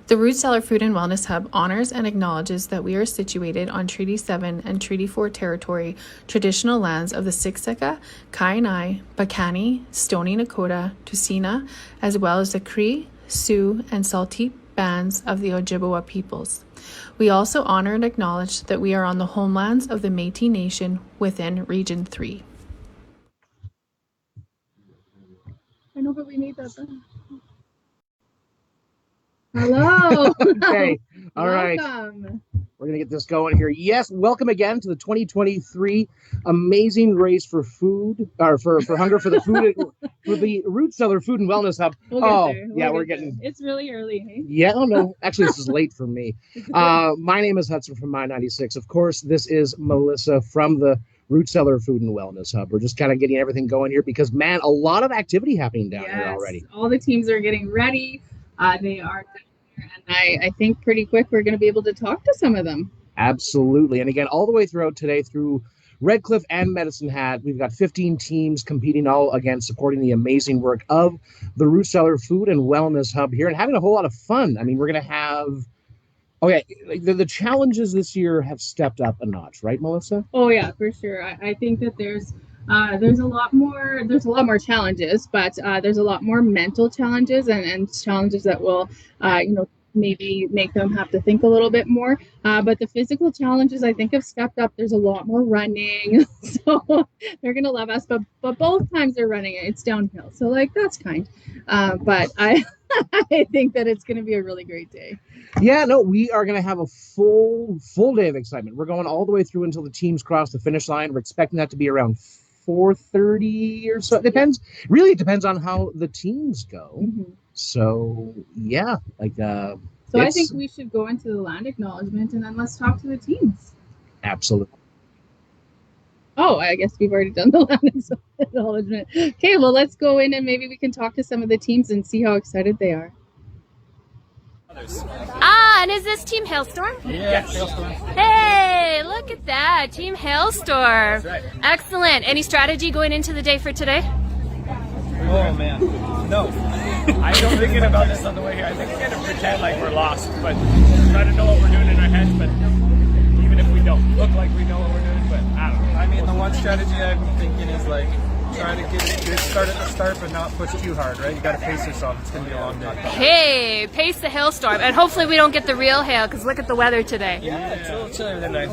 The Root Cellar Food and Wellness Hub honors and acknowledges that we are situated on Treaty 7 and Treaty 4 territory, traditional lands of the Siksika, Kainai, Bakani, Stoney Nakoda, Tusina, as well as the Cree, Sioux, and Salteep bands of the Ojibwa peoples. We also honor and acknowledge that we are on the homelands of the Métis Nation within Region 3. I know, but we need that then. Hello. Okay. All right. Welcome. We're going to get this going here. Yes. Welcome again to the 2023 amazing race for food or for hunger for the food for the Root Cellar Food and Wellness Hub. We're getting. It's really early, hey? Yeah. Oh no. Actually, this is late for me. My name is Hudson from My 96. Of course, this is Melissa from the Root Cellar Food and Wellness Hub. We're just kind of getting everything going here because, man, a lot of activity happening down here already. All the teams are getting ready. They are down here, and I think pretty quick we're going to be able to talk to some of them. Absolutely. And again, all the way throughout today through Redcliff and Medicine Hat, we've got 15 teams competing, all again supporting the amazing work of the Root Cellar Food and Wellness Hub here and having a whole lot of fun. I mean, we're going to have... Okay, the challenges this year have stepped up a notch, right, Melissa? Oh yeah, for sure. I think that there's a lot more challenges, but there's a lot more mental challenges and challenges that will maybe make them have to think a little bit more. But the physical challenges I think have stepped up. There's a lot more running, so they're gonna love us. But both times they're running it's downhill, so like that's kind. But I think that it's gonna be a really great day. Yeah, no, we are going to have a full day of excitement. We're going all the way through until the teams cross the finish line. We're expecting that to be around 4:30 or so. It depends. Really, it depends on how the teams go. Mm-hmm. So, yeah, So I think we should go into the land acknowledgement and then let's talk to the teams. Absolutely. Oh, I guess we've already done the land acknowledgement. Okay, well, let's go in and maybe we can talk to some of the teams and see how excited they are. And is this Team Hailstorm? Yes, Hailstorm. Hey, look at that. Team Hailstorm. That's right. Excellent. Any strategy going into the day for today? Oh, man. No. I don't thinking about this on the way here. I think we're going to pretend like we're lost, but try to know what we're doing in our heads, but even if we don't look like we know what we're doing, but I don't know. I mean, the one strategy I'm thinking is like try to get a good start at the start, but not push too hard, right? You got to pace yourself. It's going to be a long day. Hey, pace the hailstorm. And hopefully we don't get the real hail, because look at the weather today. Yeah, it's a little chillier than nice.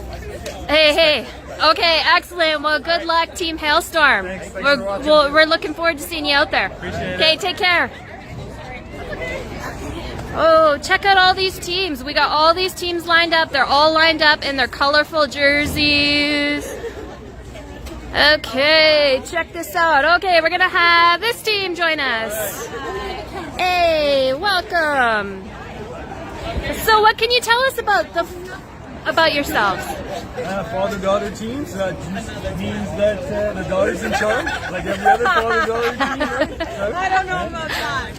Hey. Okay, excellent. Well, good luck, Team Hailstorm. Thanks for watching. We're looking forward to seeing you out there. Appreciate it. Okay, take care. Oh, check out all these teams. We got all these teams lined up. They're all lined up in their colorful jerseys. Okay, check this out. Okay, we're going to have this team join us. Hey, welcome. So what can you tell us about yourselves? Father-daughter teams, means that the daughter's in charge, like every other father-daughter team, right? I don't know about that.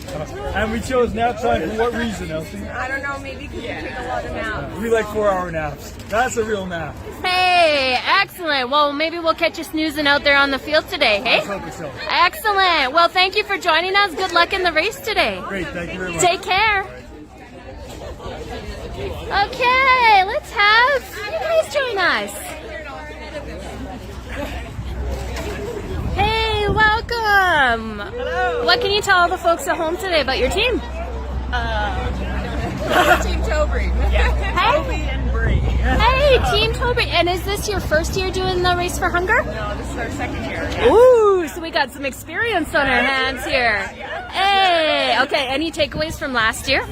And we chose nap time for what reason, Elsie? I don't know, maybe because we take a lot of naps. We like 4-hour naps. That's a real nap. Hey, excellent. Well, maybe we'll catch you snoozing out there on the field today, hey? Let's hope so. Excellent. Well, thank you for joining us. Good luck in the race today. Great, thank you very much. Take care. Okay, let's have you guys join us. Hey, welcome. Hello. What can you tell all the folks at home today about your team? Team Tobry. Hey. Toby and Bree. Hey, Team Tobry. And is this your first year doing the Race for Hunger? No, this is our second year. Yeah. Ooh, so we got some experience on our hands here. Hey, okay, any takeaways from last year?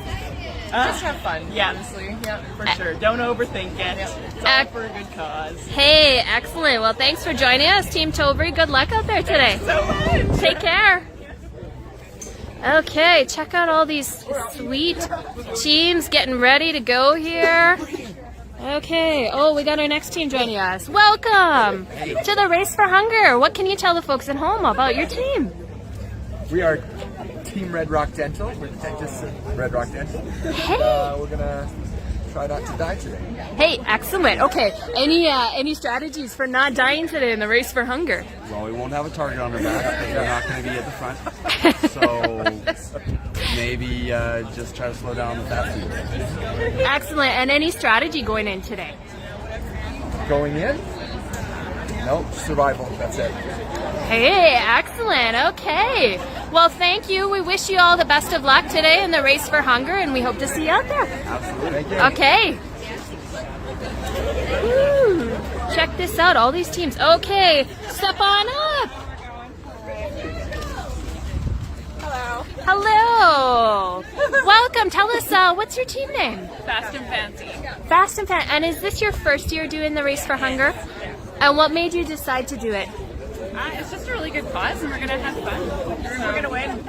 Just have fun. Yeah, honestly. Yeah, for sure. Don't overthink it. It's all for a good cause. Hey, excellent. Well, thanks for joining us, Team Tobry. Good luck out there today. So much. Take care. Okay, check out all these sweet teams getting ready to go here. Okay, we got our next team joining us. Welcome to the Race for Hunger. What can you tell the folks at home about your team? We are Team Red Rock Dental. We're the dentists at Red Rock Dental. Hey. We're going to try not to die today. Hey, excellent. Okay, any strategies for not dying today in the race for hunger? Well, we won't have a target on our back because we're not going to be at the front. So maybe just try to slow down the fat food. Excellent. And any strategy going in today? Going in? Nope, survival. That's it. Hey, excellent. Okay. Well, thank you. We wish you all the best of luck today in the race for hunger, and we hope to see you out there. Absolutely. Thank you. Okay. Woo. Check this out. All these teams. Okay. Step on up. Hello. Welcome. Tell us, what's your team name? Fast and Fancy. Fast and Fancy. And is this your first year doing the race for hunger? And what made you decide to do it? It's just a really good cause, and we're going to have fun. We're going to win.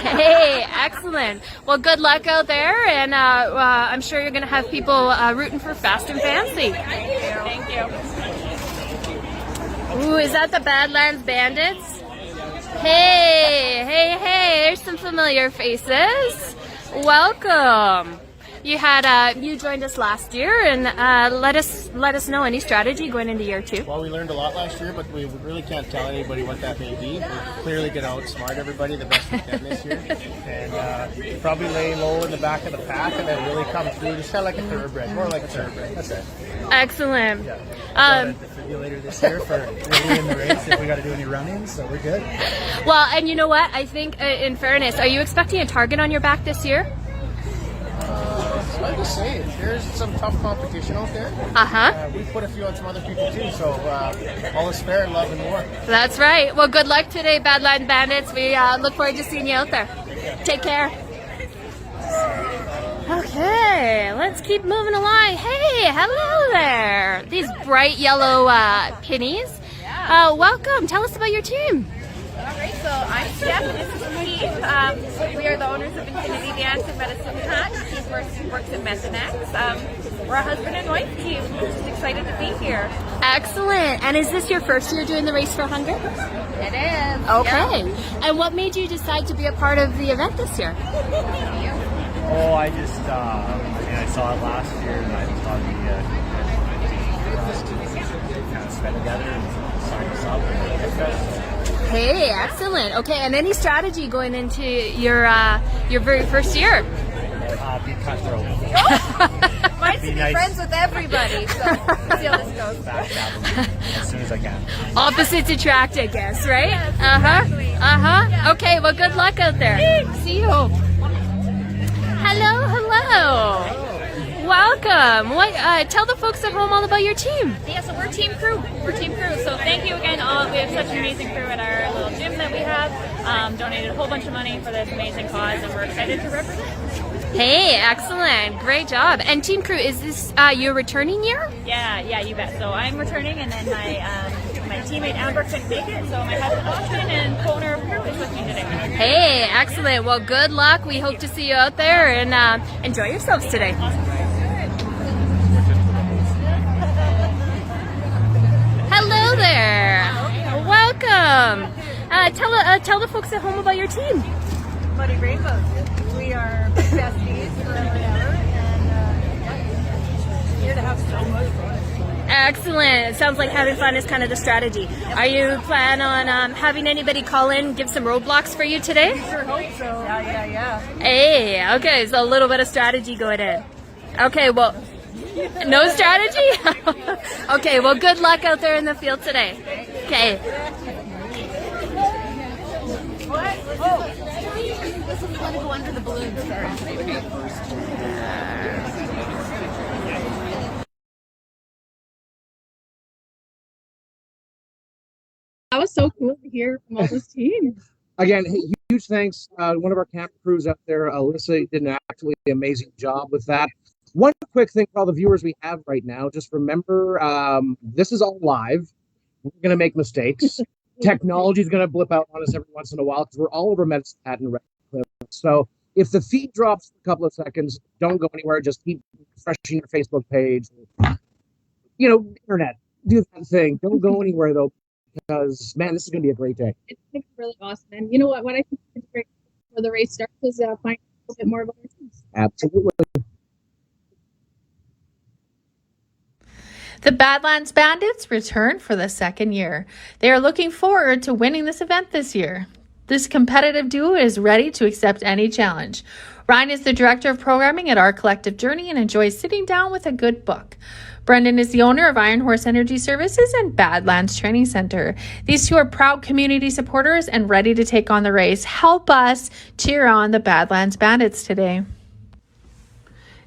Hey, excellent. Well, good luck out there, and I'm sure you're going to have people rooting for Fast and Fancy. Thank you. Ooh, is that the Badlands Bandits? Hey, there's some familiar faces. Welcome. You joined us last year, and let us know any strategy going into year 2. Well, we learned a lot last year, but we really can't tell anybody what that may be. We're clearly going to outsmart everybody the best we can this year, and probably lay low in the back of the pack, and then really come through, just kind of like a thoroughbred, more like a thoroughbred. That's it. Excellent. Yeah. Defibrillator this year for early in the race if we got to do any run-ins, so we're good. Well, and you know what? I think, in fairness, are you expecting a target on your back this year? It's hard to say. There's some tough competition out there. We put a few on some other people too, so all is fair in love and war. That's right. Well, good luck today, Badland Bandits. We look forward to seeing you out there. Take care. Okay, let's keep moving along. Hey, hello there. These bright yellow pennies. Welcome. Tell us about your team. All right, so I'm Steph, and this is Steve. We are the owners of Infinity Dance and Medicine Hat. Steve works at Medicine Hat. We're a husband and wife team. Just excited to be here. Excellent. And is this your first year doing the Race for Hunger? It is. Okay. Yeah. And what made you decide to be a part of the event this year? Oh, I just, I saw it last year, and I thought we kind of spend together and sign us up and get better. Hey, excellent. Okay, and any strategy going into your very first year? Be cutthroat. Mine's to be nice. friends with everybody, so we'll see how this goes. As soon as I can. Opposites attract, I guess, right? Yes, exactly. Okay, well, good luck out there. Thanks. See you. Hello. Welcome. Tell the folks at home all about your team. Yeah, so we're Team Crew. So thank you again. We have such an amazing crew at our little gym that we have. Donated a whole bunch of money for this amazing cause, and we're excited to represent. Hey, excellent. Great job. And Team Crew, is this your returning year? Yeah, you bet. So I'm returning, and then my teammate Amber couldn't make it, so my husband Austin and co-owner of Crew is with me today. Hey, excellent. Well, good luck. We hope to see you out there, and enjoy yourselves today. Hello there. Welcome. Tell the folks at home about your team. Muddy Rainbows. We are besties forever and ever, and here to have so much fun. Excellent. It sounds like having fun is kind of the strategy. Are you planning on having anybody call in, give some roadblocks for you today? Sure hope so. Yeah. Hey, okay, so a little bit of strategy going in. Okay, well, no strategy? Okay, well, good luck out there in the field today. Okay. What? Oh. Listen, we want to go under the balloons first. That was so cool to hear from all those teams. Again, huge thanks. One of our camp crews up there, Alyssa, did an absolutely amazing job with that. One quick thing for all the viewers we have right now, just remember, this is all live. We're going to make mistakes. Technology is going to blip out on us every once in a while because we're all over Medicine Hat and Redcliff. So if the feed drops for a couple of seconds, don't go anywhere. Just keep refreshing your Facebook page. Internet. Do that thing. Don't go anywhere, though, because, man, this is going to be a great day. It's really awesome. And you know what? What I think is great for the race starts is find a little bit more about our teams. Absolutely. The Badlands Bandits return for the second year. They are looking forward to winning this event this year. This competitive duo is ready to accept any challenge. Ryan is the director of programming at Our Collective Journey and enjoys sitting down with a good book. Brendan is the owner of Iron Horse Energy Services and Badlands Training Center. These two are proud community supporters and ready to take on the race. Help us cheer on the Badlands Bandits today.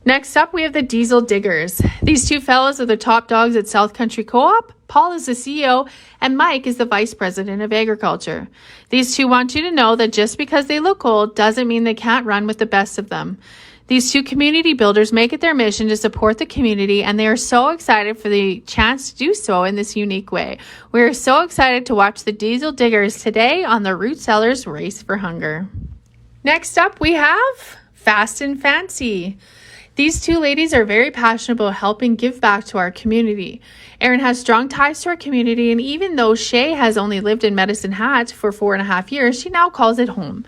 Next up, we have the Diesel Diggers. These two fellows are the top dogs at South Country Co-op. Paul is the CEO and Mike is the Vice President of Agriculture. These two want you to know that just because they look old doesn't mean they can't run with the best of them. These two community builders make it their mission to support the community, and they are so excited for the chance to do so in this unique way. We are so excited to watch the Diesel Diggers today on the Root Cellars Race for Hunger. Next up, we have Fast and Fancy. These two ladies are very passionate about helping give back to our community. Erin has strong ties to our community, and even though Shay has only lived in Medicine Hat for 4.5 years, she now calls it home.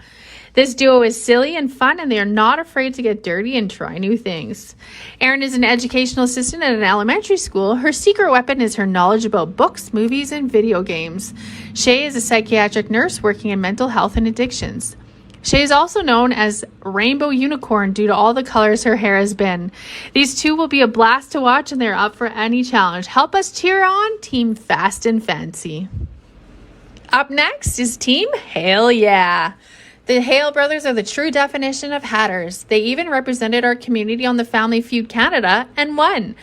This duo is silly and fun, and they are not afraid to get dirty and try new things. Erin is an educational assistant at an elementary school. Her secret weapon is her knowledge about books, movies, and video games. Shay is a psychiatric nurse working in mental health and addictions. Shay is also known as Rainbow Unicorn due to all the colors her hair has been. These two will be a blast to watch, and they're up for any challenge. Help us cheer on Team Fast and Fancy. Up next is Team Hale Yeah. The Hale brothers are the true definition of hatters. They even represented our community on the Family Feud Canada and won.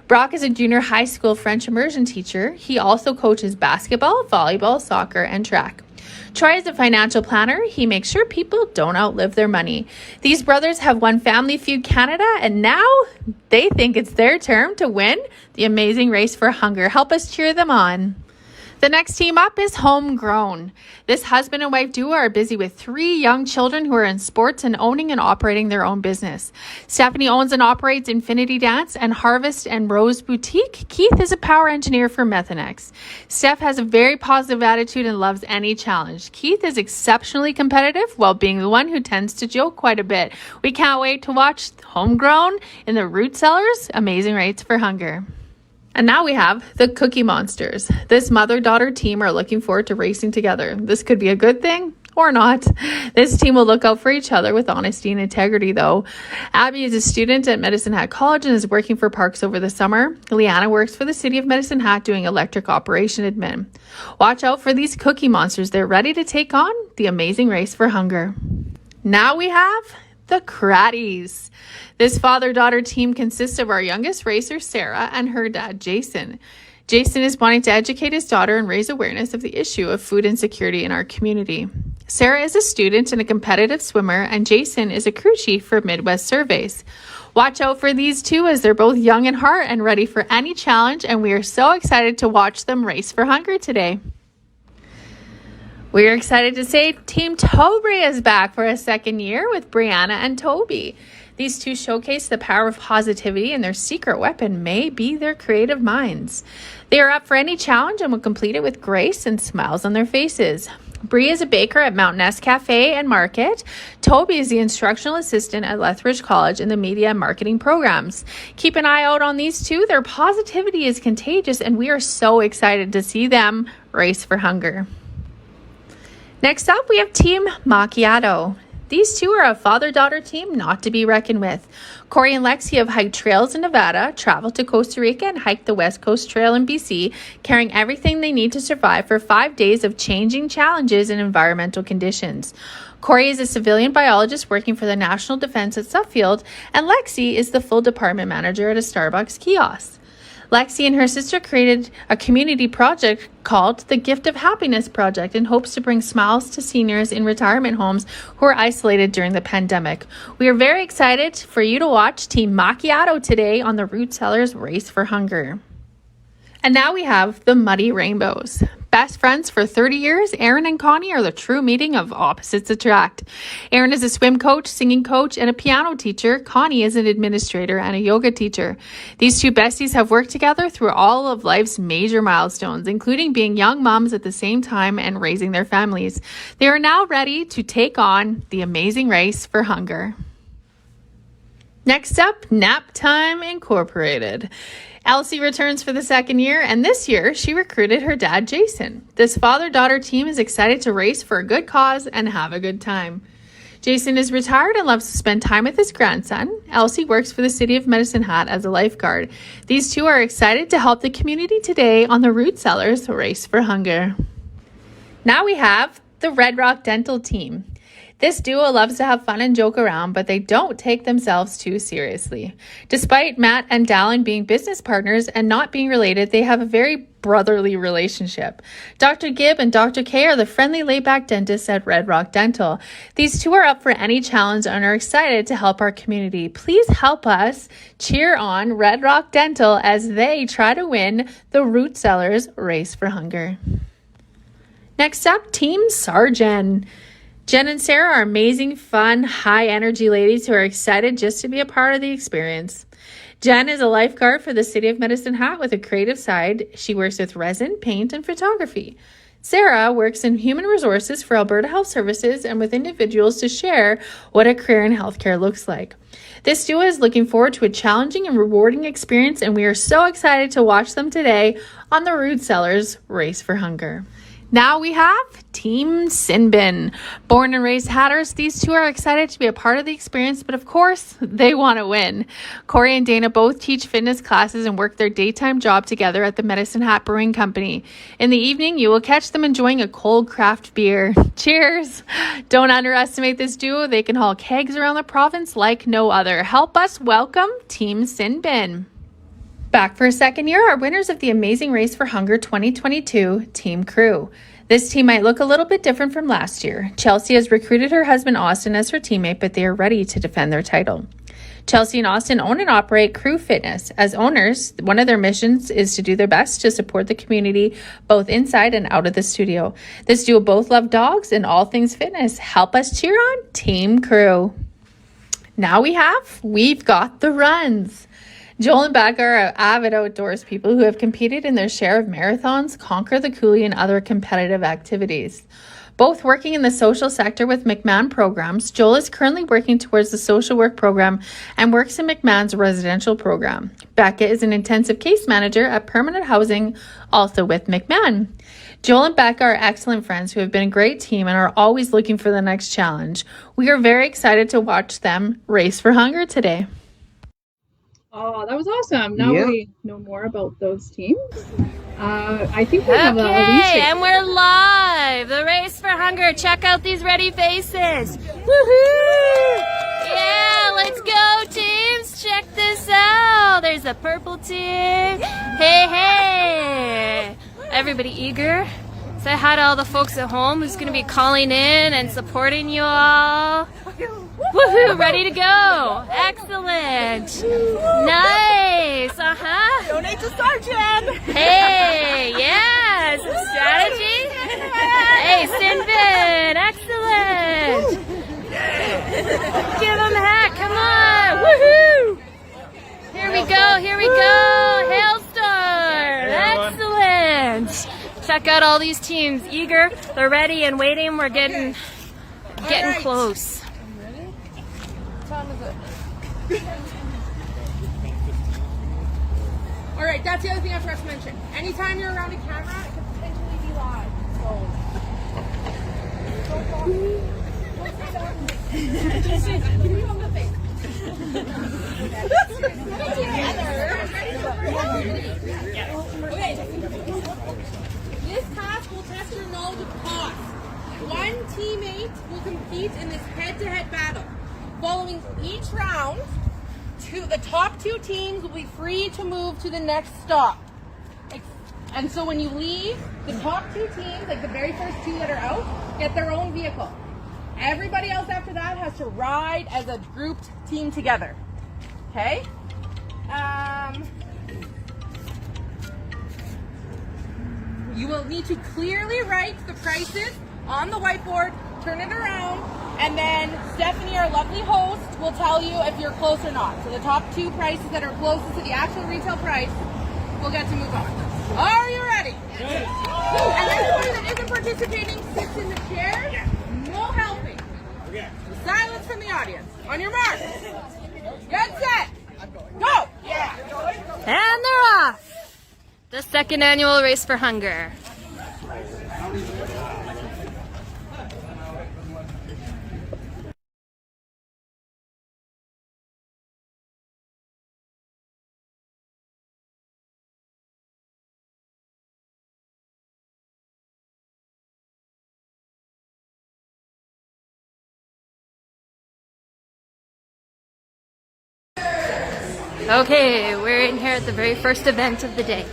Brock is a junior high school French immersion teacher. He also coaches basketball, volleyball, soccer, and track. Troy is a financial planner. He makes sure people don't outlive their money. These brothers have won Family Feud Canada, and now they think it's their turn to win the amazing Race for Hunger. Help us cheer them on. The next team up is Homegrown. This husband and wife duo are busy with 3 young children who are in sports and owning and operating their own business. Stephanie owns and operates Infinity Dance and Harvest and Rose Boutique. Keith is a power engineer for Methanex. Steph has a very positive attitude and loves any challenge. Keith is exceptionally competitive while being the one who tends to joke quite a bit. We can't wait to watch Homegrown in the Root Cellars Amazing Race for Hunger. And now we have the Cookie Monsters. This mother-daughter team are looking forward to racing together. This could be a good thing or not. This team will look out for each other with honesty and integrity, though. Abby is a student at Medicine Hat College and is working for Parks over the summer. Leanna works for the City of Medicine Hat doing electric operation admin. Watch out for these Cookie Monsters. They're ready to take on the amazing Race for Hunger. Now we have the Cratties. This father-daughter team consists of our youngest racer, Sarah, and her dad, Jason. Jason is wanting to educate his daughter and raise awareness of the issue of food insecurity in our community. Sarah is a student and a competitive swimmer, and Jason is a crew chief for Midwest Surveys. Watch out for these two as they're both young in heart and ready for any challenge, and we are so excited to watch them race for hunger today. We are excited to say Team Toby is back for a second year with Brianna and Toby. These two showcase the power of positivity, and their secret weapon may be their creative minds. They are up for any challenge and will complete it with grace and smiles on their faces. Bree is a baker at Mountain Nest Cafe and Market. Toby is the instructional assistant at Lethbridge College in the media and marketing programs. Keep an eye out on these two. Their positivity is contagious, and we are so excited to see them race for hunger. Next up, we have Team Macchiato. These two are a father-daughter team not to be reckoned with. Corey and Lexi have hiked trails in Nevada, traveled to Costa Rica, and hiked the West Coast Trail in BC, carrying everything they need to survive for 5 days of changing challenges and environmental conditions. Corey is a civilian biologist working for the National Defense at Suffield, and Lexi is the full department manager at a Starbucks kiosk. Lexi and her sister created a community project called the Gift of Happiness Project in hopes to bring smiles to seniors in retirement homes who are isolated during the pandemic. We are very excited for you to watch Team Macchiato today on the Root Cellars Race for Hunger. And now we have the Muddy Rainbows. Best friends for 30 years, Aaron and Connie are the true meeting of opposites attract. Aaron is a swim coach, singing coach, and a piano teacher. Connie is an administrator and a yoga teacher. These two besties have worked together through all of life's major milestones, including being young moms at the same time and raising their families. They are now ready to take on the amazing Race for Hunger. Next up, Nap Time Incorporated. Elsie returns for the second year, and this year she recruited her dad, Jason. This father-daughter team is excited to race for a good cause and have a good time. Jason is retired and loves to spend time with his grandson. Elsie works for the city of Medicine Hat as a lifeguard. These two are excited to help the community today on the Root Cellars Race for Hunger. Now we have the Red Rock Dental team. This duo loves to have fun and joke around, but they don't take themselves too seriously. Despite Matt and Dallin being business partners and not being related, they have a very brotherly relationship. Dr. Gibb and Dr. K are the friendly, laid-back dentists at Red Rock Dental. These two are up for any challenge and are excited to help our community. Please help us cheer on Red Rock Dental as they try to win the Root Cellars Race for Hunger. Next up, Team Sargent. Jen and Sarah are amazing, fun, high-energy ladies who are excited just to be a part of the experience. Jen is a lifeguard for the City of Medicine Hat with a creative side. She works with resin, paint, and photography. Sarah works in human resources for Alberta Health Services and with individuals to share what a career in healthcare looks like. This duo is looking forward to a challenging and rewarding experience, and we are so excited to watch them today on the Root Cellars Race for Hunger. Now we have Team Sinbin. Born and raised Hatters, these two are excited to be a part of the experience, but of course, they want to win. Corey and Dana both teach fitness classes and work their daytime job together at the Medicine Hat Brewing Company. In the evening, you will catch them enjoying a cold craft beer. Cheers! Don't underestimate this duo. They can haul kegs around the province like no other. Help us welcome Team Sinbin. Back for a second year are winners of the Amazing Race for Hunger 2022 Team Crew. This team might look a little bit different from last year. Chelsea has recruited her husband Austin as her teammate, but they are ready to defend their title. Chelsea and Austin own and operate Crew Fitness. As owners, one of their missions is to do their best to support the community both inside and out of the studio. This duo both love dogs and all things fitness. Help us cheer on Team Crew. Now we've got the runs. Joel and Becca are avid outdoors people who have competed in their share of marathons, Conquer the Coulee, and other competitive activities. Both working in the social sector with McMahon programs, Joel is currently working towards the social work program and works in McMahon's residential program. Becca is an intensive case manager at permanent housing, also with McMahon. Joel and Becca are excellent friends who have been a great team and are always looking for the next challenge. We are very excited to watch them race for hunger today. Oh, that was awesome. Now we know more about those teams. I think we have a Okay, and we're live. The Race for Hunger. Check out these ready faces. Woohoo! Yeah, let's go, teams. Check this out. There's a purple team. Hey. Everybody eager? Say hi to all the folks at home who's going to be calling in and supporting you all. Woohoo! Ready to go. Excellent. Nice. Donate to Sargent. Hey, yeah. Some strategy. Hey, Sinbin. Excellent. Give them a hat. Come on. Woohoo! Here we go. Hailstorm. Excellent. Check out all these teams. Eager. They're ready and waiting. We're getting close. All right, that's the other thing I forgot to mention. Anytime you're around a camera, it could potentially be live. This task will test your knowledge of pause. One teammate will compete in this head-to-head battle. Following each round, the top two teams will be free to move to the next stop. And so when you leave, the top two teams, like the very first two that are out, get their own vehicle. Everybody else after that has to ride as a grouped team together. Okay? You will need to clearly write the prices on the whiteboard, turn it around, and then Stephanie, our lovely host, will tell you if you're close or not. So the top two prices that are closest to the actual retail price will get to move on. Are you ready? Yes. And everybody that isn't participating sits in the chairs. No helping. Okay. Silence from the audience. On your mark. Get set. Go. And they're off. The second annual Race for Hunger. Okay, we're in here at the very first event of the day.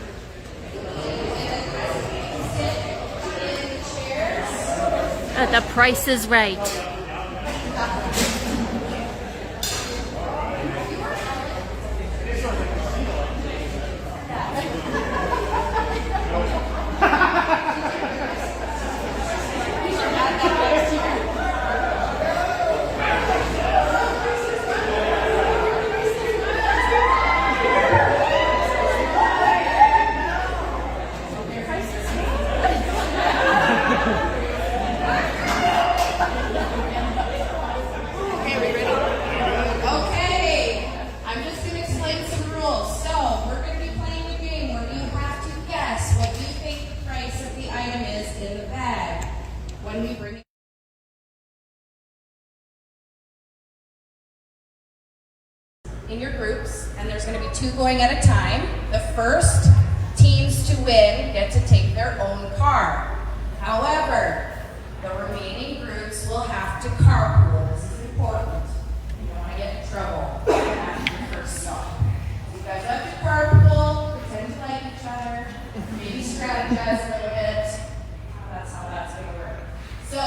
The Price is Right. In your groups, and there's going to be 2 going at a time. The first teams to win get to take their own car. However, the remaining groups will have to carpool. This is important. You don't want to get in trouble after your first stop. You guys have to carpool, pretend to like each other, maybe strategize a little bit. That's how that's going to work. So,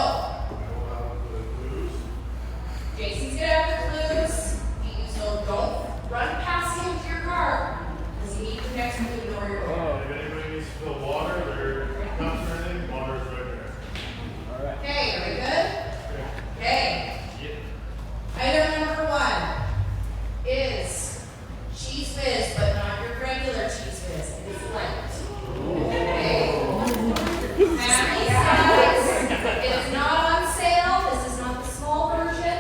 Jason's going to have the clues. So don't run past him to your car, because you need the next move to know where you're going. If anybody needs to fill water, their cups or anything, water's right there. All right. Okay, are we good? Okay. Item number 1 is cheese whiz, but not your regular cheese whiz. It is light. Okay. Family size. It is not on sale. This is not the small version.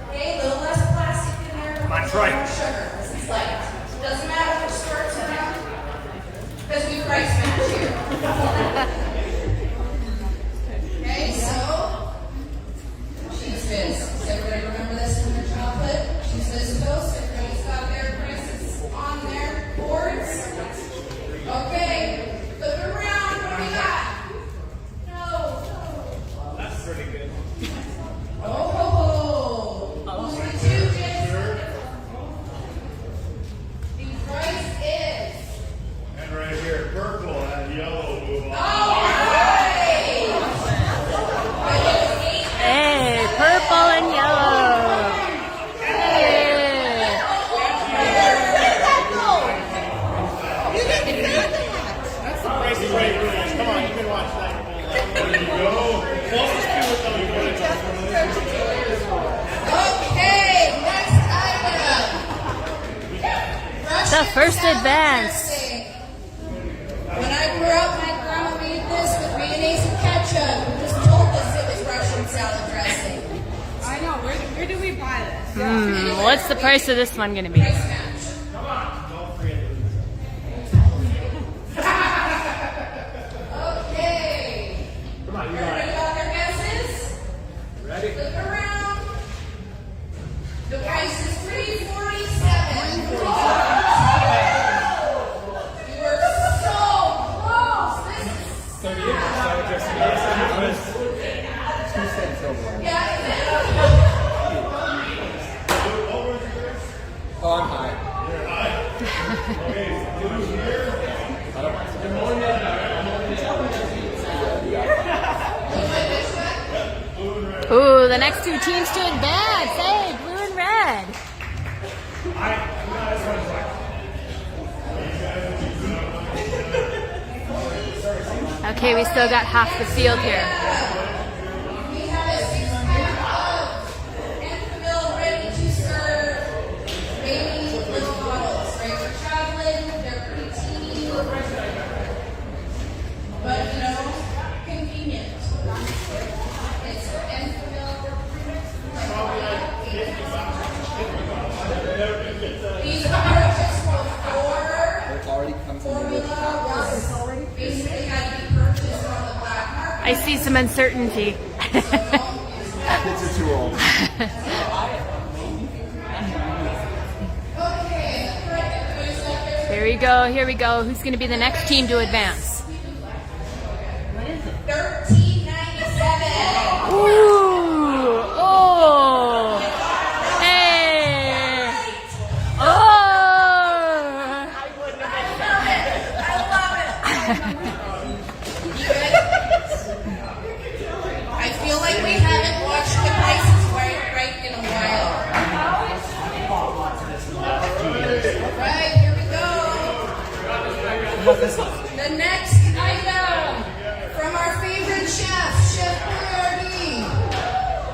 Okay, a little less plastic in there. That's right. More sugar. This is light. Doesn't matter which store it's in, because we price match here. Okay, so cheese whiz. Does everybody remember this from their childhood? Cheese whiz toast. Everybody's got their prices on their boards. Okay, flip it around. What do we got? No. That's pretty good. Oh, only 2 Jason. The price is. And right here, purple and yellow move on. All right. Hey, purple and yellow. Hey. That's the Price is Right rules. Come on, you can watch that. There you go. Closest to it, though, you go to Okay, next item. The first advance. When I grew up, my grandma made this with mayonnaise and ketchup. We just told us it was Russian salad dressing. I know. Where do we buy this? What's the price of this one going to be? Price match. Come on. Don't forget it. Okay. Come on, you got Everybody it. got their guesses? Ready? Look around. The price is $3.47. You were so close. This is 38. Salad dressing. Yes, it was. yeah. Oh, I'm high. Ooh, the next 2 teams to advance. Hey, blue and red. Okay, we still got half the field here. We have a 6-pack of Enfamil ready to serve baby little bottles. Right? We're traveling, they're pretty teeny, but you know, convenient. It's Enfamil. I see some uncertainty. Kids are too old. Here we go, here we go. Who's going to be the next team to advance? 1397. Ooh! Oh! Hey! Oh! I feel like we haven't watched The Price is Right in a while. Right, here we go. The next item from our favorite chef, Chef Boyardee.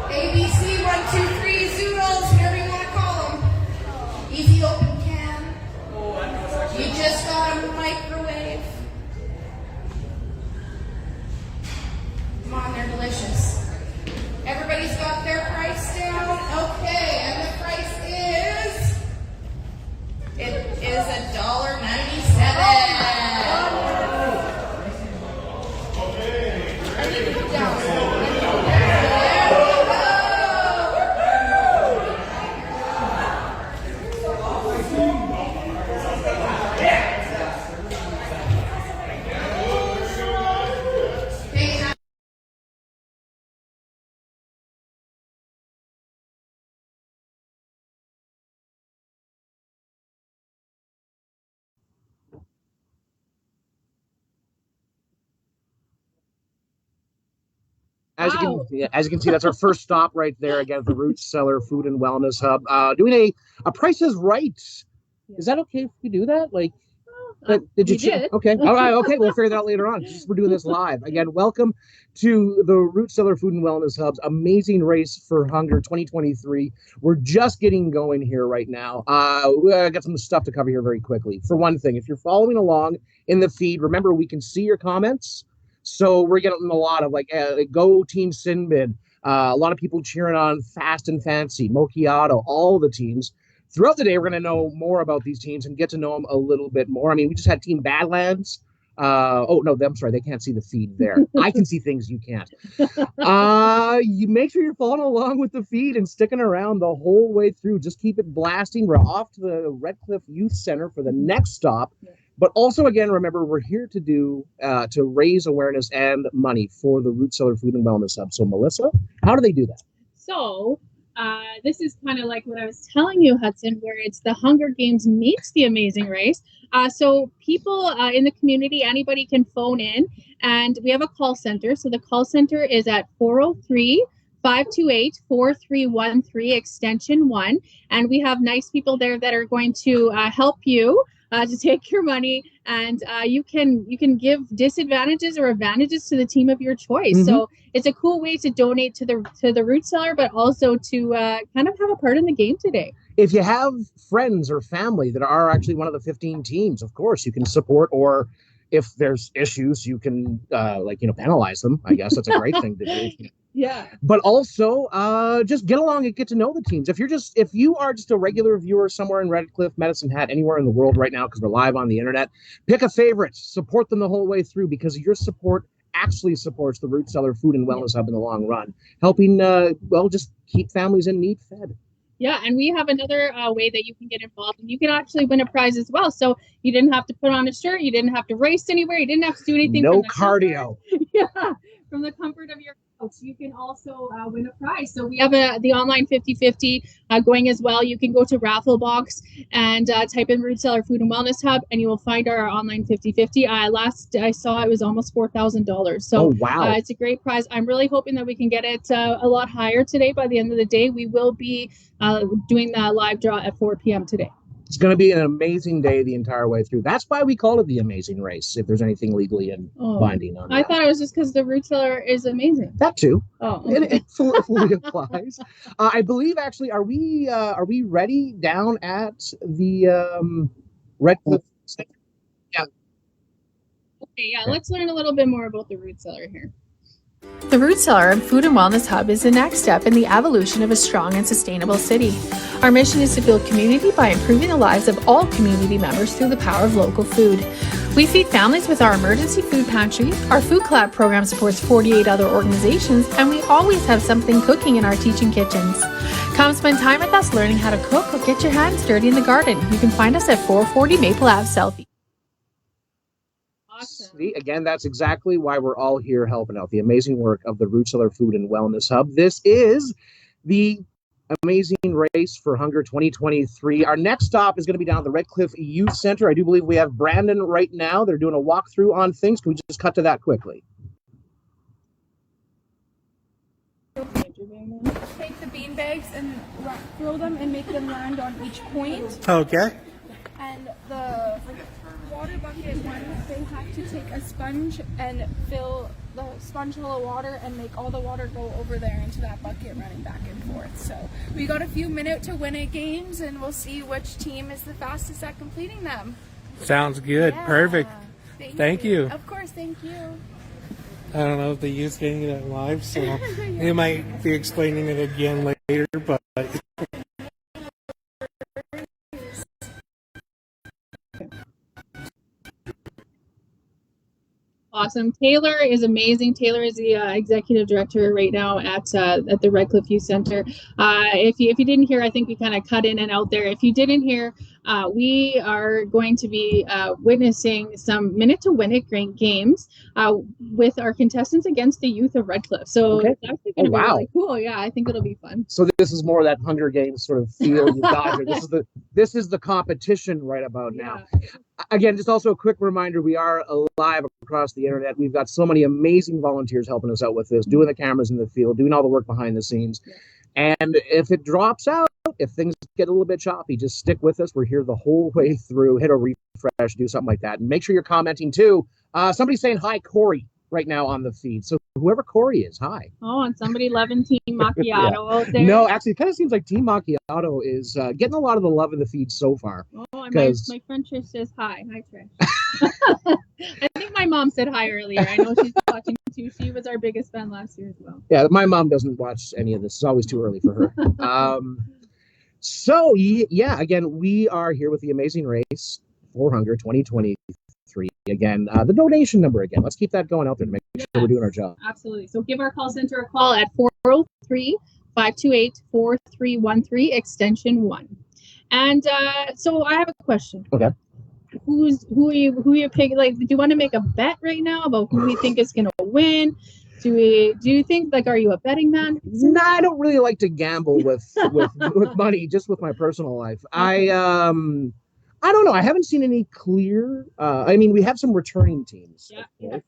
ABC 123 Zoodles, whatever you want to call them. Easy open can. You just got a microwave. Come on, they're delicious. Everybody's got their price down? Okay, and the price is... It is $1.97. I need to put down. As you can see, that's our first stop right there again at the Roots Cellar Food and Wellness Hub. Doing a Price is Right. Is that okay if we do that? Like, did you check? Okay, all right, okay. We'll figure that out later on. We're doing this live again. Welcome to the Roots Cellar Food and Wellness Hub's Amazing Race for Hunger 2023. We're just getting going here right now. We got some stuff to cover here very quickly. For one thing, if you're following along in the feed, remember we can see your comments. So we're getting a lot of go Team Sinbad, a lot of people cheering on Fast and Fancy, Mochiato, all the teams. Throughout the day, we're going to know more about these teams and get to know them a little bit more. I mean, we just had Team Badlands. Oh, no, I'm sorry. They can't see the feed there. I can see things you can't. You make sure you're following along with the feed and sticking around the whole way through. Just keep it blasting. We're off to the Redcliff Youth Center for the next stop. But also, again, remember, we're here to raise awareness and money for the Roots Cellar Food and Wellness Hub. So, Melissa, how do they do that? So, this is kind of like what I was telling you, Hudson, where it's the Hunger Games meets the Amazing Race. So people in the community, anybody can phone in, and we have a call center. So the call center is at 403-528-4313, extension 1. And we have nice people there that are going to help you to take your money, and you can give disadvantages or advantages to the team of your choice. Mm-hmm. So it's a cool way to donate to the Roots Cellar, but also to kind of have a part in the game today. If you have friends or family that are actually one of the 15 teams, of course you can support, or if there's issues, you can penalize them. I guess that's a great thing to do. Yeah. But also, just get along and get to know the teams. If you are just a regular viewer somewhere in Redcliff, Medicine Hat, anywhere in the world right now, because we're live on the internet, pick a favorite, support them the whole way through, because your support actually supports the Roots Cellar Food and Wellness Hub in the long run, helping just keep families in need fed. Yeah, and we have another way that you can get involved, and you can actually win a prize as well. So you didn't have to put on a shirt, you didn't have to race anywhere, you didn't have to do anything. No cardio. From the comfort of your couch, you can also win a prize. So we have the online 50-50 going as well. You can go to Rafflebox and type in Roots Cellar Food and Wellness Hub, and you will find our online 50-50. Last I saw, it was almost $4,000. So wow. It's a great prize. I'm really hoping that we can get it a lot higher today. By the end of the day, we will be doing the live draw at 4 p.m. today. It's going to be an amazing day the entire way through. That's why we call it the Amazing Race, if there's anything legally and binding on it. I thought it was just because the Roots Cellar is amazing. That too. Oh, it fully applies. I believe, actually, are we ready down at the Redcliff? Yeah. Okay, let's learn a little bit more about the Roots Cellar here. The Roots Cellar Food and Wellness Hub is the next step in the evolution of a strong and sustainable city. Our mission is to build community by improving the lives of all community members through the power of local food. We feed families with our emergency food pantry, our food collab program supports 48 other organizations, and we always have something cooking in our teaching kitchens. Come spend time with us learning how to cook or get your hands dirty in the garden. You can find us at 440 Maple Ave South. See, again, that's exactly why we're all here helping out. The amazing work of the Root Cellar Food and Wellness Hub. This is the Amazing Race for Hunger 2023. Our next stop is going to be down at the Redcliff Youth Center. I do believe we have Brandon right now. They're doing a walkthrough on things. Can we just cut to that quickly? Take the bean bags and throw them and make them land on each point. Okay. And the water bucket one, they have to take a sponge and fill the sponge full of water and make all the water go over there into that bucket running back and forth. So we got a few minutes to win it games, and we'll see which team is the fastest at completing them. Sounds good. Yeah. Perfect. Thank you. Of course, thank you. I don't know if the youth's getting it live, so they might be explaining it again later, but Awesome. Taylor is amazing. Taylor is the executive director right now at the Redcliff Youth Center. If you didn't hear, I think we kind of cut in and out there. If you didn't hear, we are going to be witnessing some minute to win it games with our contestants against the youth of Redcliff. So Okay. it's actually going to be wow. really cool. Yeah, I think it'll be fun. So this is more of that Hunger Games sort of feel you've got here. This is the competition right about now. Again, just also a quick reminder, we are live across the internet. We've got so many amazing volunteers helping us out with this, doing the cameras in the field, doing all the work behind the scenes. And if it drops out, if things get a little bit choppy, just stick with us. We're here the whole way through. Hit a refresh, do something like that. And make sure you're commenting too. Somebody's saying hi, Corey, right now on the feed. So whoever Corey is, hi. Oh, and somebody loving Team Macchiato out there. No, actually, it kind of seems like Team Macchiato is getting a lot of the love in the feed so far. Oh, and my friend Trish says hi. Hi, Trish. I think my mom said hi earlier. I know she's watching too. She was our biggest fan last year as well. Yeah, my mom doesn't watch any of this. It's always too early for her. So, yeah, again, we are here with the Amazing Race for Hunger 2023. Again, the donation number again. Let's keep that going out there to make sure we're doing our job. Absolutely. So give our call center a call at 403-528-4313, extension 1. And so I have a question. Okay. Who are you picking? Like, do you want to make a bet right now about who we think is going to win? Do you think, like, are you a betting man? Nah, I don't really like to gamble with money, just with my personal life. Okay. I don't know. I haven't seen any clear. I mean, we have some returning teams. Yeah.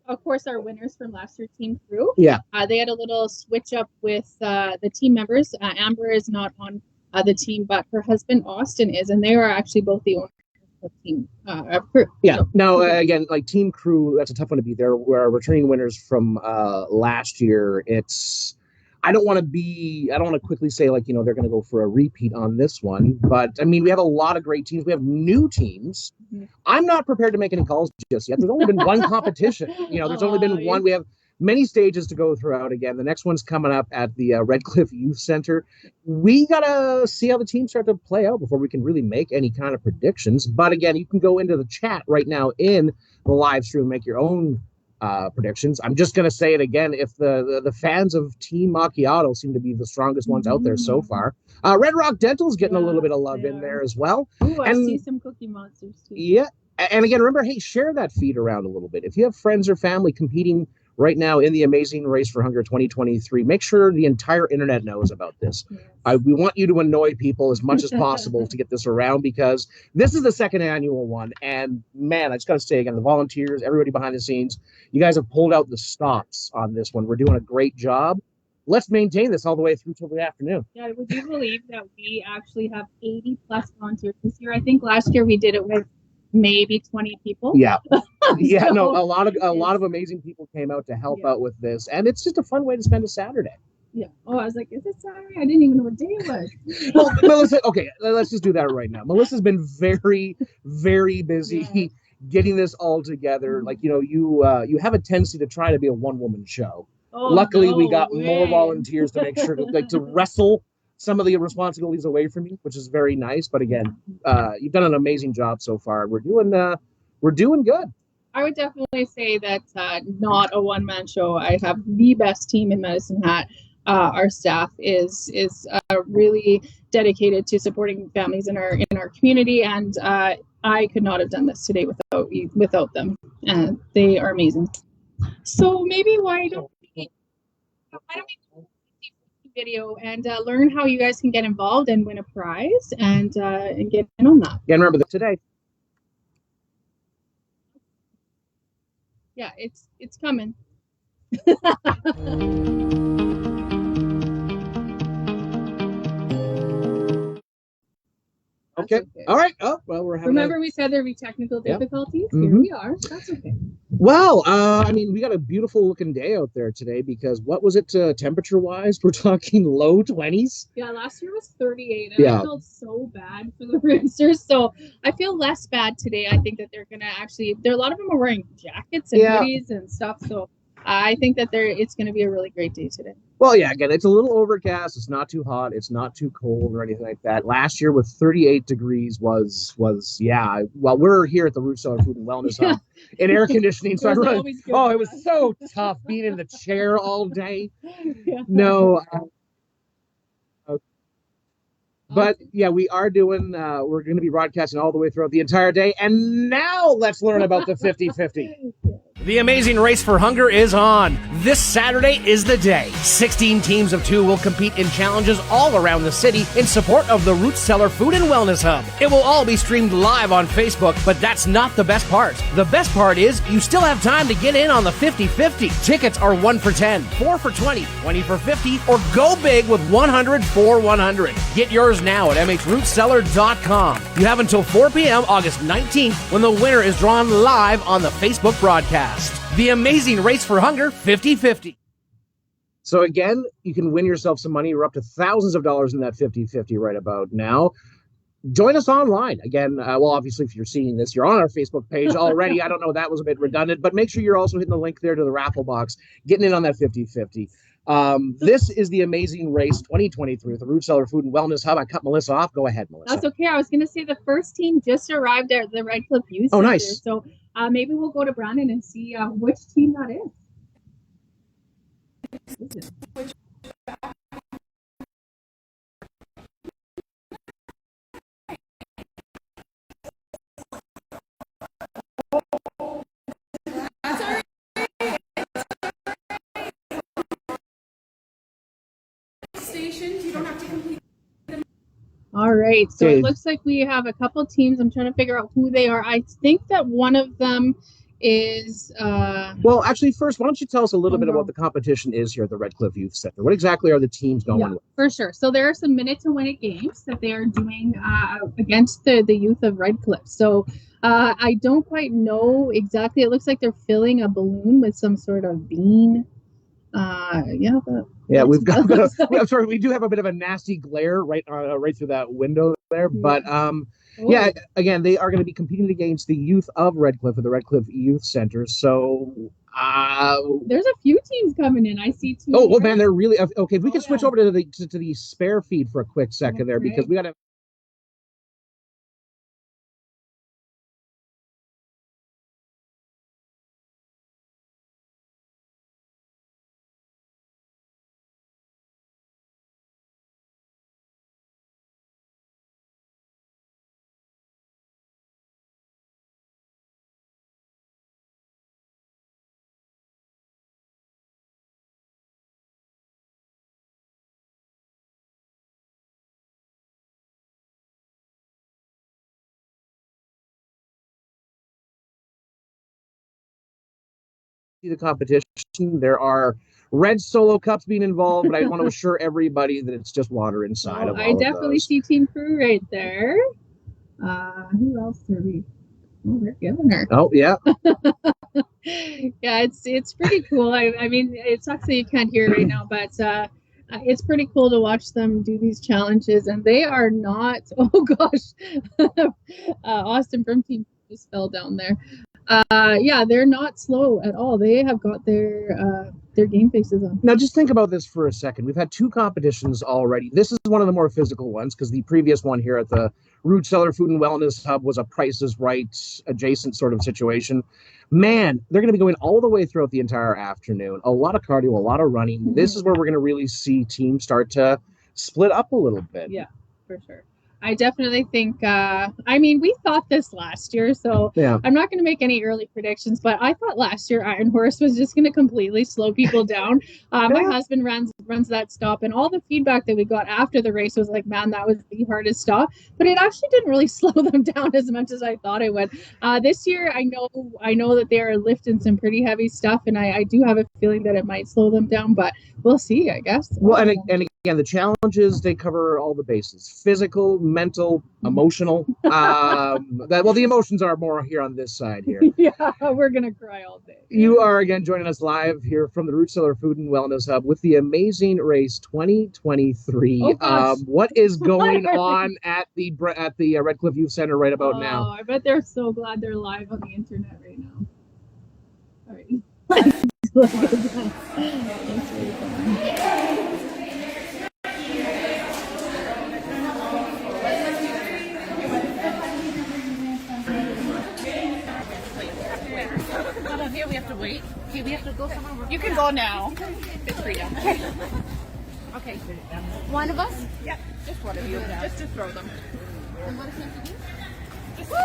Of course, our winners from last year, Team Crew. Yeah. They had a little switch up with the team members. Amber is not on the team, but her husband Austin is, and they are actually both the owners of Team Crew. Yeah. So, Now, again, like Team Crew, that's a tough one to beat. There were returning winners from last year. I don't want to quickly say, like, they're going to go for a repeat on this one. But, I mean, we have a lot of great teams. We have new teams. Mhm. I'm not prepared to make any calls just yet. There's only been one competition. There's only been one. We have many stages to go throughout again. The next one's coming up at the Redcliff Youth Center. We got to see how the teams start to play out before we can really make any kind of predictions. But, again, you can go into the chat right now in the live stream and make your own predictions. I'm just going to say it again. If the fans of Team Macchiato seem to be the strongest ones out there so far. Red Rock Dental's getting a little bit of love in there as well. Ooh, I see some Cookie Monsters too. Yeah. And again, remember, hey, share that feed around a little bit. If you have friends or family competing right now in the Amazing Race for Hunger 2023, make sure the entire internet knows about this. Yes. We want you to annoy people as much as possible to get this around, because this is the second annual one. And man, I just got to say again, the volunteers, everybody behind the scenes, you guys have pulled out the stops on this one. We're doing a great job. Let's maintain this all the way through till the afternoon. Yeah, would you believe that we actually have 80 plus volunteers this year? I think last year we did it with maybe 20 people. Yeah. Yeah, So, no, a lot of amazing people came out to help out with this, and it's just a fun way to spend a Saturday. Yeah. Oh, I was like, is it Saturday? I didn't even know what day it was. Well, Melissa, okay, let's just do that right now. Melissa's been very, very busy getting this all together. Like, you have a tendency to try to be a one-woman show. Oh, Luckily, we no got more way. volunteers to make sure to wrestle some of the responsibilities away from you, which is very nice. But again, you've done an amazing job so far. We're doing we're doing good. I would definitely say that not a one-man show. I have the best team in Medicine Hat. Our staff is really dedicated to supporting families in our community, and I could not have done this today without them. They are amazing. So maybe why don't we do a video and learn how you guys can get involved and win a prize and get in on that. Yeah, remember that today. Yeah, it's coming. Okay. All right. Oh, well, we're having. Remember, we said there'd be technical difficulties. Yep. Here we are. That's okay. Well, I mean, we got a beautiful looking day out there today because what was it temperature wise? We're talking low 20s. Yeah, last year was 38, and Yeah. I felt so bad for the Roosters. So I feel less bad today. I think that they're gonna a lot of them are wearing jackets and hoodies and stuff. So I think that it's gonna be a really great day today. Well, yeah, again, it's a little overcast. It's not too hot. It's not too cold or anything like that. Last year with 38 degrees was well, we're here at the Root Cellar Food and Wellness Hub in air conditioning. So it was so tough being in the chair all day. Yeah. No. But yeah, we are doing, we're going to be broadcasting all the way throughout the entire day. And now let's learn about the 50-50. The Amazing Race for Hunger is on. This Saturday is the day. 16 teams of 2 will compete in challenges all around the city in support of the Root Cellar Food and Wellness Hub. It will all be streamed live on Facebook, but that's not the best part. The best part is you still have time to get in on the 50-50. Tickets are 1 for 10, 4 for 20, 20 for 50, or go big with 100 for 100. Get yours now at mhrootcellar.com. You have until 4 p.m. August 19th when the winner is drawn live on the Facebook broadcast. The Amazing Race for Hunger 50-50. So again, you can win yourself some money. We're up to thousands of dollars in that 50-50 right about now. Join us online. Again, well, obviously, if you're seeing this, you're on our Facebook page already. I don't know, that was a bit redundant, but make sure you're also hitting the link there to the raffle box, getting in on that 50-50. This is the Amazing Race 2023 with the Root Cellar Food and Wellness Hub. I cut Melissa off. Go ahead, Melissa. That's okay. I was going to say the first team just arrived at the Redcliff Youth Center. Oh, nice. So maybe we'll go to Brandon and see which team that is. Stations, you don't have to complete. All right, so it looks like we have a couple teams. I'm trying to figure out who they are. I think that one of them is well, actually, first, why don't you tell us a little bit about what the competition is here at the Redcliff Youth Center? What exactly are the teams going with? For sure. So there are some minute to win it games that they are doing against the youth of Redcliff. So I don't quite know exactly. It looks like they're filling a balloon with some sort of bean. We've got. I'm sorry, we do have a bit of a nasty glare right through that window there, but again, they are going to be competing against the youth of Redcliff at the Redcliff Youth Center. So there's a few teams coming in. I see two. Oh, well, man, they're really okay. If we can switch over to the spare feed for a quick second there, because we got to. The competition. There are red solo cups being involved, but I want to assure everybody that it's just water inside of all I definitely of see Team Crew right there. Who else are we? Oh, they're giving her. Oh, yeah. Yeah, it's pretty cool. I mean, it sucks that you can't hear it right now, but it's pretty cool to watch them do these challenges, and they are not. Oh gosh, Austin from Team just fell down there. They're not slow at all. They have got their game faces on. Now, just think about this for a second. We've had 2 competitions already. This is one of the more physical ones because the previous one here at the Root Cellar Food and Wellness Hub was a Price is Right adjacent sort of situation. Man, they're going to be going all the way throughout the entire afternoon. A lot of cardio, a lot of running. This is where we're going to really see teams start to split up a little bit. Yeah, for sure. I definitely think, I mean, we thought this last year, so Yeah. I'm not going to make any early predictions, but I thought last year Iron Horse was just going to completely slow people down. My husband runs that stop, and all the feedback that we got after the race was like, man, that was the hardest stop, but it actually didn't really slow them down as much as I thought it would. This year, I know that they are lifting some pretty heavy stuff, and I do have a feeling that it might slow them down, but we'll see, I guess. Well, and again, the challenges, they cover all the bases: physical, mental, emotional. The emotions are more here on this side here. Yeah, we're gonna cry all day. You are again joining us live here from the Root Cellar Food and Wellness Hub with the Amazing Race 2023. What is going on at the Redcliff Youth Center right about now? I bet they're so glad they're live on the internet right now. All right. Thanks for your time. Here we have to wait. Okay, we have to go somewhere. You can go now. It's freedom. Okay. One of us? Yeah. Just one of you. Just to throw them. And what does he have to do? Just woo!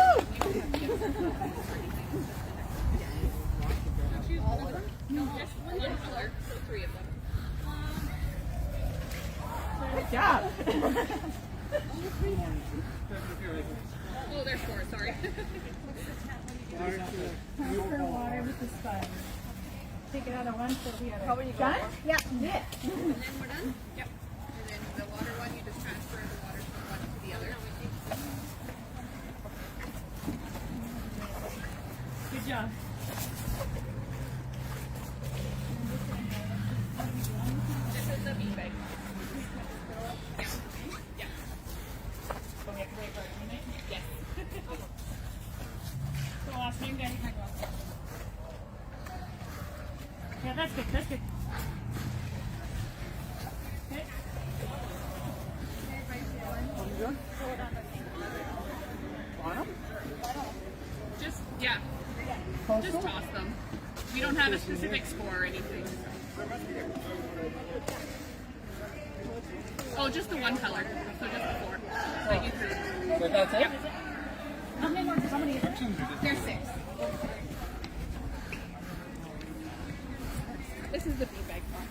No, just one color. So 3 of them. Good job. Oh, there's 4. Sorry. Transfer water with the sponge. Take it out of one so we have it. Done? Yeah. And then we're done? Yep. And then the water one, you just transfer the water from one to the other. Good job. This is the bean bag. Yeah. So we have to wait for our teammate? Yes. So last name, Danny. Yeah, that's good. That's good. Okay. Just, yeah. Just toss them. We don't have a specific score or anything. Oh, just the one color. So just the 4 that you threw. So that's it? Yep. How many more? How many? There's 6. This is the feedback part.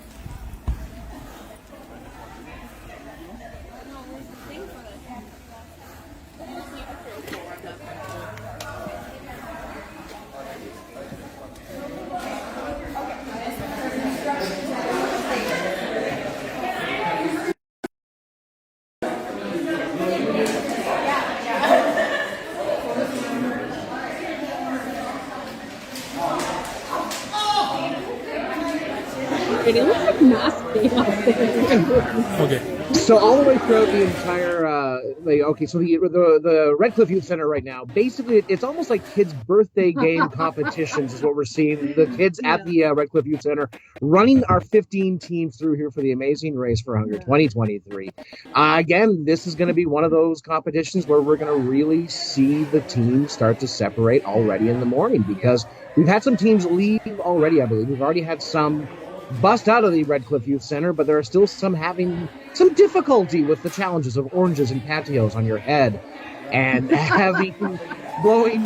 It looks like mass chaos there. Okay. So all the way throughout the entire, so the Redcliff Youth Center right now, basically it's almost like kids' birthday game competitions is what we're seeing. The kids at the Redcliff Youth Center running our 15 teams through here for the Amazing Race for Hunger 2023. Again, this is going to be one of those competitions where we're going to really see the teams start to separate already in the morning, because we've had some teams leave already, I believe. We've already had some bust out of the Redcliff Youth Center, but there are still some having some difficulty with the challenges of oranges and patios on your head and blowing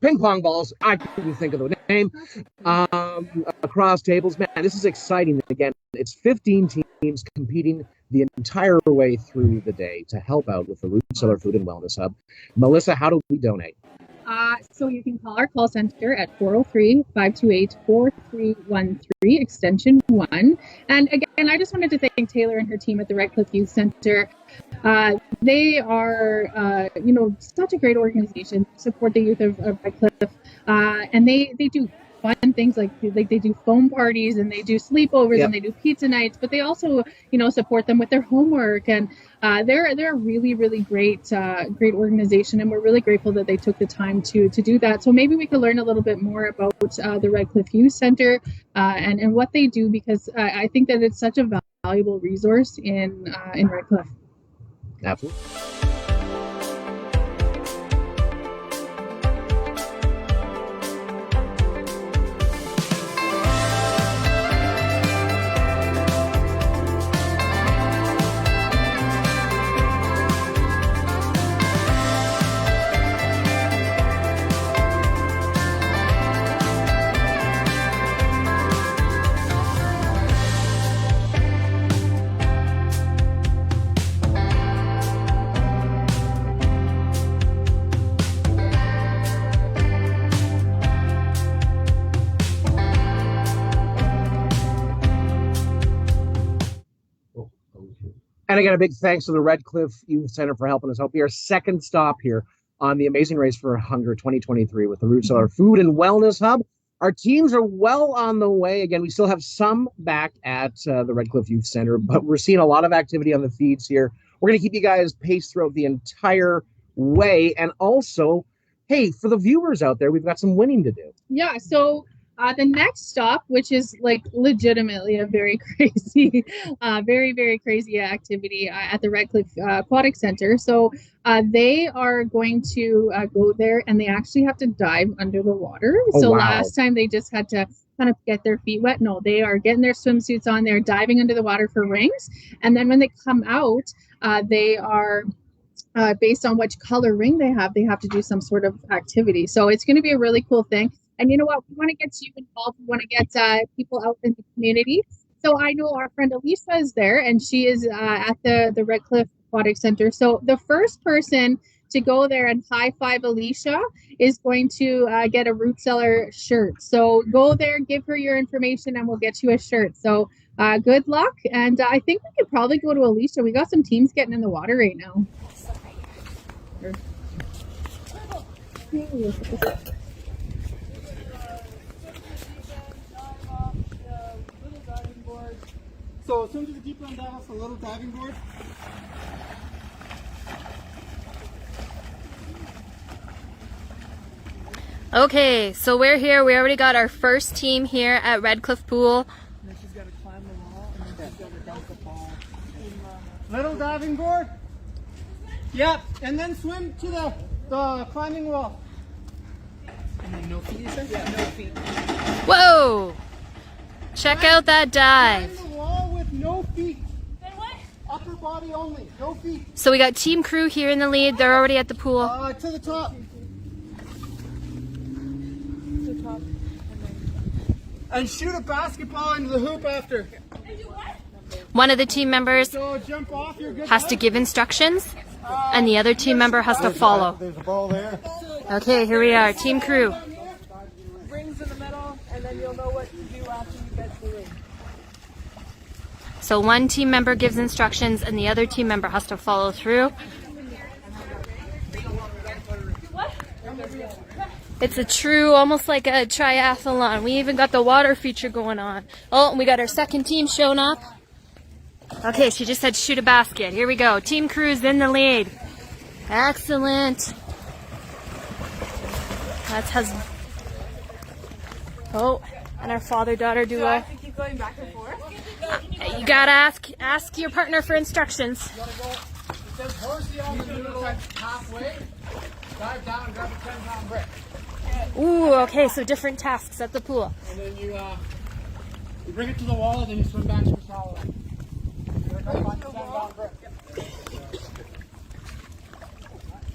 ping pong balls. I couldn't think of the name across tables. Man, this is exciting. Again, it's 15 teams competing the entire way through the day to help out with the Root Cellar Food and Wellness Hub. Melissa, how do we donate? So you can call our call center at 403-528-4313, extension 1. And again, I just wanted to thank Taylor and her team at the Redcliff Youth Center. They are, such a great organization, support the youth of Redcliff, and they do fun things like they do foam parties and they do sleepovers and they do pizza nights, but they also support them with their homework, and they're a really, really great organization, and we're really grateful that they took the time to do that. So maybe we could learn a little bit more about the Redcliff Youth Center and what they do, because I think that it's such a valuable resource in Redcliff. Absolutely. And again, a big thanks to the Redcliff Youth Center for helping us out. Be our second stop here on the Amazing Race for Hunger 2023 with the Root Cellar Food and Wellness Hub. Our teams are well on the way. Again, we still have some back at the Redcliff Youth Center, but we're seeing a lot of activity on the feeds here. We're going to keep you guys paced throughout the entire way. And also, hey, for the viewers out there, we've got some winning to do. Yeah, so the next stop, which is like legitimately a very crazy, very crazy activity at the Redcliff Aquatic Center. So they are going to go there, and they actually have to dive under the water. Oh, so wow. last time they just had to kind of get their feet wet. No, they are getting their swimsuits on. They're diving under the water for rings, and then when they come out, they are based on which color ring they have to do some sort of activity. So it's going to be a really cool thing. And you know what? We want to get you involved. We want to get people out in the community. So I know our friend Alicia is there, and she is at the Redcliff Aquatic Center. So the first person to go there and high five Alicia is going to get a Root Cellar shirt. So go there, give her your information, and we'll get you a shirt. So good luck. And I think we could probably go to Alicia. We got some teams getting in the water right now. So as soon as the deep run down, a little diving board. Okay, so we're here. We already got our first team here at Redcliff Pool. And then she's got to climb the wall, and then she's got to dump the ball. Little diving board. Yep, and then swim to the climbing wall. And then no feet, you said? Yeah, no feet. Whoa! Check out that dive. Climb the wall with no feet. Then what? Upper body only, no feet. So we got Team Crew here in the lead. They're already at the pool. To the top. And shoot a basketball into the hoop after. One of the team members So jump off, you're good. has to give instructions, and the other team member has to follow. There's a ball there. Okay, here we are, Team Crew. Rings in the middle, and then you'll know what to do after you get to the ring. So one team member gives instructions, and the other team member has to follow through. It's a true, almost like a triathlon. We even got the water feature going on. Oh, and we got our second team showing up. Okay, she just said shoot a basket. Here we go. Team Crew's in the lead. Excellent. That's husband. Oh, and our father-daughter duo. Do I have to keep going back and forth? You gotta ask your partner for instructions. It says horsey on the middle, halfway. Dive down and grab a 10-pound brick. Ooh, okay, so different tasks at the pool. And then you bring it to the wall, then you swim back to the shallow end. Here comes my 10-pound brick.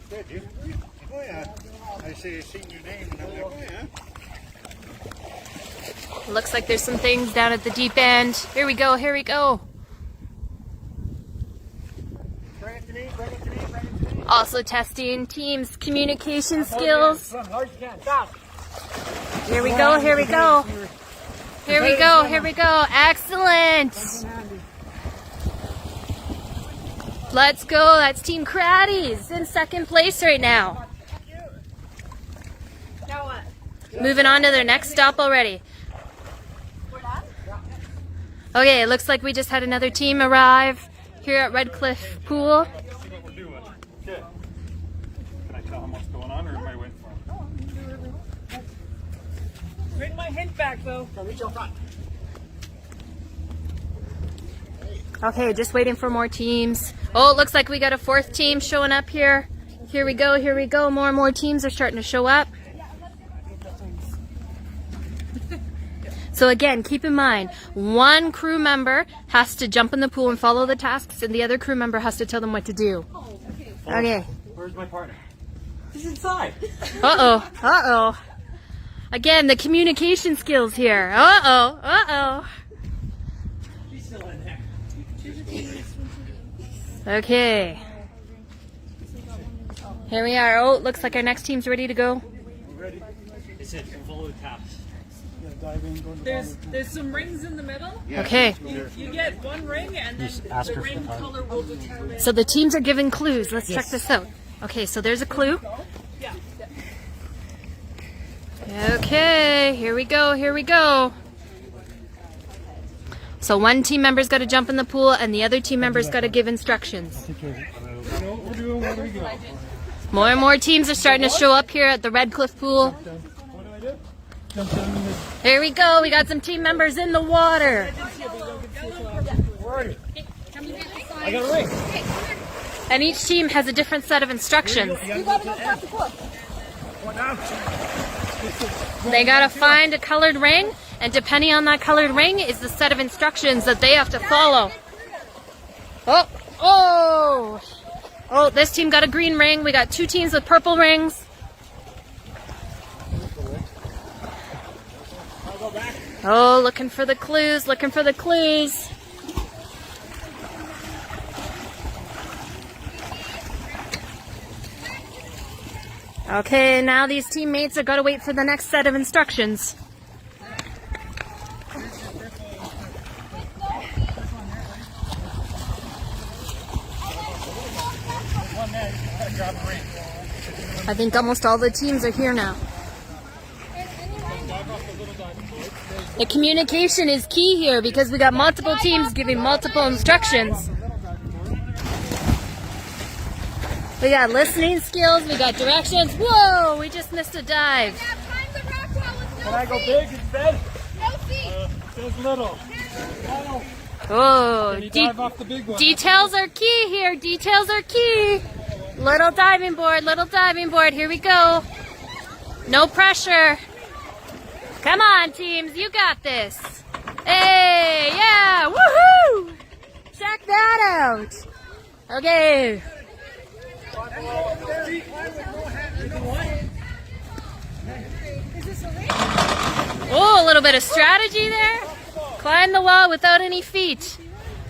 Good, you? Oh, yeah. I see your name, and I'm like, oh, yeah. Looks like there's some things down at the deep end. Here we go, here we go. Bring it to me, bring it to me, bring it to me. Also testing teams' communication skills. Swim hard as you can, fast. Here we go, here we go. Here we go, here we go. Excellent. Let's go. That's Team Craddies in second place right now. Now what? Moving on to their next stop already. Okay, it looks like we just had another team arrive here at Redcliff Pool. Okay. Can I tell him what's going on, or am I waiting for him? Bring my hint back though. Reach out front. Okay, just waiting for more teams. Oh, it looks like we got a 4th team showing up here. Here we go, here we go. More and more teams are starting to show up. So again, keep in mind, one crew member has to jump in the pool and follow the tasks, and the other crew member has to tell them what to do. Okay. Where's my partner? He's inside. Uh-oh, uh-oh. Again, the communication skills here. Uh-oh, uh-oh. She's still in there. Okay. Here we are. Oh, looks like our next team's ready to go. We're ready. It said follow the taps. There's some rings in the middle. Okay. You get one ring and then the ring color will determine. So the teams are given clues. Let's check this out. Okay, so there's a clue. Yeah. Okay, here we go, here we go. So one team member's got to jump in the pool and the other team member's got to give instructions. More and more teams are starting to show up here at the Redcliff pool. Here we go, we got some team members in the water. I got a ring. And each team has a different set of instructions. They gotta find a colored ring, and depending on that colored ring is the set of instructions that they have to follow. Oh, oh, oh, this team got a green ring. We got 2 teams with purple rings. Oh, looking for the clues, looking for the clues. Okay, now these teammates have got to wait for the next set of instructions. I think almost all the teams are here now. The communication is key here because we got multiple teams giving multiple instructions. We got listening skills, we got directions. Whoa, we just missed a dive. Can I go big instead? Says little. Oh, Can you dive off the big one? details are key here. Details are key. Little diving board, little diving board. Here we go. No pressure. Come on, teams, you got this. Hey, yeah, woohoo! Check that out. Okay. Oh, a little bit of strategy there. Climb the wall without any feet.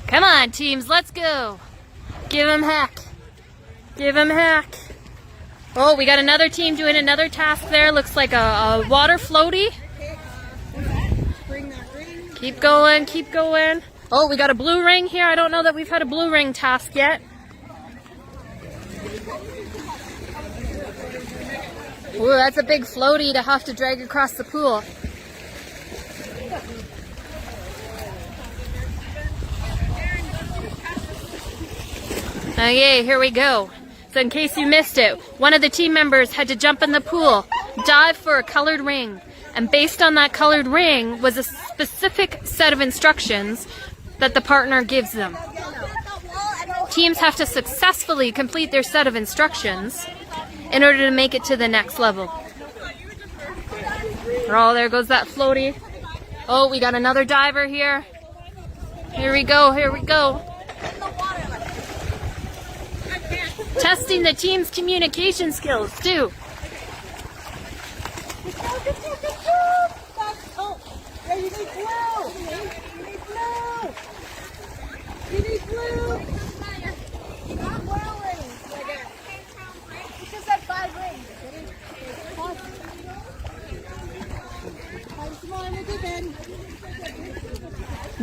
Come on, teams, let's go. Give them heck. Give them heck. Oh, we got another team doing another task there. Looks like a water floaty. Keep going, keep going. Oh, we got a blue ring here. I don't know that we've had a blue ring task yet. Ooh, that's a big floaty to have to drag across the pool. Okay, here we go. So in case you missed it, one of the team members had to jump in the pool, dive for a colored ring, and based on that colored ring was a specific set of instructions that the partner gives them. Teams have to successfully complete their set of instructions in order to make it to the next level. Oh, there goes that floaty. Oh, we got another diver here. Here we go, here we go. Testing the team's communication skills, too.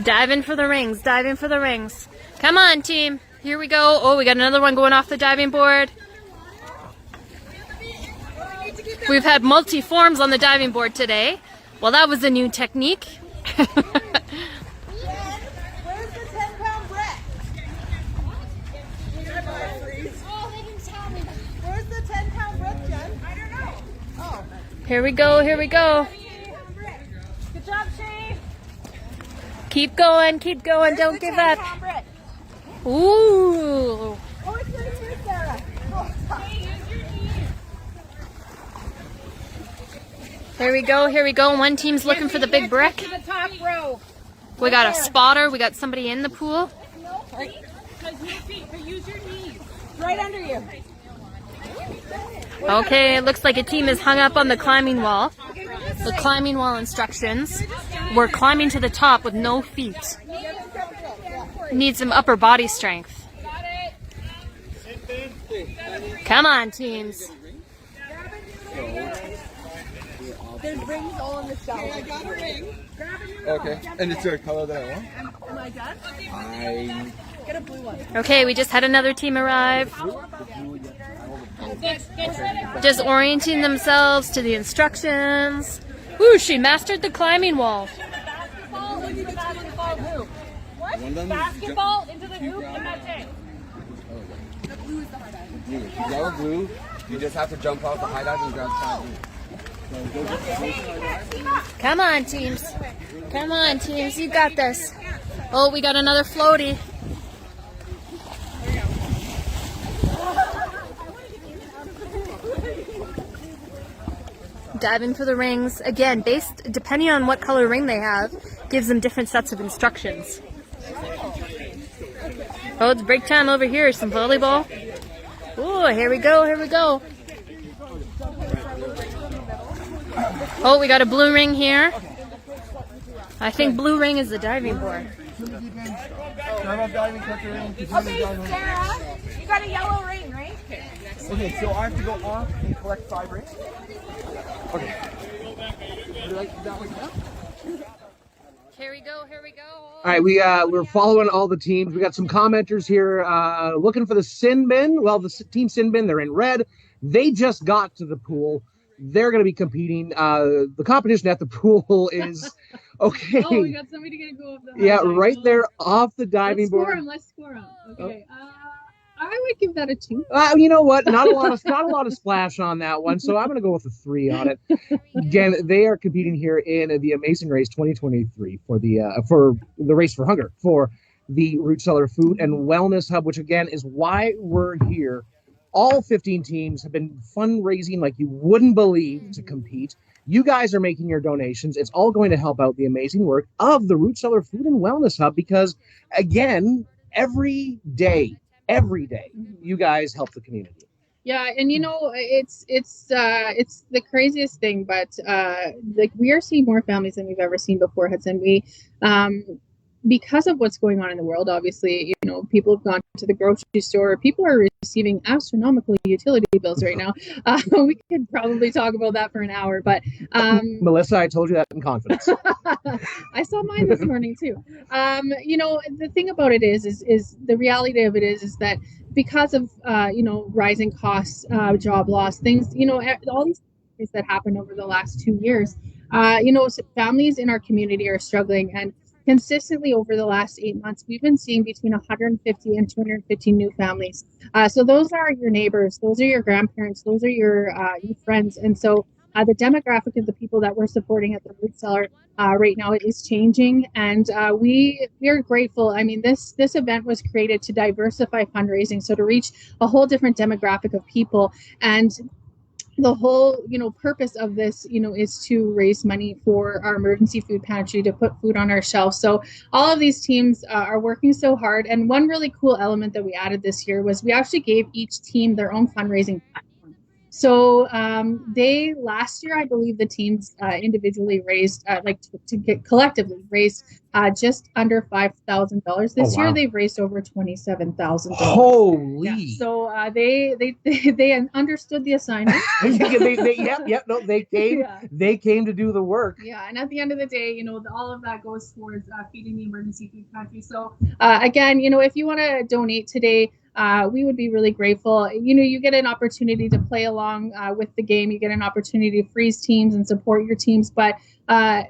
Diving for the rings, diving for the rings. Come on, team. Here we go. Oh, we got another one going off the diving board. We've had multi-forms on the diving board today. Well, that was a new technique. Where's the 10-pound brick? Where's the 10-pound brick, Jen? I don't know. Oh. Here we go, here we go. Good job, Shane. Keep going, don't give up. Ooh. Oh, it's right here, Sarah. Here we go, here we go. One team's looking for the big brick. To the top row. We got a spotter, we got somebody in the pool. Use your knees. Right under you. Okay, it looks like a team is hung up on the climbing wall. The climbing wall instructions. We're climbing to the top with no feet. Need some upper body strength. Come on, teams. There's rings all in the shower. I got a ring. Okay, and it's your color that I want? Am I done? I... Get a blue one. Okay, we just had another team arrive. Just orienting themselves to the instructions. Ooh, she mastered the climbing wall. Basketball into the hoop and that's it. Yellow, blue, you just have to jump off the high dive and grab the Come on, teams. Come on, teams. You got this. Oh, we got another floaty. Diving for the rings. Again, depending on what color ring they have, gives them different sets of instructions. Oh, it's break time over here. Some volleyball. Oh, here we go, here we go. Oh, we got a blue ring here. I think blue ring is the diving board. Okay, Sarah, you got a yellow ring, right? Okay, so I have to go off and collect 5 rings? Okay. Here we go, here we go. All right, we're following all the teams. We got some commenters here looking for the sin bin. Well, the team sin bin, they're in red. They just got to the pool. They're going to be competing. The competition at the pool is okay. Oh, we got somebody going to go off the high Yeah, dive. right there off the diving board. Let's score him. Okay. I would give that a 2. You know what? Not a lot of splash on that one, so I'm going to go with a 3 on it. Again, they are competing here in the Amazing Race 2023 for the Race for Hunger for the Root Cellar Food and Wellness Hub, which again is why we're here. All 15 teams have been fundraising like you wouldn't believe to compete. You guys are making your donations. It's all going to help out the amazing work of the Root Cellar Food and Wellness Hub because, again, every day, you guys help the community. Yeah, and you know it's the craziest thing, but like we are seeing more families than we've ever seen before, Hudson. We because of what's going on in the world, obviously, you know, people have gone to the grocery store. People are receiving astronomical utility bills right now. We could probably talk about that for an hour, but Melissa, I told you that in confidence. I saw mine this morning too. You know, the thing about it is the reality of it is that because of you know, rising costs, job loss, things, you know, all these things that happened over the last 2 years, you know, families in our community are struggling, and consistently over the last 8 months, we've been seeing between 150 and 250 new families. So those are your neighbors, those are your grandparents, those are your friends. And so the demographic of the people that we're supporting at the Root Cellar right now is changing. And we are grateful. I mean, this event was created to diversify fundraising, so to reach a whole different demographic of people. And the whole, you know, purpose of this, you know, is to raise money for our emergency food pantry to put food on our shelves. So all of these teams are working so hard. And one really cool element that we added this year was we actually gave each team their own fundraising platform. So they last year, I believe the teams individually raised collectively raised just under $5,000. This year they've raised over $27,000. Holy! Yeah. So they understood the assignment. They came to do the work. Yeah, and at the end of the day, you know, all of that goes towards feeding the emergency food pantry. So again, you know, if you want to donate today, we would be really grateful. You know, you get an opportunity to play along with the game. You get an opportunity to freeze teams and support your teams. But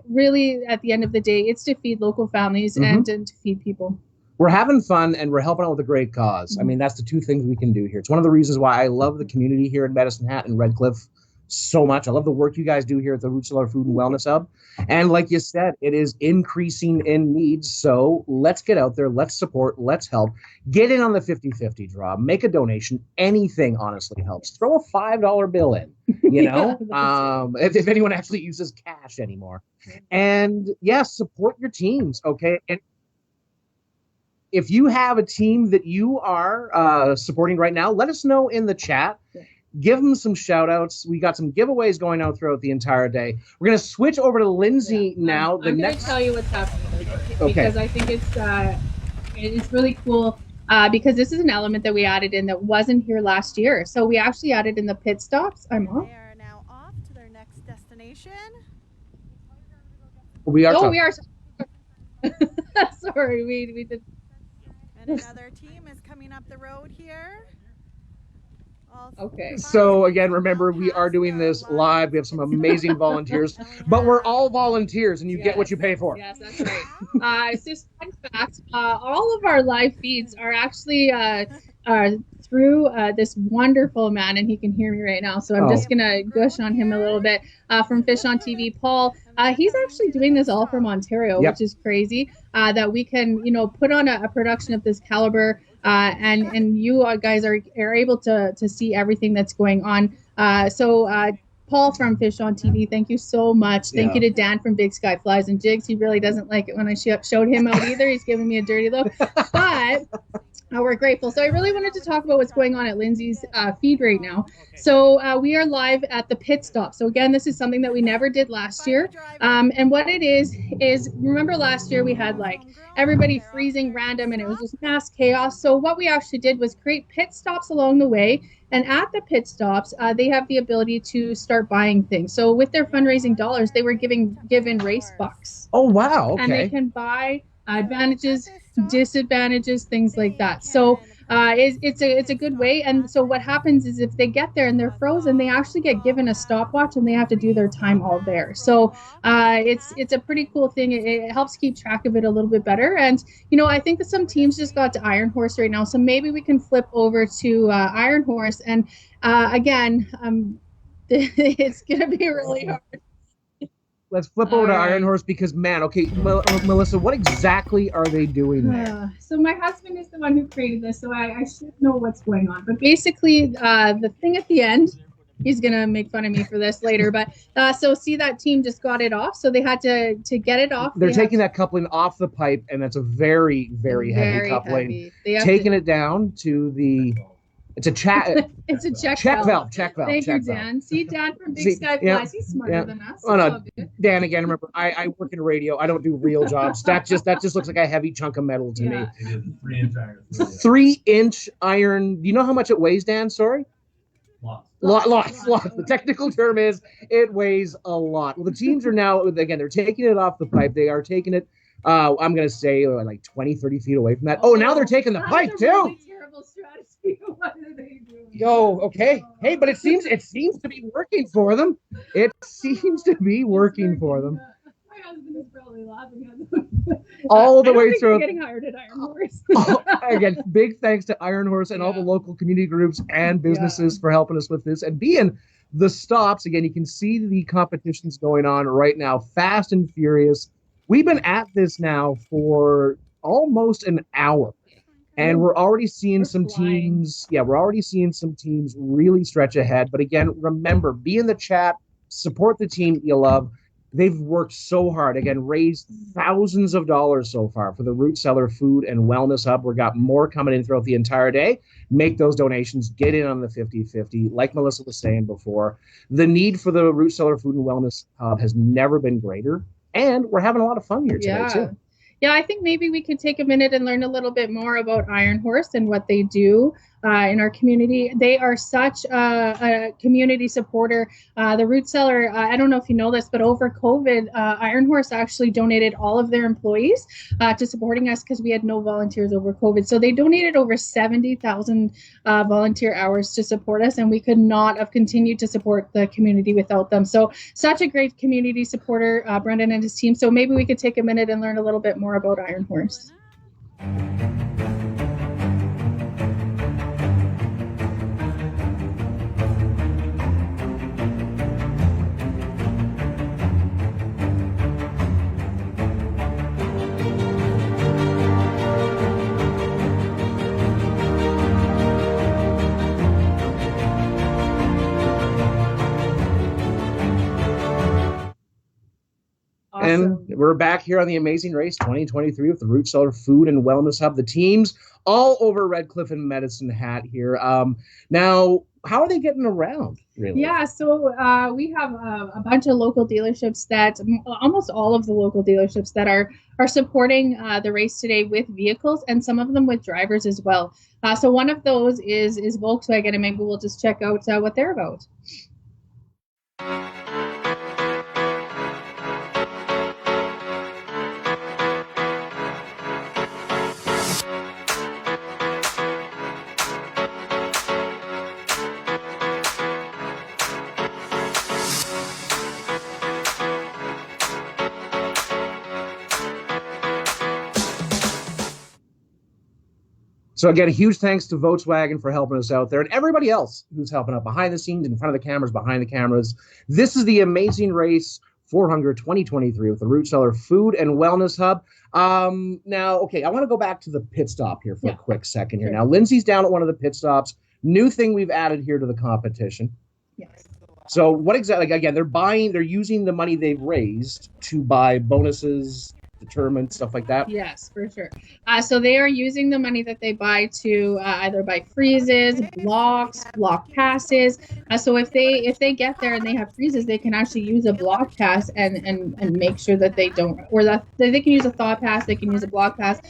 really, at the end of the day, it's to feed local families and to feed people. We're having fun and we're helping out with a great cause. I mean, that's the two things we can do here. It's one of the reasons why I love the community here in Medicine Hat and Redcliff so much. I love the work you guys do here at the Root Cellar Food and Wellness Hub. And like you said, it is increasing in needs. So let's get out there. Let's support. Let's help. Get in on the 50-50 draw. Make a donation. Anything honestly helps. Throw a $5 bill in, you know, if anyone actually uses cash anymore. And yeah, support your teams. Okay. And if you have a team that you are supporting right now, let us know in the chat. Give them some shout outs. We got some giveaways going out throughout the entire day. We're going to switch over to Lindsay now. I'm going to tell you what's happening because I think it's really cool because this is an element that we added in that wasn't here last year. So we actually added in the pit stops. I'm off. They are now off to their next destination. We are. We are. Sorry, we did. And another team is coming up the road here. Okay. So again, remember, we are doing this live. We have some amazing volunteers, but we're all volunteers, and you get what you pay for. Yes, that's right. It's just fun fact. All of our live feeds are actually through this wonderful man, and he can hear me right now. So I'm just gonna gush on him a little bit from Fish on TV. Paul, he's actually doing this all from Ontario, which is crazy. That we can, put on a production of this caliber. And you guys are able to see everything that's going on. So Paul from Fish on TV, thank you so much. Thank you to Dan from Big Sky Flies and Jigs. He really doesn't like it when I showed him out either. He's giving me a dirty look. But we're grateful. So I really wanted to talk about what's going on at Lindsay's feed right now. So we are live at the pit stop. So again, this is something that we never did last year. And what it is remember last year we had like everybody freezing random and it was just mass chaos. So what we actually did was create pit stops along the way. And at the pit stops, they have the ability to start buying things. So with their fundraising dollars, they were given race bucks. Oh, wow. Okay. And they can buy advantages, disadvantages, things like that. So it's a good way. And so what happens is if they get there and they're frozen, they actually get given a stopwatch and they have to do their time all there. So it's a pretty cool thing. It helps keep track of it a little bit better. And I think that some teams just got to Iron Horse right now, so maybe we can flip over to Iron Horse. And again, it's gonna be really hard. Let's flip over to Iron Horse because, man, okay, Melissa, what exactly are they doing there? So my husband is the one who created this, so I should know what's going on. But basically, the thing at the end, he's going to make fun of me for this later, but so see that team just got it off, so they had to get it off. They're taking that coupling off the pipe, and that's a very, very heavy coupling. Taking it down to the... It's a it's a check valve. Thank you, Dan. See, Dan from Big Sky Flies, he's smarter than us. Oh no, Dan. Again, remember, I work in radio. I don't do real jobs. That just looks like a heavy chunk of metal to me. It is 3-inch iron. 3-inch iron. Do you know how much it weighs, Dan? Sorry. Lots. The technical term is it weighs a lot. Well, the teams are now, again, they're taking it off the pipe. They are taking it, I'm going to say like 20, 30 feet away from that. Oh, now they're taking the pipe too. Really terrible strategy. What are they doing? Yo, okay. Hey, but it seems to be working for them. It seems to be working for them. My husband is probably laughing at them. All the way through. Getting hired at Iron Horse. Again, big thanks to Iron Horse and all the local community groups and businesses for helping us with this and being the stops. Again, you can see the competitions going on right now, fast and furious. We've been at this now for almost an hour. And we're already seeing some teams. Yeah, we're already seeing some teams really stretch ahead. But again, remember, be in the chat, support the team you love. They've worked so hard. Again, raised thousands of dollars so far for the Root Cellar Food and Wellness Hub. We've got more coming in throughout the entire day. Make those donations. Get in on the 50-50. Like Melissa was saying before, the need for the Root Cellar Food and Wellness Hub has never been greater. And we're having a lot of fun here today, too. Yeah, I think maybe we could take a minute and learn a little bit more about Iron Horse and what they do in our community. They are such a community supporter. The Root Cellar, I don't know if you know this, but over COVID, Iron Horse actually donated all of their employees to supporting us because we had no volunteers over COVID. So they donated over 70,000 volunteer hours to support us, and we could not have continued to support the community without them. So such a great community supporter, Brendan and his team. So maybe we could take a minute and learn a little bit more about Iron Horse. And we're back here on the Amazing Race 2023 with the Root Cellar Food and Wellness Hub. The teams all over Redcliff and Medicine Hat here. Now, how are they getting around, really? Yeah, so we have a bunch of local dealerships that, almost all of the local dealerships that are supporting the race today with vehicles, and some of them with drivers as well. So one of those is Volkswagen, and maybe we'll just check out what they're about. So again, a huge thanks to Volkswagen for helping us out there, and everybody else who's helping out behind the scenes, in front of the cameras, behind the cameras. This is the Amazing Race for Hunger 2023 with the Root Cellar Food and Wellness Hub. Now, okay, I want to go back to the pit stop here for a quick second here. Now, Lindsay's down at one of the pit stops. New thing we've added here to the competition. Yes. So what exactly? Again, they're using the money they've raised to buy bonuses, determined stuff like that. Yes, for sure. So they are using the money that they buy to either buy freezes, blocks, block passes. So if they get there and they have freezes, they can actually use a block pass and make sure that they don't, or that they can use a thaw pass, they can use a block pass.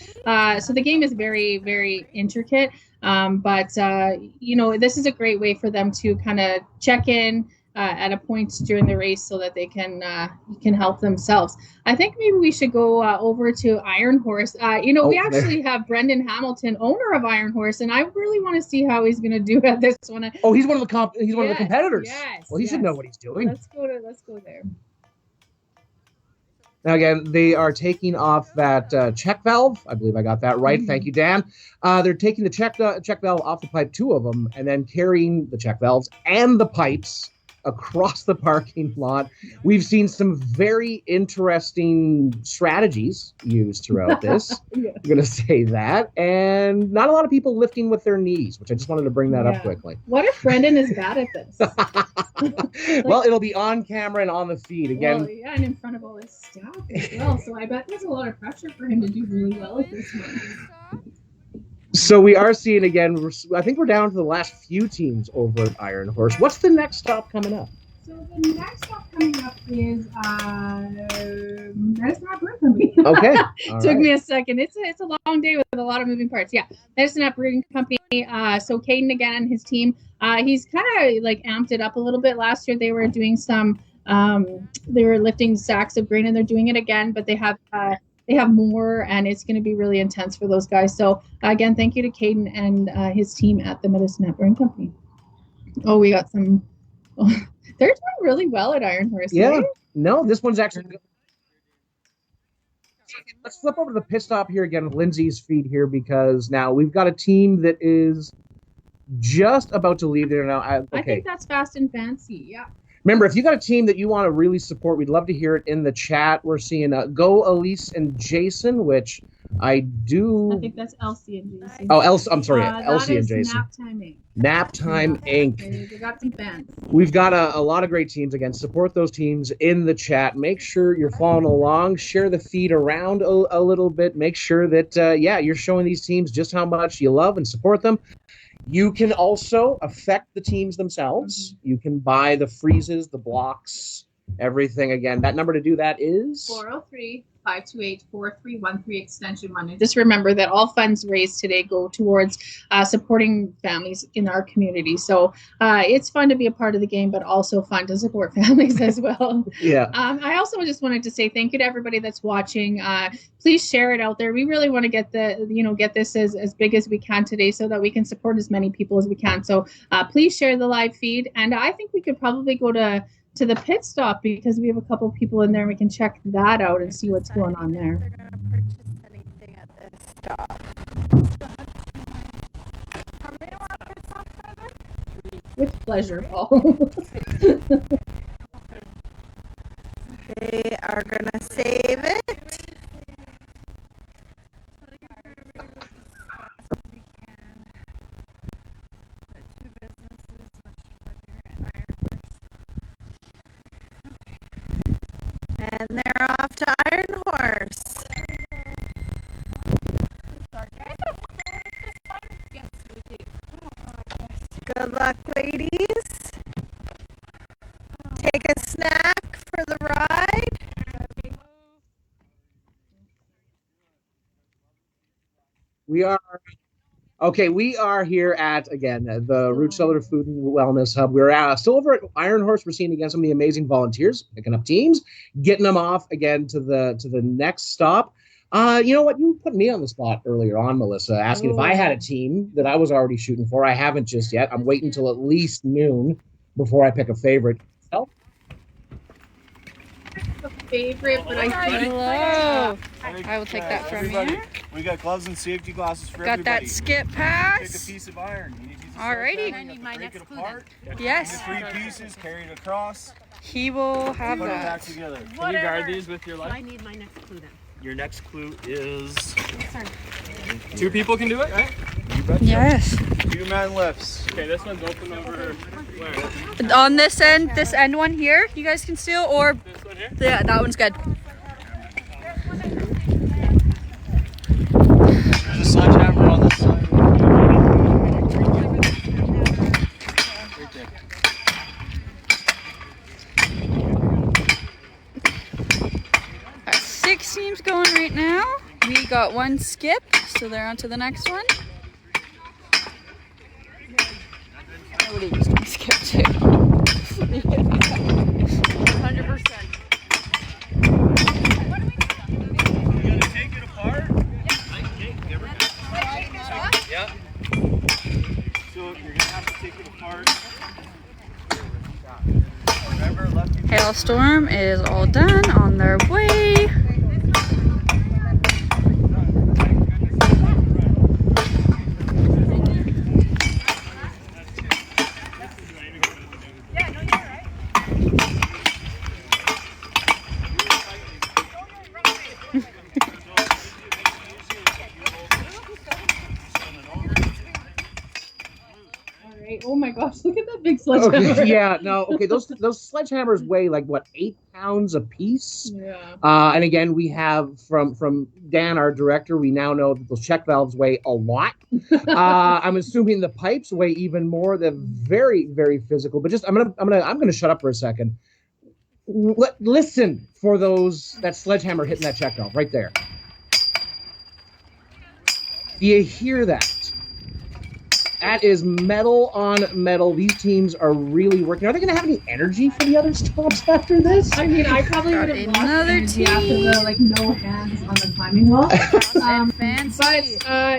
So the game is very, very intricate. But this is a great way for them to kind of check in at a point during the race so that they can help themselves. I think maybe we should go over to Iron Horse. We actually have Brendan Hamilton, owner of Iron Horse, and I really want to see how he's going to do at this one. Oh, he's one of the one of the competitors. Yes. Well, he should know what he's doing. Let's go there. Now, again, they are taking off that check valve. I believe I got that right. Thank you, Dan. They're taking the check valve off the pipe, two of them, and then carrying the check valves and the pipes across the parking lot. We've seen some very interesting strategies used throughout this. I'm going to say that. And not a lot of people lifting with their knees, which I just wanted to bring that up quickly. What if Brendan is bad at this? Well, it'll be on camera and on the feed again. Well, yeah, and in front of all his staff as well. So I bet there's a lot of pressure for him to do really well at this one. So we are seeing again, I think we're down to the last few teams over at Iron Horse. What's the next stop coming up? So the next stop coming up is Medicine Hat Brewing Company. Okay. Took me a second. It's a long day with a lot of moving parts. Yeah, Medicine Hat Brewing Company. So Caden again and his team. He's kind of like amped it up a little bit. Last year they were doing some. They were lifting sacks of grain, and they're doing it again. But they have more, and it's going to be really intense for those guys. So again, thank you to Caden and his team at the Medicine Hat Brewing Company. Oh, we got some. They're doing really well at Iron Horse. Yeah. Right? No, this one's actually good. Let's flip over to the pit stop here again with Lindsay's feed here, because now we've got a team that is just about to leave there now. I think that's Fast and Fancy. Yeah. Remember, if you got a team that you want to really support, we'd love to hear it in the chat. We're seeing Go Elise and Jason, which I do. I think that's Elsie and Jason. Oh, I'm sorry, Elsie and Jason. Nap Time Inc. Nap Time Inc. They got some fans. We've got a lot of great teams. Again, support those teams in the chat. Make sure you're following along. Share the feed around a little bit. Make sure that, you're showing these teams just how much you love and support them. You can also affect the teams themselves. You can buy the freezes, the blocks, everything. Again, that number to do that is 403-528-4313 extension 1. And just remember that all funds raised today go towards supporting families in our community. So it's fun to be a part of the game, but also fun to support families as well. Yeah. I also just wanted to say thank you to everybody that's watching. Please share it out there. We really want to get this as big as we can today, so that we can support as many people as we can. So please share the live feed. And I think we could probably go to the pit stop, because we have a couple of people in there and we can check that out and see what's going on there. With pleasure, Paul. They are going to save it. And they're off to We are okay. We are here at again the Root Cellar Food and Wellness Hub. We're still over at Iron Horse. We're seeing again some of the amazing volunteers picking up teams, getting them off again to the next stop. You know what? You put me on the spot earlier on, Melissa, asking if I had a team that I was already shooting for. I haven't just yet. I'm waiting till at least noon before I pick a favorite. So, Favorite, but I think Hello. I will take that from everybody. you. We got gloves and safety glasses for Got everybody. that skip Pick a pass. piece of iron. You need to use a Alrighty. sledgehammer, you have to break it apart. Yes. Into 3 pieces, carry it across. He will have Put it back that. together. Can you guard these with your life? I need my next clue then. Your next clue is 2 people can do it, right? Yes. 2-man lifts. Okay, this one's open over where? On this end one here, you guys can steal, or This one here? yeah, that one's good. There's a sledgehammer on this side. Right there. Got 6 teams going right now. We got 1 skip, so they're on to the next one. I would have used my skip too. 100%. You gotta take it apart? Yeah. So you're gonna have to take it apart. Remember, lefty. Hailstorm is all done, on their way. Oh my gosh, look at that big sledgehammer. okay, yeah, no, okay. Those sledgehammers weigh like what, 8 pounds a piece. Yeah. And again, we have from Dan, our director, we now know that those check valves weigh a lot. I'm assuming the pipes weigh even more. They're very, very physical. But just I'm gonna shut up for a second. Listen for that sledgehammer hitting that check valve right there. Do you hear that? That is metal on metal. These teams are really working. Are they going to have any energy for the other stops after this? I mean, I probably would have lost energy after the no hands on the climbing wall. But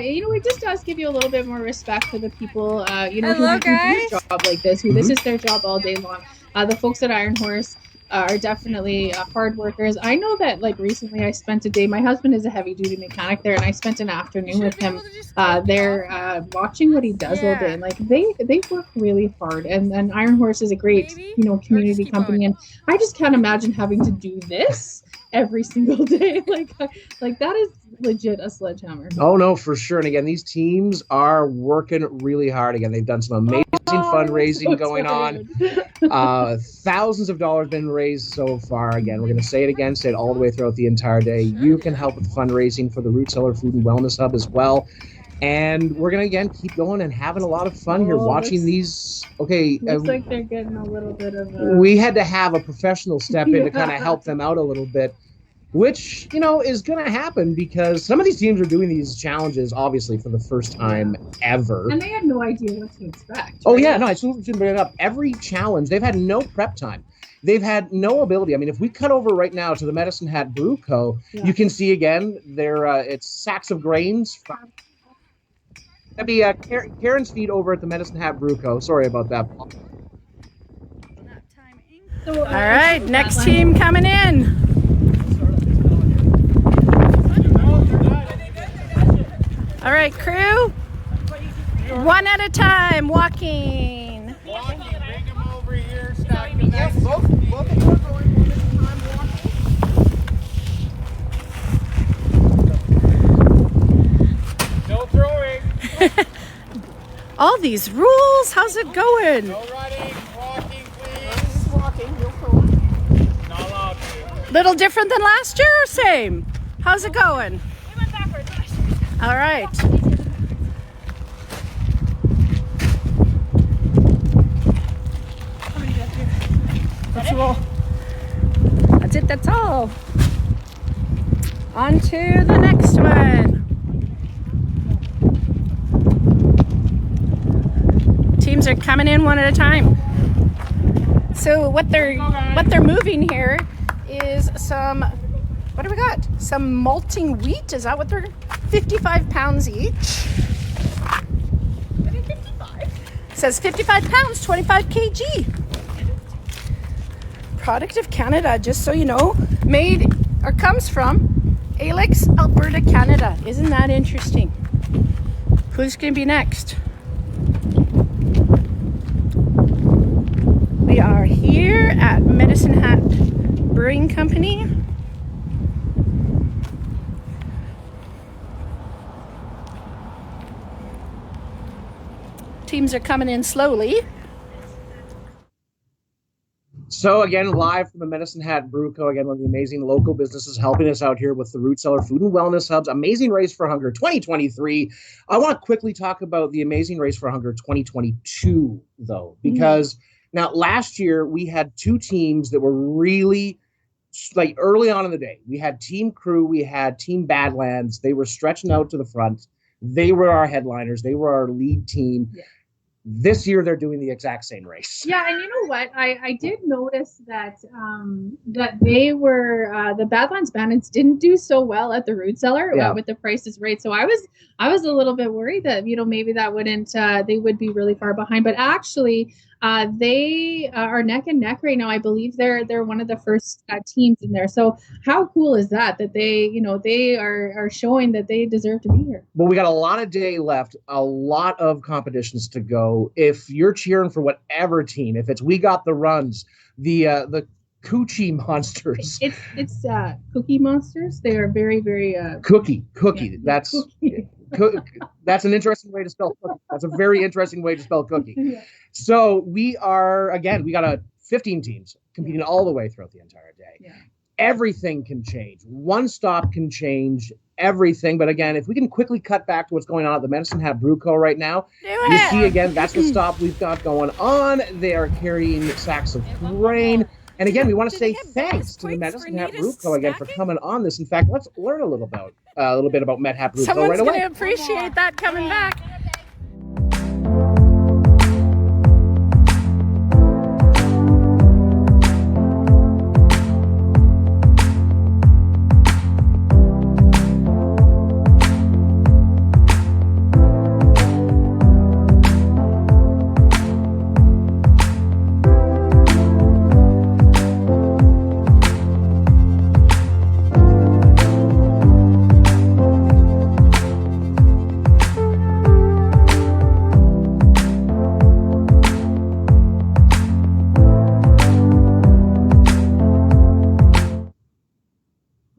you know, it just does give you a little bit more respect for the people you know Hello, who do a job like this. This is their job all day long. The folks at Iron Horse are definitely hard workers. I know that like recently I spent a day, my husband is a heavy duty mechanic there, and I spent an afternoon with him there watching what he does all day. And like they work really hard, and then Iron Horse is a great community company, and I just can't imagine having to do this every single day. Like that is legit a sledgehammer. Oh no, for sure. And again, these teams are working really hard. Again, they've done some amazing fundraising going on. Thousands of dollars been raised so far. Again, we're going to say it all the way throughout the entire day. You can help with fundraising for the Root Cellar Food and Wellness Hub as well. And we're going to, again, keep going and having a lot of fun here watching these. Okay. Looks like they're getting a little bit of a... We had to have a professional step in to kind of help them out a little bit, which, is going to happen because some of these teams are doing these challenges, obviously, for the first time ever. And they had no idea what to expect. Oh, yeah. No, I shouldn't bring it up. Every challenge, they've had no prep time. They've had no ability. I mean, if we cut over right now to the Medicine Hat Brew Co., you can see, again, it's sacks of grains. That'd be Karen's feed over at the Medicine Hat Brew Co. Sorry about that. All right, next team coming in. All right, crew. One at a time, walking. Bring them over here, stack them. Yes, both of you are going one at a time, walking. No throwing. All these rules, how's it going? No running, walking, please. Walking, you'll throw. Not allowed to. Little different than last year or same? How's it going? We went backwards. All right. That's all. That's it, that's all. On to the next one. coming in one at a time. So what they're moving here is some, what do we got? Some malting wheat. Is that what they're 55 pounds each? It says 55 pounds, 25 kg. Product of Canada, just so you know, made or comes from Alex, Alberta, Canada. Isn't that interesting? Who's going to be next? We are here at Medicine Hat Brewing Company. Teams are coming in slowly. So again, live from the Medicine Hat Brew Co. Again, one of the amazing local businesses helping us out here with the Root Cellar Food and Wellness Hub's Amazing Race for Hunger 2023. I want to quickly talk about the Amazing Race for Hunger 2022, though, because now last year we had two teams that were really like early on in the day. We had Team Crew, we had Team Badlands. They were stretching out to the front. They were our headliners. They were our lead team. Yeah. This year, they're doing the exact same race. Yeah, and you know what? I did notice that that they were the Badlands Bandits didn't do so well at the Root Cellar with the prices right. So I was a little bit worried that maybe that wouldn't they would be really far behind. But actually, they are neck and neck right now. I believe they're one of the first teams in there. So how cool is that? That they they are showing that they deserve to be here. Well, we got a lot of day left, a lot of competitions to go. If you're cheering for whatever team, if it's We Got the Runs, the Coochie Monsters, it's Cookie Monsters. They are very very cookie. Yeah, That's cookie. That's an interesting way to spell cookie. That's a very interesting way to spell cookie. Yeah. So we got 15 teams competing all the way throughout the entire day. Yeah. Everything can change. One stop can change everything. But again, if we can quickly cut back to what's going on at the Medicine Hat Brew Co. right now, you see again, that's the stop we've got going on. They are carrying sacks of grain. And again, we want to say thanks to the Medicine Hat Brew Co. again for coming on this. In fact, let's learn a little bit about Med Hat Brew Co. right away. Someone's going to appreciate that coming back.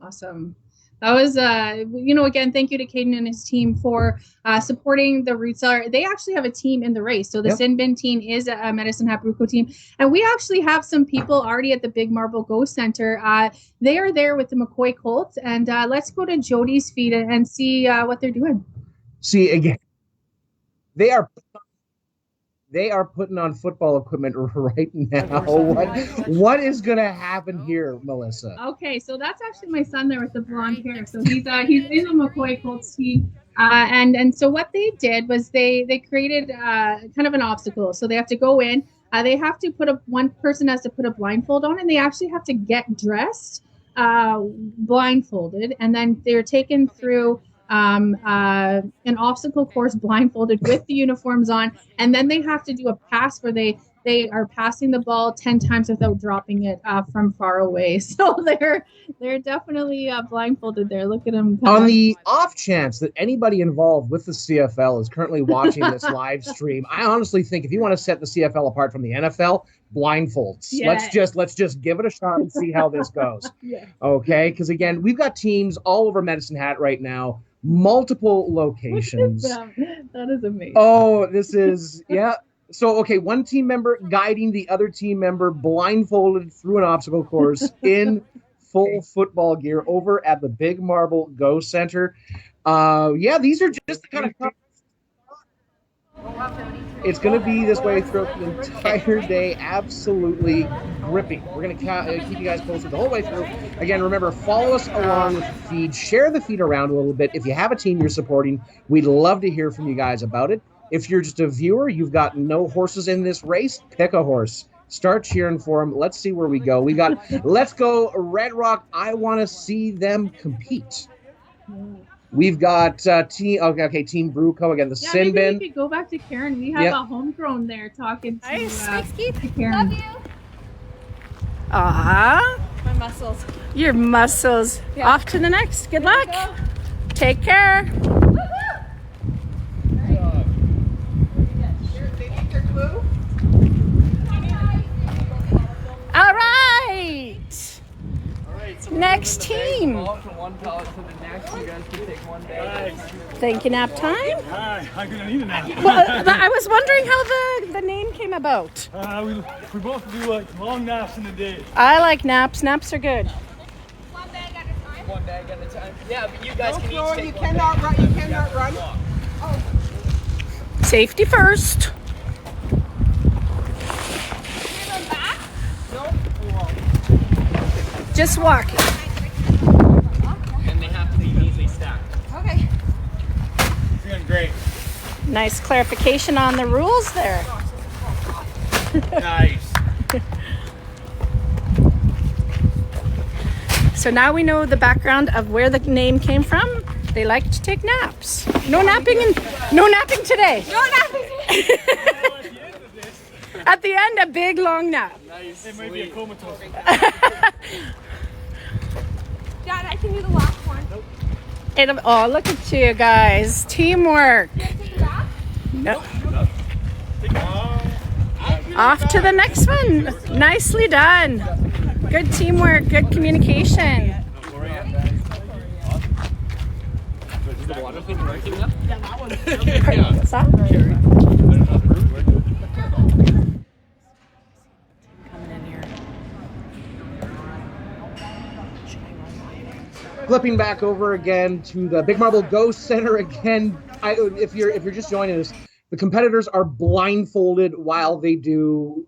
Awesome. That was, again, thank you to Caden and his team for supporting the Root Cellar. They actually have a team in the race. So the Sin Bin team is a Medicine Hat Brew Co. team. And we actually have some people already at the Big Marble Go Center. They are there with the McCoy Colts. And let's go to Jody's feed and see what they're doing. See, again, they are putting on football equipment right now. What is going to happen here, Melissa? Okay, so that's actually my son there with the blonde hair. So he's in the McCoy Colts team. And so what they did was they created kind of an obstacle. So they have to go in. They have to one person has to put a blindfold on, and they actually have to get dressed blindfolded. And then they're taken through an obstacle course blindfolded with the uniforms on, and then they have to do a pass where they are passing the ball 10 times without dropping it from far away. So they're definitely blindfolded there. Look at them. On the off chance that anybody involved with the CFL is currently watching this live stream, I honestly think if you want to set the CFL apart from the NFL, blindfolds. Yeah. Let's just give it a shot and see how this goes. Yeah. Okay, because again, we've got teams all over Medicine Hat right now, multiple locations. That is amazing. Oh, this is So, okay, one team member guiding the other team member blindfolded through an obstacle course in full football gear over at the Big Marble Go Center. These are just the kind of... It's going to be this way throughout the entire day. Absolutely gripping. We're going to keep you guys posted the whole way through. Again, remember, follow us along with the feed. Share the feed around a little bit. If you have a team you're supporting, we'd love to hear from you guys about it. If you're just a viewer, you've got no horses in this race, pick a horse. Start cheering for them. Let's see where we go. We got Let's Go Red Rock. I want to see them compete. We've got Team Bruco again. The Sin Maybe Bin. we could go back to Karen. We have a homegrown there talking to, to Karen. Love you. Ah, My muscles. your muscles. Yeah. Off to the next. Good luck. Take care. All right. Next team. Think nap time? I'm gonna need a nap. Well, I was wondering how the name came about. We both do like long naps in a day. I like naps. Naps are good. One bag at a time. Yeah, but you guys can each take You one cannot bag. run. You cannot run. Safety first. Just walking. And they have to be neatly stacked. Okay. Doing great. Nice clarification on the rules there. Nice. So now we know the background of where the name came from. They like to take naps. No napping today. No napping. At the end, a big long nap. Nice. It might be a comatose. Dad, I can do the last one. Oh, look at you guys. Teamwork. No. Off to the next one. Nicely done. Good teamwork, good communication. Is the water thing working up? Yeah, that one's What's that? Flipping back over again to the Big Marble Ghost Center again. If you're just joining us, the competitors are blindfolded while they do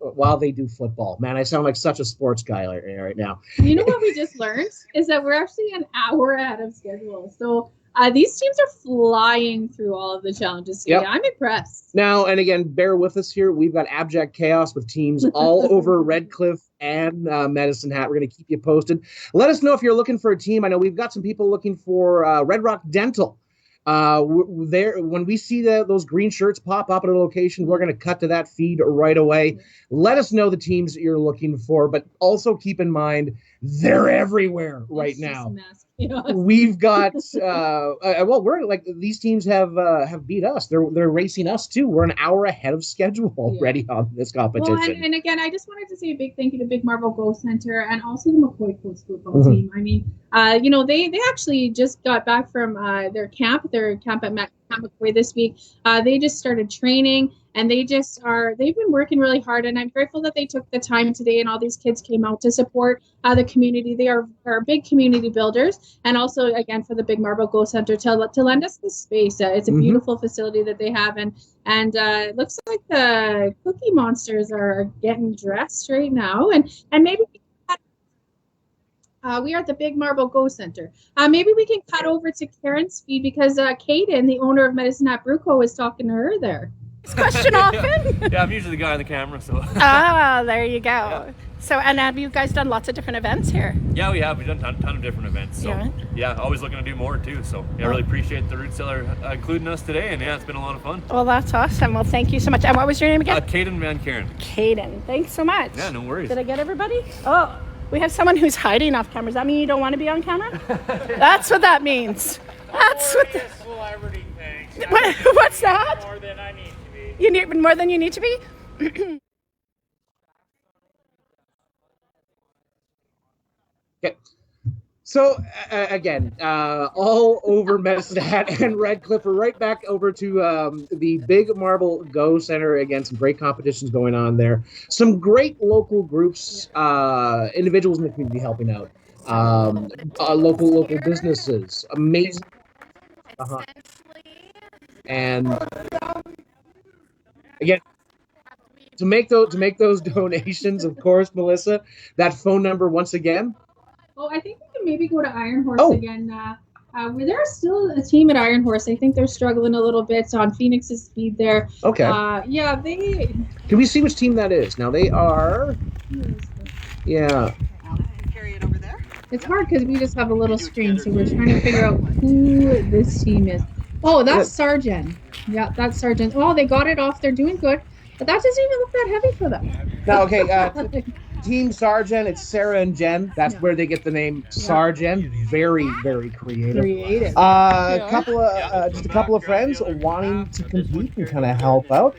football. Man, I sound like such a sports guy right now. You know what we just learned is that we're actually an hour ahead of schedule. So these teams are flying through all of the challenges today. Yep. I'm impressed. Now, and again, bear with us here. We've got abject chaos with teams all over Redcliff and Medicine Hat. We're going to keep you posted. Let us know if you're looking for a team. I know we've got some people looking for Red Rock Dental. There, when we see those green shirts pop up at a location, we're going to cut to that feed right away. Let us know the teams that you're looking for, but also keep in mind they're everywhere right now. We've got we're like these teams have beat us. They're racing us too. We're an hour ahead of schedule already on this competition. Well, and again, I just wanted to say a big thank you to Big Marble Ghost Center and also the McCoy Coast football team. I mean, they actually just got back from their camp at Camp McCoy this week. They just started training. And they've been working really hard, and I'm grateful that they took the time today and all these kids came out to support the community. They are big community builders, and also, again, for the Big Marble Ghost Center to lend us the space. It's a beautiful facility that they have, and it looks like the Cookie Monsters are getting dressed right now, and maybe we are at the Big Marble Ghost Center. Maybe we can cut over to Karen's feed because Kaden, the owner of Medicine Hat Bruco, is talking to her there. Question often? Yeah, I'm usually the guy on the camera, so. There you go. Yeah. So, and have you guys done lots of different events here? Yeah, we have. We've done a ton of different events. So, yeah, always looking to do more too. So, yeah, I really appreciate the Root Cellar including us today, and yeah, it's been a lot of fun. Well, that's awesome. Well, thank you so much. And what was your name again? Caden Van Karen. Caden. Thanks so much. Yeah, no worries. Did I get everybody? Oh, we have someone who's hiding off camera. Does that mean you don't want to be on camera? That's what that means. That's what. Celebrity thing. What's that? More than I need to be. You need more than you need to be? Okay. So, again, all over Medicine Hat and Redcliff. We're right back over to the Big Marble Go Center. Again, some great competitions going on there. Some great local groups, individuals in the community helping out. Local businesses. Amazing. And again, to make those donations, of course, Melissa, that phone number once again. Oh, I think we can maybe go to Iron Horse again. There's still a team at Iron Horse. I think they're struggling a little bit on Phoenix's speed there. Okay. Yeah, they. Can we see which team that is? Now they are. Yeah. It's hard because we just have a little screen, so we're trying to figure out who this team is. Oh, that's Sargent. Yeah, that's Sargent. Oh, they got it off. They're doing good, but that doesn't even look that heavy for them. Now, okay. Team Sargent, it's Sarah and Jen. That's where they get the name Sargent. Very, very creative. Creative. Just a couple of friends wanting to compete and kind of help out.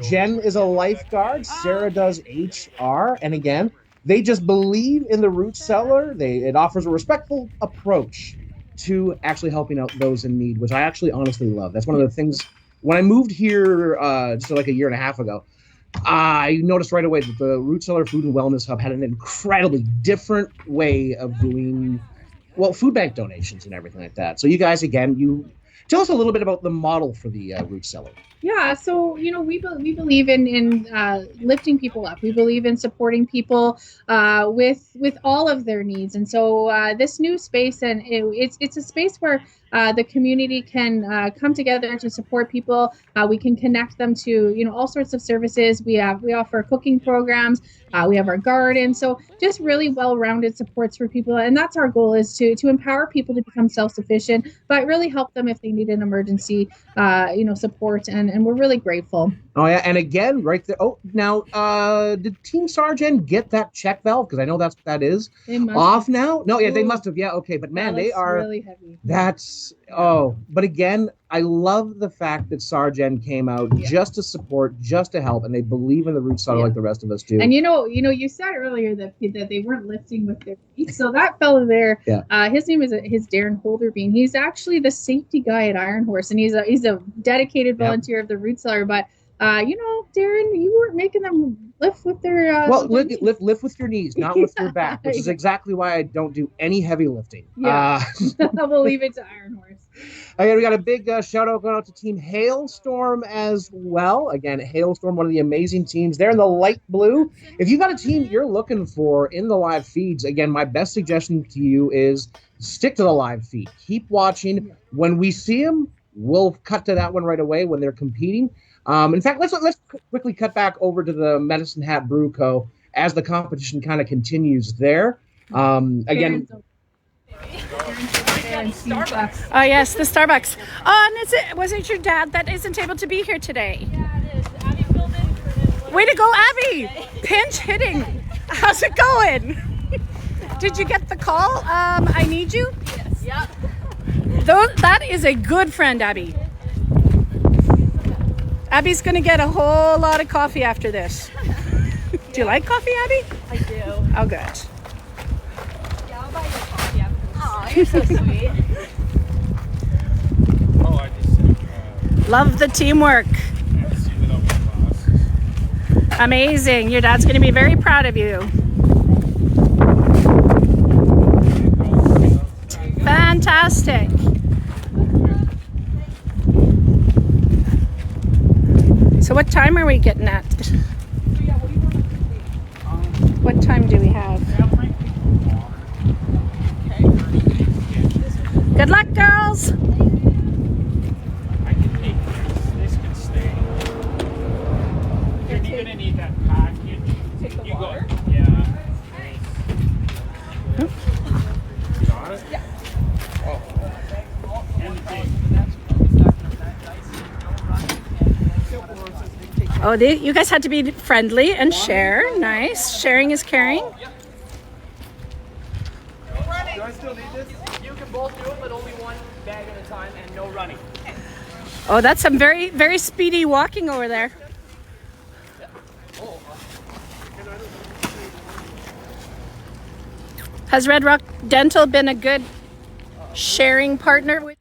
Jen is a lifeguard. Sarah does HR, and again, they just believe in the Root Cellar. It offers a respectful approach to actually helping out those in need, which I actually honestly love. That's one of the things. When I moved here just like a year and a half ago, I noticed right away that the Root Cellar Food and Wellness Hub had an incredibly different way of doing, food bank donations and everything like that. So you guys, again, you tell us a little bit about the model for the Root Cellar. Yeah, so we believe in lifting people up. We believe in supporting people with all of their needs, and so this new space, and it's a space where the community can come together to support people. We can connect them to all sorts of services. We offer cooking programs. We have our garden, so just really well-rounded supports for people, and that's our goal, is to empower people to become self-sufficient, but really help them if they need an emergency support, and we're really grateful. Oh yeah, and again, right there. Oh, now did Team Sargent get that check valve? Because I know that is off now. No, yeah, they must have. Yeah, okay, but man, they are really heavy. But again, I love the fact that Sargent came out just to support, just to help, and they believe in the Root Cellar like the rest of us do. And you said earlier that they weren't lifting with their feet. So that fellow there, his name is Darren Holderbein. He's actually the safety guy at Iron Horse, and he's a dedicated volunteer of the Root Cellar. But Darren, you weren't making them lift with their lift with your knees, not with your back, which is exactly why I don't do any heavy lifting. Yeah, we'll leave it to Iron Horse. Again, we got a big shout out going out to Team Hailstorm as well. Again, Hailstorm, one of the amazing teams. They're in the light blue. If you got a team you're looking for in the live feeds, again, my best suggestion to you is stick to the live feed. Keep watching. When we see them, we'll cut to that one right away when they're competing. In fact, let's quickly cut back over to the Medicine Hat Brew Co. as the competition kind of continues there. Again. Starbucks. Oh yes, the Starbucks. Oh, and was it your dad that isn't able to be here today? Yeah, it is. Abby filled in for him. Way to go, Abby! Pinch hitting. How's it going? Did you get the call? I need you. Yes. Yep. That is a good friend, Abby. Abby's gonna get a whole lot of coffee after this. Do you like coffee, Abby? I do. Oh, good. Yeah, I'll buy you a coffee after this. Oh, you're so sweet. I just Love the teamwork. Amazing. Your dad's gonna be very proud of you. Fantastic. So what time are we getting at? What time do we have? Good luck, girls. I can take this. This can stay. You're gonna need that package. Take the water? Yeah. got it? Yeah. Oh, you guys had to be friendly and share. Nice. Sharing is caring. Do I still need this? You can both do it, but only one bag at a time and no running. Oh, that's some very, very speedy walking over there. Has Red Rock Dental been a good sharing partner with?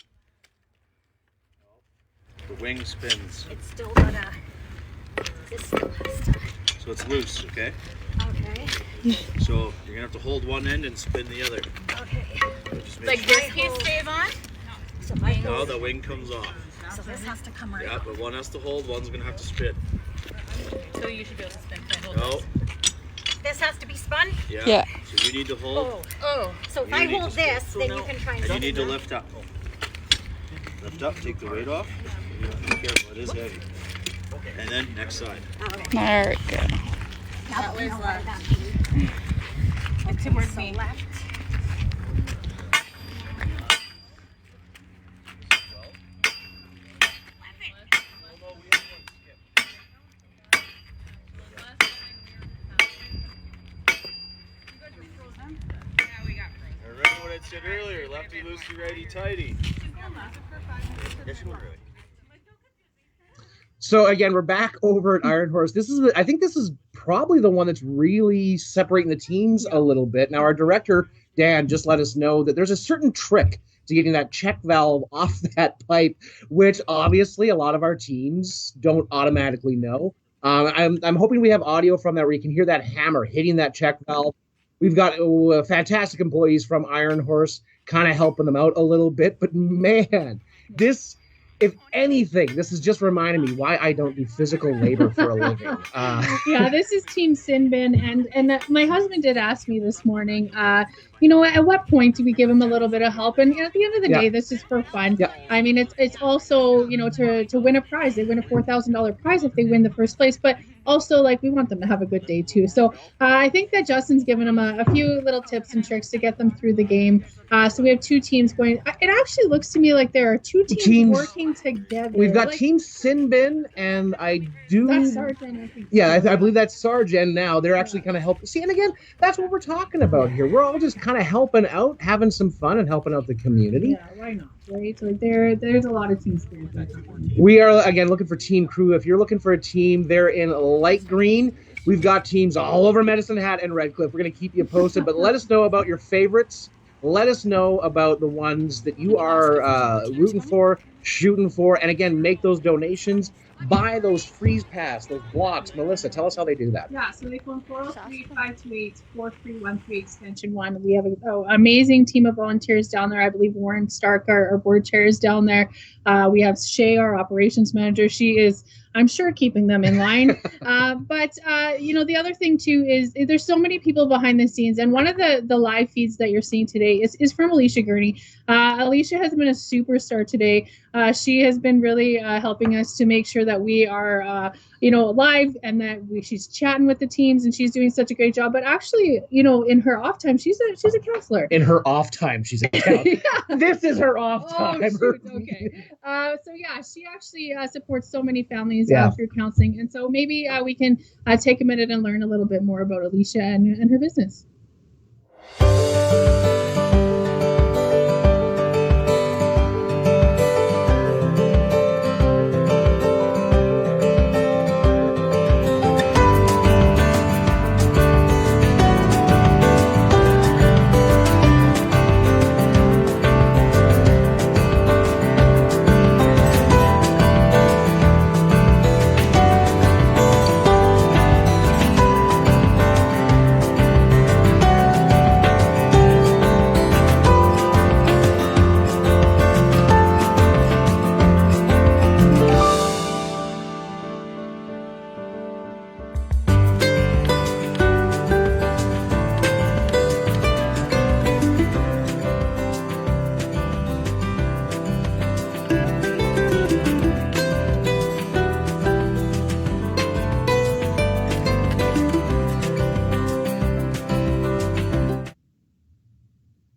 The wing spins. It's still gonna. This still has to. So it's loose, okay? Okay. So you're gonna have to hold one end and spin the other. Okay. Just make Like sure- this piece stays on? So No, the wing comes off. So this has to come right Yeah, off. but one has to hold, one's gonna have to spin. So you should be able to spin. No. this has to be spun? Yeah. So you need to hold. So if You I need hold to- this, then you can try and And you spin need to it. lift up. Lift up, take the weight off. You have to be careful, it is heavy. And then next side. There we go. That was left. Look towards me. Left. Remember what I said earlier, lefty loosey, righty tighty. So again, we're back over at Iron Horse. I think this is probably the one that's really separating the teams a little bit. Now, our director, Dan, just let us know that there's a certain trick to getting that check valve off that pipe, which obviously a lot of our teams don't automatically know. I'm hoping we have audio from that where you can hear that hammer hitting that check valve. We've got fantastic employees from Iron Horse kind of helping them out a little bit. But man, this, if anything, this is just reminding me why I don't do physical labor for a living. Yeah, this is Team Sinbin, and my husband did ask me this morning, you know, at what point do we give him a little bit of help? And at the end of the day, this is for fun. I mean, it's also, you know, to win a prize. They win a $4,000 prize if they win the first place, but also, like, we want them to have a good day too. So I think that Justin's given them a few little tips and tricks to get them through the game. So we have two teams going. It actually looks to me like there are two teams working together. We've got Team Sinbin, and I do. That's Sargent, I think. Yeah, I believe that's Sargent now. They're actually kind of helping. See, and again, that's what we're talking about here. We're all just kind of helping out, having some fun, and helping out the community. Yeah, why not? Right? So there's a lot of team spirit. We are, again, looking for Team Crew. If you're looking for a team, they're in light green. We've got teams all over Medicine Hat and Redcliff. We're going to keep you posted, but let us know about your favorites. Let us know about the ones that you are rooting for, shooting for, and again, make those donations. Buy those freeze pass, those blocks. Melissa, tell us how they do that. Yeah, so they phone 403-528-4313 extension 1. We have an amazing team of volunteers down there. I believe Warren Stark, our board chair, is down there. We have Shay, our operations manager. She is, I'm sure, keeping them in line. But you know, the other thing too is there's so many people behind the scenes, and one of the live feeds that you're seeing today is from Alicia Gurney. Alicia has been a superstar today. She has been really helping us to make sure that we are you know, live, and that she's chatting with the teams, and she's doing such a great job. But actually, you know, in her off time, she's a counselor. In her off time, she's a counselor. Yeah. This is her off time. Oh, shoot. Okay. So yeah, she actually supports so many families Yeah. through counseling, and so maybe we can take a minute and learn a little bit more about Alicia and her business.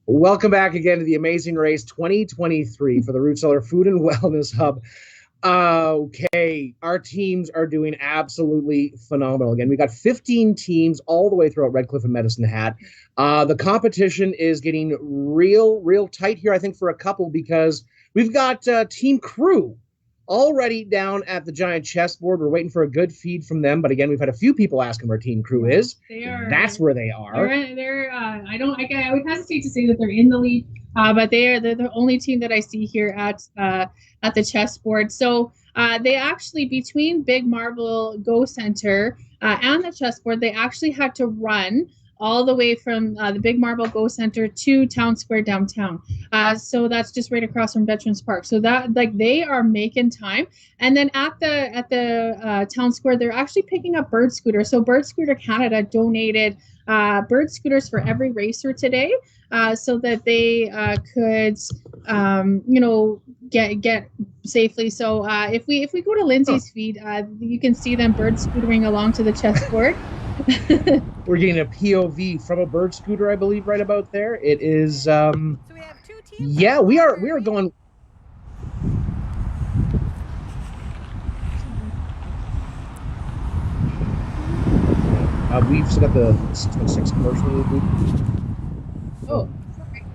Welcome back again to the Amazing Race 2023 for the Root Cellar Food and Wellness Hub. Okay, our teams are doing absolutely phenomenal. Again, we got 15 teams all the way throughout Redcliff and Medicine Hat. The competition is getting real tight here, I think, for a couple, because we've got Team Crew already down at the giant chessboard. We're waiting for a good feed from them, but again, we've had a few people asking where Team Crew is. They are. That's where they are. They're I would hesitate to say that they're in the lead, but they're the only team that I see here at the chessboard. So they actually, between Big Marble Go Center and the chessboard, they actually had to run all the way from the Big Marble Go Center to Town Square downtown. So that's just right across from Veterans Park. So that like they are making time. And then at the Town Square, they're actually picking up bird scooters. So Bird Scooter Canada donated bird scooters for every racer today, so that they could, get safely. So if we go to Lindsay's feed, you can see them bird scootering along to the chessboard. We're getting a POV from a bird scooter, I believe, right about there. It is. So we have 2 teams. Yeah, we are going. We've still got the 626 commercial. Oh, sorry.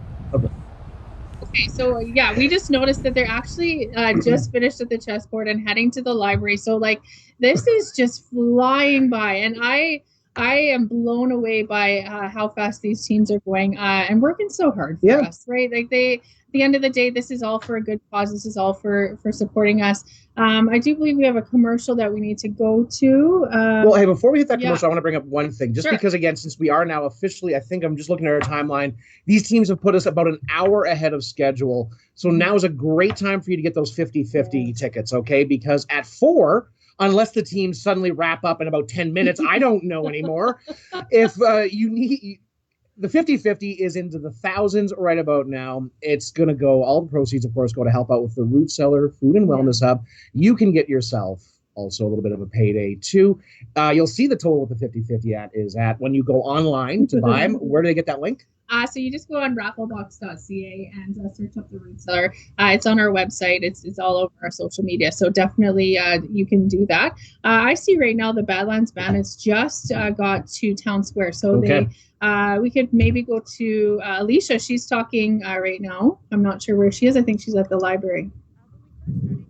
Okay, so yeah, we just noticed that they're actually just finished at the chessboard and heading to the library. So like, this is just flying by, and I am blown away by how fast these teams are going and working so hard for us, right? Like at the end of the day, this is all for a good cause. This is all for supporting us. I do believe we have a commercial that we need to go to. Well, hey, before we hit that commercial, I want to bring up one thing. Just Sure. because, again, since we are now officially, I think I'm just looking at our timeline, these teams have put us about an hour ahead of schedule. So now is a great time for you to get those 50-50 tickets, okay? Because at 4, unless the teams suddenly wrap up in about 10 minutes, I don't know anymore. If you need... The 50-50 is into the thousands right about now. It's going to go, all the proceeds, of course, go to help out with the Root Cellar Food and Wellness Hub. You can get yourself also a little bit of a payday, too. You'll see the total with the 50-50 is at when you go online to buy them. Where do they get that link? So you just go on rafflebox.ca and search up the Root Cellar. It's on our website. It's all over our social media. So definitely you can do that. I see right now the Badlands Band has just got to Town Square. So we could maybe go to Alicia. She's talking right now. I'm not sure where she is. I think she's at the library.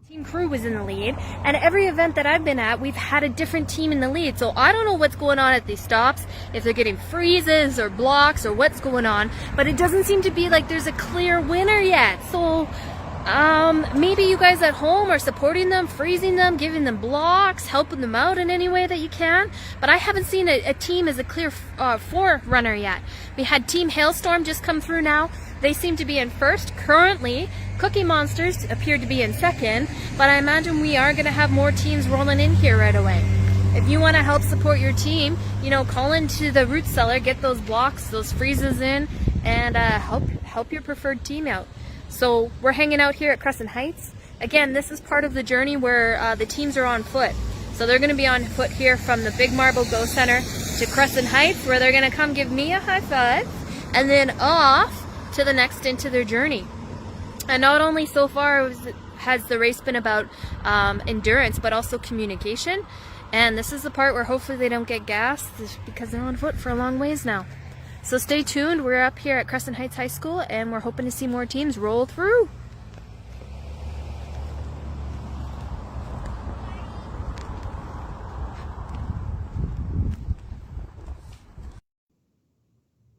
Team Crew was in the lead, and every event that I've been at, we've had a different team in the lead. So I don't know what's going on at these stops, if they're getting freezes or blocks or what's going on, but it doesn't seem to be like there's a clear winner yet. So maybe you guys at home are supporting them, freezing them, giving them blocks, helping them out in any way that you can. But I haven't seen a team as a clear forerunner yet. We had Team Hailstorm just come through now. They seem to be in first. Currently, Cookie Monsters appear to be in second, but I imagine we are going to have more teams rolling in here right away. If you want to help support your team, call into the Root Cellar, get those blocks, those freezes in, and help your preferred team out. So we're hanging out here at Crescent Heights. Again, this is part of the journey where the teams are on foot. So they're going to be on foot here from the Big Marble Go Center to Crescent Heights, where they're going to come give me a high five, and then off to the next stint of their journey. And not only so far has the race been about endurance, but also communication. And this is the part where hopefully they don't get gassed because they're on foot for a long ways now. So stay tuned. We're up here at Crescent Heights High School, and we're hoping to see more teams roll through.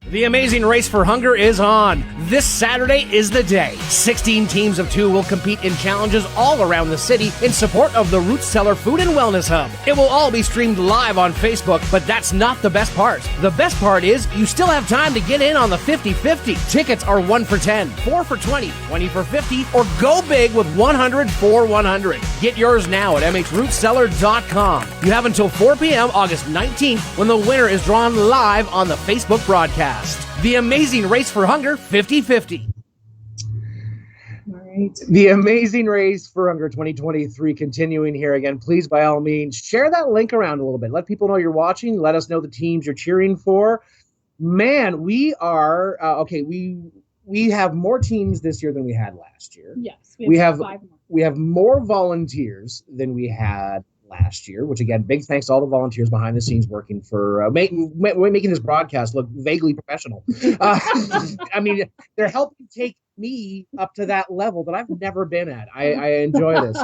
The amazing race for hunger is on. This Saturday is the day. 16 teams of 2 will compete in challenges all around the city in support of the Root Cellar Food and Wellness Hub. It will all be streamed live on Facebook, but that's not the best part. The best part is you still have time to get in on the 50-50. Tickets are 1 for 10, 4 for 20, 20 for 50, or go big with 100 for 100. Get yours now at mhrootcellar.com. You have until 4 p.m. August 19th when the winner is drawn live on the Facebook broadcast. The Amazing Race for Hunger 50-50. All right. The Amazing Race for Hunger 2023 continuing here again. Please, by all means, share that link around a little bit. Let people know you're watching. Let us know the teams you're cheering for. Man, we are okay. We have more teams this year than we had last year. Yes, we have 5 more. We have more volunteers than we had last year, which again, big thanks to all the volunteers behind the scenes working for making this broadcast look vaguely professional. I mean, they're helping take me up to that level that I've never been at. I enjoy this.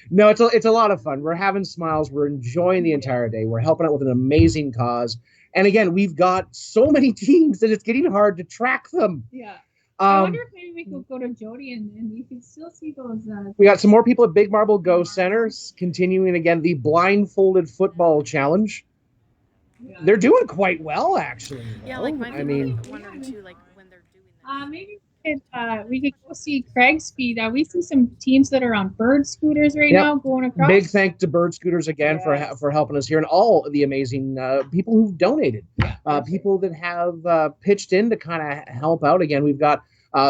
No, it's a lot of fun. We're having smiles. We're enjoying the entire day. We're helping out with an amazing cause. And again, we've got so many teams that it's getting hard to track them. Yeah. I wonder if maybe we could go to Jody and you can still see those. We got some more people at Big Marble Go Centers, continuing again the blindfolded football challenge. they're doing quite well, actually. Yeah, like my I mean, wondering too, like when they're Maybe we could go see Craig's Speed. We see some teams that are on bird scooters right now going across. Big thank to Bird Scooters again for helping us here, and all the amazing people who've donated, people that have pitched in to kind of help out. Again, we've got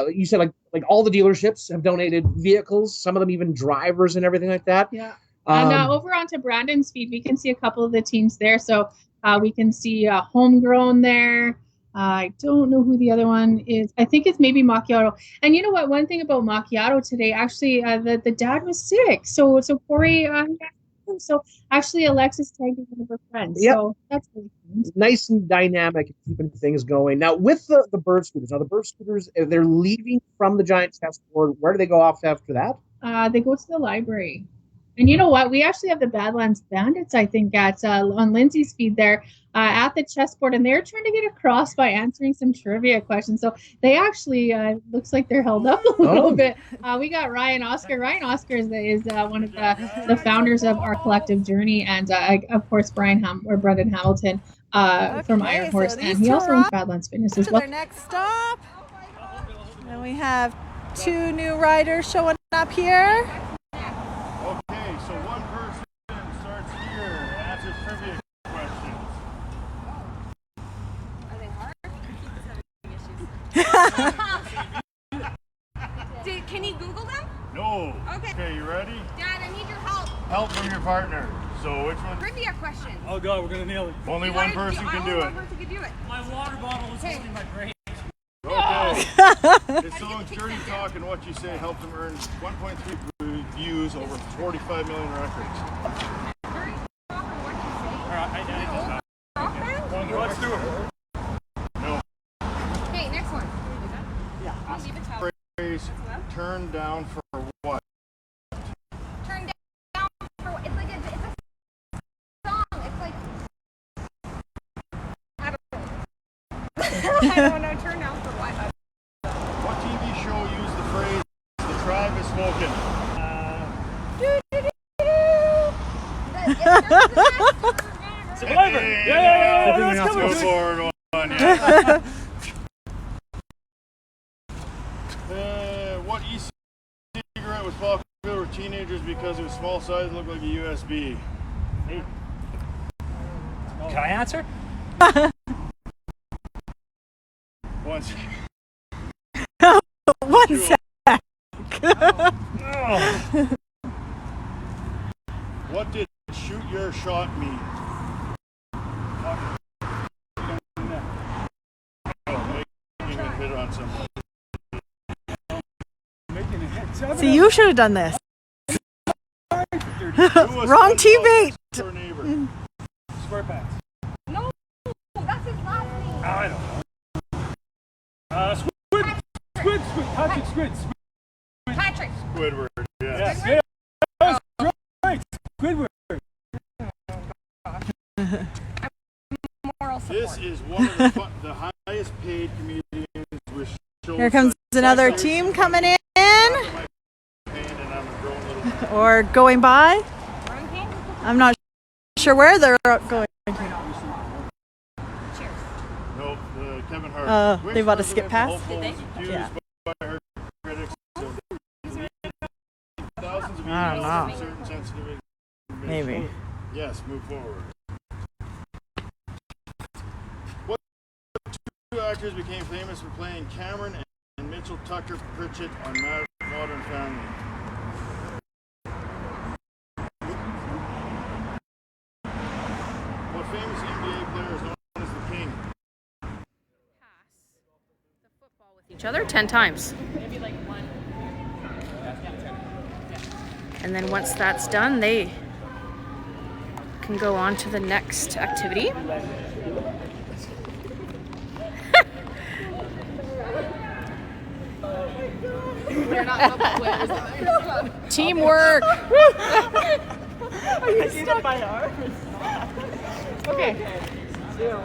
you said like all the dealerships have donated vehicles, some of them even drivers and everything like that. Yeah. And over onto Brandon's feed, we can see a couple of the teams there. So we can see Homegrown there. I don't know who the other one is. I think it's maybe Macchiato. And you know what? One thing about Macchiato today, actually, the dad was sick. So Corey, so actually Alexis tagged one of her friends. Yep. So that's really cool. Nice and dynamic, keeping things going. Now with the bird scooters. Now the bird scooters, they're leaving from the giant chessboard. Where do they go off after that? They go to the library. And you know what? We actually have the Badlands Bandits, I think, at on Lindsay's feed there at the chessboard, and they're trying to get across by answering some trivia questions. So they actually looks like they're held up a little bit. We got Ryan Oscar. Ryan Oscar is one of the founders of our collective journey, and of course Brendan Hamilton from Iron Horse, and he also owns Badlands Fitness as well. Their next stop, and we have 2 new riders showing up here. Okay, so one person starts here, answers trivia questions. Are they hard? Can you Google them? No. Okay. Okay, you ready? Dad, I need your help. Help from your partner. So which one? Trivia questions. Oh God, we're gonna nail it. Only one person can do it. One person can do it. My water bottle is holding my brain. Okay. This song's dirty talk, and what you say helped them earn 1.3 views over 45 million records. Let's do it. No. Okay, next one. Phrase, turn down for what? Turn down for what? It's a song. It's like I don't know. Turn down for what? What TV show used the phrase, the tribe is smoking? Survivor! Yeah, let's go forward one. Yeah. What e-cigarette was popular with teenagers because it was small size and looked like a USB? Hey. Can I answer? One sec. One sec. What did shoot your shot mean? Making a hit on somebody. See, you should have done this. Wrong teammate. Square pants. No, that's his last name. I don't know. Squid. Patrick Squid. Patrick. Squidward. Yes. Yeah. That was right. Squidward. This is one of the highest paid comedians with shows. Here comes another team coming in. Or going by. I'm not sure where they're going. Nope, Kevin Hart. They about to skip past? Did they? Yeah. Thousands of I don't emails know. from certain sensitive information. Maybe. Yes, move forward. What 2 actors became famous for playing Cameron and Mitchell Tucker Pritchett on Modern Family? What famous NBA player is known as the King? each other 10 times. And then once that's done, they can go on to the next activity. Teamwork. Are you stuck? My arm is Okay. You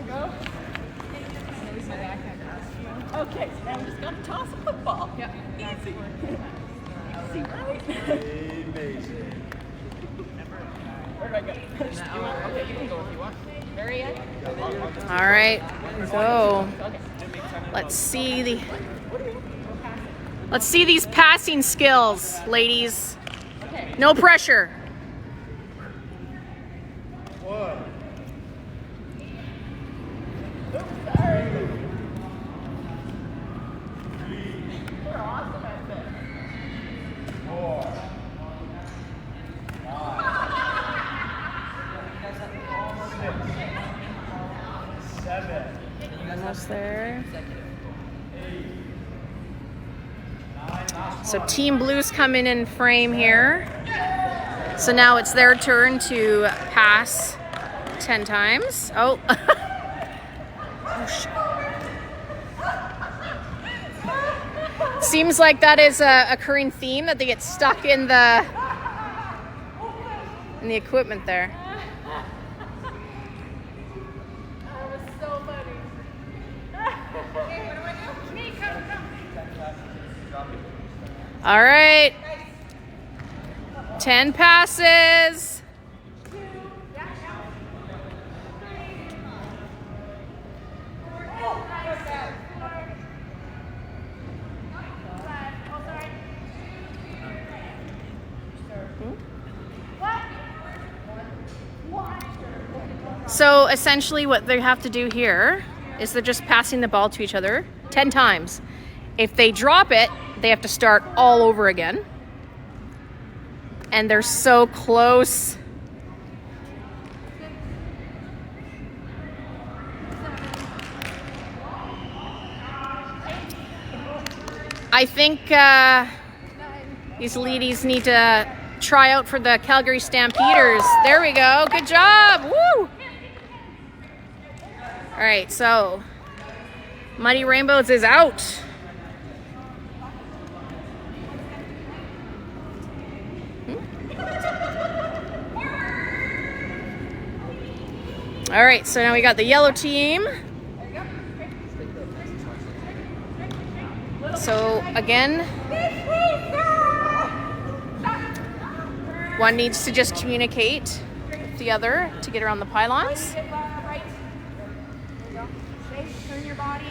go. Okay, so now we just gotta toss a football. Yeah. Easy. Easy, right? Amazing. I go? Okay, you can go if you want. Very end. All right, so let's see these passing skills, ladies. No pressure. Almost there. So Team Blue's coming in frame here. So now it's their turn to pass 10 times. Oh. Oh, shit. Seems like that is a occurring theme, that they get stuck in the equipment there. All right. 10 passes. So essentially what they have to do here is they're just passing the ball to each other 10 times. If they drop it, they have to start all over again. And they're so close. I think these ladies need to try out for the Calgary Stampeders. There we go. Good job. Woo! All right, so Muddy Rainbows is out. All right, so now we got the yellow team. So again, one needs to just communicate with the other to get around the pylons. Right. There you go. Okay, turn your body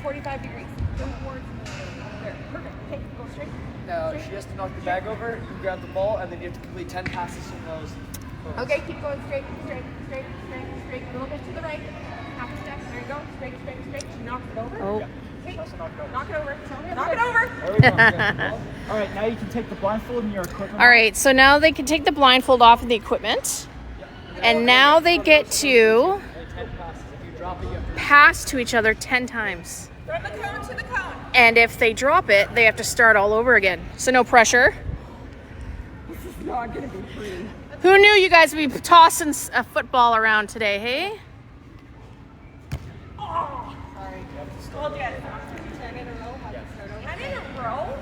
45 degrees. Go towards there. Perfect. Okay, go straight. No, she has to knock the bag over, you grab the ball, and then you have to complete 10 passes from those. Okay, keep going straight. A little bit to the right. Half a step. There you go. Straight. She knocks it over. Oh. Okay. Knock it over. Knock it over. There we go. All right, now you can take the blindfold and your equipment. All right, so now they can take the blindfold off of the equipment. And now they get to pass to each other 10 times. From the cone to the cone. And if they drop it, they have to start all over again. So no pressure. This is not going to be pretty. Who knew you guys would be tossing a football around today, hey? Oh, sorry. Well, yeah. 10 in a row. 10 in a row?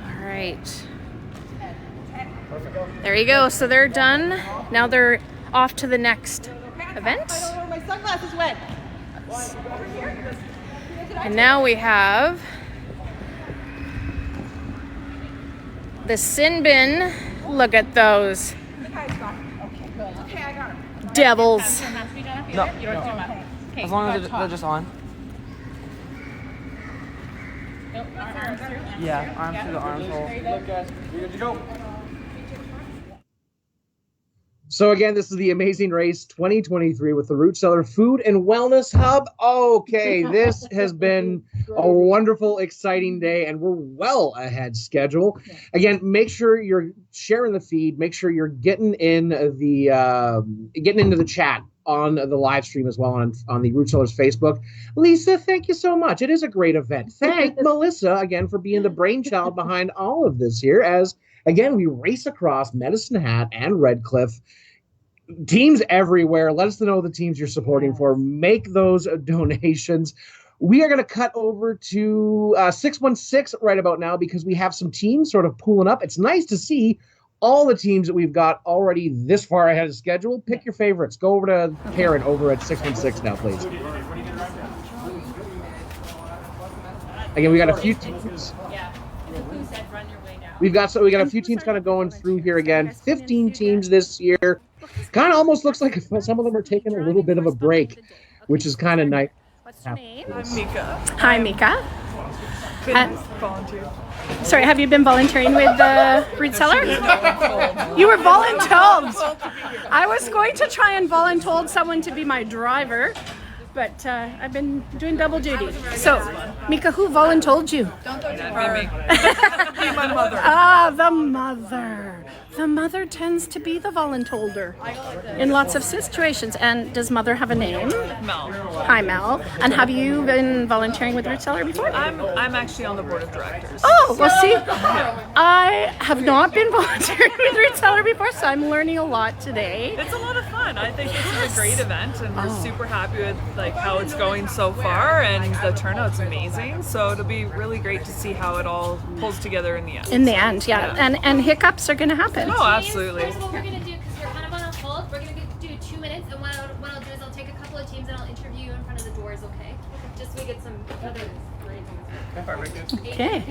All right. There you go. So they're done. Now they're off to the next event. I don't know where my sunglasses went. And now we have the sin bin. Look at those The guy's got it. Okay, good. Okay, I got it. devils. No. You don't do that. Okay, As long as got they're just on. Nope, arms through. Yeah, arms through the arms hole. Look, guys, you're good to go. So again, this is the Amazing Race 2023 with the Root Cellar Food and Wellness Hub. Okay, this has been a wonderful, exciting day, and we're well ahead schedule. Again, make sure you're sharing the feed. Make sure you're getting in getting into the chat on the live stream as well on the Root Cellars Facebook. Lisa, thank you so much. It is a great event. Thank Melissa again for being the brainchild behind all of this here as, again, we race across Medicine Hat and Redcliff. teams everywhere. Let us know the teams you're supporting for. Make those donations. We are going to cut over to 616 right about now because we have some teams sort of pooling up. It's nice to see all the teams that we've got already this far ahead of schedule. Pick your favorites. Go over to Karen over at 616 now, please. Again, we got a few teams. We got a few teams kind of going through here again. 15 teams this year. Kind of almost looks like some of them are taking a little bit of a break, which is kind of nice. What's your name? I'm Mika. Hi, Mika. Volunteer. Sorry, have you been volunteering with the Root Cellar? You were voluntold. I was going to try and voluntold someone to be my driver, but I've been doing double duty. So, Mika, who voluntold you? Don't go too far. My mother. Ah, the mother. The mother tends to be the voluntolder in lots of situations. And does mother have a name? Mel. Hi, Mel. And have you been volunteering with Root Cellar before? I'm actually on the board of directors. Oh, well, see, I have not been volunteering with Root Cellar before, so I'm learning a lot today. It's a lot of fun. I think this is a great event, and we're super happy with how it's going so far, and the turnout's amazing. So it'll be really great to see how it all pulls together in the end. In the end, yeah. And hiccups are going to happen. Oh, absolutely. What we're going to do, because we're kind of on a hold, we're going to do 2 minutes, and what I'll do is I'll take a couple of teams and I'll interview you in front of the doors, okay? Just so we get some other Okay.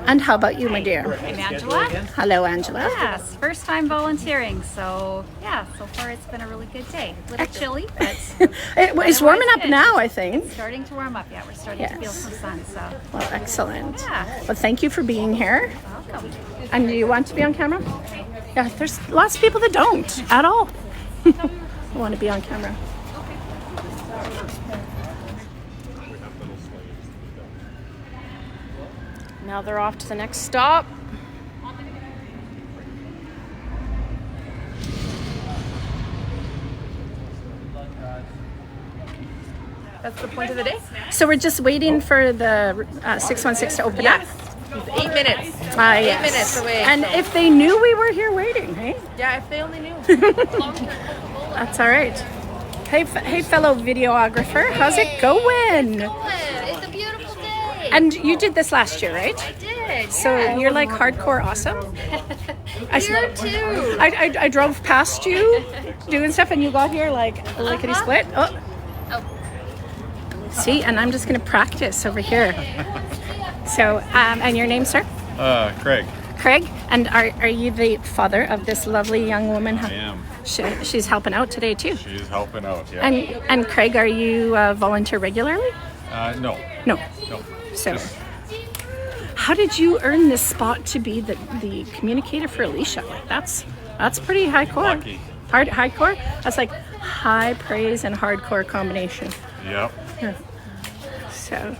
And how about you, my dear? I'm Angela. Hello, Angela. Yes, first time volunteering, so yeah, so far it's been a really good day. A little chilly, but It's warming up now, I think. It's starting to warm up, yeah, we're starting to feel some sun, so. Well, excellent. Yeah. Well, thank you for being here. Welcome. And do you want to be on camera? Yeah, there's lots of people that don't at all. Want to be on camera. Now they're off to the next stop. That's the point of the day? So we're just waiting for the 616 to open up. 8 minutes. Yes. 8 minutes away. And if they knew we were here waiting, hey? Yeah, if they only knew. That's all right. Hey, fellow videographer, how's it going? It's a beautiful day. And you did this last year, right? I did. So yeah. you're like hardcore awesome. You're too. I drove past you doing stuff, and you got here like lickety split. Oh. See, and I'm just gonna practice over here. So, and your name, sir? Craig. Craig, and are you the father of this lovely young woman? I am. She's helping out today too. She's helping out, yeah. And Craig, are you volunteer regularly? No. No. So, how did you earn this spot to be the communicator for Alicia? Like that's pretty hardcore. Lucky. Hardcore? That's like high praise and hardcore combination. Yep. Yeah. So.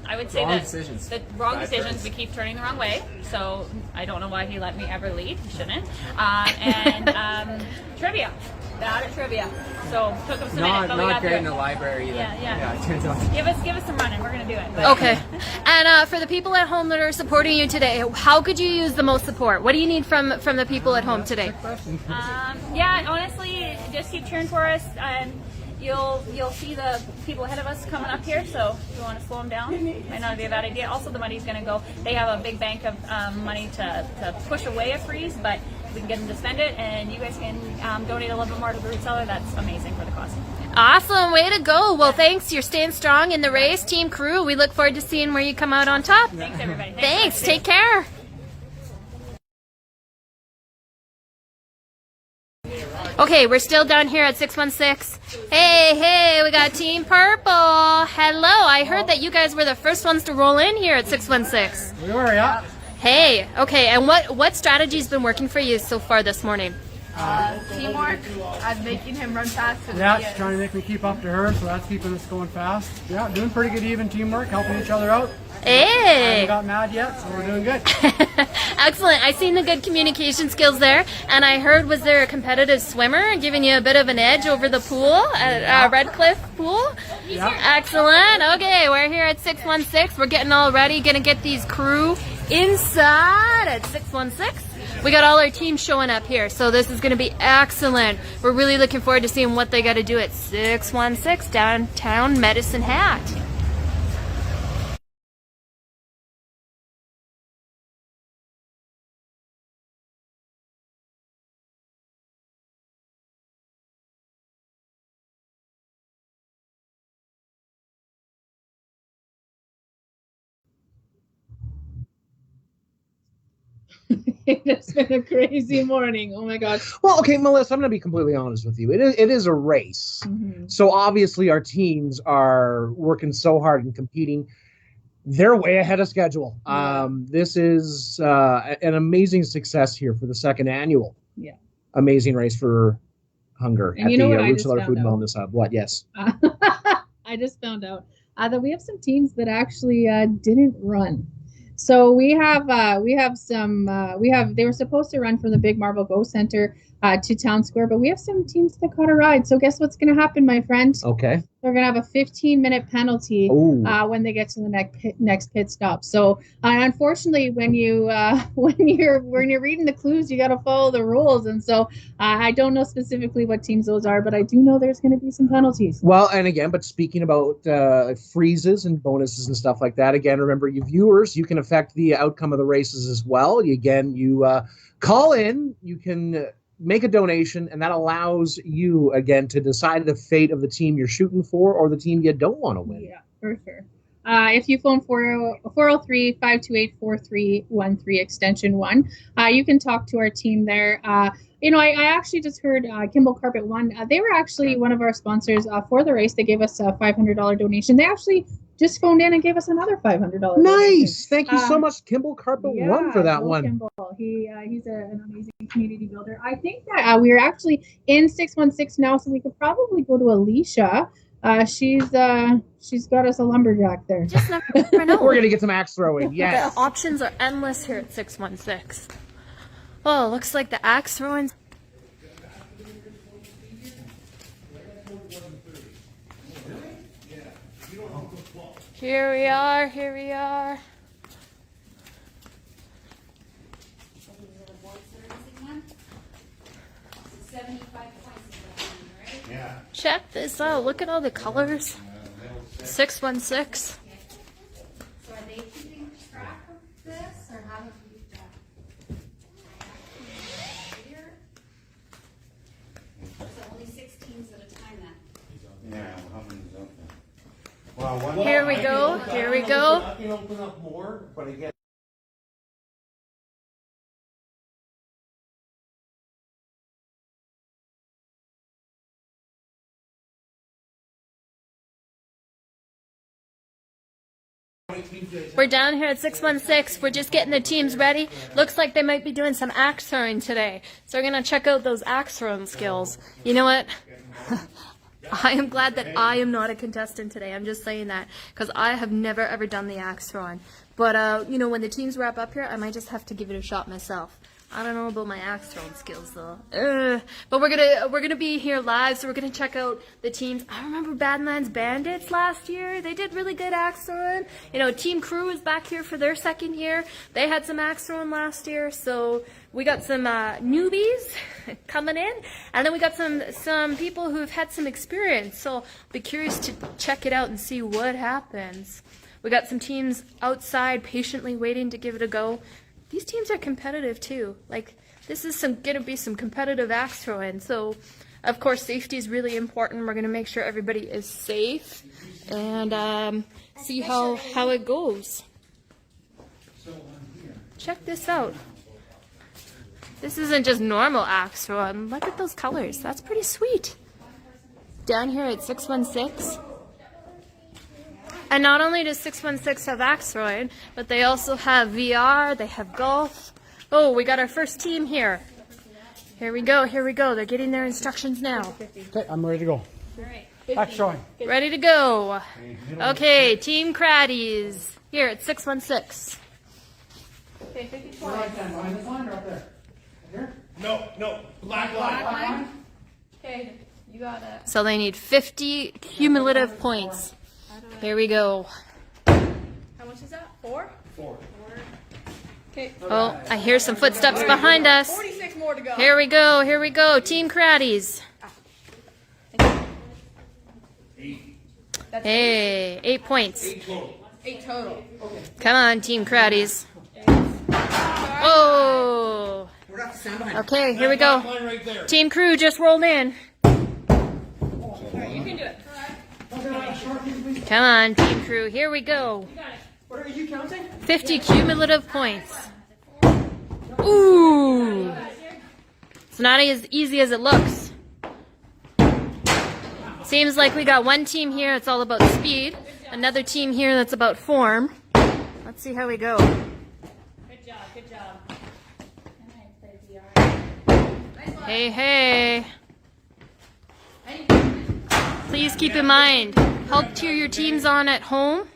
I would say that the wrong decisions, we keep turning the wrong way. So I don't know why he let me ever lead. He shouldn't. And trivia. Bad at trivia. So took us a minute, but we got great through in the library either. Yeah. Give us some running. We're gonna do it. But. Okay. And for the people at home that are supporting you today, how could you use the most support? What do you need from the people at home today? Yeah, honestly, just keep cheering for us, and you'll see the people ahead of us coming up here. So if you want to slow them down, might not be a bad idea. Also, the money's going to go. They have a big bank of money to push away a freeze, but we can get them to spend it, and you guys can donate a little bit more to the Root Cellar. That's amazing for the cause. Awesome, way to go. Well, thanks. You're staying strong in the race, team crew. We look forward to seeing where you come out on top. Thanks, everybody. Thanks. Take care. Okay, we're still down here at 616. Hey, we got Team Purple. Hello, I heard that you guys were the first ones to roll in here at 616. We were, yeah. Hey, okay, and what strategy's been working for you so far this morning? Teamwork and making him run fast. Yeah, she's trying to make me keep up to her, so that's keeping us going fast. Yeah, doing pretty good even teamwork, helping each other out. Hey! I haven't got mad yet, so we're doing good. Excellent. I seen the good communication skills there, and I heard, was there a competitive swimmer giving you a bit of an edge over the pool at Redcliff pool? Yeah. Excellent. Okay, we're here at 616. We're getting all ready, gonna get these crew inside at 616. We got all our teams showing up here, so this is going to be excellent. We're really looking forward to seeing what they got to do at 616 downtown Medicine Hat. It's been a crazy morning. Oh my gosh. Well, okay, Melissa, I'm going to be completely honest with you. It is a race. Mm-hmm. So obviously our teams are working so hard and competing. They're way ahead of schedule. Yeah. This is an amazing success here for the second annual. Yeah. Amazing race for hunger And at you know the what I Root just Cellar found Food and out? Wellness Hub. What? Yes. I just found out that we have some teams that actually didn't run. So we have they were supposed to run from the Big Marble Go Center to Town Square, but we have some teams that got a ride. So guess what's going to happen, my friend? Okay. They're going to have a 15-minute penalty when they get to the next pit stop. So unfortunately, when you're reading the clues, you got to follow the rules. And so I don't know specifically what teams those are, but I do know there's going to be some penalties. Well, and again, but speaking about freezes and bonuses and stuff like that, again, remember, you viewers, you can affect the outcome of the races as well. Again, you call in, you can make a donation, and that allows you, again, to decide the fate of the team you're shooting for or the team you don't want to win. Yeah, for sure. If you phone 403-528-4313 extension 1, you can talk to our team there. I actually just heard Kimball Carpet One. They were actually one of our sponsors for the race. They gave us a $500 donation. They actually just phoned in and gave us another $500 donation. Nice. Thank you so much, Kimball Carpet One, for that one. Kimball. He's an amazing community builder. I think that we're actually in 616 now, so we could probably go to Alicia. She's got us a lumberjack there. Just never know. We're gonna get some axe throwing. Yes. The options are endless here at 616. Oh, looks like the axe throwing. Here we are. Here we are. Yeah. Check this out. Look at all the colors. 616. So are they keeping track of this, or how have you done? So only 6 teams at a time then? Yeah, how many's up there? Well, Here we go. Here we go. I can open up more, but again. We're down here at 616. We're just getting the teams ready. Looks like they might be doing some axe throwing today. So we're going to check out those axe throwing skills. You know what? I am glad that I am not a contestant today. I'm just saying that because I have never ever done the axe throwing. But when the teams wrap up here, I might just have to give it a shot myself. I don't know about my axe throwing skills though. But we're gonna be here live, so we're gonna check out the teams. I remember Badlands Bandits last year. They did really good axe throwing. Team Crew is back here for their second year. They had some axe throwing last year, so we got some newbies coming in, and then we got some people who've had some experience. So I'll be curious to check it out and see what happens. We got some teams outside patiently waiting to give it a go. These teams are competitive too. Like, this is gonna be some competitive axe throwing. So, of course, safety is really important. We're gonna make sure everybody is safe and see how it goes. Check this out. This isn't just normal axe throwing. Look at those colors. That's pretty sweet. Down here at 616. And not only does 616 have axe throwing, but they also have VR, they have golf. Oh, we got our first team here. Here we go, here we go. They're getting their instructions now. Okay, I'm ready to go. Axe throwing. Ready to go. Okay, Team Craddies here at 616. Okay, 50 points. Behind this line or up there? Here? No. Black line. Okay, you got it. So they need 50 cumulative points. Here we go. How much is that? 4? 4. Oh, I hear some footsteps behind us. 46 more to go. Here we go. Here we go. Team Cratties. Hey, 8 points. 8 total. Come on, Team Cratties. Oh. Okay, here we go. Team Crew just rolled in. You can do it. Come on, Team Crew. Here we go. What are you counting? 50 cumulative points. Ooh. It's not as easy as it looks. Seems like we got one team here that's all about speed. Another team here that's about form. Let's see how we go. Good job. Good job. Hey, hey. Please keep in mind, help cheer your teams on at home.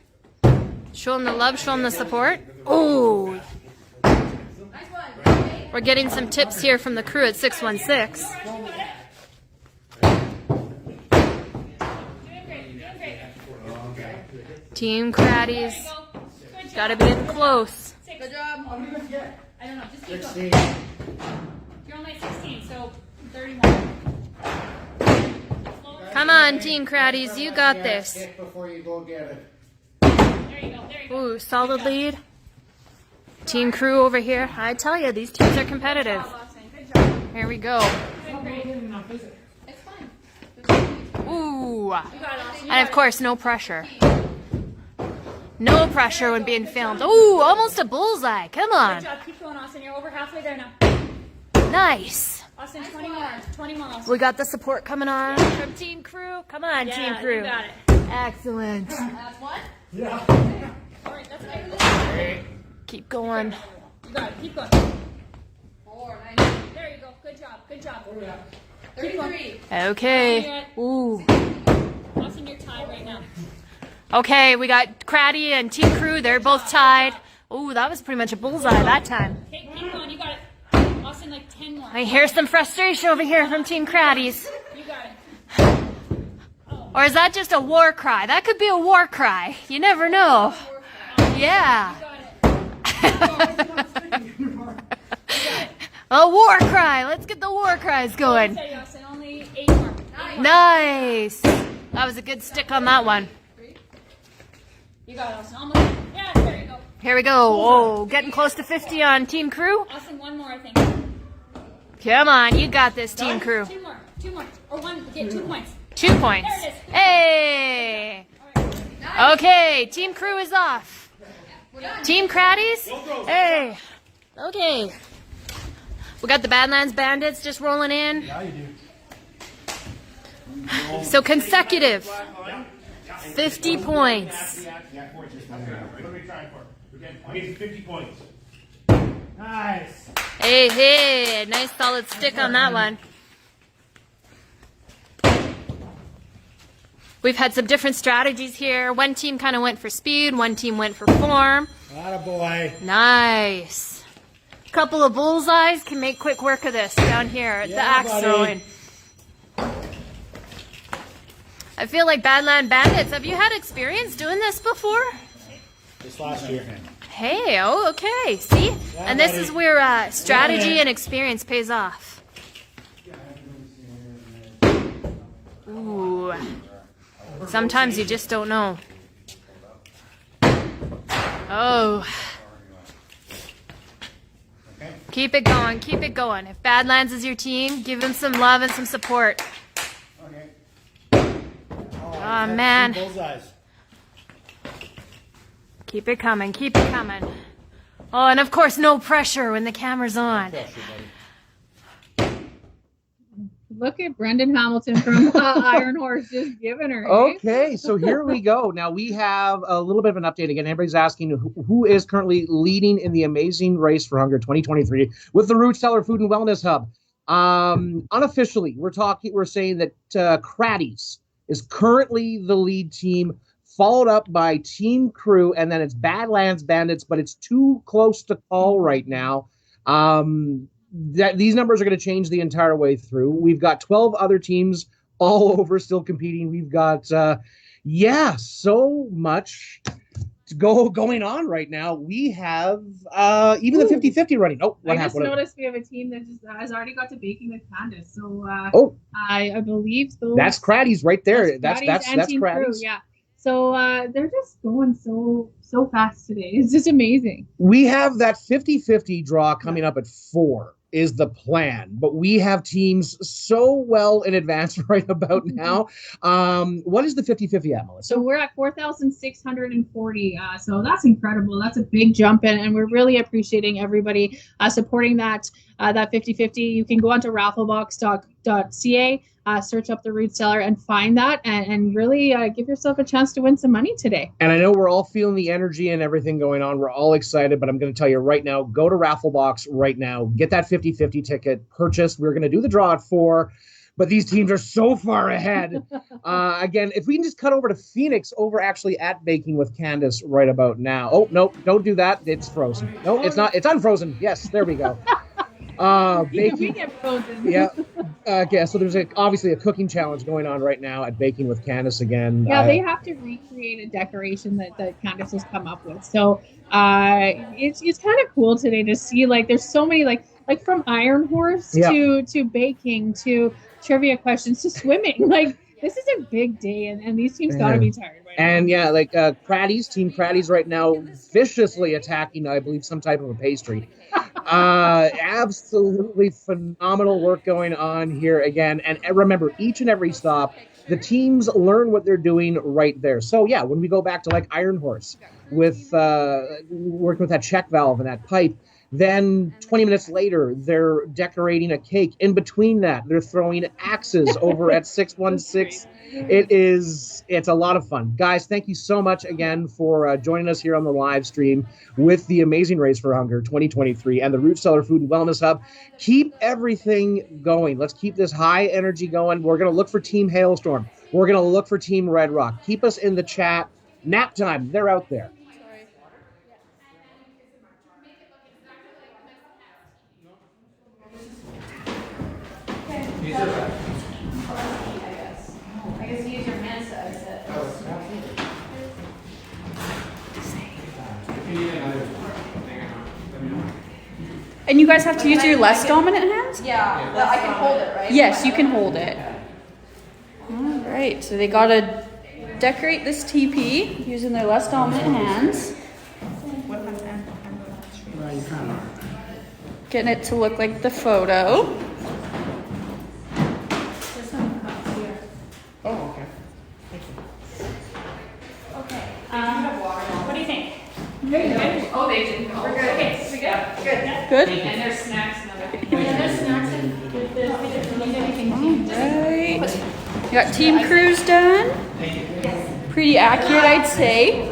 Show them the love, show them the support. Oh. We're getting some tips here from the crew at 616. Team Cratties. Gotta be in close. Good job. I don't know. Just keep going. You're only 16, so 31. Come on, Team Cratties. You got this. Before you go get it. There you go. There you go. Ooh, solid lead. Team Crew over here. I tell you, these teams are competitive. Here we go. Ooh. And of course, no pressure. No pressure when being filmed. Ooh, almost a bullseye. Come Good on. job. Keep going, Austin. You're over halfway there now. Nice. Austin, 20 more. 20 more, Austin. We got the support coming on from Team Crew. Come on, Yeah, Team Crew. you got it. Excellent. That's one? Yeah. All right, that's good. Keep going. You got it. Keep going. 4, 9, There you go. Good job. Good job. 33. Okay. Ooh. Austin, you're tied right now. Okay, we got Cratty and Team Crew. They're both tied. Ooh, that was pretty much a bullseye that time. Okay, keep going. You got it. Austin, like 10 more. I hear some frustration over here from Team Cratties. You got it. Or is that just a war cry? That could be a war cry. You never know. Yeah. A war cry. Let's get the war cries going. Steady, Austin. Only 8 more. Nice. That was a good stick on that one. You got it, Austin. Almost. Yeah, there you go. Here we go. Oh, getting close to 50 on Team Crew. Austin, one more, I think. Come on, you got this, Team Crew. 2 more. 2 more. Or one. Get 2 points. 2 points. There it is. Hey. Okay, Team Crew is off. Team Cratties. Hey. Okay. We got the Badlands Bandits just rolling in. Yeah, you do. So consecutive. 50 points. What are we trying for? We're getting 50 points. Nice. Hey, hey. Nice solid stick on that one. We've had some different strategies here. One team kind of went for speed. One team went for form. Attaboy. Nice. Couple of bullseyes can make quick work of this down here at the axe throwing. I feel like Badland Bandits. Have you had experience doing this before? This last year. Hey, oh, okay. See? And this is where strategy and experience pays off. Ooh. Sometimes you just don't know. Oh. Keep it going, keep it going. If Badlands is your team, give them some love and some support. Oh, man. Keep it coming, keep it coming. Oh, and of course, no pressure when the camera's on. Look at Brendan Hamilton from Iron Horse just giving her. Okay, so here we go. Now we have a little bit of an update again. Everybody's asking who is currently leading in the Amazing Race for Hunger 2023 with the Root Cellar Food and Wellness Hub. Unofficially, we're saying that Cratties is currently the lead team, followed up by Team Crew, and then it's Badlands Bandits, but it's too close to call right now. These numbers are going to change the entire way through. We've got 12 other teams all over still competing. We've got, so much going on right now. We have even the 50-50 running. Oh, what I just happened? noticed we have a team that just has already got to baking with Candace. So I believe those. That's Craddy's right there. That's Team Crew, Craddy's. yeah. So they're just going so fast today. It's just amazing. We have that 50-50 draw coming up at 4 is the plan, but we have teams so well in advance right about now. What is the 50-50 at, Melissa? So we're at 4,640. So that's incredible. That's a big jump in, and we're really appreciating everybody supporting that 50-50. You can go onto rafflebox.ca, search up the Root Cellar and find that, and really give yourself a chance to win some money today. And I know we're all feeling the energy and everything going on. We're all excited, but I'm going to tell you right now, go to Rafflebox right now, get that 50-50 ticket purchased. We're going to do the draw at 4, but these teams are so far ahead. Again, if we can just cut over to Phoenix, over actually at Baking with Candace right about now. Oh, no, don't do that. It's frozen. No, it's not. It's unfrozen. Yes, there we go. Baking. Yeah. Okay, so there's obviously a cooking challenge going on right now at Baking with Candace again. Yeah, they have to recreate a decoration that Candace has come up with. So it's kind of cool today to see, like, there's so many, like from Iron Horse to baking to trivia questions to swimming. Like, this is a big day, and these teams got to be tired. And yeah, like Team Craddy's right now viciously attacking, I believe, some type of a pastry. Absolutely phenomenal work going on here again. And remember, each and every stop, the teams learn what they're doing right there. So yeah, when we go back to like Iron Horse with working with that check valve and that pipe, then 20 minutes later, they're decorating a cake. In between that, they're throwing axes over at 616. It's a lot of fun. Guys, thank you so much again for joining us here on the live stream with the Amazing Race for Hunger 2023 and the Root Cellar Food and Wellness Hub. Keep everything going. Let's keep this high energy going. We're going to look for Team Hailstorm. We're going to look for Team Red Rock. Keep us in the chat. Nap time. They're out there. I guess use your hands to exit. And you guys have to use your less dominant hands? Yeah, but I can hold it, right? Yes, you can hold it. All right, so they gotta decorate this teepee using their less dominant hands. Getting it to look like the photo. Oh, okay. Okay. What do you think? Good. Oh, they didn't. We're good. Okay, we good? Good. Good. And there's snacks and other things. Yeah, there's snacks and if you need anything. Right. We got team crews done. Pretty accurate, I'd say.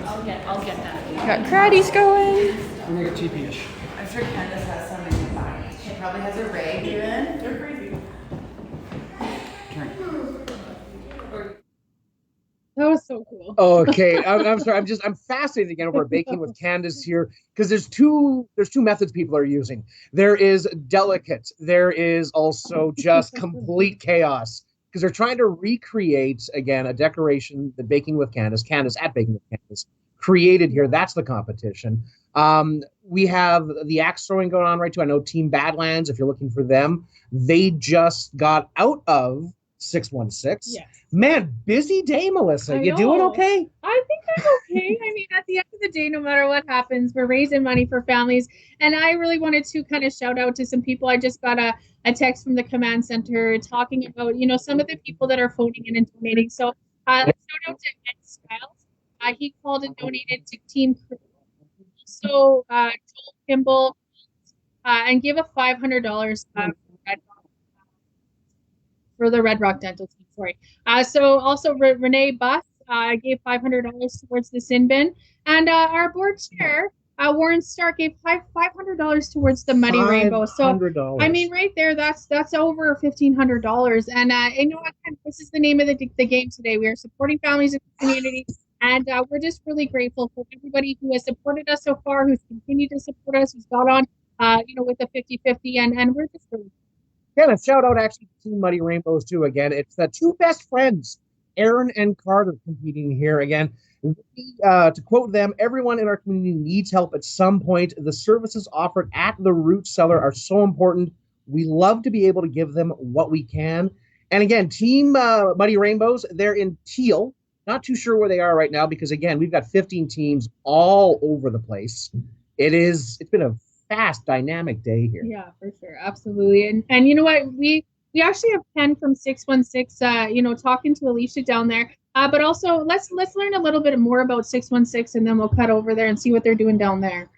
I'll get that. Got Craddy's going. I'm gonna get TP-ish. I'm sure Candace has some in the back. She probably has a rag even. They're crazy. That was so cool. Okay, I'm sorry. I'm fascinated again over Baking with Candace here because there's two methods people are using. There is delicate. There is also just complete chaos because they're trying to recreate again a decoration that Baking with Candace at Baking with Candace created here. That's the competition. We have the axe throwing going on right too. I know Team Badlands, if you're looking for them, they just got out of 616. Yes. Man, busy day, Melissa. You doing okay? I think I'm okay. I mean, at the end of the day, no matter what happens, we're raising money for families. And I really wanted to kind of shout out to some people. I just got a text from the command center talking about, some of the people that are phoning in and donating. So shout out to Ed Styles. He called and donated to Team Crew. So Joel Kimball and give a $500 for the Red Rock Dental team. Sorry. So also Renee Buss gave $500 towards the sin bin, and our board chair Warren Stark gave $500 towards the Muddy Rainbow. So I mean, right there, that's over $1,500. And you know what? This is the name of the game today. We are supporting families in the community, and we're just really grateful for everybody who has supported us so far, who's continued to support us, who's got on, with the 50-50, and we're just really. Yeah, and a shout out actually to Team Muddy Rainbows too. Again, it's the two best friends, Aaron and Carter, competing here again. To quote them, everyone in our community needs help at some point. The services offered at the Root Cellar are so important. We love to be able to give them what we can. And again, Team Muddy Rainbows, they're in teal. Not too sure where they are right now because, again, we've got 15 teams all over the place. It's been a fast, dynamic day here. Yeah, for sure. Absolutely. And you know what? We actually have Ken from 616, talking to Alicia down there. But also, let's learn a little bit more about 616, and then we'll cut over there and see what they're doing down there.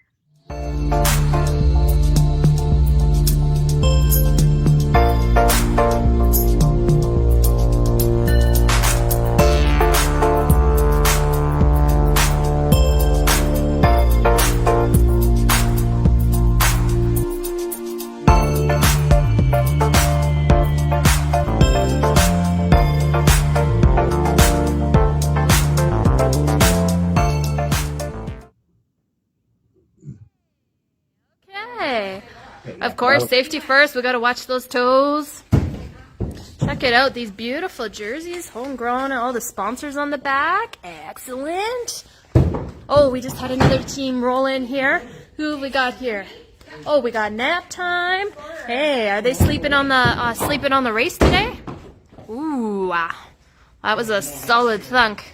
Okay. Of course, safety first. We got to watch those toes. Check it out. These beautiful jerseys, homegrown, all the sponsors on the back. Excellent. Oh, we just had another team roll in here. Who have we got here? Oh, we got Nap Time. Hey, are they sleeping on the race today? Ooh, wow. That was a solid thunk.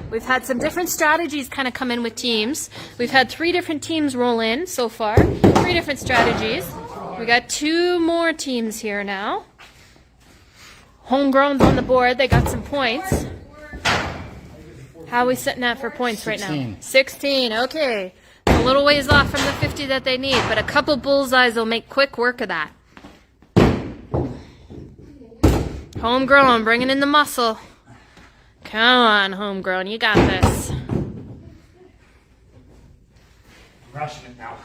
We've had some different strategies kind of come in with teams. We've had 3 different teams roll in so far. 3 different strategies. We got 2 more teams here now. Homegrown's on the board. They got some points. How are we sitting at for points right now? 16. Okay. A little ways off from the 50 that they need, but a couple bullseyes will make quick work of that. Homegrown, bringing in the muscle. Come on, Homegrown, you got this. Rushing it now.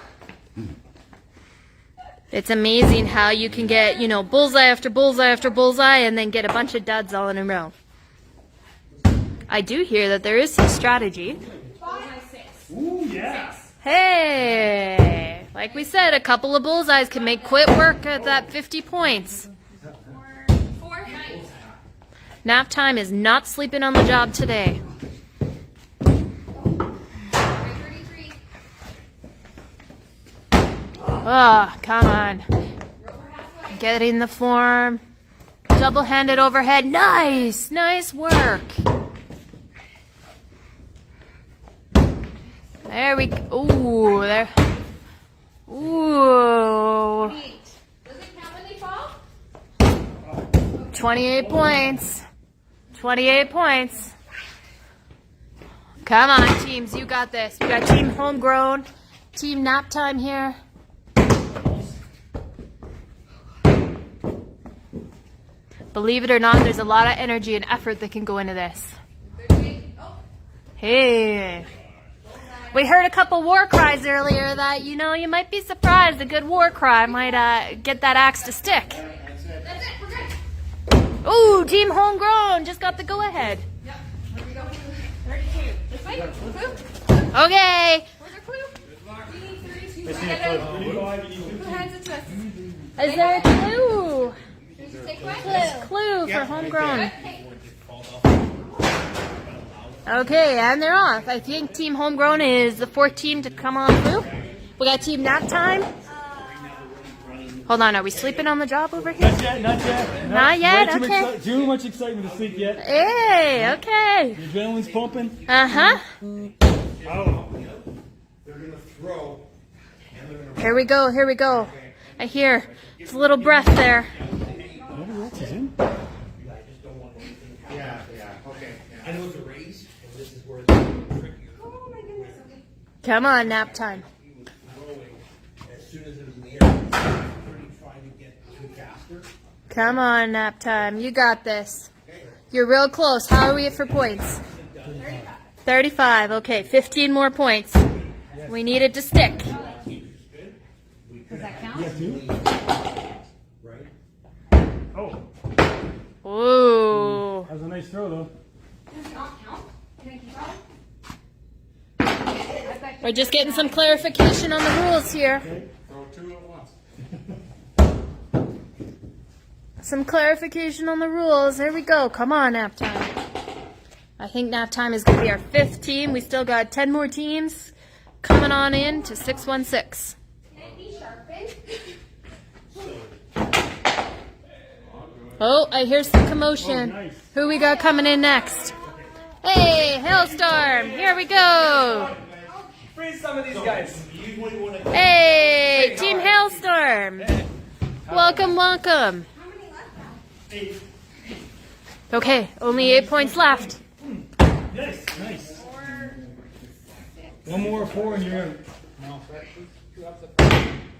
It's amazing how you can get, bullseye after bullseye after bullseye and then get a bunch of duds all in a row. I do hear that there is some strategy. Ooh, yeah. Hey, like we said, a couple of bullseyes can make quick work at that 50 points. Nap Time is not sleeping on the job today. Oh, come on. Get in the form. Double-handed overhead. Nice! Nice work. There we go. Ooh, there. Ooh. 28 points. 28 points. Come on, teams. You got this. We got Team Homegrown, Team Nap Time here. Believe it or not, there's a lot of energy and effort that can go into this. Hey. We heard a couple war cries earlier that, you might be surprised. A good war cry might get that axe to stick. Ooh, Team Homegrown just got the go-ahead. Okay. Who hands it to us? Is there a clue? Clue for Homegrown. Okay, and they're off. I think Team Homegrown is the 4th team to come on through. We got Team Nap Time. Hold on, are we sleeping on the job over here? Not yet, not yet. No, not yet, okay. Too much excitement to sleep yet. Hey, okay. The adrenaline's pumping. Uh-huh. Oh. They're going to throw. Here we go, here we go. I hear a little breath there. Nobody else is in. Yeah, okay. I know it's a race, and this is where it's trickier. Come on, Nap Time. As soon as it was in the air, trying to get too faster. Come on, Nap Time. You got this. You're real close. How are we at for points? 35. Okay, 15 more points. We need it to stick. Does that count? Yeah, 2. Oh. Ooh. That was a nice throw, though. Does it not count? Can I keep going? We're just getting some clarification on the rules here. Okay. Throw 2 at once. Some clarification on the rules. There we go. Come on, Nap Time. I think nap time is going to be our 5th team. We still got 10 more teams coming on in to 616. Oh, I hear some commotion. nice. Who we got coming in next? Hey, Hailstorm, here we go. Freeze some of these guys. Hey, Team Hailstorm. Welcome, welcome. Okay, only 8 points left. Nice, nice. One more 4 and you're out.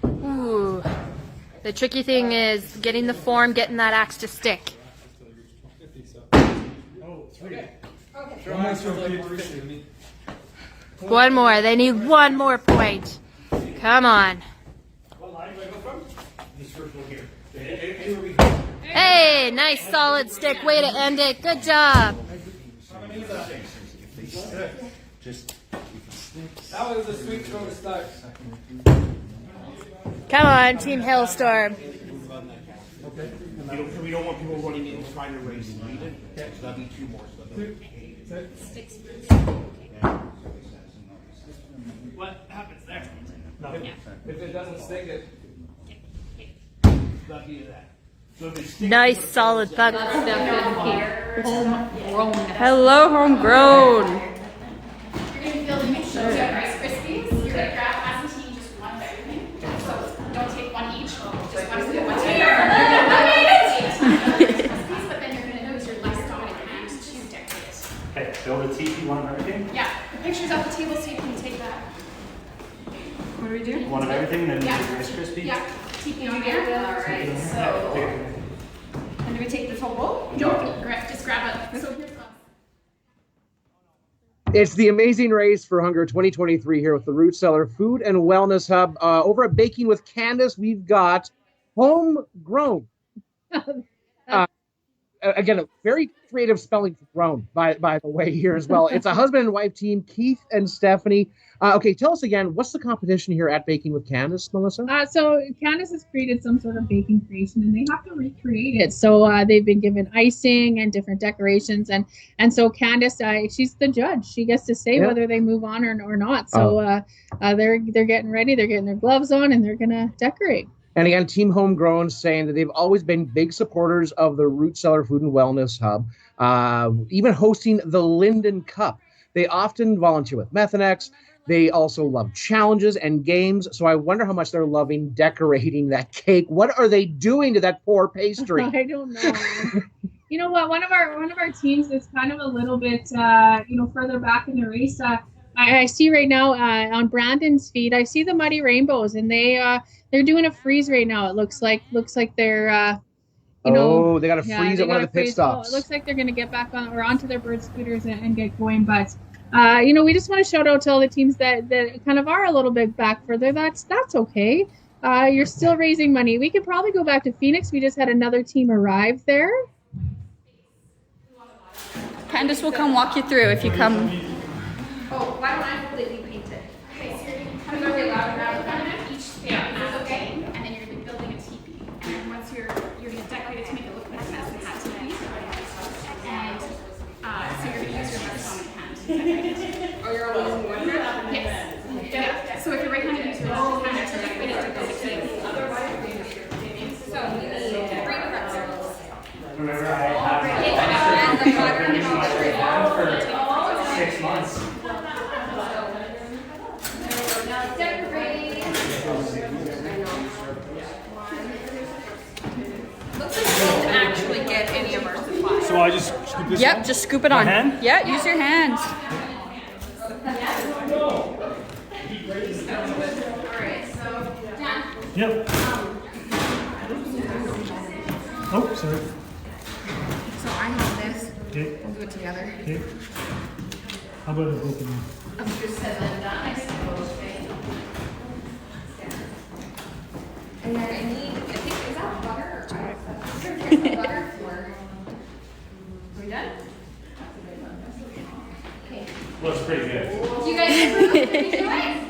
Ooh. The tricky thing is getting the form, getting that axe to stick. Oh, 3. One more. They need one more point. Come on. Hey, nice solid stick. Way to end it. Good job. That was a sweet throw to start. Come on, Team Hailstorm. We don't want people running in trying to race and lead it. So that'll be 2 more. What happens there? Nothing. If it doesn't stick it. That'll be that. Nice solid puck. Homegrown. Hello, homegrown. You're going to build Rice Krispies. You're going to grab as a team just one of everything. So don't take one each. Just one of the one Krispies, but then you're going to use your less dominant hand to decorate. Okay, build a teepee, one of everything. Yeah, the picture's at the table so you can take that. What do we do? One of everything, then Yeah. use Rice Krispies. Yeah, teepee on there. Alright, so. And do we take the full bowl? No, just grab it. So here's one. It's the Amazing Race for Hunger 2023 here with the Root Cellar Food and Wellness Hub. Over at Baking with Candace, we've got homegrown. Again, a very creative spelling for grown, by the way, here as well. It's a husband and wife team, Keith and Stephanie. Okay, tell us again, what's the competition here at Baking with Candace, Melissa? So Candace has created some sort of baking creation, and they have to recreate it. So they've been given icing and different decorations, and so Candace, she's the judge. She gets to say whether they move on or not. So they're getting ready. They're getting their gloves on, and they're gonna decorate. And again, Team Homegrown saying that they've always been big supporters of the Root Cellar Food and Wellness Hub, even hosting the Linden Cup. They often volunteer with Methanex. They also love challenges and games. So I wonder how much they're loving decorating that cake. What are they doing to that poor pastry? I don't know. You know what? One of our teams is kind of a little bit, further back in the race. I see right now on Brandon's feed, I see the Muddy Rainbows, and they're doing a freeze right now. It looks like they're they got to freeze at one of the pit stops. It looks like they're going to get back on or onto their bird scooters and get going. But we just want to shout out to all the teams that kind of are a little bit back further. That's okay. You're still raising money. We could probably go back to Phoenix. We just had another team arrive there. Candace will come walk you through if you come. Oh, why don't I completely paint it? Okay, so you're coming over each span, okay? And then you're gonna be building a teepee. And then once you're gonna decorate it to make it look like a Medicine Hat teepee. And so you're gonna use your left hand to decorate it. Oh, you're only using one hand? Yes. Yeah. So if you're right-handed, use your left hand to decorate it to build a teepee. So you need 3 pretzels. Remember, I had And the butter and all for 6 months. Actually get any of our supplies. So I just scoop this Yep, on? just scoop it on. My hand? Yeah, use your hands. Alright, so Dan. Yep. Oh, sorry. So I have this. Okay. We'll do it together. Okay. How about a broken one? I'm just done, I suppose. And then I need, is that butter or butter for? Are we done? Okay. Looks pretty good. You guys approve?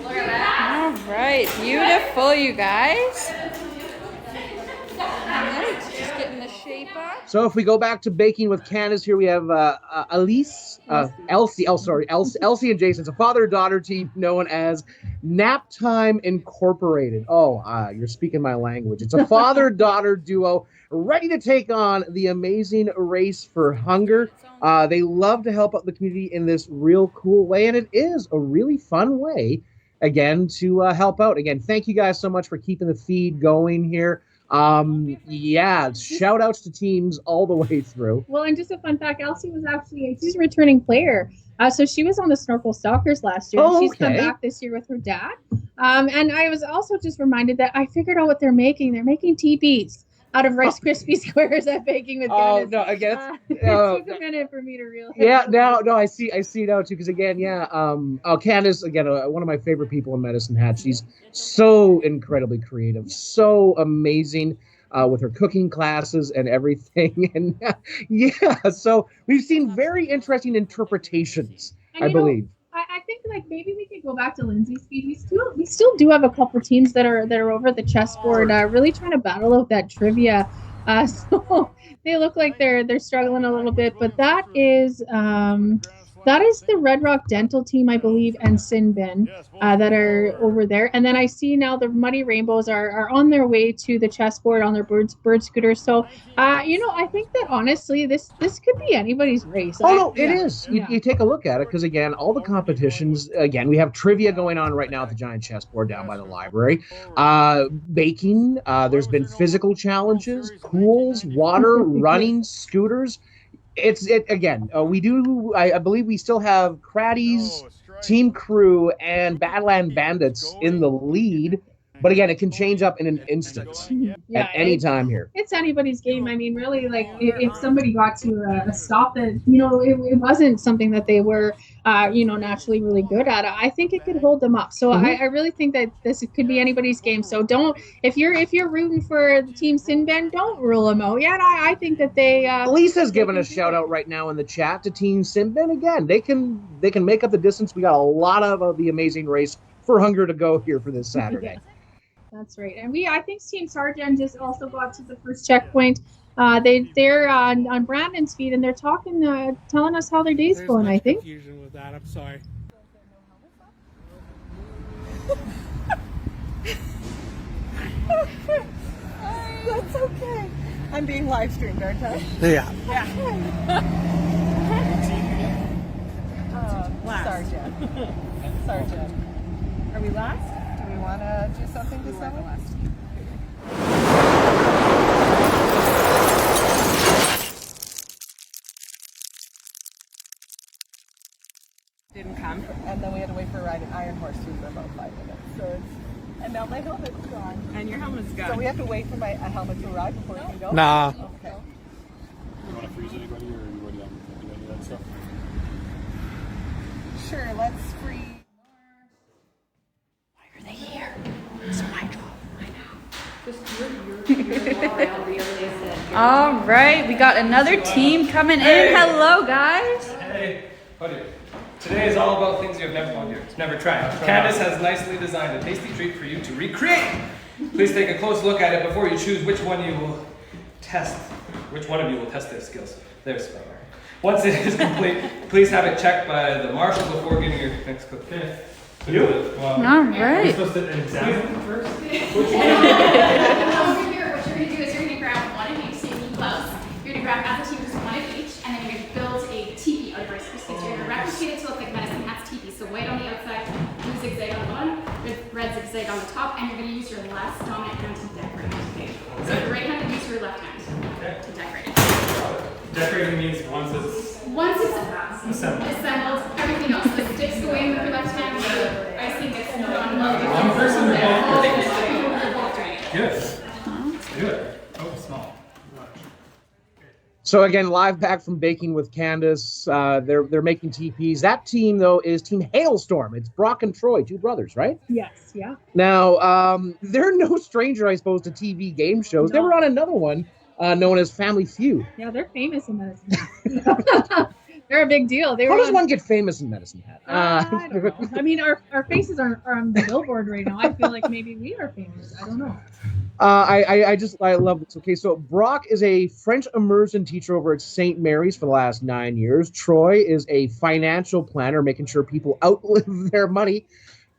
Look at that. All right, beautiful, you guys. All right, just getting the shape So if we go back to baking with Candace, here we have Elsie and Jason. It's a father-daughter team known as Nap Time Incorporated. Oh, you're speaking my language. It's a father-daughter duo ready to take on the amazing Race for Hunger. They love to help out the community in this real cool way, and it is a really fun way, again, to help out. Again, thank you guys so much for keeping the feed going here. Shout outs to teams all the way through. Well, and just a fun fact, Elsie was actually she's a returning player. So she was on the Snorkel Stalkers last year. Oh, She's come okay. back this year with her dad. And I was also just reminded that I figured out what they're making. They're making teepees out of Rice Krispie squares at Baking with Candace. No, again, it took a minute for me to realize. I see now too, because again, Candace, again, one of my favorite people in Medicine Hat. She's so incredibly creative, so amazing with her cooking classes and everything. And so we've seen very interesting interpretations, And I believe. I think like maybe we could go back to Lindsay's feed. We still do have a couple teams that are over at the chessboard, really trying to battle out that trivia. So they look like they're struggling a little bit, but that is the Red Rock Dental team, I believe, and Sin Bin that are over there. And then I see now the Muddy Rainbows are on their way to the chessboard on their bird scooters. So I think that honestly this could be anybody's race. It is. You take a look at it, because again, all the competitions, again, we have trivia going on right now at the giant chessboard down by the library. Baking, there's been physical challenges, pools, water, running, scooters. I believe we still have Craddy's Team Crew and Badland Bandits in the lead, but again, it can change up in an instant at any time here. It's anybody's game. I mean, really, like if somebody got to a stop that it wasn't something that they were naturally really good at, I think it could hold them up. So I really think that this could be anybody's game. So don't, if you're rooting for the team Sinbin, don't rule them out. Yeah, I think that they. Lisa's giving a shout out right now in the chat to Team Sinbin. Again, they can make up the distance. We got a lot of the amazing Race for Hunger to go here for this Saturday. That's right, and I think Team Sargent just also got to the first checkpoint. They're on Brandon's feed, and they're talking, telling us how their day's going. I think. Confusion with that. I'm sorry. That's okay. I'm being live streamed, aren't I? Yeah. Sargent. Are we last? Do we want to do something to someone? Didn't come, and then we had to wait for a ride at Iron Horse too for about 5 minutes. And now my helmet's gone. And your helmet's gone. So we have to wait for my helmet to arrive before we can go? Nah. Okay. You want to freeze anybody, or are you ready to do any of that stuff? Sure, let's freeze. Why are they here? It's my job. All right, we got another team coming in. Hello, guys. Hey, buddy. Today is all about things you have never tried. Candace has nicely designed a tasty treat for you to recreate. Please take a close look at it before you choose which one of you will test their skills. There's Cellar. Once it is complete, please have it checked by the marshal before getting your next cook. You? All right. Are we supposed to examine it first? Over here, what you're going to do is you're going to grab one of each, same gloves. You're going to grab as a team just one of each, and then you're going to build a teepee out of Rice Krispies. You're going to replicate it to look like Medicine Hat's teepee. So white on the outside, blue zigzag on the bottom, red zigzag on the top, and you're going to use your less dominant hand to decorate. Okay. So your right hand, use your left hand to decorate it. Decorating means once it's assembled, everything else. The sticks go in with your left hand, the icing gets put on. One person or both? Good. Let's do it. Oh, small. So again, live back from Baking with Candace. They're making TPs. That team though is Team Hailstorm. It's Brock and Troy, two brothers, right? Yes, yeah. Now they're no stranger, I suppose, to TV game shows. They were on another one known as Family Feud. Yeah, they're famous in Medicine. They're a big deal. They How were does on, one get famous in Medicine Hat? I don't know. I mean, our faces are on the billboard right now. I feel like maybe we are famous. I don't know. I love this. Okay, so Brock is a French immersion teacher over at St. Mary's for the last 9 years. Troy is a financial planner, making sure people outlive their money.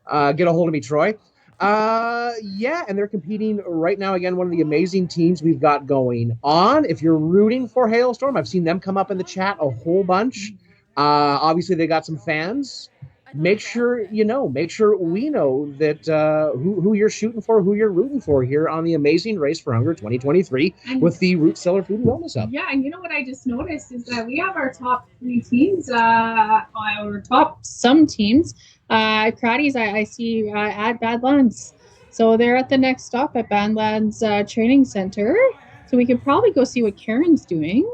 Get a hold of me, Troy. Yeah, and they're competing right now. Again, one of the amazing teams we've got going on. If you're rooting for Hailstorm, I've seen them come up in the chat a whole bunch. Obviously, they got some fans. Make sure we know that who you're shooting for, who you're rooting for here on the Amazing Race for Hunger 2023 with the Root Cellar Food and Wellness Hub. Yeah, and you know what I just noticed is that we have our top 3 teams, some teams. Karate, I see at Badlands. So they're at the next stop at Badlands Training Center. So we could probably go see what Karen's doing.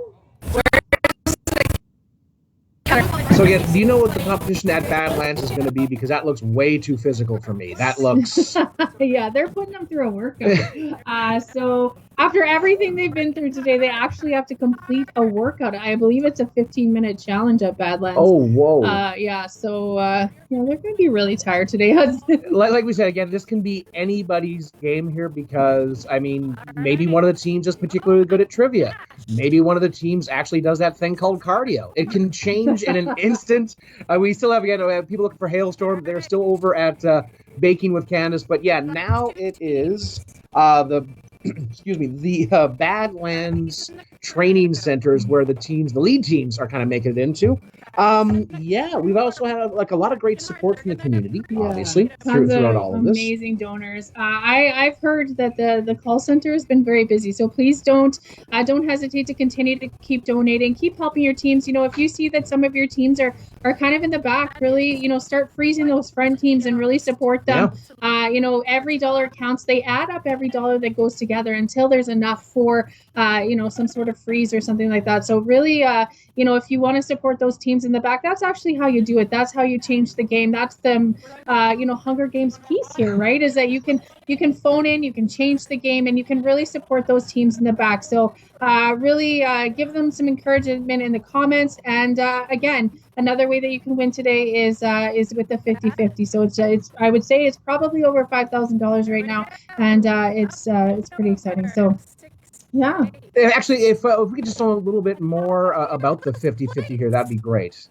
So again, do you know what the competition at Badlands is going to be? Because that looks way too physical for me. That looks... Yeah, they're putting them through a workout. So after everything they've been through today, they actually have to complete a workout. I believe it's a 15-minute challenge at Badlands. Oh, whoa. Yeah, so they're going to be really tired today. Like we said, again, this can be anybody's game here because, I mean, maybe one of the teams is particularly good at trivia. Maybe one of the teams actually does that thing called cardio. It can change in an instant. We still have, again, people looking for Hailstorm. They're still over at Baking with Candace. But yeah, now it is the Badlands training centers where the lead teams are kind of making it into. Yeah, we've also had a lot of great support from the community, obviously, throughout all of this. Amazing donors. I've heard that the call center has been very busy, so please don't hesitate to continue to keep donating, keep helping your teams. You know, if you see that some of your teams are kind of in the back, really, start freezing those friend teams and really support them. Yeah. Every dollar counts. They add up every dollar that goes together until there's enough for some sort of freeze or something like that. So really, if you want to support those teams in the back, that's actually how you do it. That's how you change the game. That's the Hunger Games piece here, right? Is that you can phone in, you can change the game, and you can really support those teams in the back. So really give them some encouragement in the comments. And again, another way that you can win today is with the 50-50. So it's I would say it's probably over $5,000 right now, and it's pretty exciting. So. Yeah. Actually, if we could just know a little bit more about the 50-50 here, that'd be great.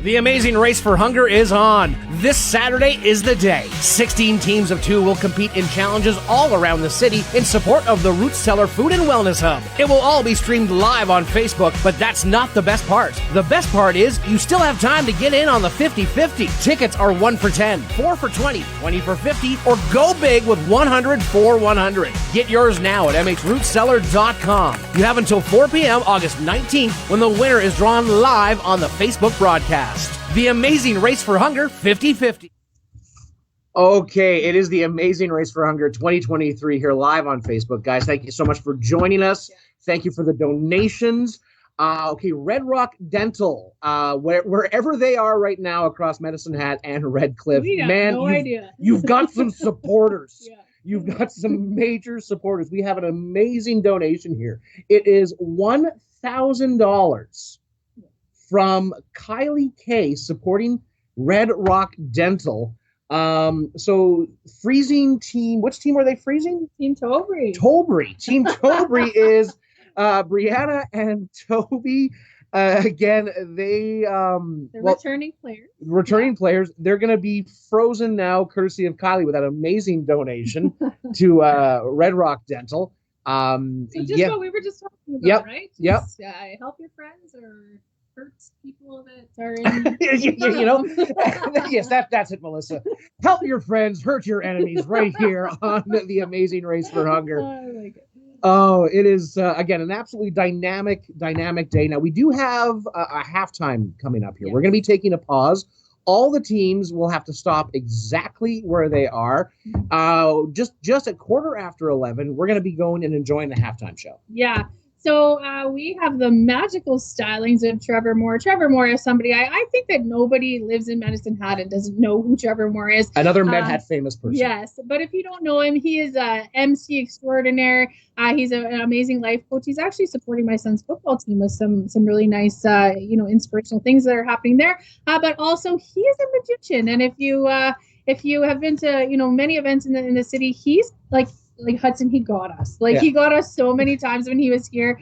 The Amazing Race for Hunger is on. This Saturday is the day. 16 teams of 2 will compete in challenges all around the city in support of the Root Cellar Food and Wellness Hub. It will all be streamed live on Facebook, but that's not the best part. The best part is you still have time to get in on the 50-50. Tickets are 1 for 10, 4 for 20, 20 for 50, or go big with 100 for 100. Get yours now at mhrootcellar.com. You have until 4 p.m. August 19th when the winner is drawn live on the Facebook broadcast. The Amazing Race for Hunger 50-50. Okay, it is the Amazing Race for Hunger 2023 here live on Facebook. Guys, thank you so much for joining us. Thank you for the donations. Okay, Red Rock Dental, wherever they are right now across Medicine Hat and Redcliff. Man, you've got some supporters. Yeah. You've got some major supporters. We have an amazing donation here. It is $1,000 from Kylie K supporting Red Rock Dental. So freezing team, which team are they freezing? Team Tolbury. Team Tolbury is Brianna and Toby. Again, they're returning players. Players. They're going to be frozen now, courtesy of Kylie, with that amazing donation to Red Rock Dental. So just what we were just talking about, right? Just, help your friends or hurts people that are in. Yes, that's it, Melissa. Help your friends, hurt your enemies, right here on the Amazing Race for Hunger. Oh, I like it. Oh, it is again an absolutely dynamic day. Now we do have a halftime coming up here. We're going to be taking a pause. All the teams will have to stop exactly where they are. Just at 11:15, we're going to be going and enjoying the halftime show. Yeah. So we have the magical stylings of Trevor Moore. Trevor Moore is somebody I think that nobody lives in Medicine Hat and doesn't know who Trevor Moore is. Another Med Hat famous person. Yes, but if you don't know him, he is a MC extraordinaire. He's an amazing life coach. He's actually supporting my son's football team with some really nice, inspirational things that are happening there. But also, he is a magician, and if you have been to many events in the city, he's like Hudson, he got us. He got us so many times when he was here.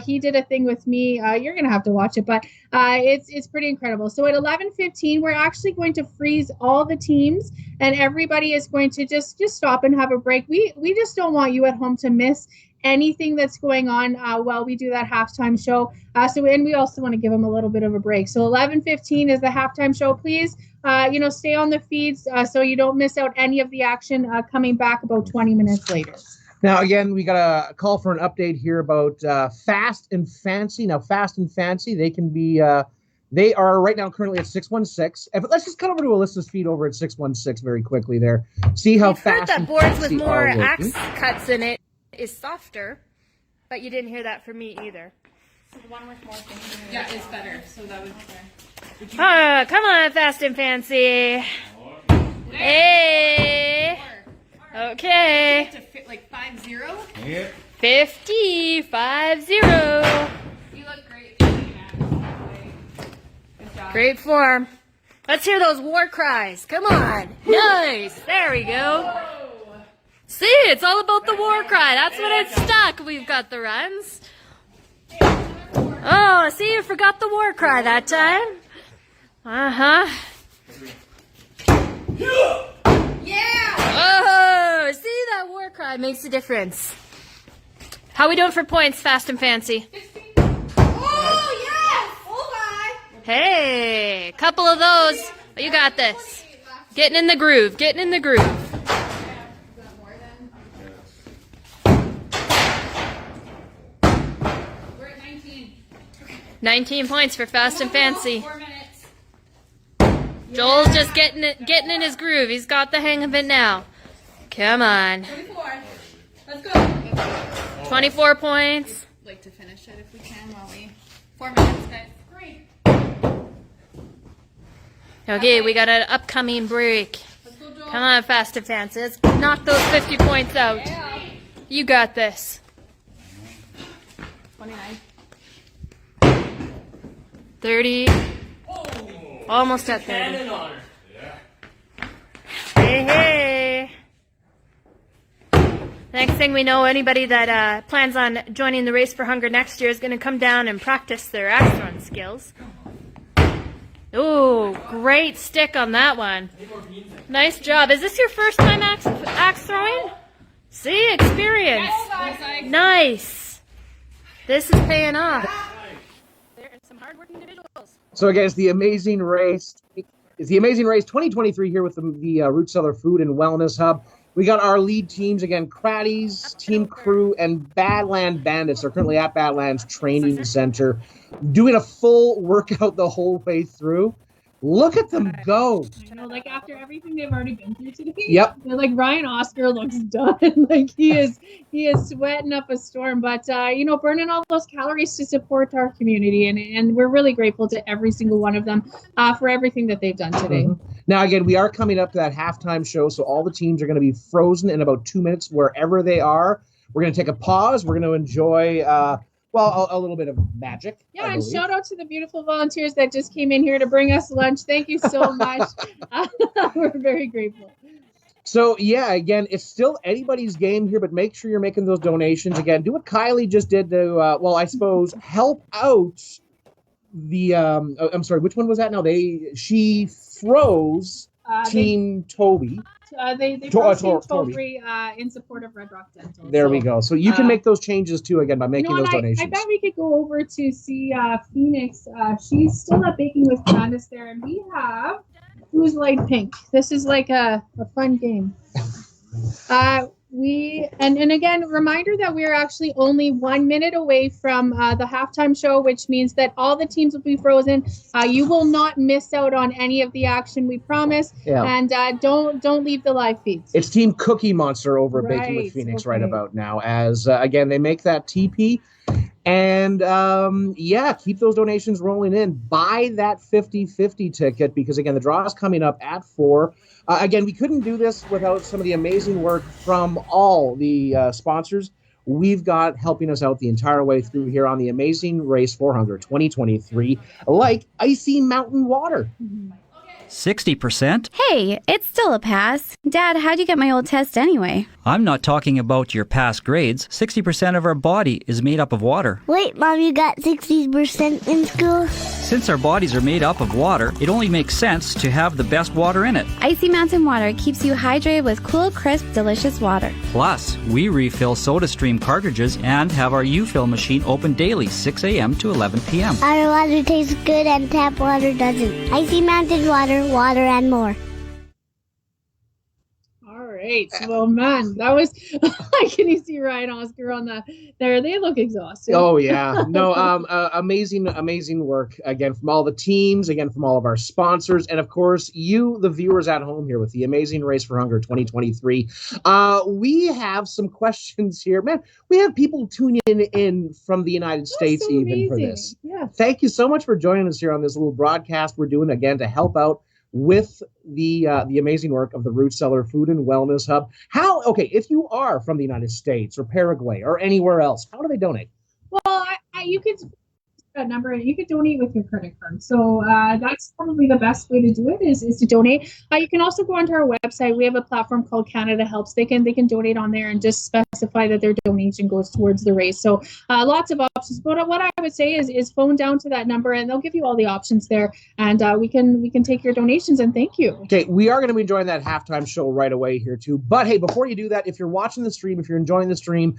He did a thing with me. You're gonna have to watch it, but it's pretty incredible. So at 11:15, we're actually going to freeze all the teams, and everybody is going to just stop and have a break. We just don't want you at home to miss anything that's going on while we do that halftime show. And we also want to give them a little bit of a break. So 11:15 is the halftime show. Please, stay on the feeds so you don't miss out any of the action coming back about 20 minutes later. Now, again, we got a call for an update here about Fast and Fancy. Now, Fast and Fancy, they can be, they are right now currently at 616. Let's just cut over to Alyssa's feed over at 616 very quickly there. See how fast Heard that boards with more working. axe cuts in it is softer, but you didn't hear that from me either. So the one with more things in it. Yeah, it's better. So that was better. Come on, Fast and Fancy. Hey. Okay. To fit like 5-0. Yep. 50, 5-0. You look great. Good job. Great form. Let's hear those war cries. Come on. Nice. There we go. See, it's all about the war cry. That's when it's stuck. We've got the runs. Oh, see, you forgot the war cry that time. Uh-huh. Yeah! Oh, see, that war cry makes a difference. How we doing for points, Fast and Fancy? Oh, yes! Oh, my. Hey, couple of those. Oh, you got this. Getting in the groove. Getting in the groove. We're at 19. 19 points for Fast and Fancy. 4 minutes. Joel's just getting in his groove. He's got the hang of it now. Come on. 24. Let's go. 24 points. I'd like to finish it if we can while we... 4 minutes, guys. 3. Okay, we got an upcoming break. Come on, Fast and Fancy. Let's knock those 50 points out. Yeah. You got this. 29. 30. Almost at 30. Hey, hey. Next thing we know, anybody that plans on joining the Race for Hunger next year is going to come down and practice their axe throwing skills. Ooh, great stick on that one. Nice job. Is this your first time axe throwing? See, experience. Nice. This is paying off. There are some hardworking individuals. So again, it's the Amazing Race. It's the Amazing Race 2023 here with the Root Cellar Food and Wellness Hub. We got our lead teams again: Craddies, Team Crew, and Badland Bandits. They're currently at Badlands Training Center, doing a full workout the whole way through. Look at them go! After everything they've already been through today. Yep. Ryan Oscar looks done. He is sweating up a storm. But burning all those calories to support our community, and we're really grateful to every single one of them for everything that they've done today. Mm-hmm. Now again, we are coming up to that halftime show, so all the teams are going to be frozen in about 2 minutes wherever they are. We're going to take a pause. We're going to enjoy. A little bit of magic. Yeah, and shout out to the beautiful volunteers that just came in here to bring us lunch. Thank you so much. We're very grateful. So, yeah, again, it's still anybody's game here, but make sure you're making those donations. Again, do what Kylie just did to, I suppose, help out the, I'm sorry, which one was that now? She froze Team Toby. They froze Team Toby in support of Red Rock Dental. There we go. So you can make those changes too, again, by making those donations. I bet we could go over to see Phoenix. She's still at Baking with Candace there, and we have Who's Light Pink. This is like a fun game. And again, reminder that we're actually only 1 minute away from the halftime show, which means that all the teams will be frozen. You will not miss out on any of the action, we promise. Yeah. And don't leave the live feeds. It's Team Cookie Monster over at Baking with Phoenix right about now, as again they make that TP. And yeah, keep those donations rolling in. Buy that 50/50 ticket because, again, the draw is coming up at 4. Again, we couldn't do this without some of the amazing work from all the sponsors we've got helping us out the entire way through here on the Amazing Race for Hunger 2023, like Icy Mountain Water. 60%? Hey, it's still a pass. Dad, how'd you get my old test anyway? I'm not talking about your past grades. 60% of our body is made up of water. Wait, Mom, you got 60% in school? Since our bodies are made up of water, it only makes sense to have the best water in it. Icy Mountain Water keeps you hydrated with cool, crisp, delicious water. Plus, we refill SodaStream cartridges and have our U-fill machine open daily, 6 a.m. to 11 p.m. Our water tastes good and tap water doesn't. Icy Mountain Water, water and more. Right. Well, man, that was. Can you see Ryan Oscar on that? There, they look exhausted. Oh yeah, no, amazing work again from all the teams, again from all of our sponsors, and of course you, the viewers at home here with the Amazing Race for Hunger 2023. We have some questions here, man. We have people tuning in from the United States even amazing. For this. Yeah. Thank you so much for joining us here on this little broadcast we're doing again to help out with the amazing work of the Root Cellar Food and Wellness Hub. If you are from the United States or Paraguay or anywhere else, how do they donate? Well, you could that number and you could donate with your credit card. So that's probably the best way to do it is to donate. You can also go onto our website. We have a platform called Canada Helps. They can donate on there and just specify that their donation goes towards the race. So lots of options. But what I would say is phone down to that number and they'll give you all the options there. And we can take your donations and thank you. Okay, we are going to be enjoying that halftime show right away here too. But hey, before you do that, if you're watching the stream, if you're enjoying the stream,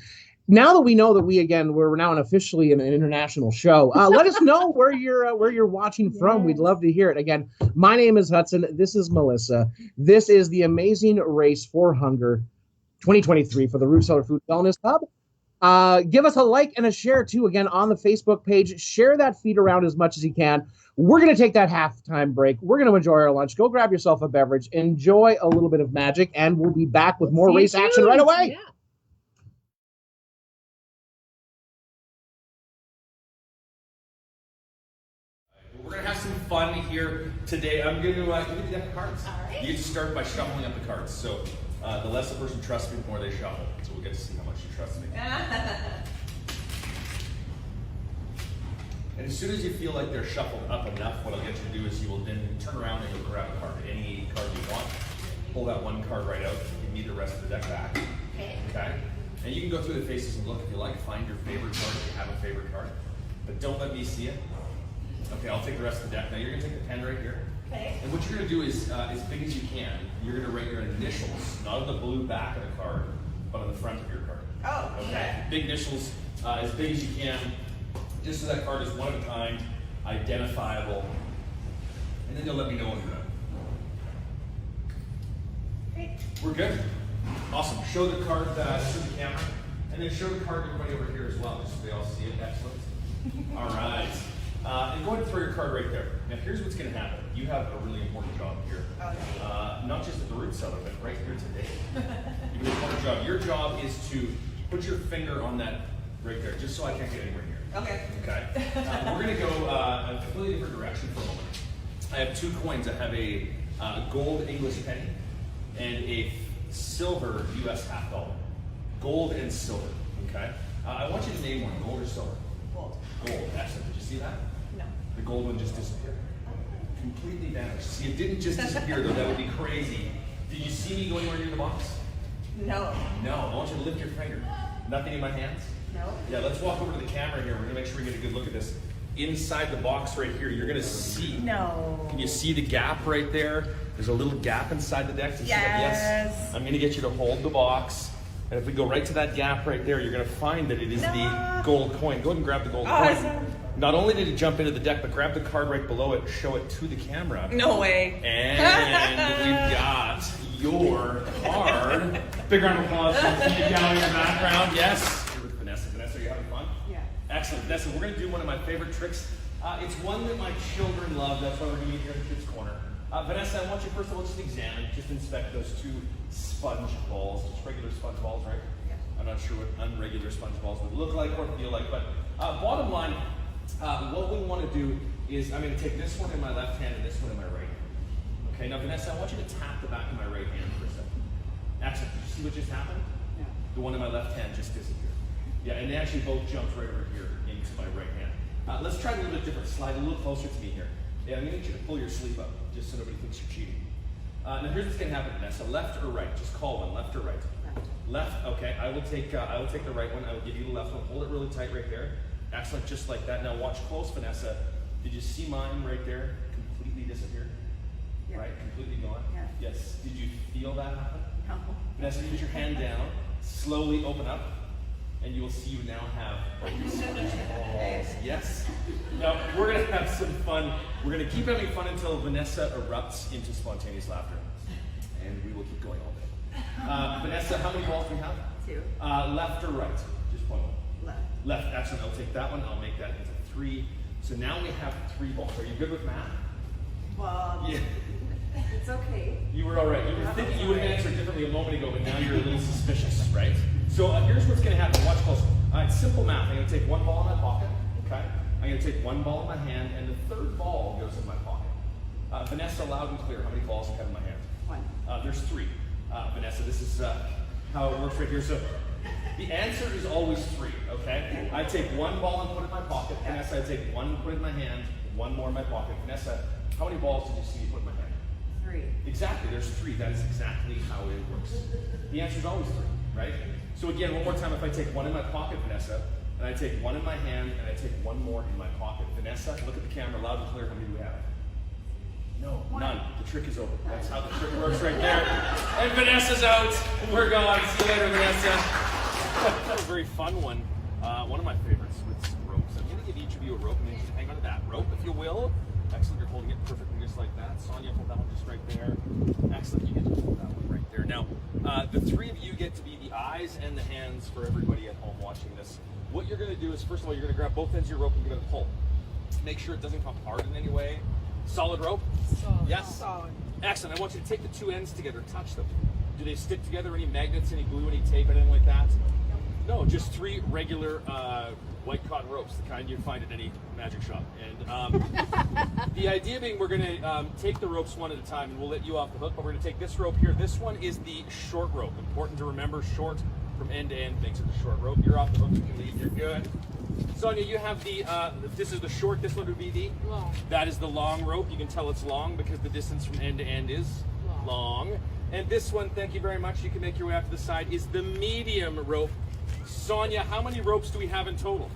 now that we know that we're now officially an international show, let us know where you're watching from. We'd love to hear it. Again, my name is Hudson. This is Melissa. This is the Amazing Race for Hunger 2023 for the Root Cellar Food Wellness Hub. Give us a like and a share too. Again, on the Facebook page, share that feed around as much as you can. We're going to take that halftime break. We're going to enjoy our lunch. Go grab yourself a beverage. Enjoy a little bit of magic, and we'll be back with more race action right away. Yeah. We're going to have some fun here today. I'm going to give you the deck of cards. Right. You get to start by shuffling up the cards. So the less the person trusts me, the more they shuffle. So we'll get to see how much you trust me. And as soon as you feel like they're shuffled up enough, what I'll get you to do is you will then turn around and you'll grab a card. Any card you want. Pull that one card right out. Give me the rest of the deck back. Okay? And you can go through the faces and look if you like. Find your favorite card if you have a favorite card. But don't let me see it. Okay, I'll take the rest of the deck. Now you're going to take the pen right here. Okay. And what you're going to do is, as big as you can, you're going to write your initials, not on the blue back of the card, but on the front of your card. Oh, okay. Yeah. Big initials, as big as you can, just so that card is one of a kind, identifiable, and then you'll let me know when you're done. Great. We're good? Awesome. Show the card, show the camera, and then show the card to everybody over here as well, just so they all see it. Excellent. All right. And go ahead and throw your card right there. Now here's what's going to happen. You have a really important job here. Not just at the Root Cellar, but right here today. You have an important job. Your job is to put your finger on that right there, just so I can't get anywhere here. Okay. Okay. We're going to go a completely different direction for a moment. I have 2 coins. I have a gold English penny and a silver U.S. half dollar. Gold and silver. Okay. I want you to name one, gold or silver. Gold. Gold. Excellent. Did you see that? No. The gold one just disappeared. Completely vanished. See, it didn't just disappear though. That would be crazy. Did you see me go anywhere near the box? No. No. I want you to lift your finger. Nothing in my hands? No. Yeah, let's walk over to the camera here. We're going to make sure we get a good look at this. Inside the box right here, you're going to see. No. Can you see the gap right there? There's a little gap inside the deck. Yes. Yes. I'm going to get you to hold the box. And if we go right to that gap right there, you're going to find that it is the gold coin. Go ahead and grab the gold coin. Not only did it jump into the deck, but grab the card right below it, show it to the camera. No way. And we've got your card. Big round of applause for the gal in the background. Yes. You're with Vanessa. Vanessa, are you having fun? Yeah. Excellent. Vanessa, we're going to do one of my favorite tricks. It's one that my children love. That's why we're doing it here in the Kids Corner. Vanessa, I want you first of all just examine, just inspect those 2 sponge balls. Just regular sponge balls, right? Yeah. I'm not sure what unregular sponge balls would look like or feel like, but Bottom line, what we want to do is I'm going to take this one in my left hand and this one in my right hand. Okay, now Vanessa, I want you to tap the back of my right hand for a second. Excellent. Did you see what just happened? Yeah. The one in my left hand just disappeared. Yeah, and they actually both jumped right over here into my right hand. Let's try it a little bit different. Slide a little closer to me here. Yeah, I'm going to need you to pull your sleeve up, just so nobody thinks you're cheating. Now here's what's going to happen, Vanessa. Left or right? Just call one. Left or right? Left. Okay. I will take the right one. I will give you the left one. Hold it really tight right there. Excellent. Just like that. Now watch close, Vanessa. Did you see mine right there? Completely disappeared. Yeah. Right. Completely gone. Yeah. Yes. Did you feel that happen? No. Vanessa, put your hand down. Slowly open up, and you will see you now have balls. Yes. Now we're gonna have some fun. We're gonna keep having fun until Vanessa erupts into spontaneous laughter, and we will keep going all day. Vanessa, how many balls do we have? 2. Left or right? Just one. Left. Left. Excellent. I'll take that one. I'll make that into 3. So now we have 3 balls. Are you good with math? Well, yeah. It's okay. You were all right. You were thinking you would have answered differently a moment ago, but now you're a little suspicious, right? So here's what's going to happen. Watch close. It's simple math. I'm going to take 1 ball in my pocket. Okay. I'm going to take 1 ball in my hand, and the 3rd ball goes in my pocket. Vanessa, loud and clear. How many balls do I have in my hand? 1. There's 3. Vanessa, this is how it works right here. So the answer is always 3. Okay. I take 1 ball and put it in my pocket. Vanessa, I take 1 and put it in my hand. 1 more in my pocket. Vanessa, how many balls did you see me put in my hand? 3. Exactly, there's 3. That is exactly how it works. The answer is always 3, right? So again, one more time, if I take 1 in my pocket, Vanessa, and I take 1 in my hand, and I take 1 more in my pocket. Vanessa, look at the camera, loud and clear, how many do we have? No, none. The trick is over. That's how the trick works right there. And Vanessa's out. We're gone. See you later, Vanessa. A very fun one. One of my favorites with some ropes. I'm going to give each of you a rope, and then you hang on to that rope, if you will. Excellent, you're holding it perfectly just like that. Sonia, hold that one just right there. Excellent, you get to hold that one right there. Now, the 3 of you get to be the eyes and the hands for everybody at home watching this. What you're going to do is, first of all, you're going to grab both ends of your rope and give it a pull. Make sure it doesn't come hard in any way. Solid rope? Solid. Yes? Solid. Excellent, I want you to take the 2 ends together, touch them. Do they stick together? Any magnets, any glue, any tape, anything like that? No, just 3 regular white cotton ropes, the kind you'd find at any magic shop. And the idea being we're going to take the ropes one at a time, and we'll let you off the hook, but we're going to take this rope here. This one is the short rope. Important to remember, short from end to end makes it the short rope. You're off the hook, you can leave, you're good. Sonia, you have the, this is the short, this one would be the? Long. That is the long rope. You can tell it's long because the distance from end to end is long. And this one, thank you very much, you can make your way out to the side, is the medium rope. Sonia, how many ropes do we have in total?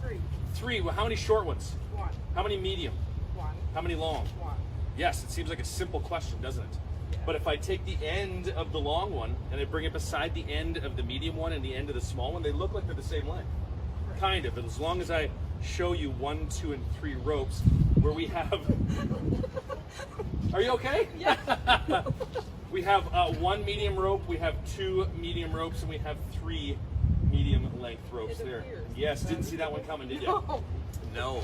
3. 3. Well, how many short ones? 1. How many medium? 1. How many long? 1. Yes, it seems like a simple question, doesn't it? Yeah. But if I take the end of the long one and I bring it beside the end of the medium one and the end of the small one, they look like they're the same length. Right. Kind of, but as long as I show you 1, 2, and 3 ropes where we have... Are you okay? Yeah. We have 1 medium rope, we have 2 medium ropes, and we have 3 medium length ropes there. Yes, didn't see that one coming, did you? No.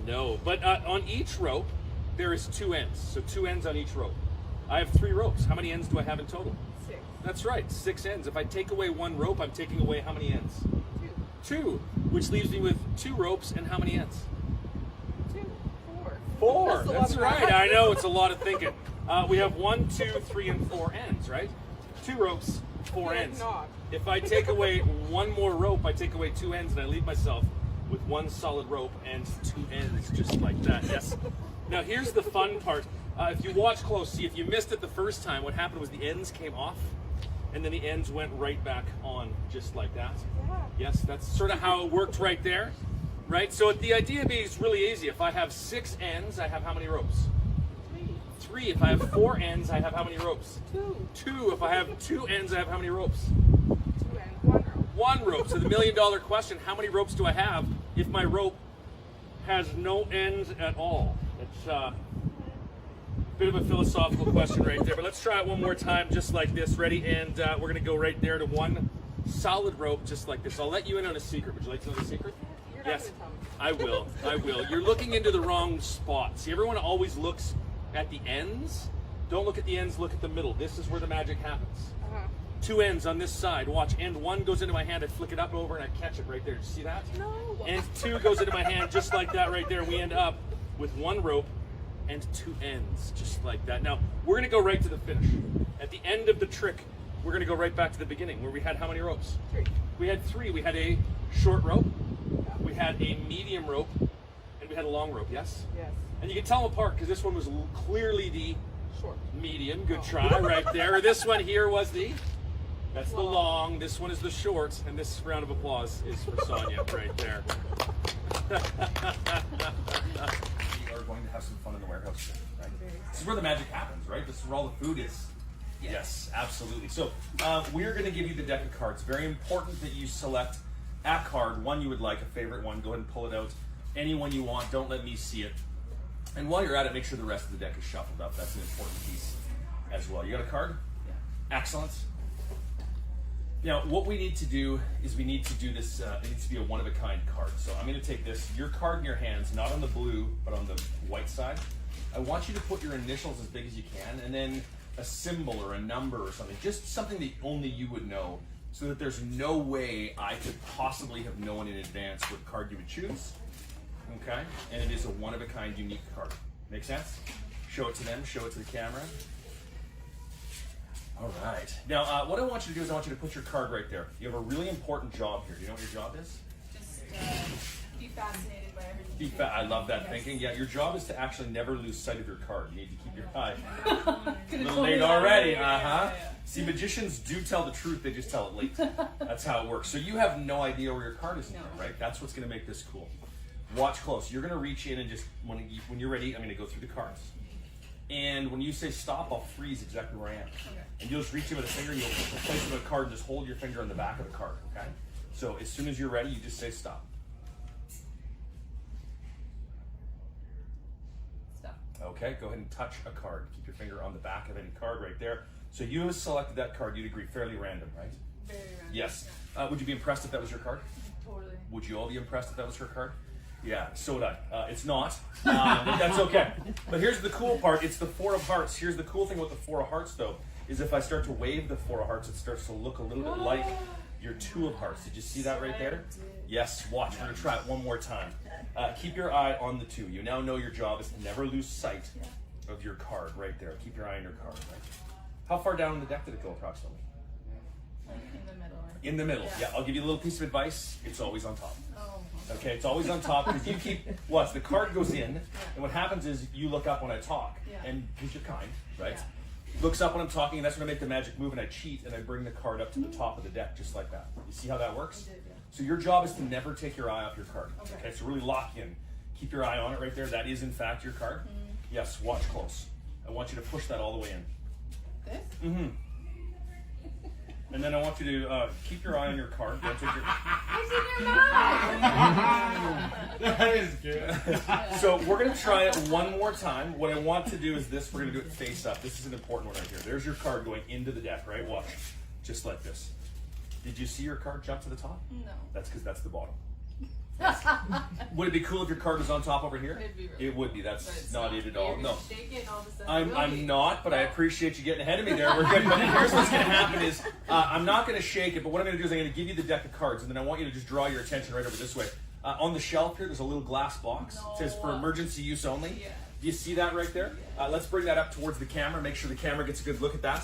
No. But on each rope, there is 2 ends. So 2 ends on each rope. I have 3 ropes. How many ends do I have in total? 6. That's right, 6 ends. If I take away 1 rope, I'm taking away how many ends? 2. Which leaves me with 2 ropes and how many ends? 2. 4. That's right. I know, it's a lot of thinking. We have 1, 2, 3, and 4 ends, right? 2 ropes, 4 ends. If I take away 1 more rope, I take away 2 ends, and I leave myself with 1 solid rope and 2 ends, just like that. Yes. Now here's the fun part. If you watch close, see, if you missed it the first time, what happened was the ends came off, and then the ends went right back on, just like that. Yeah. Yes, that's sort of how it worked right there, right? So the idea is really easy. If I have 6 ends, I have how many ropes? 3. If I have 4 ends, I have how many ropes? 2. 2. If I have 2 ends, I have how many ropes? 2 ends, 1 rope. 1 rope. So the $1 million question, how many ropes do I have if my rope has no ends at all? It's a bit of a philosophical question right there, but let's try it one more time just like this. Ready? And we're going to go right there to 1 solid rope just like this. I'll let you in on a secret. Would you like to know the secret? Yes, I will. I will. You're looking into the wrong spot. See, everyone always looks at the ends. Don't look at the ends, look at the middle. This is where the magic happens. 2 ends on this side. Watch, end 1 goes into my hand, I flick it up over and I catch it right there. Do you see that? No. End 2 goes into my hand just like that right there. We end up with 1 rope and 2 ends, just like that. Now, we're gonna go right to the finish. At the end of the trick, we're gonna go right back to the beginning where we had how many ropes? 3. We had 3. We had a short rope, we had a medium rope, and we had a long rope, yes? Yes. And you can tell them apart because this one was clearly the short. Medium, good try right there. This one here was that's the long, this one is the short, and this round of applause is for Sonia right there. We are going to have some fun in the warehouse, right? This is where the magic happens, right? This is where all the food is. Yes, absolutely. So we're going to give you the deck of cards. Very important that you select a card, one you would like, a favorite one. Go ahead and pull it out. Any one you want. Don't let me see it. And while you're at it, make sure the rest of the deck is shuffled up. That's an important piece as well. You got a card? Yeah. Excellent. Now, what we need to do is we need to do this, it needs to be a one-of-a-kind card. So I'm going to take this, your card in your hands, not on the blue, but on the white side. I want you to put your initials as big as you can, and then a symbol or a number or something, just something that only you would know, so that there's no way I could possibly have known in advance what card you would choose. Okay? And it is a one-of-a-kind, unique card. Make sense? Show it to them, show it to the camera. All right. Now, what I want you to do is I want you to put your card right there. You have a really important job here. Do you know what your job is? Just be fascinated by everything. I love that thinking. Yeah, your job is to actually never lose sight of your card. You need to keep your eye. A little late already. See, magicians do tell the truth. They just tell it late. That's how it works. So you have no idea where your card is in there, right? That's what's going to make this cool. Watch close. You're going to reach in and just, when you're ready, I'm going to go through the cards. And when you say stop, I'll freeze exactly where I am. Okay. And you'll just reach in with a finger, and you'll place it on a card, and just hold your finger on the back of the card, okay? So as soon as you're ready, you just say stop. Stop. Okay, go ahead and touch a card. Keep your finger on the back of any card right there. So you have selected that card, you'd agree, fairly random, right? Very random. Yes. Would you be impressed if that was your card? Totally. Would you all be impressed if that was her card? Yeah, so would I. It's not, but that's okay. But here's the cool part. It's the 4 of hearts. Here's the cool thing with the 4 of hearts, though, is if I start to wave the 4 of hearts, it starts to look a little bit like your 2 of hearts. Did you see that right there? Yes, watch. We're going to try it one more time. Keep your eye on the 2. You now know your job is to never lose sight of your card right there. Keep your eye on your card. Right? How far down the deck did it go, approximately? Like in the middle. In the middle. Yeah, I'll give you a little piece of advice. It's always on top. Okay, it's always on top because you keep, watch, the card goes in, and what happens is you look up when I talk, and because you're kind, right? Looks up when I'm talking, and that's when I make the magic move, and I cheat, and I bring the card up to the top of the deck, just like that. You see how that works? So your job is to never take your eye off your card. Okay, so really lock in. Keep your eye on it right there. That is, in fact, your card. Yes, watch close. I want you to push that all the way in. This? Mm-hmm. And then I want you to keep your eye on your card. Don't take your... It's in your mouth! That is good. So we're going to try it one more time. What I want to do is this. We're going to do it face up. This is an important one right here. There's your card going into the deck, right? Watch. Just like this. Did you see your card jump to the top? No. That's because that's the bottom. Would it be cool if your card was on top over here? It'd be really It would be. That's not it at all. You're No. shake it and all of a sudden I'm not, but I appreciate you getting ahead of me there. We're good. But here's what's going to happen is I'm not going to shake it, but what I'm going to do is I'm going to give you the deck of cards, and then I want you to just draw your attention right over this way. On the shelf here, there's a little glass box. It says for emergency use only. Yeah. Do you see that right there? Let's bring that up towards the camera. Make sure the camera gets a good look at that.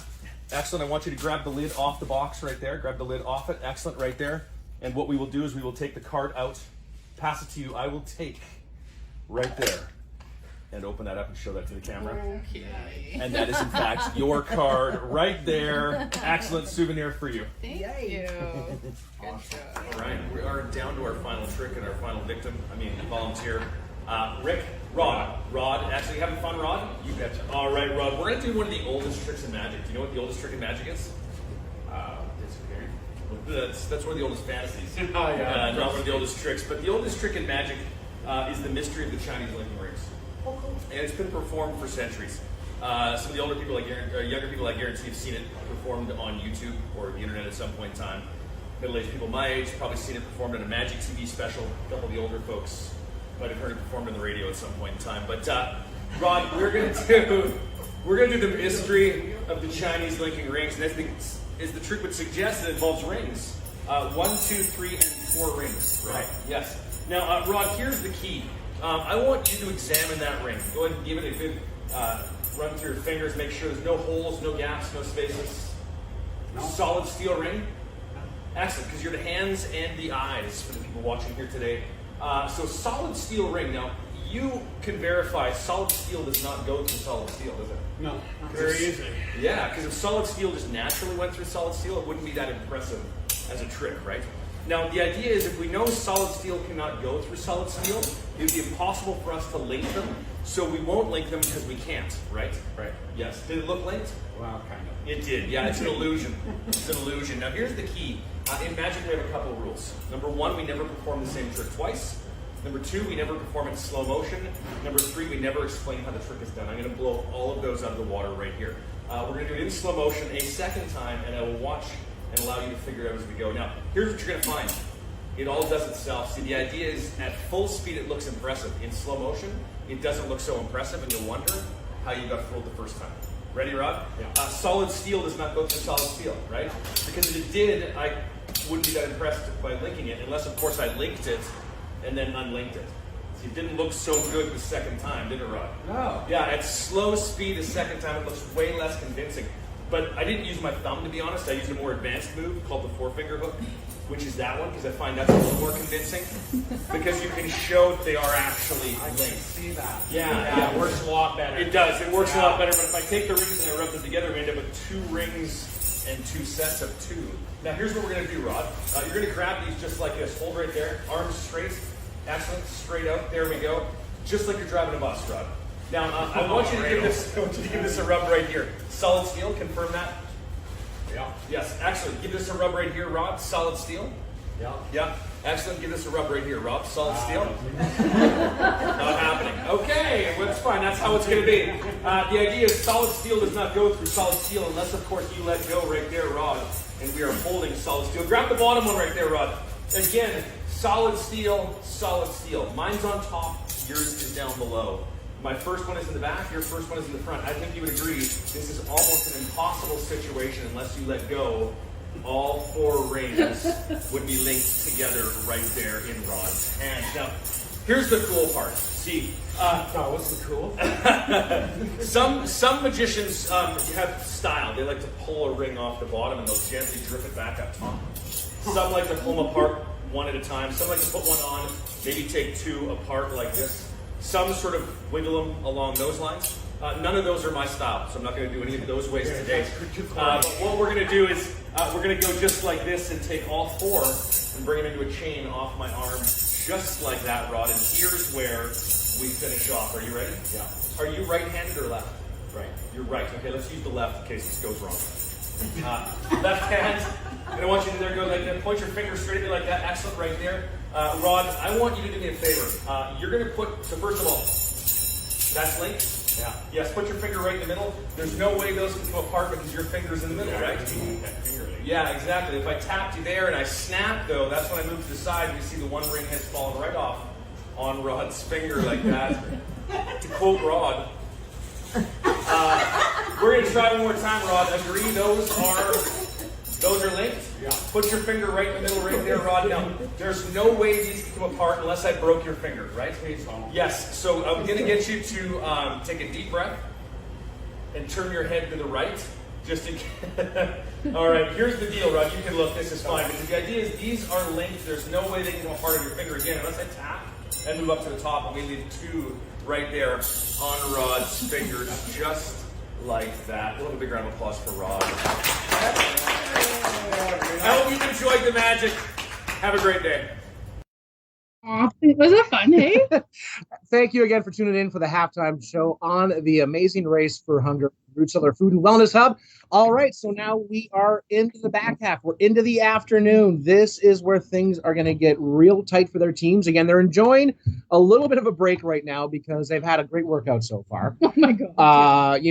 Excellent. I want you to grab the lid off the box right there. Grab the lid off it. Excellent right there. And what we will do is we will take the card out, pass it to you. I will take right there and open that up and show that to the camera. Okay. And that is in fact your card right there. Excellent souvenir for you. Thank you. Awesome. All right, we are down to our final trick and our final victim. Volunteer. Rod. Actually having fun, Rod? You betcha. All right, Rod. We're gonna do one of the oldest tricks in magic. Do you know what the oldest trick in magic is? That's one of the oldest fantasies. Not one of the oldest tricks, but the oldest trick in magic is the mystery of the Chinese linking rings. And it's been performed for centuries. Some of the older people, younger people, I guarantee have seen it performed on YouTube or the internet at some point in time. Middle-aged people my age probably seen it performed in a Magic TV special. A couple of the older folks might have heard it performed on the radio at some point in time. But Rod, we're gonna do the mystery of the Chinese linking rings. And is the trick would suggest it involves rings. 1, 2, 3, and 4 rings, right? Yes. Now, Rod, here's the key. I want you to examine that ring. Go ahead and give it a good run through your fingers. Make sure there's no holes, no gaps, no spaces. No. Solid steel ring. Excellent, because you're the hands and the eyes for the people watching here today. So solid steel ring. Now, you can verify solid steel does not go through solid steel, does it? No, very easy. Yeah, because if solid steel just naturally went through solid steel, it wouldn't be that impressive as a trick, right? Now, the idea is if we know solid steel cannot go through solid steel, it would be impossible for us to link them, so we won't link them because we can't, right? Right. Yes. Did it look linked? Wow, kind of. It did, yeah, it's an illusion. It's an illusion. Now, here's the key. In Magic, we have a couple of rules. Number 1, we never perform the same trick twice. Number 2, we never perform it in slow motion. Number 3, we never explain how the trick is done. I'm going to blow all of those out of the water right here. We're going to do it in slow motion a second time, and I will watch and allow you to figure it out as we go. Now, here's what you're going to find. It all does itself. See, the idea is at full speed it looks impressive. In slow motion, it doesn't look so impressive, and you'll wonder how you got fooled the first time. Ready, Rod? Yeah. Solid steel does not go through solid steel, right? Because if it did, I wouldn't be that impressed by linking it, unless, of course, I linked it and then unlinked it. See, it didn't look so good the second time, did it, Rod? No. Yeah, at slow speed the second time, it looks way less convincing. But I didn't use my thumb, to be honest. I used a more advanced move called the 4-finger hook, which is that one, because I find that's a little more convincing. Because you can show that they are actually linked. See that. Yeah, it works a lot better. It does. It works a lot better. But if I take the rings and I rub them together, we end up with 2 rings and 2 sets of 2. Now, here's what we're going to do, Rod. You're going to grab these just like this. Hold right there. Arms straight. Excellent. Straight out. There we go. Just like you're driving a bus, Rod. Now, I want you to give this a rub right here. Solid steel, confirm that? Yeah. Yes, excellent. Give this a rub right here, Rob. Solid steel? Yeah. Yeah. Excellent. Give this a rub right here, Rob. Solid steel? Not happening. Okay, well, that's fine. That's how it's going to be. The idea is solid steel does not go through solid steel unless, of course, you let go right there, Rod. And we are holding solid steel. Grab the bottom one right there, Rod. Again, solid steel, solid steel. Mine's on top. Yours is down below. My first one is in the back, your first one is in the front. I think you would agree this is almost an impossible situation unless you let go. All 4 rings would be linked together right there in Rod's hand. Now, here's the cool part. See, what's the cool? some magicians have style. They like to pull a ring off the bottom and they'll gently drip it back up top. Some like to pull them apart one at a time. Some like to put one on, maybe take 2 apart like this. Some sort of wiggle them along those lines. None of those are my style, so I'm not going to do any of those ways today. But what we're going to do is we're going to go just like this and take all 4 and bring them into a chain off my arm, just like that, Rod. And here's where we finish off. Are you ready? Yeah. Are you right-handed or left? Right. You're right. Okay, let's use the left in case this goes wrong. Left hand. And I want you to go like that. Point your finger straight at me like that. Excellent, right there. Rod, I want you to do me a favor. You're going to so first of all, that's linked. Yeah. Yes, put your finger right in the middle. There's no way those can come apart because your finger's in the middle, right? Yeah, exactly. If I tapped you there and I snapped, though, that's when I move to the side and you see the one ring has fallen right off on Rod's finger like that. To quote Rod. We're going to try one more time, Rod. Agree those are linked? Yeah. Put your finger right in the middle right there, Rod. Now, there's no way these can come apart unless I broke your finger, right? Yes. So I'm going to get you to take a deep breath and turn your head to the right. Just in All right, here's the deal, Rod. You can look. This is fine. Because the idea is these are linked. There's no way they can come apart on your finger again unless I tap and move up to the top. And we leave 2 right there on Rod's fingers, just like that. We'll have a big round of applause for Rod. I hope you've enjoyed the magic. Have a great day. Was it fun, hey? Thank you again for tuning in for the halftime show on the Amazing Race for Hunger, Root Cellar Food and Wellness Hub. All right, so now we are into the back half. We're into the afternoon. This is where things are going to get real tight for their teams. Again, they're enjoying a little bit of a break right now because they've had a great workout so far. Oh, my God.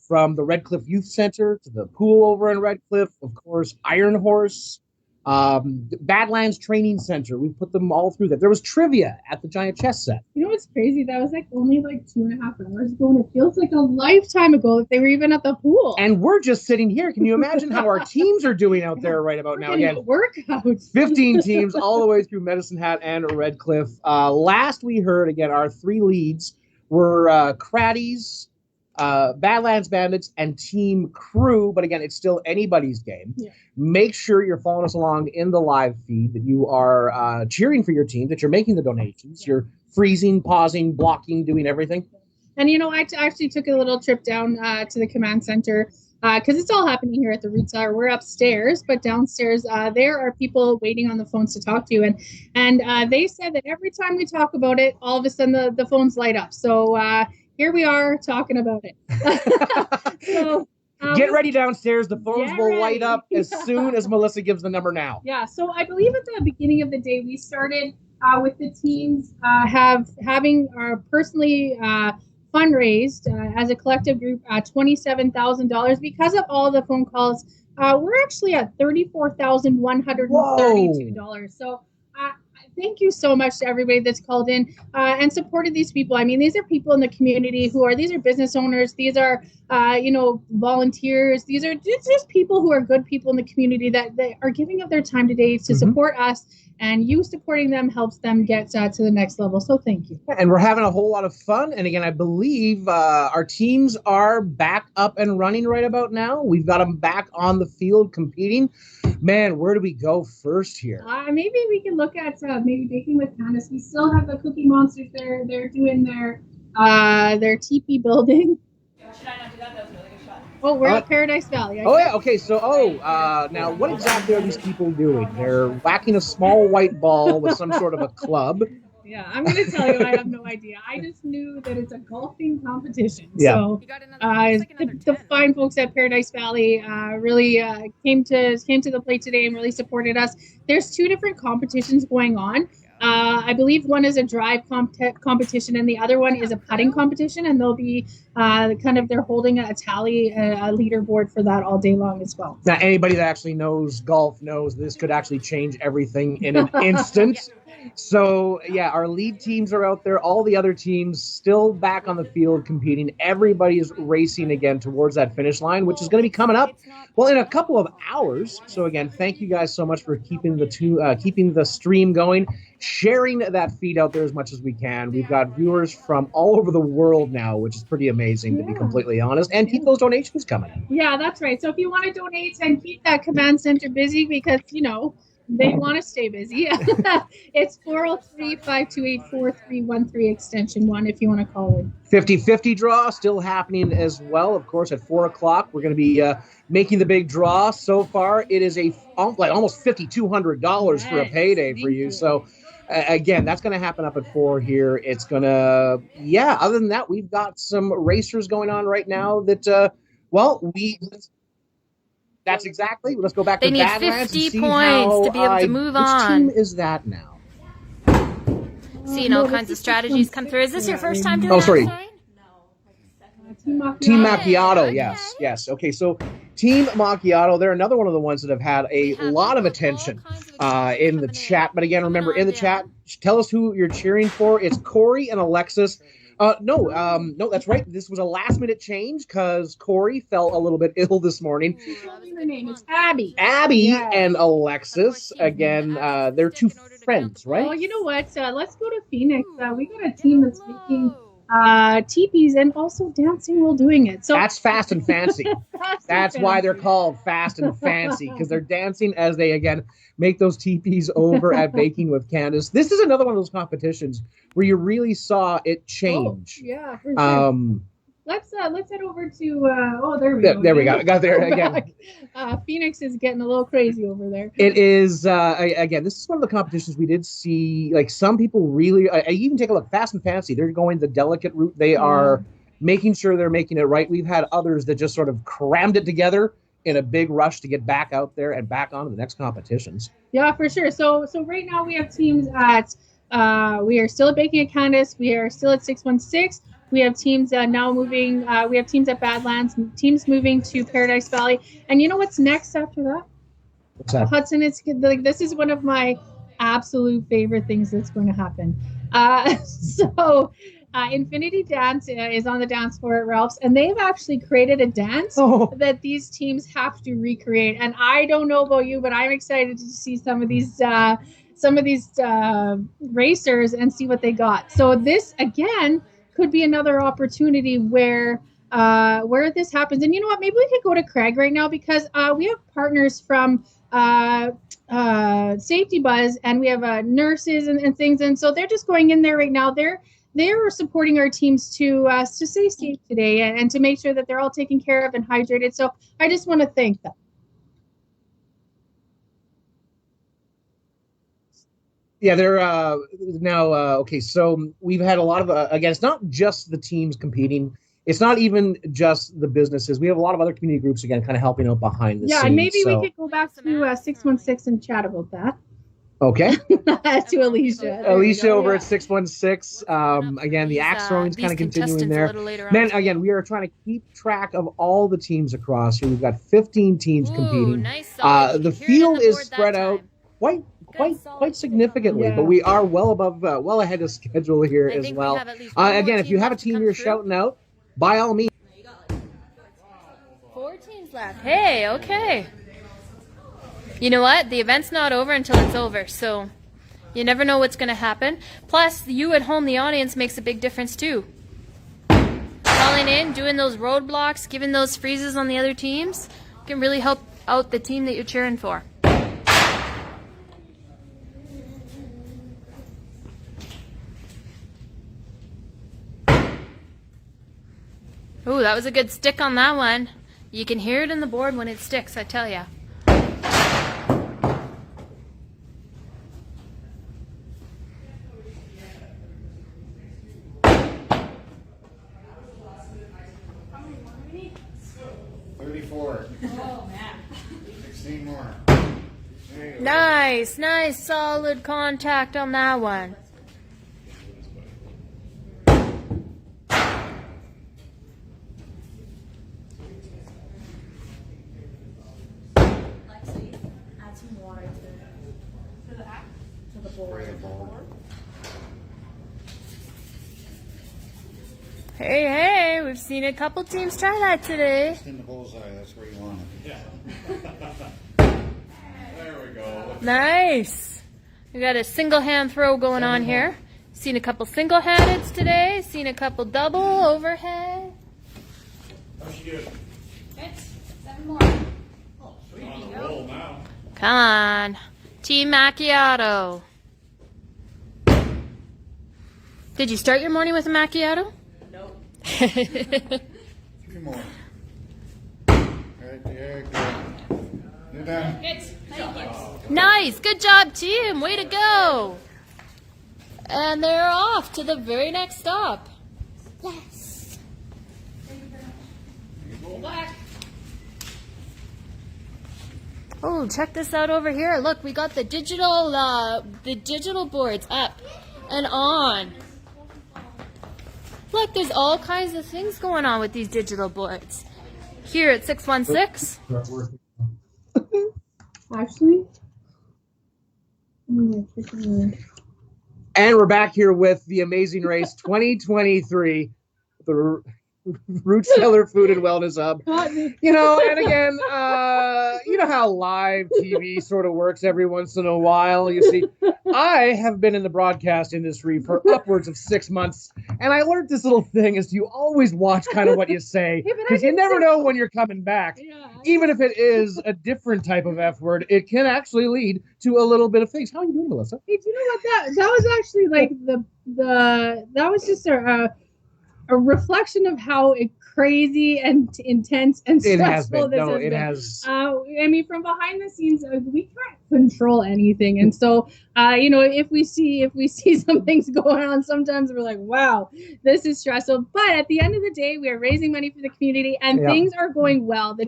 From the Redcliff Youth Center to the pool over in Redcliff, of course, Iron Horse, Badlands Training Center. We put them all through that. There was trivia at the giant chess set. You know what's crazy? That was like only like 2.5 hours ago, and it feels like a lifetime ago that they were even at the pool. And we're just sitting here. Can you imagine how our teams are doing out there right about now? Again, workouts. 15 teams all the way through Medicine Hat and Redcliff. Last we heard, again, our 3 leads were Craddies, Badlands Bandits, and Team Crew. But again, it's still anybody's game. Yeah. Make sure you're following us along in the live feed, that you are cheering for your team, that you're making the donations, you're freezing, pausing, blocking, doing everything. And you know, I actually took a little trip down to the command center because it's all happening here at the Root Cellar. We're upstairs, but downstairs there are people waiting on the phones to talk to you. And they said that every time we talk about it, all of a sudden the phones light up. So here we are talking about it. So, get ready downstairs. The phones will light up as soon as Melissa gives the number now. Yeah, so I believe at the beginning of the day, we started with the teams having personally fundraised as a collective group $27,000. Because of all the phone calls, we're actually at $34,132. So thank you so much to everybody that's called in and supported these people. I mean, these are people in the community these are business owners. These are, volunteers. These are just people who are good people in the community that they are giving up their time today to support us. And you supporting them helps them get to the next level. So thank you. And we're having a whole lot of fun. And again, I believe our teams are back up and running right about now. We've got them back on the field competing. Man, where do we go first here? Maybe we can look at maybe baking with Candace. We still have the Cookie Monsters there. They're doing their teepee building. Should I not do that? That was a really good shot. Oh, we're at Paradise Valley. Okay. So, now what exactly are these people doing? They're whacking a small white ball with some sort of a club. Yeah, I'm going to tell you, I have no idea. I just knew that it's a golfing competition. Yeah. So the fine folks at Paradise Valley really came to the plate today and really supported us. There's 2 different competitions going on. I believe one is a drive competition and the other one is a putting competition, and they'll be they're holding a tally, a leaderboard for that all day long as well. Now, anybody that actually knows golf knows this could actually change everything in an instant. So, yeah, our lead teams are out there. All the other teams still back on the field competing. Everybody is racing again towards that finish line, which is going to be coming up, well, in a couple of hours. So, again, thank you guys so much for keeping the stream going, sharing that feed out there as much as we can. We've got viewers from all over the world now, which is pretty amazing, to be completely honest, and keep those donations coming in. Yeah, that's right. So if you want to donate and keep that command center busy, because, they want to stay busy. It's 403-528-4313 extension 1 if you want to call in. 50-50 draw still happening as well. Of course, at 4 o'clock, we're going to be making the big draw. So far, it is almost $5,200 for a payday for you. So, again, that's going to happen up at 4 here. It's going to, other than that, we've got some racers going on right now that, that's exactly. Let's go back They to need Badlands 50 points to be able to move on. Which team is that now? Seeing all kinds of strategies come through. Is this your first time doing Oh, that? sorry. Team Team Macchiato, yes. Okay, so Team Macchiato, they're another one of the ones that have had a lot of attention in the chat. But again, remember, in the chat, tell us who you're cheering for. It's Corey and Alexis. No, that's right. This was a last-minute change because Corey fell a little bit ill this morning. Her name is Abby. Abby and Alexis, again, they're 2 friends, right? Well, you know what? Let's go to Phoenix. We got a team that's making teepees and also dancing while doing it. So that's fast and fancy. That's why they're called fast and fancy, because they're dancing as they, again, make those teepees over at Baking with Candace. This is another one of those competitions where you really saw it change. Oh, yeah, for sure. Let's head over to there we go. There we go. Got there again. Phoenix is getting a little crazy over there. It is again. This is one of the competitions we did see. Like, some people really. I even take a look. Fast and Fancy. They're going the delicate route. They are making sure they're making it right. We've had others that just sort of crammed it together in a big rush to get back out there and back on to the next competitions. Yeah, for sure. So right now we have teams at. We are still at Baking at Candace. We are still at 616. We have teams now moving. We have teams at Badlands. Teams moving to Paradise Valley. And you know what's next after that? Hudson, it's like this is one of my absolute favorite things that's going to happen. Infinity Dance is on the dance floor at Ralph's, and they've actually created a dance that these teams have to recreate. And I don't know about you, but I'm excited to see some of these racers and see what they got. So this again could be another opportunity where this happens. And you know what? Maybe we could go to Craig right now because we have partners from Safety Buzz, and we have nurses and things, and so they're just going in there right now. They're supporting our teams to stay safe today and to make sure that they're all taken care of and hydrated. So I just want to thank them. Yeah, they're now okay. So we've had a lot of again. It's not just the teams competing. It's not even just the businesses. We have a lot of other community groups again, kind of helping out behind the scenes. Yeah, and maybe we could go back to 616 and chat about that. Okay. To Alicia. Alicia over at 616. Again, the axe throwing is kind of continuing there. Then again, we are trying to keep track of all the teams across here. We've got 15 teams competing. Nice, the field is spread out quite significantly, but we are well ahead of schedule here as well. Again, if you have a team you're shouting out, by all means. 4 teams left. Hey, okay. You know what? The event's not over until it's over, so you never know what's going to happen. Plus, you at home, the audience, makes a big difference too. Calling in, doing those roadblocks, giving those freezes on the other teams can really help out the team that you're cheering for. Ooh, that was a good stick on that one. You can hear it in the board when it sticks, I tell ya. Nice, solid contact on that one. Add some water to the bowl. Hey, we've seen a couple teams try that today. Just in the bullseye, that's where you want it. Yeah. There we go. Nice. We got a single hand throw going on here. Seen a couple single handeds today. Seen a couple double overhead. How's she doing? Good. 7 more. Oh, sweet. On the roll now. Come on. Team Macchiato. Did you start your morning with a macchiato? Nope. 3 more. Right there, good. You're done. Good. Thank you. Nice. Good job, team. Way to go. And they're off to the very next stop. Yes. Oh, check this out over here. Look, we got the digital boards up and on. Look, there's all kinds of things going on with these digital boards. Here at 616. Actually. And we're back here with the Amazing Race 2023, the Root Cellar Food and Wellness Hub. You know, and again, you know how live TV sort of works every once in a while. You see, I have been in the broadcast industry for upwards of 6 months, and I learned this little thing is you always watch kind of what you say, because you never know when you're coming back. Even if it is a different type of F word, it can actually lead to a little bit of things. How are you doing, Melissa? Hey, do you know what that was actually like that was just a reflection of how crazy and intense and stressful this has been. Has. I mean, from behind the scenes, we can't control anything, and so you know, if we see some things going on, sometimes we're like, wow, this is stressful. But at the end of the day, we are raising money for the community, and things are going well. The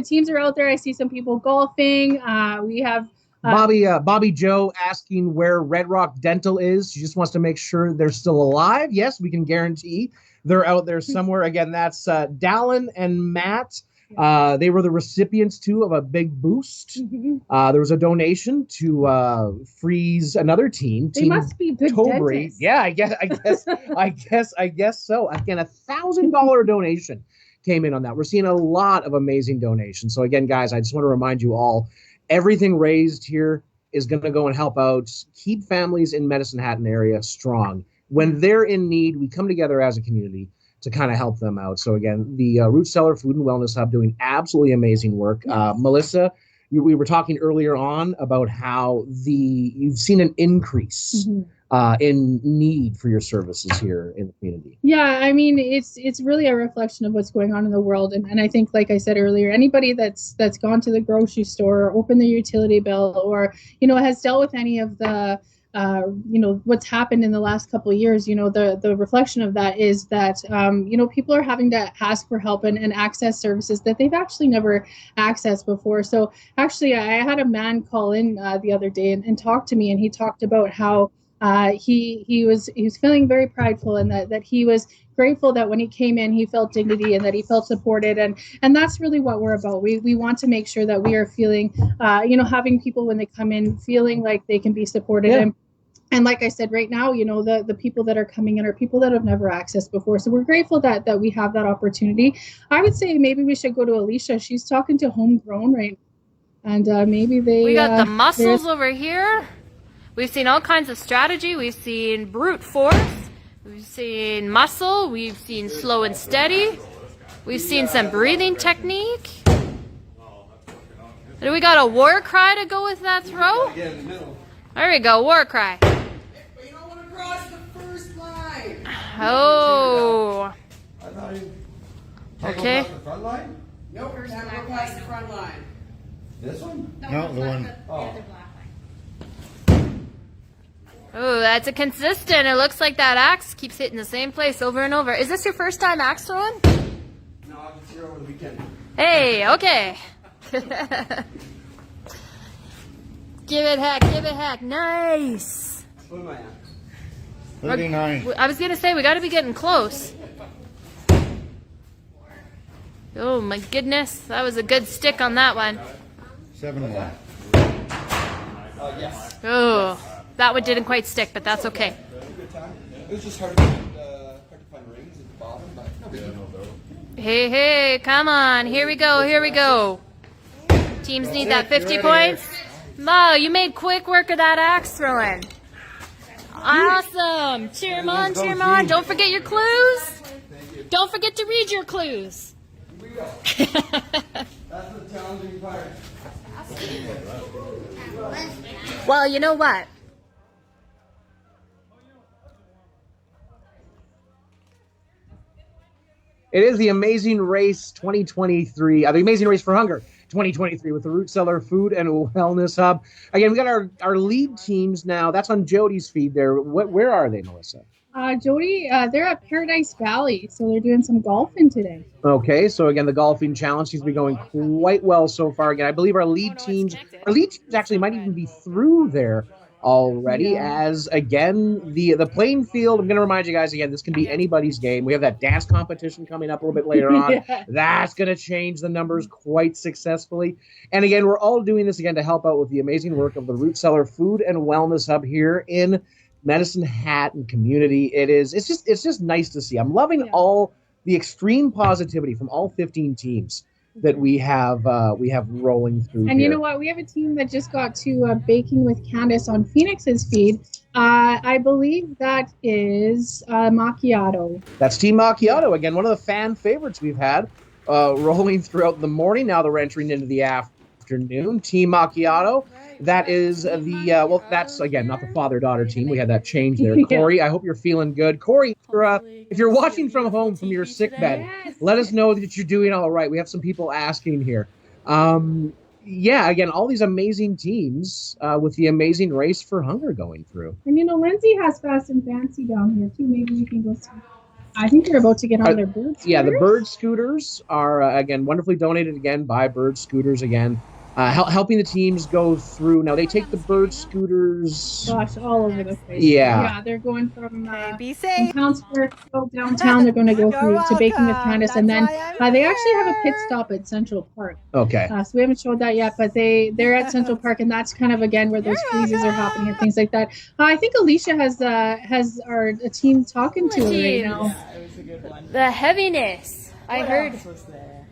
teams are out there. I see some people golfing. We have. Bobby Joe asking where Red Rock Dental is. She just wants to make sure they're still alive. Yes, we can guarantee they're out there somewhere. Again, that's Dallin and Matt They were the recipients too of a big boost. There was a donation to freeze another team. They Team must be good Tobry. dentists. Yeah, I guess so. Again, $1,000 donation came in on that. We're seeing a lot of amazing donations. So again, guys, I just want to remind you all, everything raised here is going to go and help out, keep families in Medicine Hat and area strong. When they're in need, we come together as a community to kind of help them out. So again, the Root Cellar Food and Wellness Hub doing absolutely amazing work. Melissa, we were talking earlier on about how you've seen an increase in need for your services here in the community. Yeah, I mean, it's really a reflection of what's going on in the world, and I think, like I said earlier, anybody that's gone to the grocery store, or opened their utility bill, or has dealt with any of the what's happened in the last couple of years, the reflection of that is that people are having to ask for help and access services that they've actually never accessed before. So actually, I had a man call in the other day and talk to me, and he talked about how he was feeling very prideful, and that he was grateful that when he came in, he felt dignity and that he felt supported, and that's really what we're about. We want to make sure that we are feeling, having people when they come in feeling like they can be supported. Yeah. And like I said, right now, the people that are coming in are people that have never accessed before. So we're grateful that we have that opportunity. I would say maybe we should go to Alicia. She's talking to Homegrown right now. And maybe We got the muscles over here. We've seen all kinds of strategy. We've seen brute force. We've seen muscle. We've seen slow and steady. We've seen some breathing technique. And we got a war cry to go with that throw. There we go, war cry. You don't want to cross the first line. Oh. Take Okay. across the front line? Nope, we're not going past the front line. This one? No, the one. Oh. Oh, that's a consistent. It looks like that axe keeps hitting the same place over and over. Is this your first time axe throwing? No, I was here over the weekend. Hey, okay. Give it heck. Nice. What am I at? 39. I was going to say, we got to be getting close. Oh, my goodness. That was a good stick on that one. 7-1. Yes. Oh, that one didn't quite stick, but that's okay. It was just hard to find rings at the bottom, but no big deal. Hey, come on. Here we go. Teams need that 50 points. Mo, you made quick work of that axe throwing. Awesome. Cheer 'em on. Don't forget your clues. Don't forget to read your clues. That's the challenging part. Well, you know what? It is the Amazing Race 2023, the Amazing Race for Hunger 2023 with the Root Cellar Food and Wellness Hub. Again, we got our lead teams now. That's on Jody's feed there. Where are they, Melissa? Jody, they're at Paradise Valley, so they're doing some golfing today. Okay, so again, the golfing challenge seems to be going quite well so far. Again, I believe our lead teams actually might even be through there already, as again the playing field, I'm going to remind you guys again, this can be anybody's game. We have that dance competition coming up a little bit later on. That's going to change the numbers quite successfully. And again, we're all doing this again to help out with the amazing work of the Root Cellar Food and Wellness Hub here in Medicine Hat and community. It's just nice to see. I'm loving all the extreme positivity from all 15 teams that we have rolling through. And here. you know what? We have a team that just got to Baking with Candace on Phoenix's feed. I believe that is Macchiato. That's Team Macchiato again, one of the fan favorites we've had rolling throughout the morning. Now they're entering into the afternoon. Team Macchiato. That is that's again not the father-daughter team. We had that change there. Corey, I hope you're feeling good. Corey, if you're watching from home from your sick bed, let us know that you're doing all right. We have some people asking here. Again, all these amazing teams with the Amazing Race for Hunger going through. And Lindsay has Fast and Fancy down here too. Maybe we can go see. I think they're about to get on their bird scooters. Yeah, the bird scooters are again wonderfully donated again by Bird Scooters again. helping the teams go through. Now they take the bird scooters. Gosh, all over the place. Yeah. They're going from be from safe. Town Square to go downtown. They're going to go through to Baking with Candace, and then they actually have a pit stop at Central Park. Okay. So we haven't showed that yet, but they're at Central Park, and that's kind of again where those freezes are happening and things like that. I think Alicia has a team talking to her right now. Yeah, it was a good one. The heaviness. I What heard. else was there?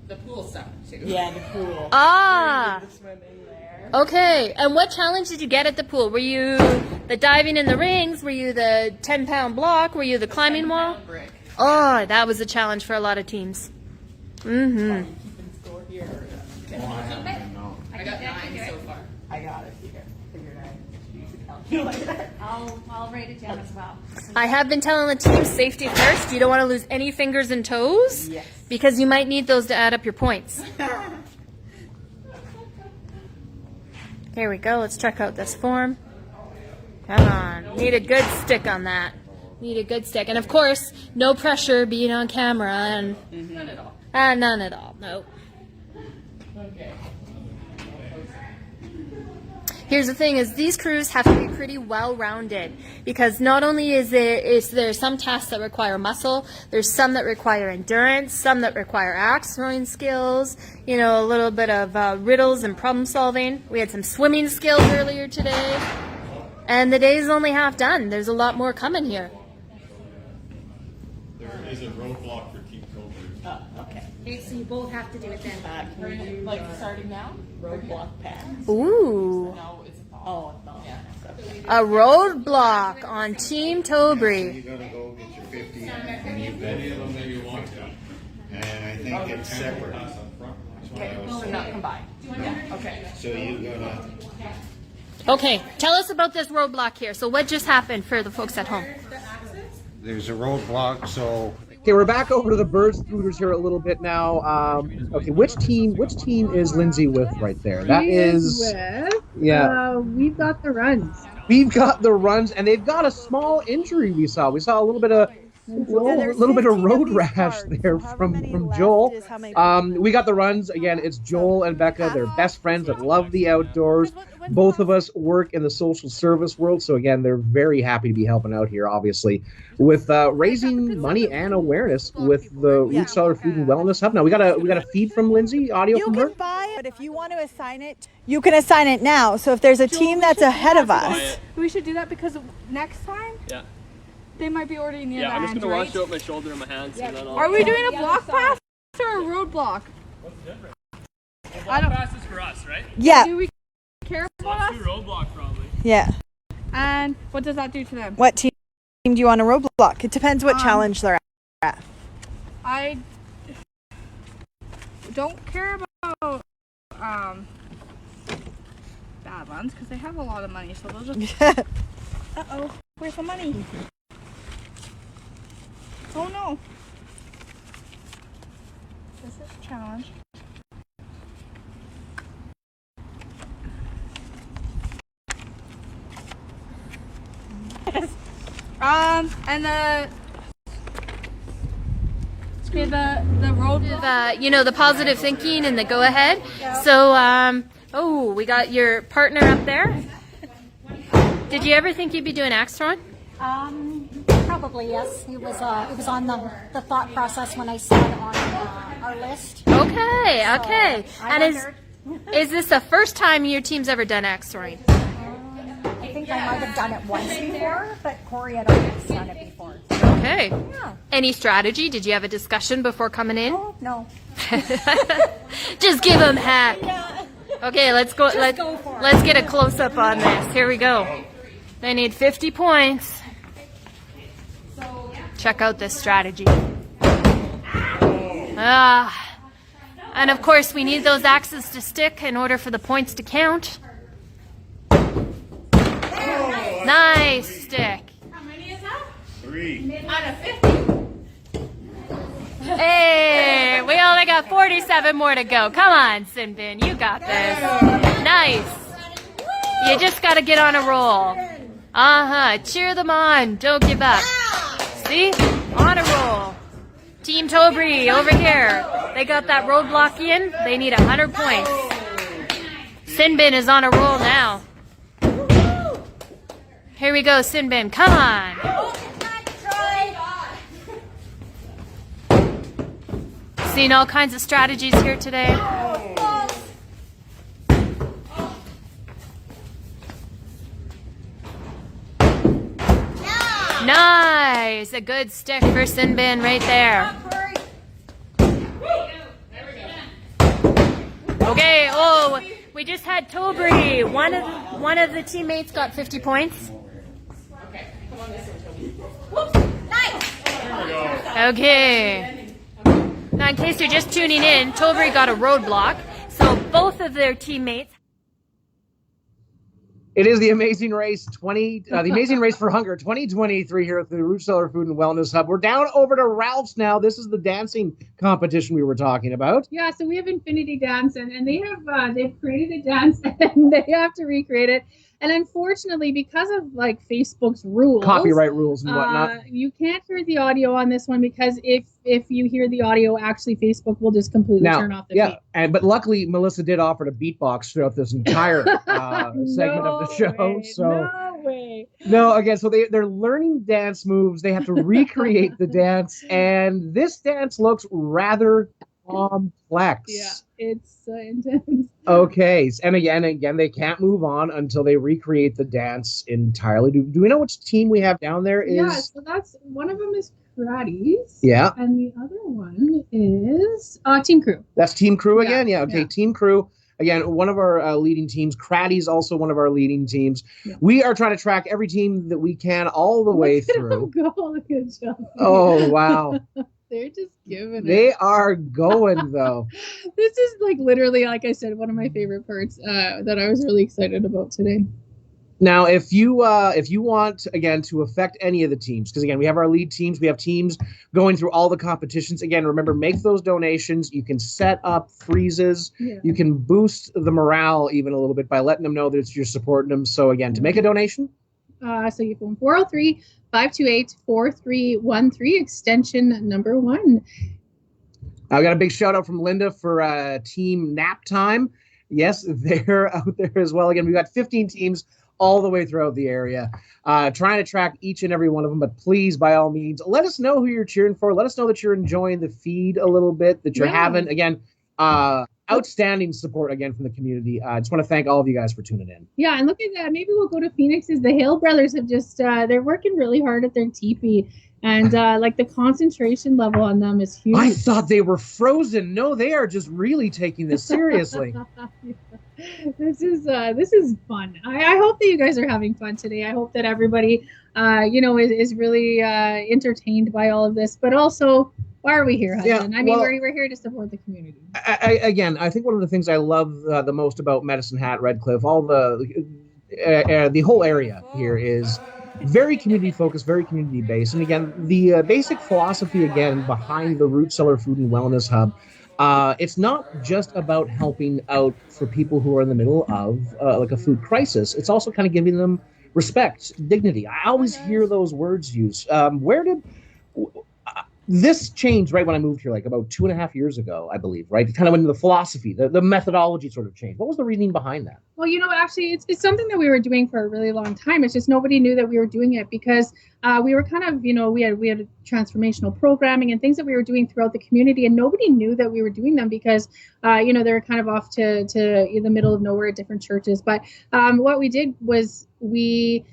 The pool stuff too. Yeah, the pool. Ah. The swimming there. Okay. And what challenge did you get at the pool? Were you the diving in the rings? Were you the 10-pound block? Were you the climbing wall? Brick. Oh, that was a challenge for a lot of teams. Mm-hmm. I got 9 so far. I got it here. Figured I'll write it down as well. I have been telling the team safety first. You don't want to lose any fingers and toes Yes. because you might need those to add up your points. Here we go. Let's check out this form. Come on. Need a good stick on that. Need a good stick. And of course, no pressure being on camera. And None at all. none at all. No. Okay. Here's the thing: is these crews have to be pretty well-rounded because not only is there some tasks that require muscle, there's some that require endurance, some that require axe throwing skills, you know, a little bit of riddles and problem solving. We had some swimming skills earlier today, and the day is only half done. There's a lot more coming here. There is a roadblock for Team Cobra. Okay. Okay, so you both have to do it then. Can you do, Like starting now? roadblock pass? Ooh, No, it's Oh, no. yeah. a roadblock on Team Tobry. You're gonna go get your 50 and you bet any of them that you want to. And I think it's separate. That's what I was So saying. not combined. Yeah. Okay. So you're gonna, Okay, tell us about this roadblock here. So what just happened for the folks at home? there's a roadblock, so Okay, we're back over to the bird scooters here a little bit now. Okay, which team is Lindsay with right there? That She is with, yeah. We've got the runs. We've got the runs, and they've got a small injury. We saw a little bit of road rash there from Joel. We got the runs again. It's Joel and Becca. They're best friends that love the outdoors. Both of us work in the social service world, so again, they're very happy to be helping out here. Obviously, with raising money and awareness with the Root Cellar Food and Wellness Hub. Now we got a feed from Lindsay, audio from her. You can buy it, but if you want to assign it, you can assign it now. So if there's a team that's ahead of us, We should do that because next time they might be already near the I'm just end, gonna right? wash out my shoulder and my hands, and then I'll. Are we doing a block pass or a roadblock? I don't. Pass is for us, right? Yeah. Do we care about Let's us? do roadblock probably. yeah. And what does that do to them? What team do you want to roadblock? It depends what challenge they're at. I don't care about bad ones because they have a lot of money, so they'll just. Uh-oh, where's the money? Oh no. This is a challenge. And the road. You know, the positive thinking and the go ahead. So, oh, we got your partner up there. Did you ever think you'd be doing axe throwing? Probably yes. It was on the thought process when I saw it on our list. Okay, So, okay. I And wondered. is this the first time your team's ever done axe throwing? I think I might have done it once before, but Corey had always done it before. Okay. Yeah. Any strategy? Did you have a discussion before coming in? No. Just give them heck. Okay, let's go. Let's get a close up on this. Here we go. They need 50 points. Check out this strategy. And of course, we need those axes to stick in order for the points to count. Nice stick. How many is that? 3. Out of 50. Hey, we only got 47 more to go. Come on, Sinbin, you got this. Nice. You just got to get on a roll. Cheer them on. Don't give up. See? On a roll. Team Tobry over here. They got that roadblock in. They need 100 points. Sinbin is on a roll now. Here we go, Sinbin. Come on. Seen all kinds of strategies here today. Nice! A good stick for Sinbin right there. Okay, oh, we just had Tobri. One of the teammates got 50 points. Okay, come on this one, Toby. Nice! Okay. Now, in case you're just tuning in, Tobri got a roadblock, so both of their teammates. It is the Amazing Race the Amazing Race for Hunger 2023 here at the Root Cellar Food and Wellness Hub. We're down over to Ralph's now. This is the dancing competition we were talking about. Yeah, so we have Infinity Dance, and they have they've created a dance and they have to recreate it. And unfortunately, because of like Facebook's rules, Copyright rules and whatnot, you can't hear the audio on this one because if you hear the audio, actually Facebook will just completely turn off the feed. But luckily Melissa did offer to beatbox throughout this entire segment of the show. No way. No, again, so they're learning dance moves. They have to recreate the dance, and this dance looks rather complex. Yeah, it's intense. Okay, and again, they can't move on until they recreate the dance entirely. Do we know which team we have down there? Yeah, so that's one of them is Karate's. Yeah. And the other one is Team Crew. That's Team Crew again? Yeah, okay, yeah. Team Crew. Again, one of our leading teams. Kratty's also one of our leading teams. Yeah. We are trying to track every team that we can all the way through. Good job. Oh, wow. They're just giving it. They are going, though. This is like literally, like I said, one of my favorite parts that I was really excited about today. Now, if you want, again, to affect any of the teams, because, again, we have our lead teams. We have teams going through all the competitions. Again, remember, make those donations. You can set up freezes. Yeah. You can boost the morale even a little bit by letting them know that you're supporting them. So, again, to make a donation. So you phone 403-528-4313, extension number 1. I got a big shout out from Linda for Team Nap Time. Yes, they're out there as well. Again, we've got 15 teams all the way throughout the area, trying to track each and every one of them. But please, by all means, let us know who you're cheering for. Let us know that you're enjoying the feed a little bit, that you're having, again, outstanding support, again, from the community. I just want to thank all of you guys for tuning in. Yeah, and look at that. Maybe we'll go to Phoenix's. The Hale brothers have just, they're working really hard at their teepee. And like the concentration level on them is huge. I thought they were frozen. No, they are just really taking this seriously. This is fun. I hope that you guys are having fun today. I hope that everybody, is really entertained by all of this. But also, why are we here, Hudson? Yeah, I mean, we're here to support the community. I think one of the things I love the most about Medicine Hat, Redcliff, all the whole area here is very community focused, very community based. And again, the basic philosophy again behind the Root Cellar Food and Wellness Hub, it's not just about helping out for people who are in the middle of like a food crisis. It's also kind of giving them respect, dignity. I always hear those words used. Where did this changed right when I moved here, like about 2.5 years ago, I believe, right? Kind of when the philosophy, the methodology sort of changed. What was the reasoning behind that? Well, actually, it's something that we were doing for a really long time. It's just nobody knew that we were doing it because we were kind of, we had transformational programming and things that we were doing throughout the community, and nobody knew that we were doing them because, they were kind of off to the middle of nowhere at different churches. But what we did was we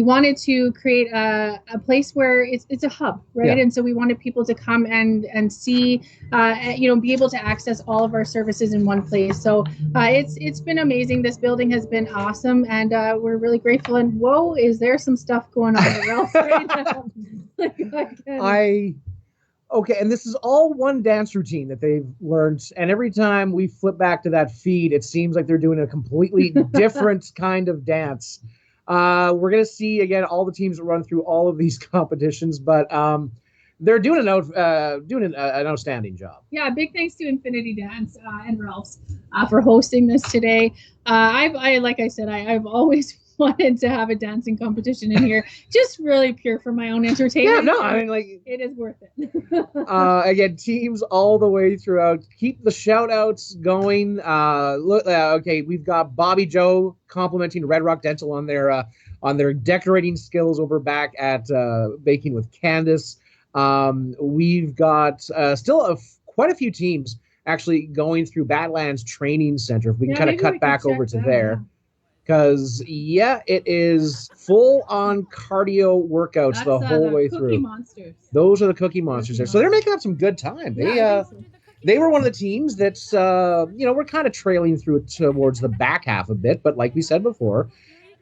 wanted to create a place where it's a hub, right? Yeah. And so we wanted people to come and see, be able to access all of our services in one place. So it's been amazing. This building has been awesome, and we're really grateful. And whoa, is there some stuff going on else right now? Okay, and this is all one dance routine that they've learned. And every time we flip back to that feed, it seems like they're doing a completely different kind of dance. We're going to see, again, all the teams that run through all of these competitions, but they're doing an outstanding job. Yeah, big thanks to Infinity Dance and Ralph's for hosting this today. Like I said, I've always wanted to have a dancing competition in here, just really pure for my own entertainment. Yeah, no, I mean, like, it is worth it. Again, teams all the way throughout. Keep the shout outs going. Look, okay, we've got Bobby Joe complimenting Red Rock Dental on their decorating skills over back at Baking with Candace. We've got still quite a few teams actually going through Badlands Training Center. If we can kind of cut back over to there. Because, yeah, it is full-on cardio workouts That's, the whole way Cookie through. Monsters. Those are the Cookie Monsters there. So they're making up some good time. They were one of the teams that's, we're kind of trailing through towards the back half a bit. But like we said before,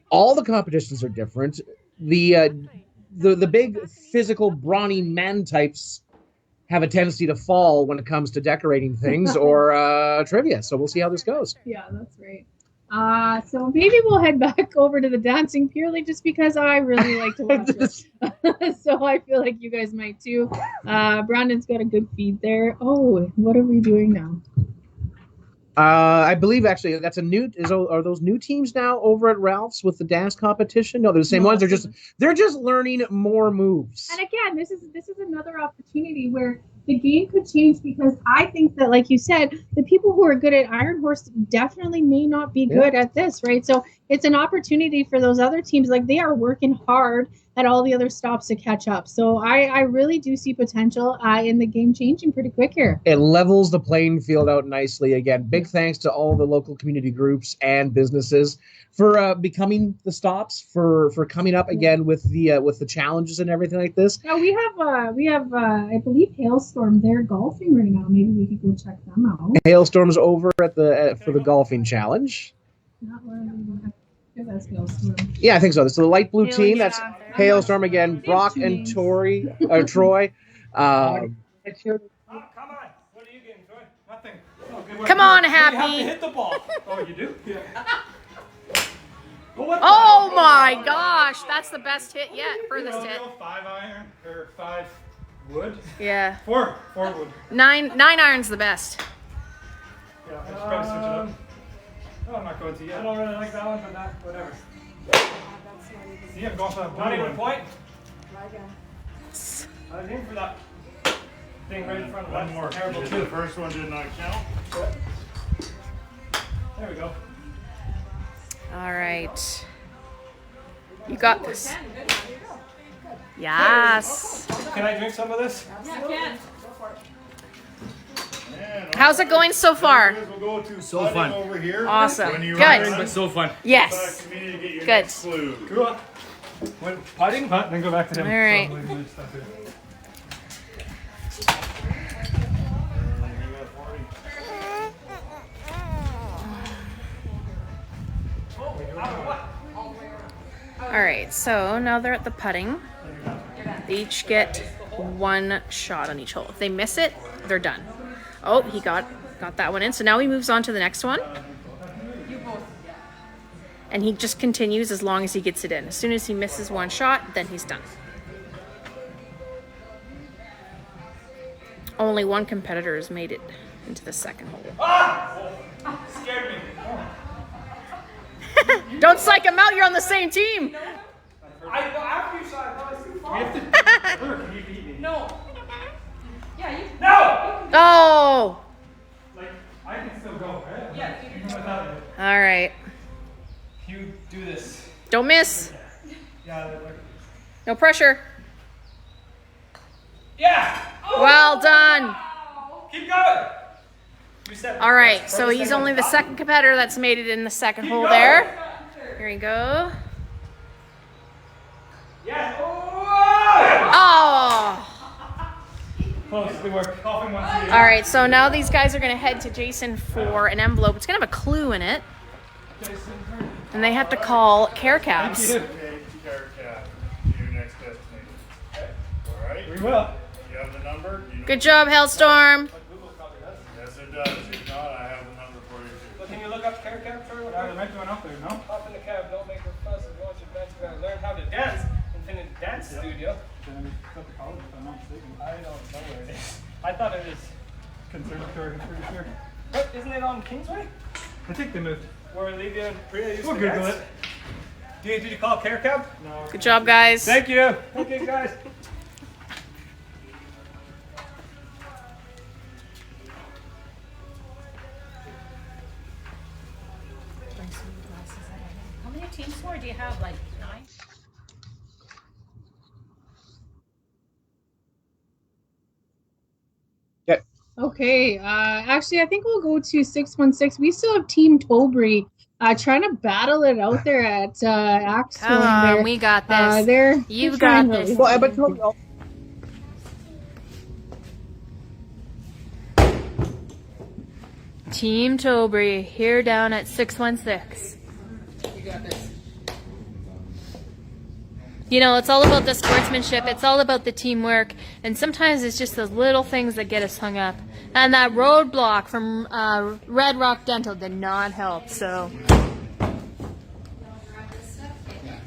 all the competitions are different. The big physical brawny man types have a tendency to fall when it comes to decorating things or trivia. So we'll see how this goes. Yeah, that's right. So maybe we'll head back over to the dancing purely just because I really like to watch it. So I feel like you guys might too. Brandon's got a good feed there. Oh, what are we doing now? I believe actually that's are those new teams now over at Ralph's with the dance competition? No, they're the same ones. They're just learning more moves. And again, this is another opportunity where the game could change, because I think that, like you said, the people who are good at Iron Horse definitely may not be good at this, right? So it's an opportunity for those other teams. Like, they are working hard at all the other stops to catch up. So I really do see potential in the game changing pretty quick here. It levels the playing field out nicely. Again, big thanks to all the local community groups and businesses for becoming the stops, for coming up again with the challenges and everything like this. Now we have I believe Hailstorm. They're golfing right now. Maybe we could go check them out. Hailstorm's over at for the golfing challenge. Not where that's Hailstorm. Yeah, I think so. This is the light blue team. That's Hailstorm again. Brock and Troy. Come on. What are you getting, Troy? Nothing. Oh, good work. Come on, You Happy. have to hit the ball. Oh, you do? Yeah. Oh my gosh, that's the best hit yet. Furthest hit. 5 iron or 5 wood? Yeah. 4 wood. 9 iron's the best. Yeah, I should probably switch it up. No, I'm not going to yet. I don't really like that one, but whatever. See, I'm going for that blue one. Not even a point? I was aiming for that thing right in front of us. One more. Terrible The too. first one did not count. There we go. All right. You got this. Yes. Can I drink some of this? Yeah, I can. How's it going so far? So fun. Over here. Awesome. When you Good. but so fun. Yes. Good. Cool. Putting, then go back to him. All right. All right, so now they're at the putting. They each get 1 shot on each hole. If they miss it, they're done. Oh, he got that one in. So now he moves on to the next one. And he just continues as long as he gets it in. As soon as he misses 1 shot, then he's done. Only 1 competitor has made it into the second hole. Ah! Scared me. Don't psych him out, you're on the same team. After you shot, I was too far. Can you beat me? No. Yeah, you. No! Oh! Like, I can still go, right? Yeah. Even without it. All right. You do this. Don't miss. Yeah. No pressure. Yeah! Well done. Keep going! All right, so he's only the second competitor that's made it in the second hole there. Here we go. Yeah. Oh! Close, good work. Coughing once again. All right, so now these guys are going to head to Jason for an envelope. It's going to have a clue in it. And they have to call care cabs. Okay, care cab. Your next destination. Okay. All right. We will. You have the number? You know Good job, Hailstorm. Yes, it does. If not, I have the number for you too. Well, can you look up care cab for what? There might be one up there, no? Hop in the cab, don't make a fuss, and watch your dance. We're gonna learn how to dance in a dance studio. Then we got the college, if I'm not mistaken. I don't know where it is. I thought it was conservatory, I'm pretty sure. But isn't it on Kingsway? I think they moved. Where Olivia and Priya used to dance? We'll Google it. Did you call care cab? No. Good job, guys. Thank you. Okay, guys. How many team score do you have? Like 9? Okay, actually, I think we'll go to 616. We still have Team Tolbury trying to battle it out there at Axe. Come on, we got this. You've got this. Well, but Tony, Team Tolbury here down at 616. You got this. You know, it's all about the sportsmanship. It's all about the teamwork. And sometimes it's just those little things that get us hung up. And that roadblock from Red Rock Dental did not help. So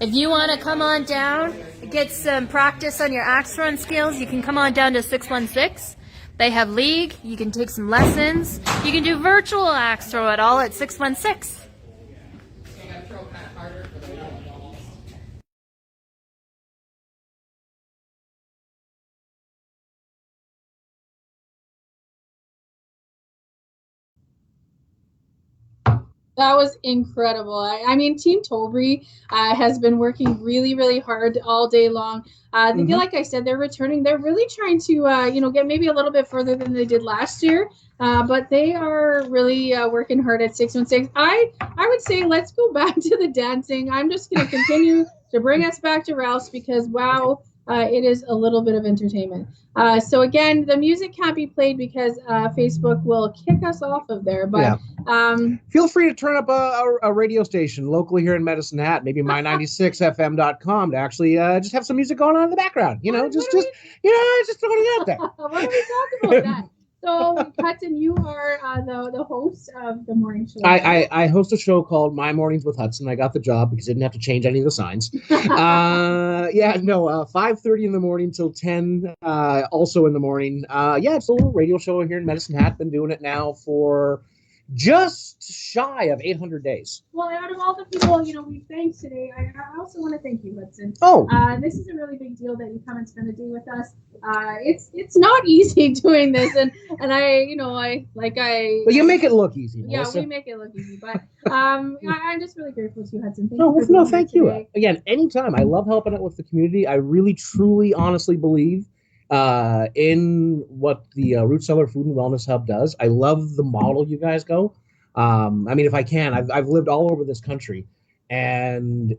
if you want to come on down, get some practice on your axe run skills, you can come on down to 616. They have league. You can take some lessons. You can do virtual axe throw it all at 616. That was incredible. I mean, Team Tolbury has been working really, really hard all day long. Like I said, they're returning. They're really trying to, get maybe a little bit further than they did last year. But they are really working hard at 616. I would say let's go back to the dancing. I'm just going to continue to bring us back to Ralph's because, wow, it is a little bit of entertainment. So again, the music can't be played because Facebook will kick us off of there. But feel free to turn up a radio station locally here in Medicine Hat, maybe my96fm.com to actually just have some music going on in the background. Just throwing it out there. What are we talking about that? So, Hudson, you are the host of the morning show. I host a show called My Mornings with Hudson. I got the job because I didn't have to change any of the signs. 5:30 in the morning till 10. Also in the morning. It's a little radio show here in Medicine Hat. Been doing it now for just shy of 800 days. Well, out of all the people, we thanked today, I also want to thank you, Hudson. Oh. This is a really big deal that you come and spend a day with us. It's not easy doing this, and But you make it look easy. Yeah, Melissa. we make it look easy, but I'm just really grateful to you, Hudson. Thank you. Again, anytime. I love helping out with the community. I really, truly, honestly believe in what the Root Cellar Food and Wellness Hub does. I love the model you guys go. If I can, I've lived all over this country, and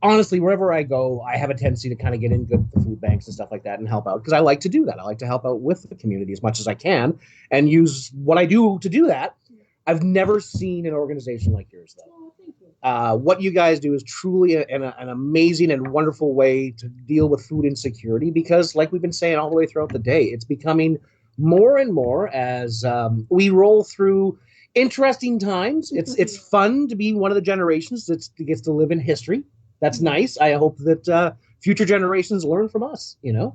honestly, wherever I go, I have a tendency to kind of get in good with the food banks and stuff like that and help out because I like to do that. I like to help out with the community as much as I can and use what I do to do that. I've never seen an organization like yours, though. What you guys do is truly an amazing and wonderful way to deal with food insecurity because, like we've been saying all the way throughout the day, it's becoming more and more as we roll through interesting times. It's fun to be one of the generations that gets to live in history. That's nice. I hope that future generations learn from us, Yeah,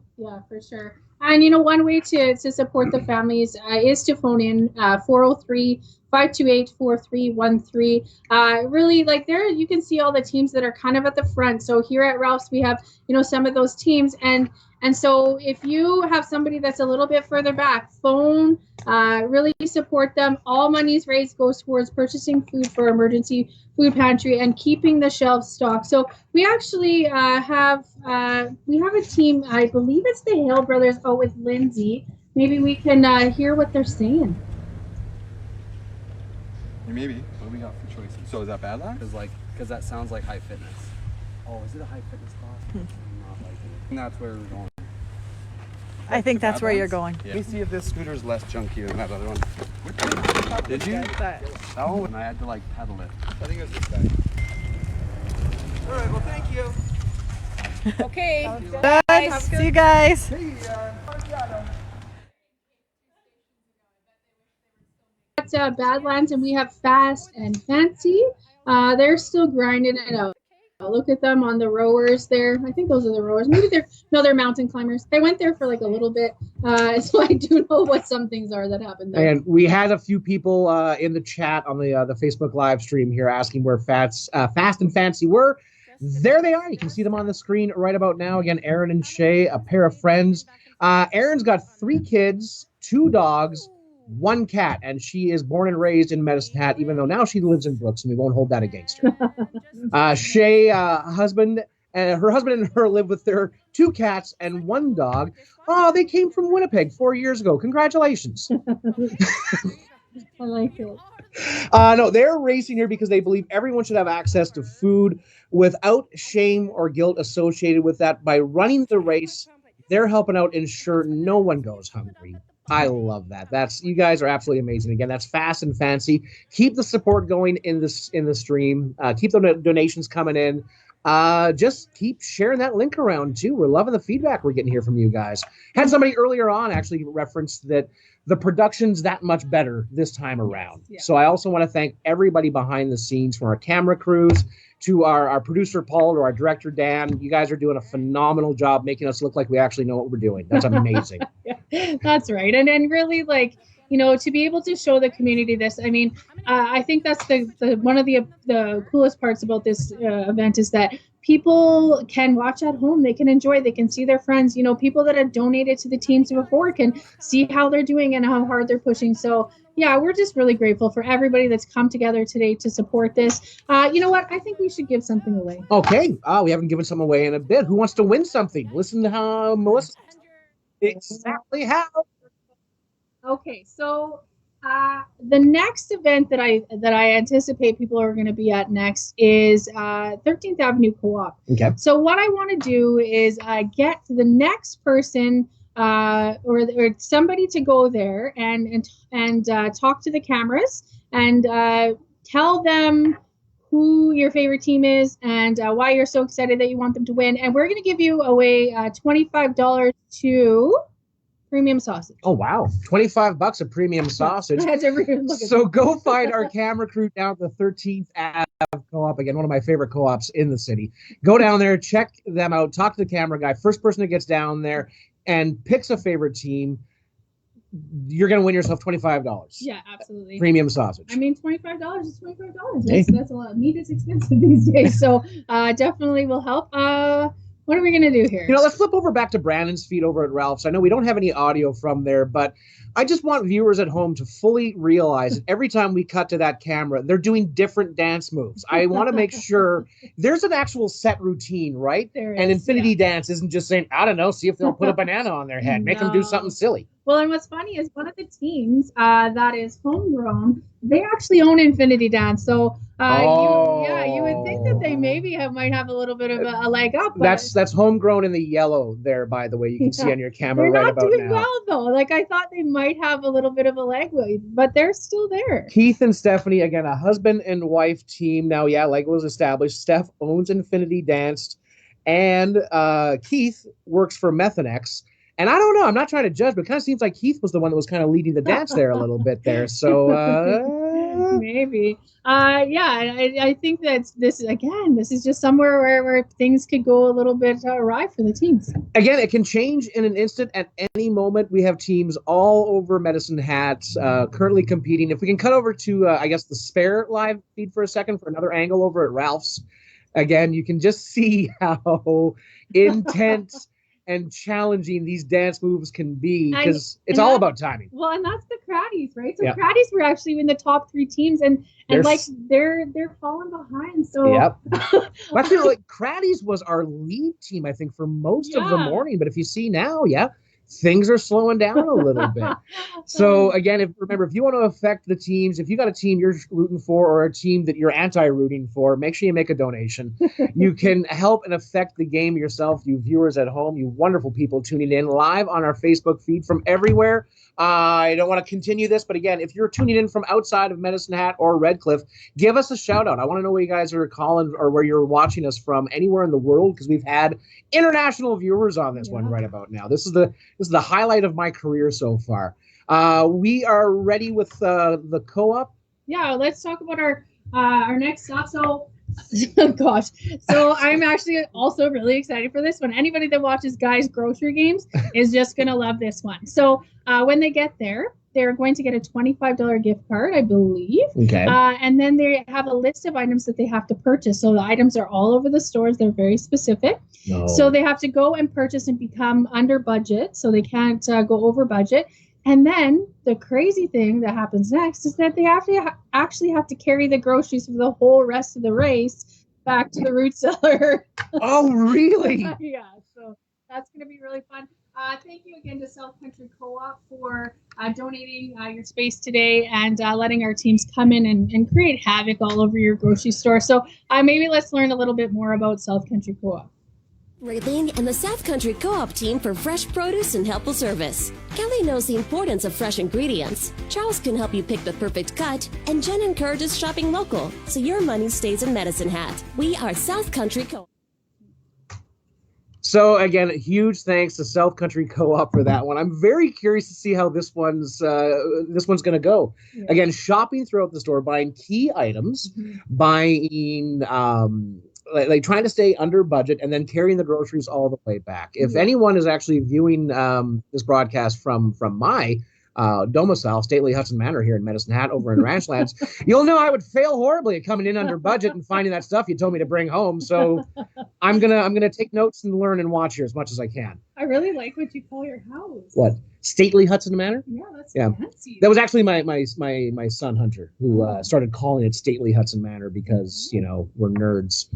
for sure. And, one way to support the families is to phone in 403-528-4313. Really, there you can see all the teams that are kind of at the front. So here at Ralph's, we have, some of those teams. And so if you have somebody that's a little bit further back, phone, really support them. All monies raised goes towards purchasing food for emergency food pantry and keeping the shelves stocked. So we actually have a team, I believe it's the Hale brothers out with Lindsay. Maybe we can hear what they're saying. Maybe. What do we got for choices? So is that Badlands? Because that sounds like high fitness. Oh, is it a high fitness class? I'm not liking it. And that's where we're going. I think that's where you're going. Yeah. Let me see if this scooter's less junky than that other one. Did you? Oh, and I had to pedal it. I think it was this guy. All right, well, thank you. Okay. Good. See you guys. At Badlands, and we have Fast and Fancy. They're still grinding it out. Look at them on the rowers there. I think those are the rowers. Maybe they're mountain climbers. They went there for a little bit, so I do know what some things are that happened there. And we had a few people in the chat on the Facebook live stream here asking where Fast and Fancy were. There they are. You can see them on the screen right about now. Again, Aaron and Shay, a pair of friends. Aaron's got 3 kids, 2 dogs, 1 cat, and she is born and raised in Medicine Hat, even though now she lives in Brooks, and we won't hold that against her. Shay, her husband and her live with their 2 cats and 1 dog. Oh, they came from Winnipeg 4 years ago. Congratulations. I like it. No, they're racing here because they believe everyone should have access to food without shame or guilt associated with that. By running the race, they're helping out ensure no one goes hungry. I love that. You guys are absolutely amazing. Again, that's Fast and Fancy. Keep the support going in the stream. Keep the donations coming in. Just keep sharing that link around too. We're loving the feedback we're getting here from you guys. Had somebody earlier on actually referenced that the production's that much better this time around. Yeah. So I also want to thank everybody behind the scenes, from our camera crews to our producer Paul to our director Dan. You guys are doing a phenomenal job making us look like we actually know what we're doing. That's amazing. Yeah, that's right. And really, like, you know, to be able to show the community this, I mean, I think that's the one of the coolest parts about this event is that people can watch at home. They can enjoy. They can see their friends. You know, people that have donated to the teams before can see how they're doing and how hard they're pushing. So, yeah, we're just really grateful for everybody that's come together today to support this. You know what? I think we should give something away. Okay. We haven't given something away in a bit. Who wants to win something? Listen to how Melissa. Exactly how. Okay, so the next event that I anticipate people are going to be at next is 13th Avenue Co-op. Okay. So what I want to do is get the next person or somebody to go there and talk to the cameras and tell them who your favorite team is and why you're so excited that you want them to win. And we're going to give you away $25 to premium sausage. Oh, wow. $25 a premium sausage. So go find our camera crew down at the 13th Ave Co-op. Again, one of my favorite co-ops in the city. Go down there, check them out, talk to the camera guy. First person that gets down there and picks a favorite team, you're going to win yourself $25. Yeah, absolutely. Premium sausage. I mean, $25 is $25. That's a lot. Meat is expensive these days. So definitely will help. What are we going to do here? You know, let's flip over back to Brandon's feed over at Ralph's. I know we don't have any audio from there, but I just want viewers at home to fully realize that every time we cut to that camera, they're doing different dance moves. I want to make sure there's an actual set routine, right? There is, and Infinity Dance isn't just saying, I don't know, see if they'll put a banana on their head. Make them do something silly. Well, and what's funny is one of the teams that is homegrown, they actually own Infinity Dance. So you would think that they maybe might have a little bit of a leg up. That's homegrown in the yellow there, by the way. You can see on your camera right about now. They're not doing well, though. Like, I thought they might have a little bit of a leg, but they're still there. Keith and Stephanie, again, a husband and wife team. Now, yeah, like was established. Steph owns Infinity Dance, and Keith works for Methanex. And I don't know, I'm not trying to judge, but it kind of seems like Keith was the one that was kind of leading the dance there a little bit there. So maybe. I think that this is just somewhere where things could go a little bit awry for the teams. Again, it can change in an instant at any moment. We have teams all over Medicine Hat currently competing. If we can cut over to, the Spare live feed for a second for another angle over at Ralph's. Again, you can just see how intense and challenging these dance moves can be, because it's all about timing. Well, and that's the Craddies, right? So Craddies were actually in the top 3 teams, and they're falling behind. So actually, like Craddies was our lead team, I think, for most of the morning. But if you see now, things are slowing down a little bit. So again, if you want to affect the teams, if you got a team you're rooting for or a team that you're anti-rooting for, make sure you make a donation. You can help and affect the game yourself, you viewers at home, you wonderful people tuning in live on our Facebook feed from everywhere. I don't want to continue this, but again, if you're tuning in from outside of Medicine Hat or Redcliff, give us a shout out. I want to know where you guys are calling or where you're watching us from anywhere in the world, because we've had international viewers on this one right about now. This is the highlight of my career so far. We are ready with the co-op. Yeah, let's talk about our next stop. So gosh. So I'm actually also really excited for this one. Anybody that watches Guys Grocery Games is just going to love this one. So when they get there, they're going to get a $25 gift card, I believe. Okay. And then they have a list of items that they have to purchase. So the items are all over the stores. They're very specific. No. So they have to go and purchase and become under budget. So they can't go over budget. And then the crazy thing that happens next is that they actually have to carry the groceries for the whole rest of the race back to the root cellar. Oh, really? Yeah, so that's going to be really fun. Thank you again to South Country Co-op for donating your space today and letting our teams come in and create havoc all over your grocery store. So maybe let's learn a little bit more about South Country Co-op. Raylene and the South Country Co-op team for fresh produce and helpful service. Kelly knows the importance of fresh ingredients. Charles can help you pick the perfect cut. And Jen encourages shopping local, so your money stays in Medicine Hat. We are South Country Co-op. So again, huge thanks to South Country Co-op for that one. I'm very curious to see how this one's going to go. Yeah. Again, shopping throughout the store, buying key items, buying like trying to stay under budget, and then carrying the groceries all the way back. If anyone is actually viewing this broadcast from my domicile, Stately Hudson Manor here in Medicine Hat over in Ranchlands, you'll know I would fail horribly at coming in under budget and finding that stuff you told me to bring home. So I'm gonna take notes and learn and watch here as much as I can. I really like what you call your house. What? Stately Hudson Manor? Yeah, that's fancy. That was actually my son Hunter who started calling it Stately Hudson Manor because we're nerds.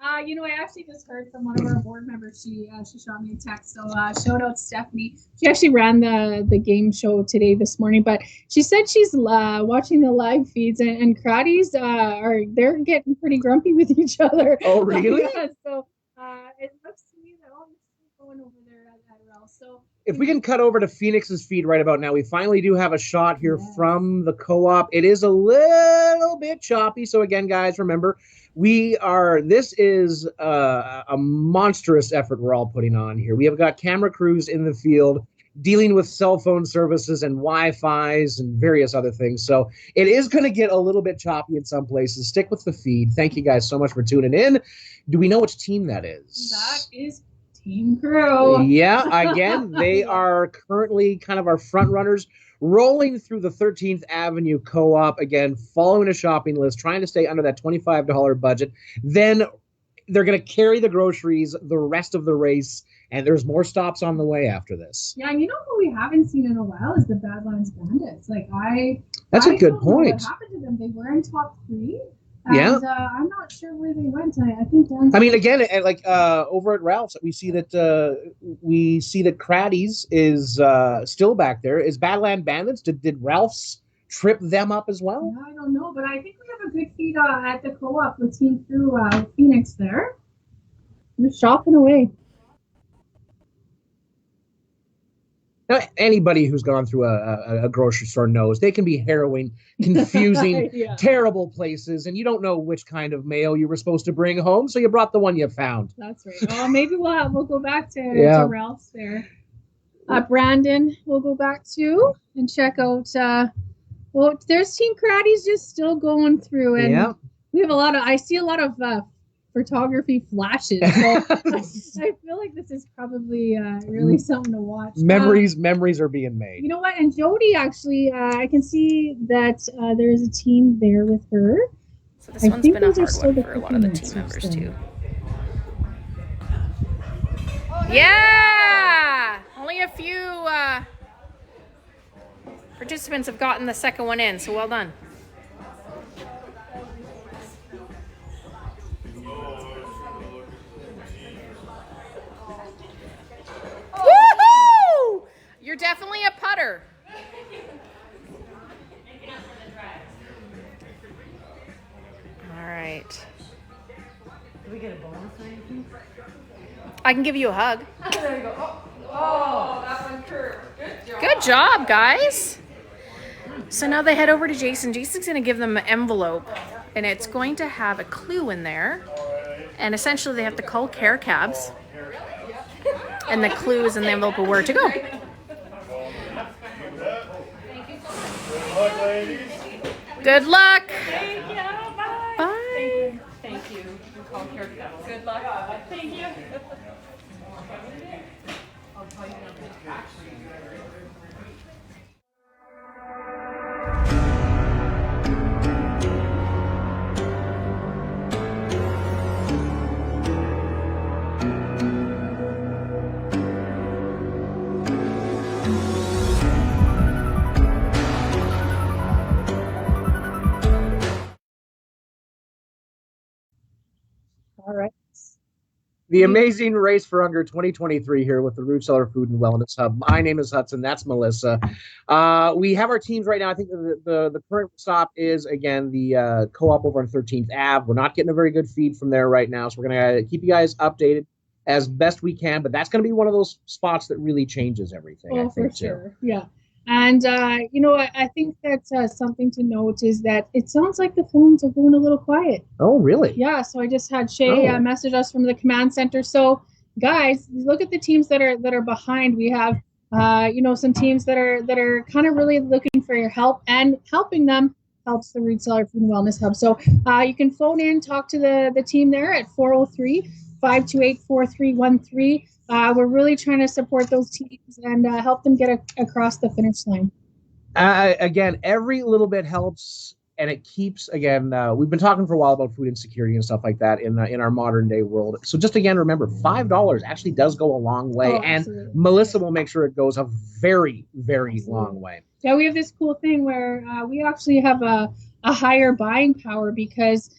I actually just heard from one of our board members. She shot me a text. So shout out Stephanie. She actually ran the game show this morning, but she said she's watching the live feeds and Craddies they're getting pretty grumpy with each other. Oh, really? Yeah, so it looks to me that all this is going over there at Ralph. So if we can cut over to Phoenix's feed right about now, we finally do have a shot here from the co-op. It is a little bit choppy. So again, guys, remember, this is a monstrous effort we're all putting on here. We have got camera crews in the field dealing with cell phone services and Wi-Fi's and various other things. So it is going to get a little bit choppy in some places. Stick with the feed. Thank you guys so much for tuning in. Do we know which team that is? That is Team Crew. Yeah, again, they are currently kind of our front runners, rolling through the 13th Avenue Co-op, again, following a shopping list, trying to stay under that $25 budget. Then they're going to carry the groceries the rest of the race, and there's more stops on the way after this. Yeah, and who we haven't seen in a while is the Badlands Bandits. That's a good point. What happened to them? They were in top 3. Yeah. And I'm not sure where they went. I think down. I mean, again, over at Ralph's, we see that Craddies is still back there. Is Badland Bandits? Did Ralph's trip them up as well? I don't know, but I think we have a good feed at the co-op with Team Crew Phoenix there. We're shopping away. Now, anybody who's gone through a grocery store knows they can be harrowing, confusing, terrible places, and you don't know which kind of mail you were supposed to bring home, so you brought the one you found. That's right. Well, maybe we'll go back to Ralph's there. Brandon, we'll go back to and check out. There's Team Craddies just still going through, and we have I see a lot of photography flashes. So I feel like this is probably really something to watch. Memories are being made. You know what? And Jody, actually, I can see that there's a team there with her. So this one's been a hard one for a lot of the team members too. Yeah! Only a few participants have gotten the second one in, so well done. Woohoo! You're definitely a putter. All right. Do we get a bonus or anything? I can give you a hug. There you go. Oh, that one curved. Good job. Good job, guys. So now they head over to Jason. Jason's going to give them an envelope, and it's going to have a clue in there. And essentially, they have to call care cabs. And the clue is in the envelope of where to go. Good luck. Thank you. Bye. Bye. Thank you. Call care cabs. Good luck. Thank you. The amazing Race for Hunger 2023 here with the Root Cellar Food and Wellness Hub. My name is Hudson. That's Melissa. We have our teams right now. I think the current stop is, again, the co-op over on 13th Ave. We're not getting a very good feed from there right now, so we're going to keep you guys updated as best we can. But that's going to be one of those spots that really changes everything, I think, for sure. Yeah. And, I think that's something to note is that it sounds like the phones are going a little quiet. Oh, really? Yeah. So I just had Shay message us from the command center. So, guys, look at the teams that are behind. We have, some teams that are kind of really looking for your help, and helping them helps the Root Cellar Food and Wellness Hub. So you can phone in, talk to the team there at 403-528-4313. We're really trying to support those teams and help them get across the finish line. Again, every little bit helps, and it keeps, again, we've been talking for a while about food insecurity and stuff like that in our modern day world. So just again, remember, $5 actually does go a long way, and Melissa will make sure it goes a very, very long way. Yeah, we have this cool thing where we actually have a higher buying power because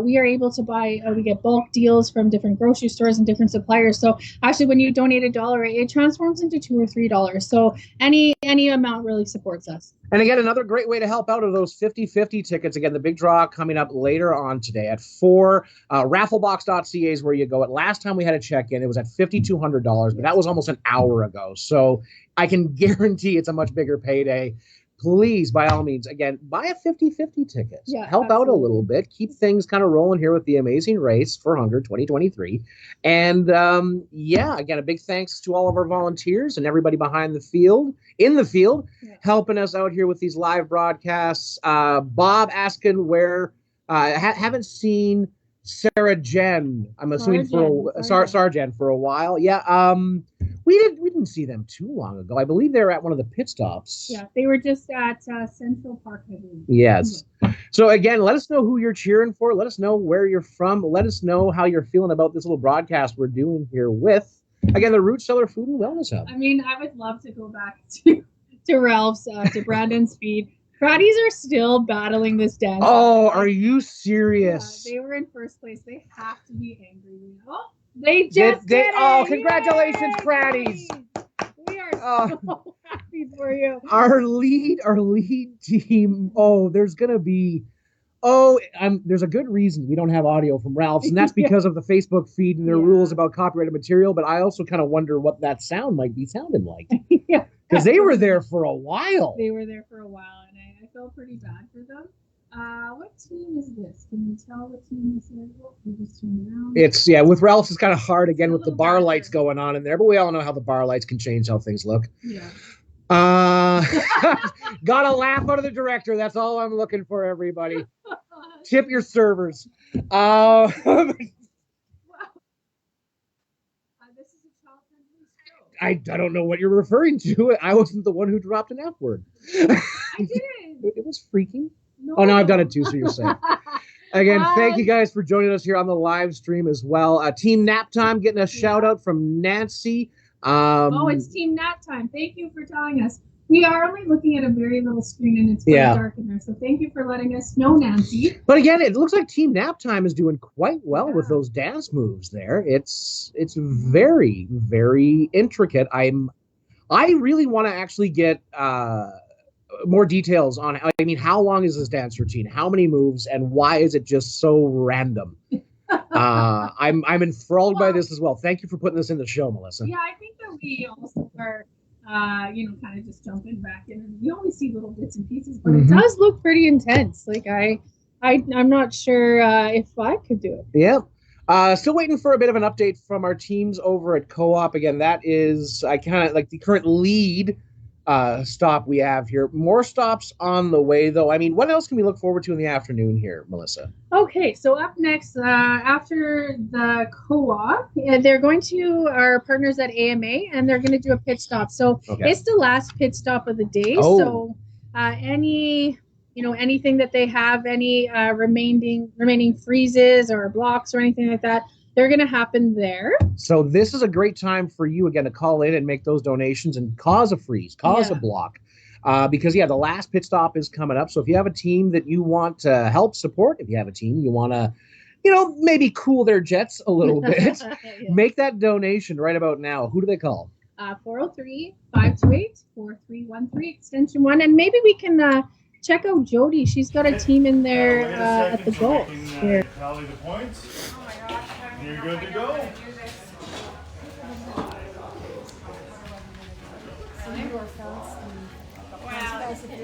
we are able to buy, we get bulk deals from different grocery stores and different suppliers. So actually, when you donate $1, it transforms into $2 or $3. So any amount really supports us. And again, another great way to help out are those 50/50 tickets. Again, the big draw coming up later on today at 4. Rafflebox.ca is where you go. Last time we had a check-in, it was at $5,200, but that was almost an hour ago. So I can guarantee it's a much bigger payday. Please, by all means, again, buy a 50/50 ticket. Yeah, help out a little bit. Keep things kind of rolling here with the amazing Race for Hunger 2023. And again, a big thanks to all of our volunteers and everybody behind the field, helping us out here with these live broadcasts. Bob asking where, haven't seen Sarah Jen, I'm assuming Sarjen for a while. Yeah, we didn't see them too long ago. I believe they were at one of the pit stops. Yeah, they were just at Central Park, I believe. Yes. So again, let us know who you're cheering for. Let us know where you're from. Let us know how you're feeling about this little broadcast we're doing here with, again, the Root Cellar Food and Wellness Hub. I mean, I would love to go back to Ralph's, to Brandon's feed. Pratties are still battling this dance. Oh, are you serious? Yeah, they were in first place. They have to be angry. Oh, they just did it. Oh, congratulations, Pratties. We are so happy for you. Our lead team. Oh, there's a good reason we don't have audio from Ralph's, and that's because of the Facebook feed and their rules about copyrighted material. But I also kind of wonder what that sound might be sounding like. Yeah. Because they were there for a while. They were there for a while, and I feel pretty bad for them. What team is this? Can you tell what team this is? We just turn around. It's, with Ralph's, it's kind of hard again with the bar lights going on in there, but we all know how the bar lights can change how things look. Yeah. Got a laugh out of the director. That's all I'm looking for, everybody. Tip your servers. I don't know what you're referring to. I wasn't the one who dropped an F word. I didn't. It was freaking. No. Oh, no, I've done it too, so you're saying. Again, thank you guys for joining us here on the live stream as well. Team Nap Time getting a shout out from Nancy. It's Team Nap Time. Thank you for telling us. We are only looking at a very little screen, and it's very dark in there. So thank you for letting us know, Nancy. But again, it looks like Team Nap Time is doing quite well with those dance moves there. It's very, very intricate. I really want to actually get more details on. I mean, how long is this dance routine? How many moves, and why is it just so random? I'm enthralled by this as well. Thank you for putting this in the show, Melissa. Yeah, I think that we also are. Kind of just jumping back in, and we only see little bits and pieces, but it does look pretty intense. Like I'm not sure if I could do it. Yeah. Still waiting for a bit of an update from our teams over at Co-op. Again, that is kind of like the current lead stop we have here. More stops on the way, though. I mean, what else can we look forward to in the afternoon here, Melissa? Okay, so up next, after the Co-op, they're going to our partners at AMA, and they're going to do a pit stop. So it's the last pit stop of the day. Oh. So anything that they have, any remaining freezes or blocks or anything like that, they're going to happen there. So this is a great time for you, again, to call in and make those donations and cause a freeze, cause a block. Because, the last pit stop is coming up. So if you have a team that you want to help support, if you have a team you want to maybe cool their jets a little bit, Yeah. make that donation right about now. Who do they call? 403-528-4313, extension 1. And maybe we can check out Jody. She's got a team in there Wait a at the second so goal. we can Here. tally the points. You're good to go.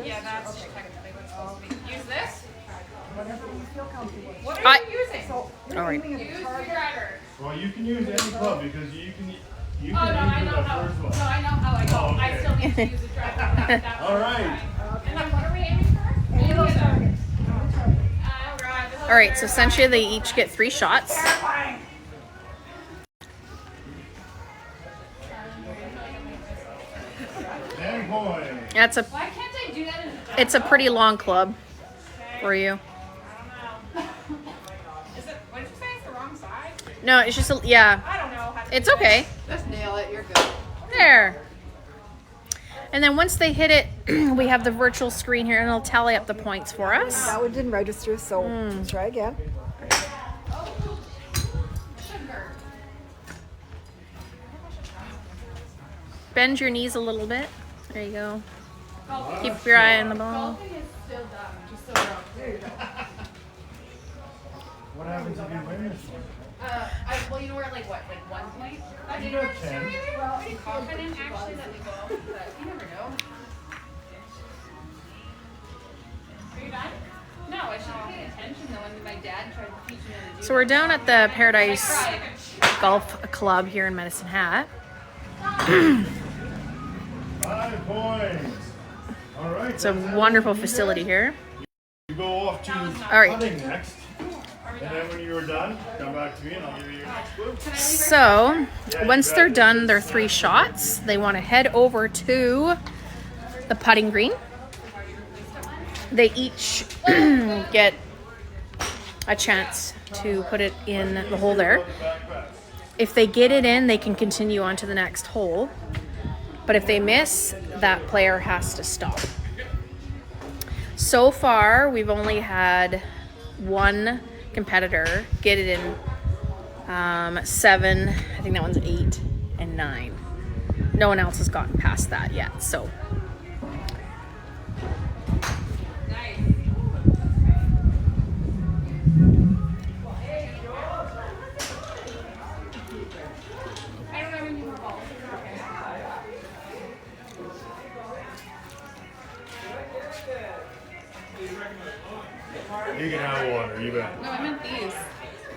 Yeah, that's technically what's supposed to be. Use this? Whatever you feel comfortable with. What are you using? So, All right. Use your driver. Well, you can use any club because you can use Oh, no, I know the how. first one. No, I know how I go. Oh, okay. I still need to use the driver. That's All right. And then what are we aiming for? Halo targets. All right, so essentially they each get 3 shots. 10 points. That's a. Why can't I do that in a It's a pretty long club for you. Is it, what did you say? It's the wrong side? No, it's just yeah. I don't know. How to It's do okay. it. Just nail it. You're good. There. And then once they hit it, we have the virtual screen here, and it'll tally up the points for us. That one didn't register, so let's try again. Bend your knees a little bit. There you go. Keep your eye on the ball. Golfing is still dumb. Just so you know. There you go. What happens if you win this one? Well, you know, we're at like 1 point? I You think got we're 10. pretty confident actually that we go, but you never know. Are you done? No, I should have paid attention though when my dad tried to teach me how to do So we're down at the Paradise Golf Club here in Medicine Hat. 5 points. All right. It's a wonderful facility here. You go off to All right. putting next. And then when you're done, come back to me and I'll give you your next clue. So once they're done their 3 shots, they want to head over to the putting green. They each get a chance to put it in the hole there. If they get it in, they can continue on to the next hole. But if they miss, that player has to stop. So far, we've only had 1 competitor get it in 7, I think that one's 8 and 9. No one else has gotten past that yet, so. You can have water, you bet. No, I meant these.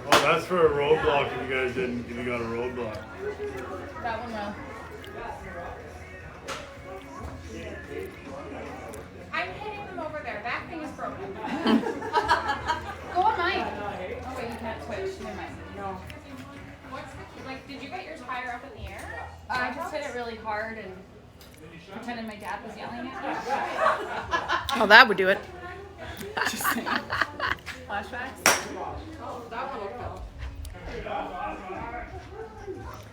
Oh, that's for a roadblock if you guys didn't, if you got a roadblock. That one will. I'm hitting them over there. That thing is broken. Go on mine. Oh wait, you can't switch. Never mind. No. What's the like? Did you get yours higher up in the air? I just hit it really hard and pretended my dad was yelling at me. Oh, that would do it. Just saying. Flashbacks. Oh, that one will go.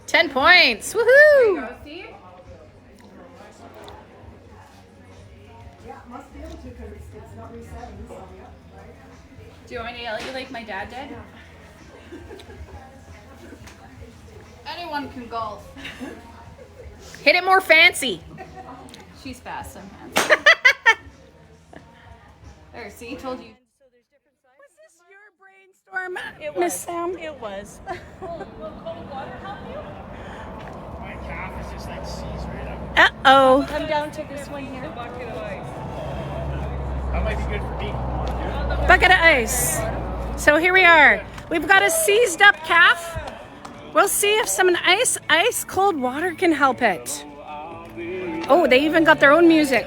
10 points. There Woohoo! you go. See? Yeah, must be able to because it's not resetting. So, yeah. Do you want me to yell at you like my dad did? Anyone can golf. Hit it more fancy. She's fast sometimes. There, see, told you. Was this your brainstorm, It Miss was. Sam? It was. Will cold water help you? My calf is just like seized right up. Uh-oh. Come down to this one here. That might be good for me. Bucket of ice. So here we are. We've got a seized up calf. We'll see if some ice cold water can help it. Oh, they even got their own music.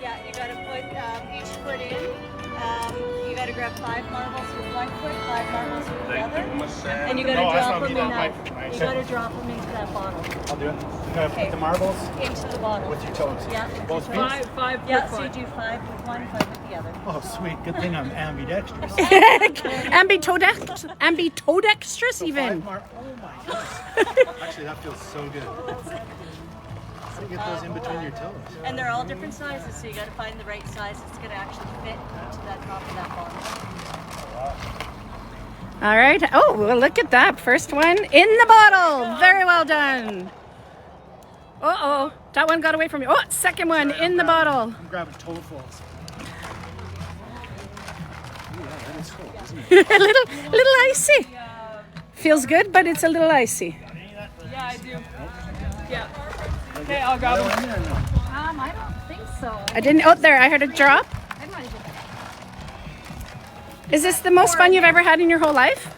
Yeah, you gotta put each foot in. You gotta grab 5 marbles with one foot, 5 marbles with the other, and you gotta drop them in that. You gotta drop them into that bottle. I'll do it. You gotta put the marbles Into the bottle. with your toes. Yeah. Both feet? Five. Yeah, so you do 5 with one, 5 with the other. Oh, sweet. Good thing I'm ambidextrous. Ambidextrous even. Oh my goodness. Actually, that feels so good. So you get those in between your toes. And they're all different sizes, so you gotta find the right size that's gonna actually fit into that top of that bottle. All right. Oh, well, look at that. First one in the bottle. Very well done. Uh-oh. That one got away from me. Oh, second one in the bottle. I'm grabbing toadfuls. a little icy. Feels good, but it's a little icy. Yeah, I do. Yeah. Okay, I'll grab them. I don't think so. I didn't. Oh, there. I heard a drop. I might have. Is this the most fun you've ever had in your whole life?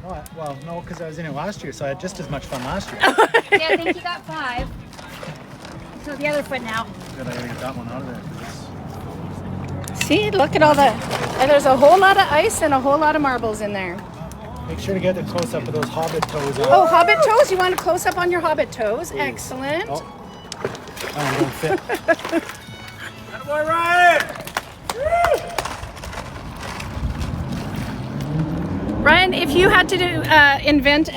Oh, well, no, because I was in it last year, so I had just as much fun last year. Yeah, I think you got 5. So the other foot now. Good, I gotta get that one out of there. See, look at all the. There's a whole lot of ice and a whole lot of marbles in there. Make sure to get the close up of those hobbit toes. Oh, hobbit toes? You want a close up on your hobbit toes? Excellent. Oh. That one don't fit. Boy, Ryan! Ryan, if you had to do invent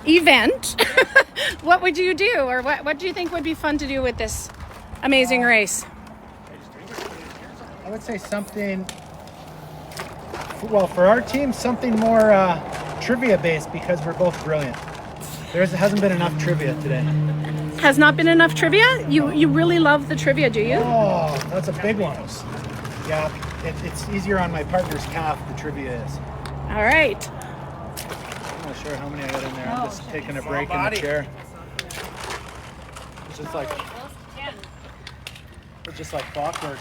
event, what would you do, or what do you think would be fun to do with this amazing race? I would say something. Well, for our team, something more trivia based because we're both brilliant. There hasn't been enough trivia today. Has not been enough trivia? You really love the trivia, do you? Oh, that's a big one. Yeah, it's easier on my partner's calf, the trivia is. All right. I'm not sure how many I got in there. I'm just taking a break in the chair. It's just like clockwork.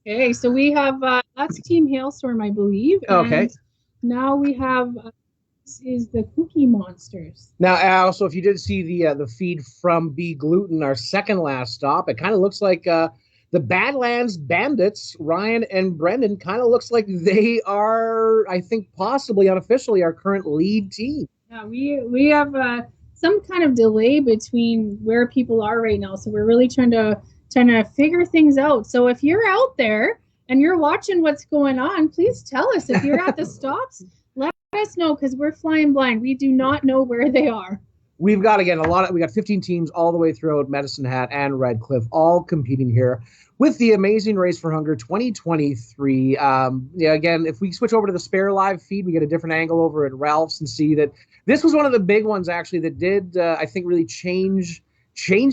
Okay, so we have that's Team Hailstorm, I believe. Okay. And now we have this is the Cookie Monsters. Now, also, if you did see the feed from B Gluten, our second last stop, it kind of looks like the Badlands Bandits, Ryan and Brendan, kind of looks like they are, I think, possibly unofficially our current lead team. Yeah, we have some kind of delay between where people are right now, so we're really trying to figure things out. So if you're out there and you're watching what's going on, please tell us. If you're at the stops, let us know, because we're flying blind. We do not know where they are. We've got, again, we got 15 teams all the way throughout Medicine Hat and Redcliff, all competing here with the Amazing Race for Hunger 2023. Again, if we switch over to the Spare Live feed, we get a different angle over at Ralph's and see that this was one of the big ones, actually, that did, I think, really change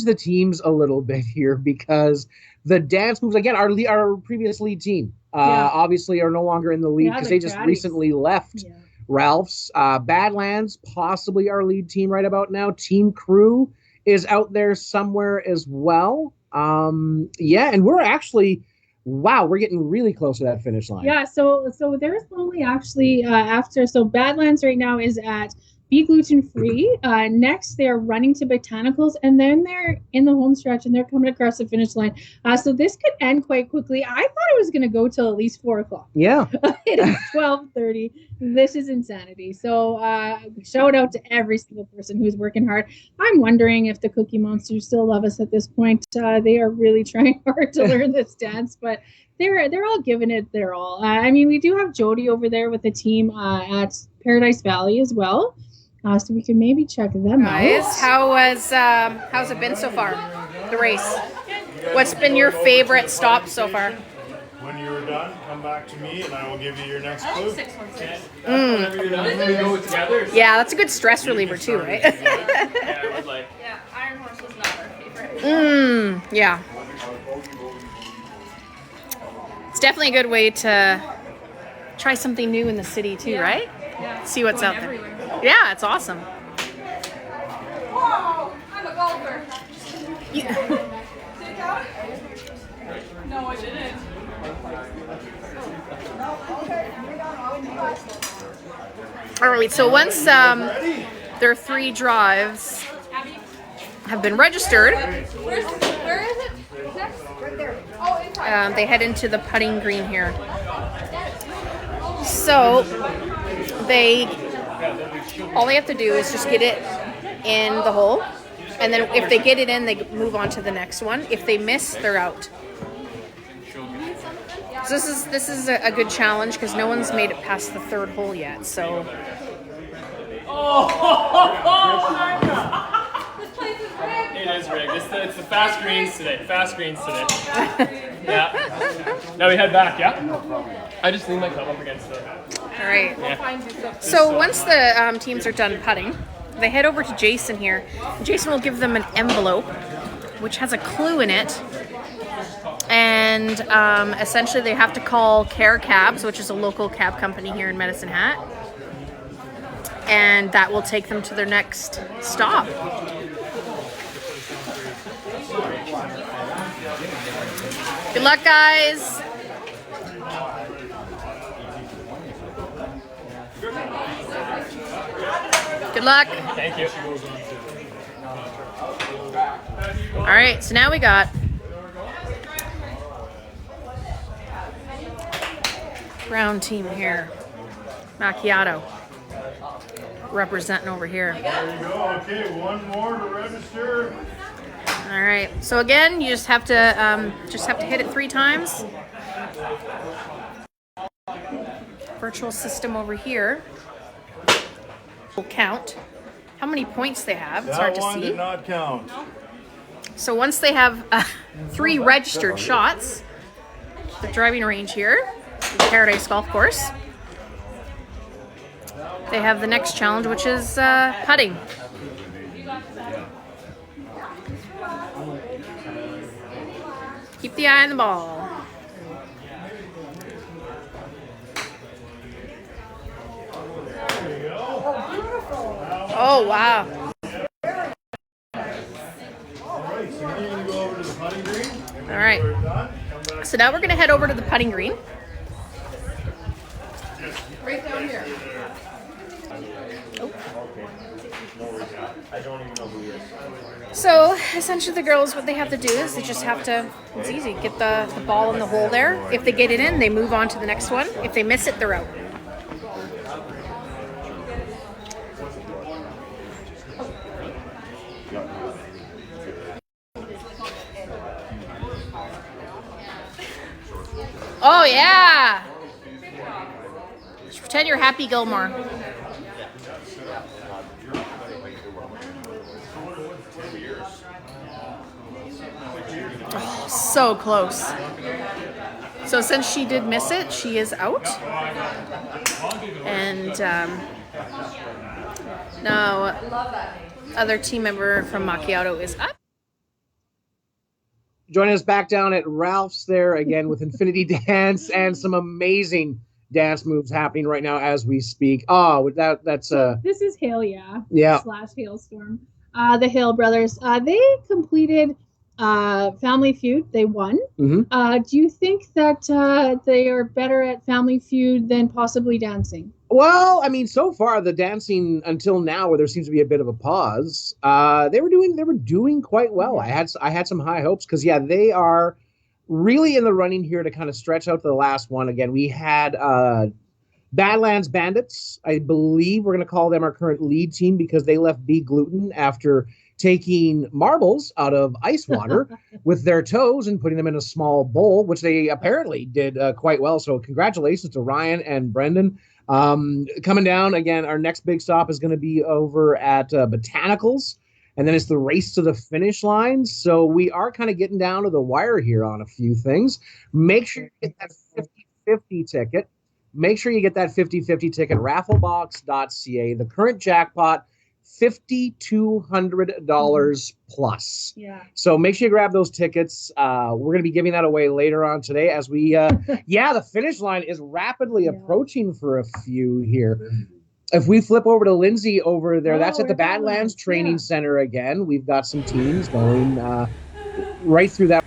the teams a little bit here, because the dance moves, again, our previous lead team obviously are no longer in the lead because they just recently left Ralph's. Badlands, possibly our lead team right about now. Team Crew is out there somewhere as well. And we're actually, we're getting really close to that finish line. Yeah, so there's only actually so Badlands right now is at Be Gluten Free. Next, they're running to Botanicals, and then they're in the home stretch, and they're coming across the finish line. So this could end quite quickly. I thought it was going to go till at least 4 o'clock. Yeah. It is 12:30. This is insanity. So shout out to every single person who's working hard. I'm wondering if the Cookie Monsters still love us at this point. They are really trying hard to learn this dance, but they're all giving it their all. I mean, we do have Jody over there with the team at Paradise Valley as well. So we can maybe check them out. How's it been so far, the race? What's been your favorite stop so far? When you were done, come back to me and I will give you your next clue. Yeah, that's a good stress reliever too, right? Iron Horse was not our favorite. Yeah. It's definitely a good way to try something new in the city too, right? Yeah. See what's Going out there. everywhere. Yeah, it's awesome. Whoa! I'm a golfer. Yeah. Did that? No, I didn't. All right, so once their 3 drives have been registered, Where is it? Next? Right there. Oh, inside. they head into the putting green here. So all they have to do is just get it in the hole, and then if they get it in, they move on to the next one. If they miss, they're out. So this is a good challenge because no one's made it past the third hole yet. So It is rigged. It's the fast greens today. Fast greens today. Yeah. Now we head back, yeah? I just lean my club up against it. all right. Yeah. So once the teams are done putting, they head over to Jason here. Jason will give them an envelope, which has a clue in it. And essentially they have to call Care Cabs, which is a local cab company here in Medicine Hat. And that will take them to their next stop. Good luck, guys. Good luck. Thank you. All right, so now we got brown team here. Macchiato representing over here. There you go. Okay, one more to register. All right. So again, you just have to hit it 3 times. Virtual system over here will count how many points they have. It's hard to That one see. did not count. So once they have 3 registered shots, the driving range here, the Paradise Golf Course, they have the next challenge, which is putting. Keep the eye on the ball. Oh, wow. Alright, so now you're going to go over to the putting green. All right. So now we're going to head over to the putting green. Right down here. I don't even know who he is. So essentially the girls, what they have to do is they just have to, it's easy, get the ball in the hole there. If they get it in, they move on to the next one. If they miss it, they're out. Oh yeah! Just pretend you're Happy Gilmore. Oh, so close. So since she did miss it, she is out. And now other team member from Macchiato is up. Joining us back down at Ralph's there again with Infinity Dance and some amazing dance moves happening right now as we speak. Oh, that's This is Hail, yeah. Yeah. / Hailstorm. The Hale brothers. They completed Family Feud. They won. Mhm. Do you think that they are better at Family Feud than possibly dancing? Well, I mean, so far the dancing until now, where there seems to be a bit of a pause, they were doing quite well. I had some high hopes because they are really in the running here to kind of stretch out to the last one. Again, we had Badlands Bandits. I believe we're going to call them our current lead team because they left B Gluten after taking marbles out of ice water with their toes and putting them in a small bowl, which they apparently did quite well. So congratulations to Ryan and Brendan. Coming down again, our next big stop is going to be over at Botanicals, and then it's the race to the finish line. So we are kind of getting down to the wire here on a few things. Make sure you get that 50/50 ticket. Make sure you get that 50/50 ticket, rafflebox.ca. The current jackpot, $5,200 plus. Yeah. So make sure you grab those tickets. We're going to be giving that away later on today as we, the finish line is rapidly approaching for a few here. If we flip over to Lindsay over there, that's at the Badlands Training Center again. We've got some teams going right through that.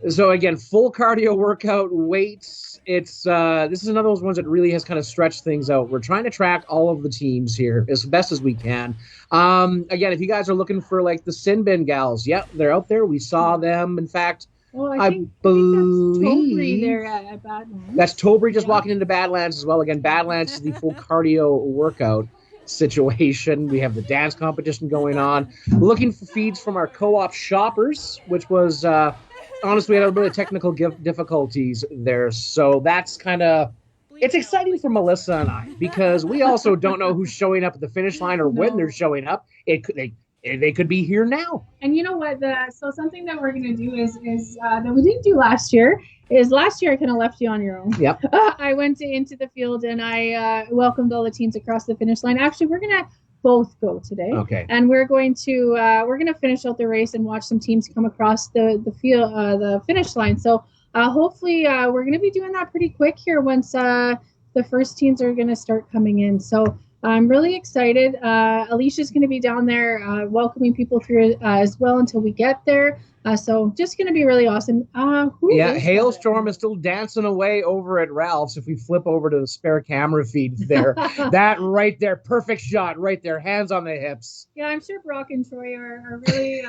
So again, full cardio workout, weights. It's this is another of those ones that really has kind of stretched things out. We're trying to track all of the teams here as best as we can. Again, if you guys are looking for like the Sin Bin gals, they're out there. We saw them, in fact, Well, I think believe that's Tobry there at Badlands. that's Tobry just walking into Badlands as well. Again, Badlands is the full cardio workout situation. We have the dance competition going on. Looking for feeds from our co-op shoppers, which was honestly, we had a bit of technical difficulties there. So that's kind of, it's exciting for Melissa and I because we also don't know who's showing up at the finish line or when they're showing up. They could be here now. And you know what? So something that we're going to do is that we didn't do last year is last year I kind of left you on your own. Yep. I went into the field and I welcomed all the teams across the finish line. Actually, we're going to both go today. Okay. And we're going to finish out the race and watch some teams come across the field, the finish line. So hopefully we're going to be doing that pretty quick here once the first teams are going to start coming in. So I'm really excited. Alicia's going to be down there welcoming people through as well until we get there. So just going to be really awesome. Hailstorm is still dancing away over at Ralph's. If we flip over to the spare camera feed there, that right there, perfect shot right there, hands on the hips. Yeah, I'm sure Brock and Troy are really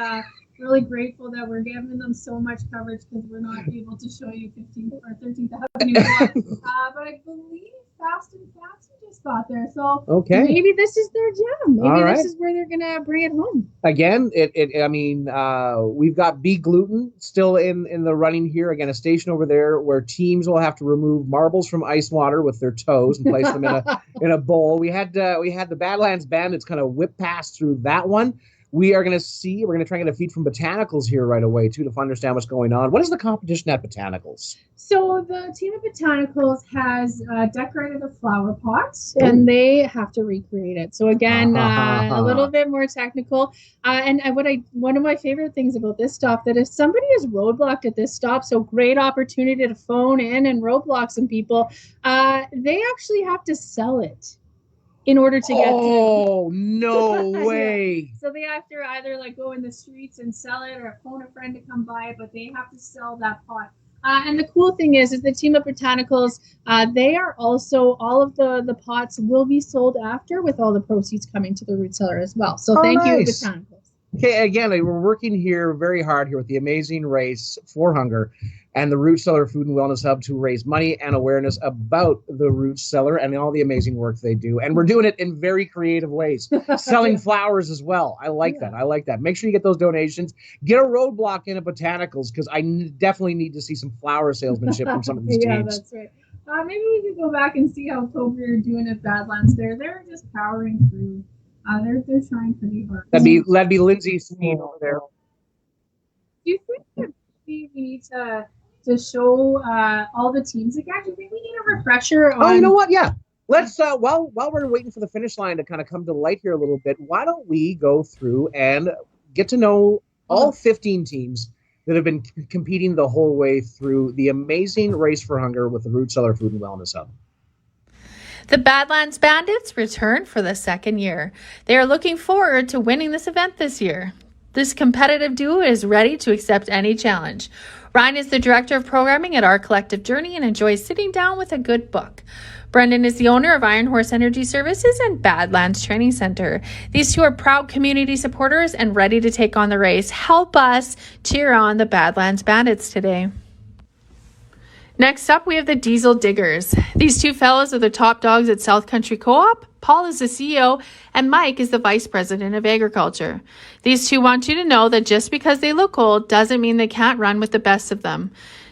really grateful that we're giving them so much coverage because we're not able to show you 15 or 13,000 but I believe Fast and Fancy just got there, so maybe this is their gem. Maybe this is where they're gonna bring it home. Again, we've got B Gluten still in the running here. Again, a station over there where teams will have to remove marbles from ice water with their toes and place them in a bowl. We had the Badlands Bandits kind of whip past through that one. We're going to try and get a feed from Botanicals here right away, too, to understand what's going on. What is the competition at Botanicals? So the team at Botanicals has decorated a flower pot, and they have to recreate it. So again, a little bit more technical. One of my favorite things about this stop, that if somebody is roadblocked at this stop, so great opportunity to phone in and roadblock some people, they actually have to sell it in order to get through. Oh, no way. So they have to either go in the streets and sell it or phone a friend to come buy it, but they have to sell that pot. And the cool thing is the team of Botanicals, they are also, all of the pots will be sold after with all the proceeds coming to the root cellar as well. So thank you, Botanicals. Okay, again, we're working here very hard here with the amazing race for hunger and the Root Cellar Food and Wellness Hub to raise money and awareness about the Root Cellar and all the amazing work they do. And we're doing it in very creative ways, selling flowers as well. I like that. Make sure you get those donations. Get a roadblock in at Botanicals because I definitely need to see some flower salesmanship from some of these teams. Yeah, that's right. Maybe we could go back and see how Toby are doing at Badlands there. They're just powering through. They're trying pretty hard. That'd be Lindsay's speed over there. Do you think that we need to show all the teams again? Do you think we need a refresher on... Oh, you know what? Yeah. Let's, while we're waiting for the finish line to kind of come to light here a little bit, why don't we go through and get to know all 15 teams that have been competing the whole way through the amazing Race for Hunger with the Root Cellar Food and Wellness Hub. The Badlands Bandits return for the second year. They are looking forward to winning this event this year. This competitive duo is ready to accept any challenge. Ryan is the director of programming at Our Collective Journey and enjoys sitting down with a good book. Brendan is the owner of Iron Horse Energy Services and Badlands Training Center. These two are proud community supporters and ready to take on the race. Help us cheer on the Badlands Bandits today. Next up, we have the Diesel Diggers. These two fellows are the top dogs at South Country Co-op. Paul is the CEO and Mike is the Vice President of Agriculture. These two want you to know that just because they look old doesn't mean they can't run with the best of them.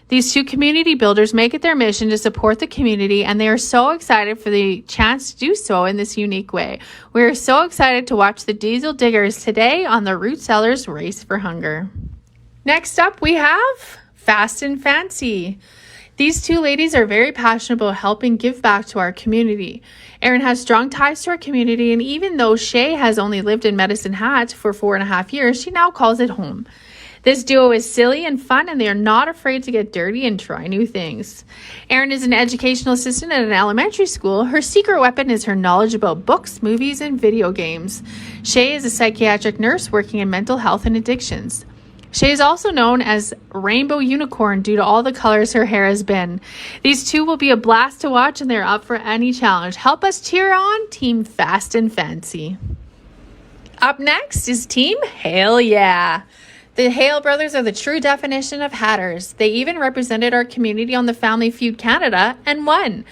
These two community builders make it their mission to support the community, and they are so excited for the chance to do so in this unique way. We are so excited to watch the Diesel Diggers today on the Root Cellar's Race for Hunger. Next up, we have Fast and Fancy. These two ladies are very passionate about helping give back to our community. Erin has strong ties to our community, and even though Shay has only lived in Medicine Hat for 4.5 years, she now calls it home. This duo is silly and fun, and they are not afraid to get dirty and try new things. Erin is an educational assistant at an elementary school. Her secret weapon is her knowledge about books, movies, and video games. Shay is a psychiatric nurse working in mental health and addictions. Shay is also known as Rainbow Unicorn due to all the colors her hair has been. These two will be a blast to watch, and they're up for any challenge. Help us cheer on Team Fast and Fancy. Up next is Team Hail Yeah. The Hale brothers are the true definition of hatters. They even represented our community on the Family Feud Canada and won.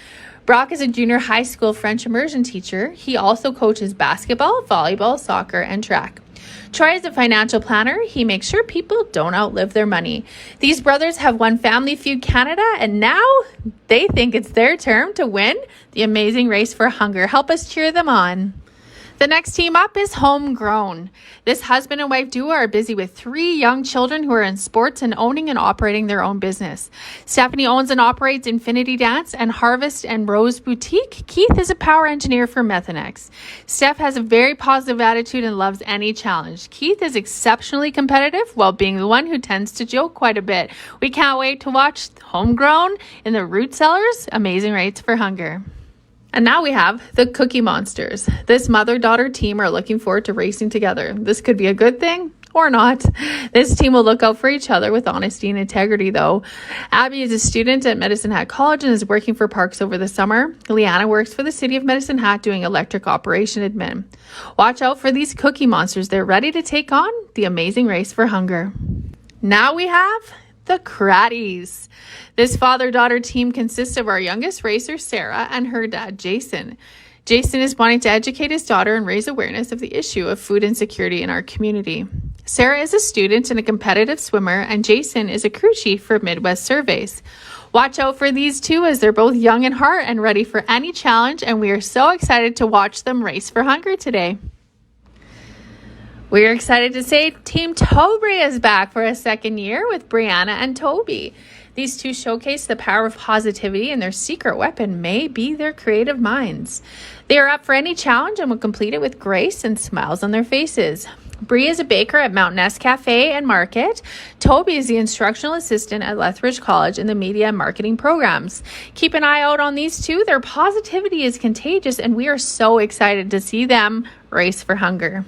Brock is a junior high school French immersion teacher. He also coaches basketball, volleyball, soccer, and track. Troy is a financial planner. He makes sure people don't outlive their money. These brothers have won Family Feud Canada, and now they think it's their turn to win the amazing Race for Hunger. Help us cheer them on. The next team up is Homegrown. This husband and wife duo are busy with 3 young children who are in sports and owning and operating their own business. Stephanie owns and operates Infinity Dance and Harvest and Rose Boutique. Keith is a power engineer for Methanex. Steph has a very positive attitude and loves any challenge. Keith is exceptionally competitive while being the one who tends to joke quite a bit. We can't wait to watch Homegrown in the Root Cellars Amazing Rates for Hunger. And now we have the Cookie Monsters. This mother-daughter team are looking forward to racing together. This could be a good thing or not. This team will look out for each other with honesty and integrity, though. Abby is a student at Medicine Hat College and is working for Parks over the summer. Leanna works for the City of Medicine Hat doing electric operation admin. Watch out for these Cookie Monsters. They're ready to take on the amazing Race for Hunger. Now we have the Cratties. This father-daughter team consists of our youngest racer, Sarah, and her dad, Jason. Jason is wanting to educate his daughter and raise awareness of the issue of food insecurity in our community. Sarah is a student and a competitive swimmer, and Jason is a crew chief for Midwest Surveys. Watch out for these two as they're both young in heart and ready for any challenge, and we are so excited to watch them race for hunger today. We are excited to say Team Toby is back for a second year with Brianna and Toby. These two showcase the power of positivity, and their secret weapon may be their creative minds. They are up for any challenge and will complete it with grace and smiles on their faces. Bree is a baker at Mount Ness Cafe and Market. Toby is the instructional assistant at Lethbridge College in the media and marketing programs. Keep an eye out on these two. Their positivity is contagious, and we are so excited to see them race for hunger.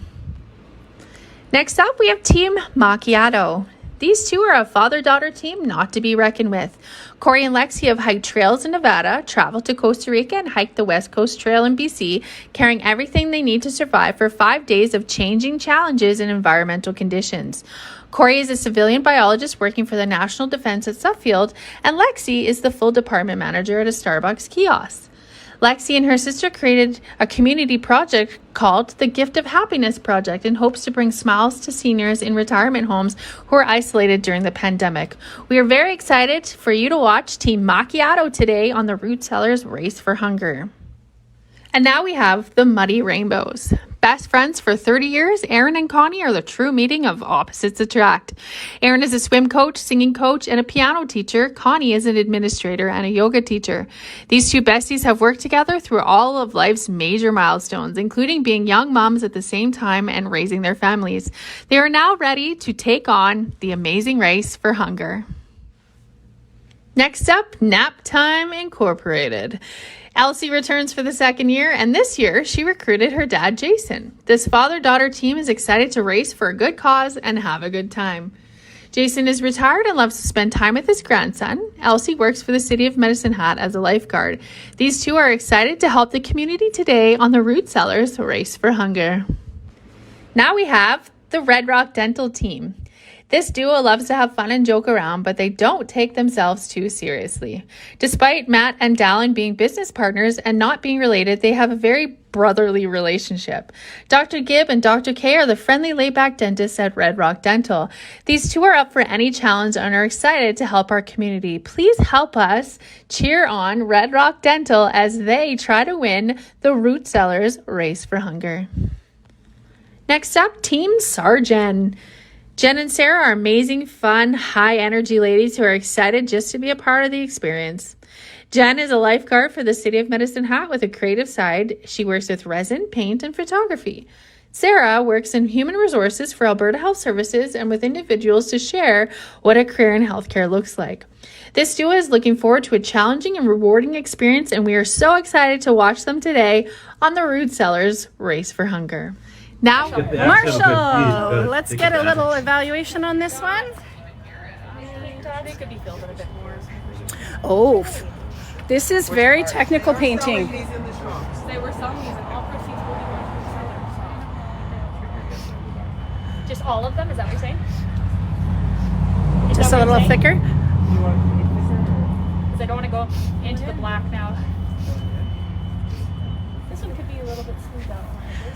Next up, we have Team Macchiato. These two are a father-daughter team not to be reckoned with. Corey and Lexi have hiked trails in Nevada, traveled to Costa Rica, and hiked the West Coast Trail in BC, carrying everything they need to survive for 5 days of changing challenges and environmental conditions. Corey is a civilian biologist working for the National Defense at Suffield, and Lexi is the full department manager at a Starbucks kiosk. Lexi and her sister created a community project called the Gift of Happiness Project in hopes to bring smiles to seniors in retirement homes who are isolated during the pandemic. We are very excited for you to watch Team Macchiato today on the Root Cellars Race for Hunger. And now we have the Muddy Rainbows. Best friends for 30 years, Aaron and Connie are the true meeting of opposites attract. Aaron is a swim coach, singing coach, and a piano teacher. Connie is an administrator and a yoga teacher. These two besties have worked together through all of life's major milestones, including being young moms at the same time and raising their families. They are now ready to take on the amazing Race for Hunger. Next up, Nap Time Incorporated. Elsie returns for the second year, and this year she recruited her dad, Jason. This father-daughter team is excited to race for a good cause and have a good time. Jason is retired and loves to spend time with his grandson. Elsie works for the City of Medicine Hat as a lifeguard. These two are excited to help the community today on the Root Cellars Race for Hunger. Now we have the Red Rock Dental team. This duo loves to have fun and joke around, but they don't take themselves too seriously. Despite Matt and Dallin being business partners and not being related, they have a very brotherly relationship. Dr. Gibb and Dr. K are the friendly, laid-back dentists at Red Rock Dental. These two are up for any challenge and are excited to help our community. Please help us cheer on Red Rock Dental as they try to win the Root Cellars Race for Hunger. Next up, Team Sargent. Jen and Sarah are amazing, fun, high-energy ladies who are excited just to be a part of the experience. Jen is a lifeguard for the City of Medicine Hat with a creative side. She works with resin, paint, and photography. Sarah works in human resources for Alberta Health Services and with individuals to share what a career in healthcare looks like. This duo is looking forward to a challenging and rewarding experience, and we are so excited to watch them today on the Root Cellars Race for Hunger. Now, Marshall, let's get a little evaluation on this one. They could be filled in a bit more. Oh, this is very technical painting. They were selling these and all proceeds will be going to Cellar. Just all of them? Is that what you're saying? Just a little thicker. Because I don't want to go into the black now. This one could be a little bit smoothed out.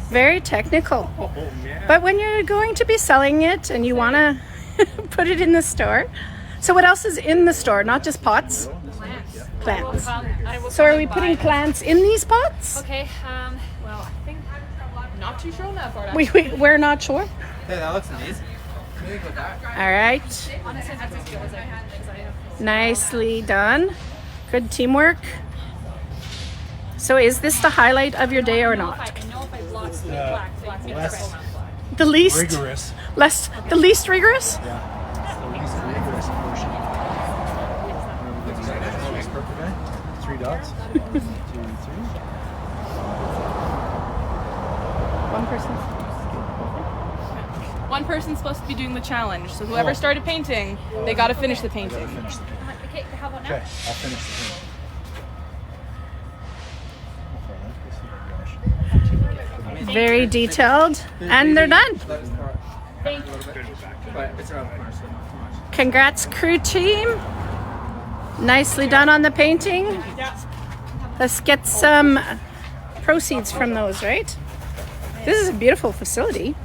Very technical. But when you're going to be selling it and you want to put it in the store. So what else is in the store? Not just pots? Plants. So are we putting plants in these pots? Okay, well, I think I'm not too sure on that part. We're not sure. Hey, that looks amazing. What do you think about that? All right. Honestly, that's as good as I had because I have. Nicely done. Good teamwork. So is this the highlight of your day or not? I know if I block the black, less The least rigorous. The least rigorous? Yeah, it's the least rigorous portion. Perfect guy. 3 dots. 1, 2, 3. One person's supposed to be doing the challenge, so whoever started painting, they got to finish the painting. Okay, how about now? Okay, I'll finish the painting. Very detailed. And they're done. Thank you. Congrats, crew team. Nicely done on the painting. Let's get some proceeds from those, right? This is a beautiful facility.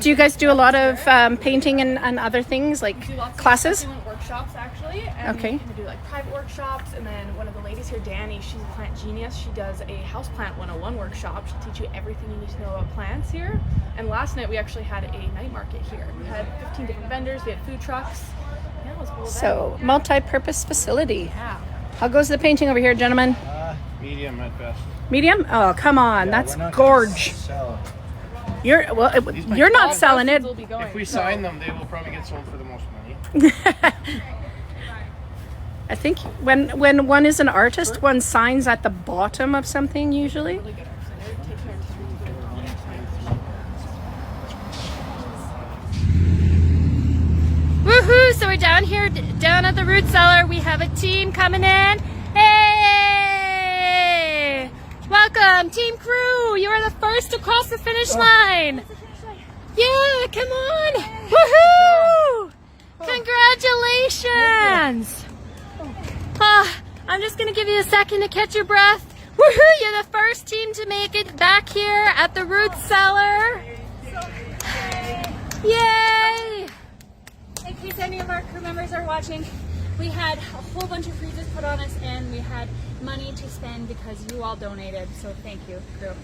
Do you guys do a lot of painting and other things like classes? Workshops actually. And Okay. We do like private workshops, and then one of the ladies here, Danny, she's a plant genius. She does a houseplant 101 workshop. She'll teach you everything you need to know about plants here. And last night we actually had a night market here. We had 15 different vendors. We had food trucks. Yeah, it was a whole event. So, multi-purpose facility. Yeah. How goes the painting over here, gentlemen? Medium at best. Medium? Oh, come on. Yeah, That's we're not gorge. gonna sell. You're not selling it. If we sign them, they will probably get sold for the most money. I think when one is an artist, one signs at the bottom of something usually. Woohoo! So we're down here, down at the root cellar. We have a team coming in. Hey! Welcome, Team Crew. You are the first to cross the finish line. Yeah, come on! Woohoo! Congratulations! I'm just gonna give you a second to catch your breath. Woohoo! You're the first team to make it back here at the root cellar. Yay! In case any of our crew members are watching, we had a whole bunch of freezes put on us and we had money to spend because you all donated. So thank you, crew.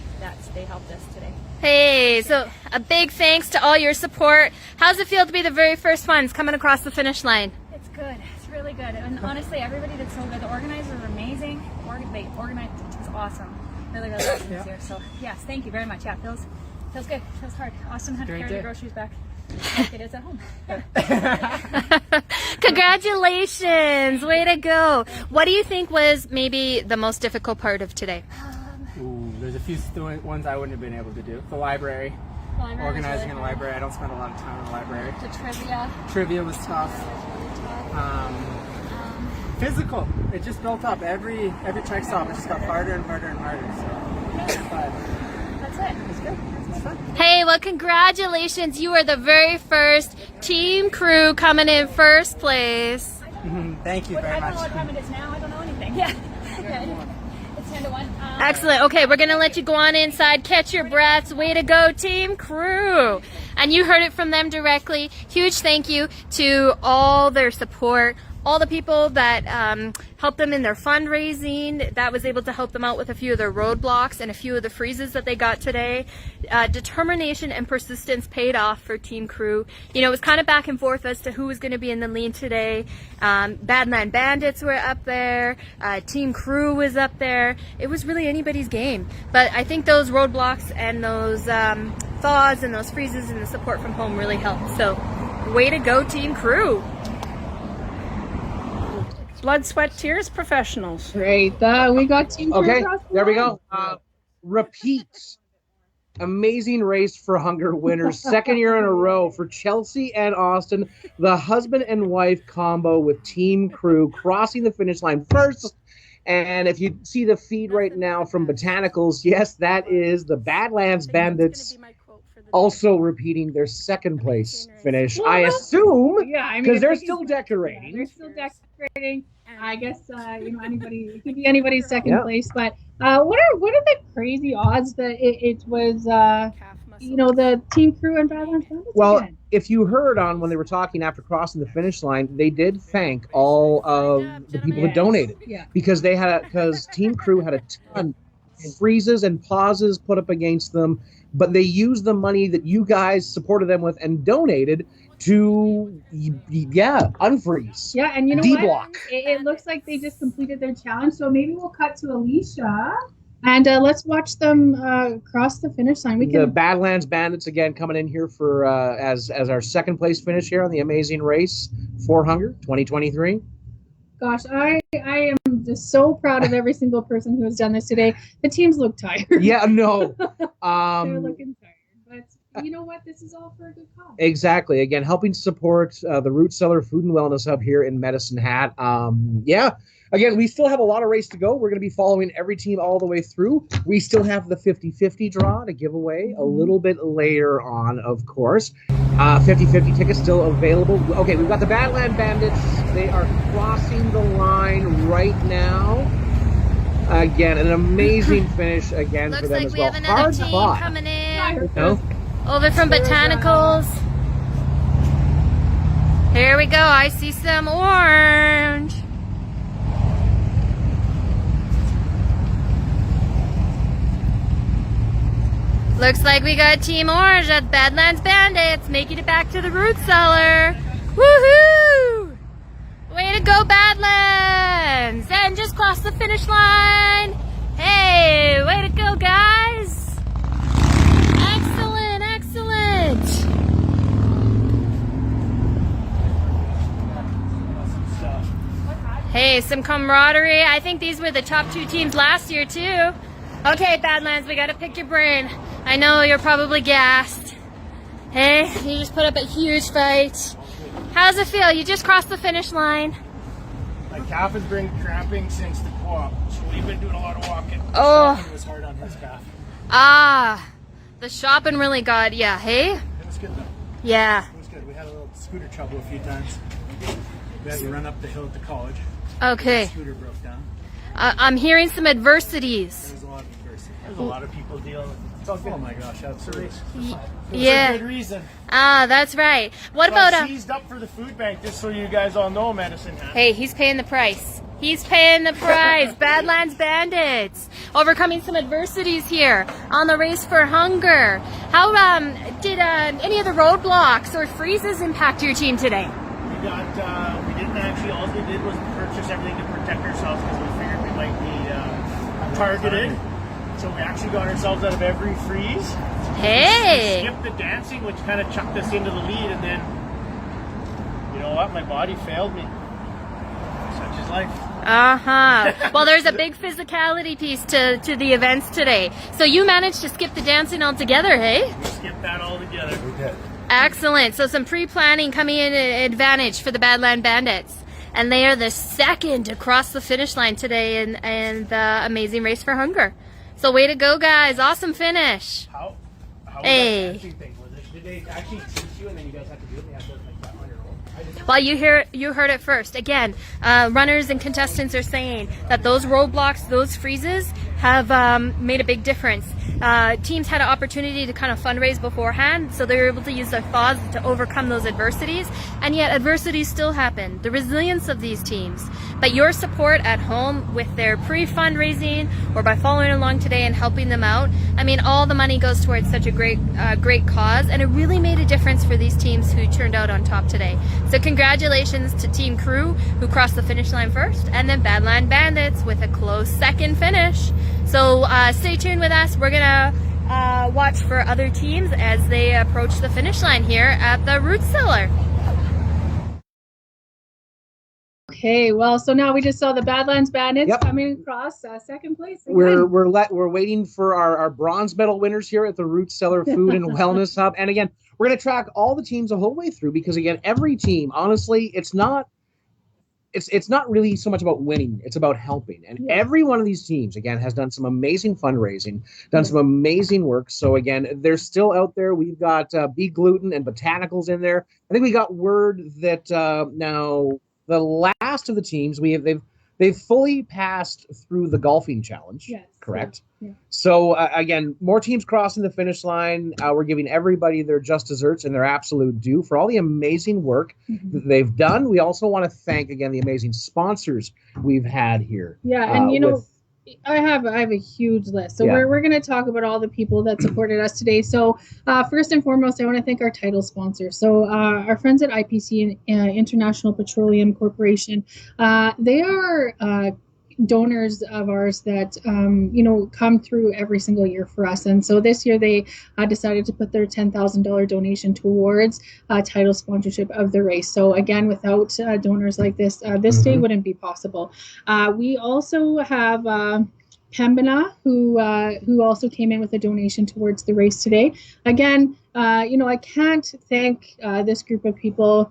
They helped us today. Hey, so a big thanks to all your support. How's it feel to be the very first ones coming across the finish line? It's good. It's really good. And honestly, everybody did so good. The organizers are amazing. They organized. It was awesome. Really awesome this year. So yes, thank you very much. Yeah, feels good. Feels hard. Austin had to carry the groceries back. Like it is at home. Congratulations! Way to go. What do you think was maybe the most difficult part of today? Ooh, there's a few ones I wouldn't have been able to do. The library. Organizing in the library. I don't spend a lot of time in the library. The trivia. Trivia was tough. Physical. It just built up. Every check stop, it just got harder and harder and harder. So, but that's it. It's good. It's fun. Hey, well, congratulations. You are the very first Team Crew coming in first place. Thank you very I don't much. know what time it is now. I don't know anything. Yeah. It's 10 to 1. Excellent. Okay, we're going to let you go on inside, catch your breaths. Way to go, Team Crew. And you heard it from them directly. Huge thank you to all their support, all the people that helped them in their fundraising, that was able to help them out with a few of their roadblocks and a few of the freezes that they got today. Determination and persistence paid off for Team Crew. You know, it was kind of back and forth as to who was going to be in the lead today. Badland Bandits were up there. Team Crew was up there. It was really anybody's game. But I think those roadblocks and those thaws and those freezes and the support from home really helped. So, way to go, Team Crew. Blood, sweat, tears, professionals. Great. We got Team Crew. Okay, there we go. Repeat. Amazing Race for Hunger winners. Second year in a row for Chelsea and Austin. The husband and wife combo with Team Crew crossing the finish line first. And if you see the feed right now from Botanicals, yes, that is the Badlands Bandits also repeating their second place finish, I assume, Yeah, I mean, because they're if still can- decorating. They're still decorating. I guess anybody, it could be anybody's second Yeah. place. But what are the crazy odds that it was the Team Crew and Badlands Bandits Well, again? if you heard on when they were talking after crossing the finish line, they did thank all of the people that donated. Yeah. Because because Team Crew had a ton of freezes and pauses put up against them, but they used the money that you guys supported them with and donated to unfreeze. Yeah, and you know D-block. what? It looks like they just completed their challenge. So maybe we'll cut to Alicia and let's watch them cross the finish line. The Badlands Bandits again coming in here for as our second place finish here on the Amazing Race for Hunger 2023. Gosh, I am just so proud of every single person who has done this today. The teams look tired. Yeah, no. They're looking tired. But you know what? This is all for a good cause. Exactly. Again, helping support the Root Cellar Food and Wellness Hub here in Medicine Hat. Again, we still have a lot of race to go. We're going to be following every team all the way through. We still have the 50-50 draw to give away a little bit later on, of course. 50-50 tickets still available. Okay, we've got the Badland Bandits. They are crossing the line right now. Again, an amazing finish again for them as well. Looks like we have another team coming in. No? Over from Botanicals. Here we go. I see some orange. Looks like we got Team Orange at Badlands Bandits making it back to the Root Cellar. Woohoo! Way to go, Badlands! And just crossed the finish line. Hey, way to go, guys! Excellent, excellent! Hey, some camaraderie. I think these were the top two teams last year, too. Okay, Badlands, we gotta pick your brain. I know you're probably gassed. Hey, you just put up a huge fight. How's it feel? You just crossed the finish line. My calf has been cramping since the co-op, so we've been doing a lot of walking. Oh. It was hard on his calf. The shopping really got ya, hey? It was good though. Yeah. It was good. We had a little scooter trouble a few times. We had to run up the hill at the college. Okay. The scooter broke down. I'm hearing some adversities. There's a lot of adversity. There's a lot of people dealing with it. It's all good. Oh my gosh, that's a race. Yeah. For a good reason. That's right. What about I seized up for the food bank, just so you guys all know, Medicine Hat. Hey, he's paying the price. He's paying the price. Badlands Bandits overcoming some adversities here on the Race for Hunger. How did any of the roadblocks or freezes impact your team today? We didn't actually. All we did was purchase everything to protect ourselves because we figured we might be targeted. So we actually got ourselves out of every freeze. Hey! We skipped the dancing, which kind of chucked us into the lead, and then, you know what? My body failed me. Such is life. Well, there's a big physicality piece to the events today. So you managed to skip the dancing altogether, hey? We skipped that all together. We did. Excellent. So some pre-planning coming in advantage for the Badland Bandits. And they are the second to cross the finish line today in the Amazing Race for Hunger. So way to go, guys. Awesome finish. How hey. was that dancing thing? Did they actually teach you and then you guys have to do it? They have to like that on your own? Well, you heard it first. Again, runners and contestants are saying that those roadblocks, those freezes have made a big difference. Teams had an opportunity to kind of fundraise beforehand, so they were able to use their thoughts to overcome those adversities, and yet adversities still happen. The resilience of these teams. But your support at home with their pre-fundraising or by following along today and helping them out, I mean, all the money goes towards such a great cause, and it really made a difference for these teams who turned out on top today. So congratulations to Team Crew, who crossed the finish line first, and then Badland Bandits with a close second finish. So stay tuned with us. We're gonna watch for other teams as they approach the finish line here at the Root Cellar. Okay, well, so now we just saw the Badlands Bandits coming across second place. We're waiting for our bronze medal winners here at the Root Cellar Food and Wellness Hub. And again, we're going to track all the teams the whole way through because, again, every team, honestly, it's not it's not really so much about winning, it's about helping. And every one of these teams, again, has done some amazing fundraising, done some amazing work. So again, they're still out there. We've got Be Gluten and Botanicals in there. I think we got word that now the last of the teams they've fully passed through the golfing challenge. Yes. Correct. Yeah. So again, more teams crossing the finish line. We're giving everybody their just desserts and their absolute due for all the amazing work that they've done. We also want to thank again the amazing sponsors we've had here. Yeah, and you know, I have a huge list. So we're going to talk about all the people that supported us today. So first and foremost, I want to thank our title sponsors. So our friends at IPC, International Petroleum Corporation, they are donors of ours that you know, come through every single year for us. And so this year they decided to put their $10,000 donation towards title sponsorship of the race. So again, without donors like this, this day wouldn't be possible. We also have Pembina, who also came in with a donation towards the race today. Again, you know, I can't thank this group of people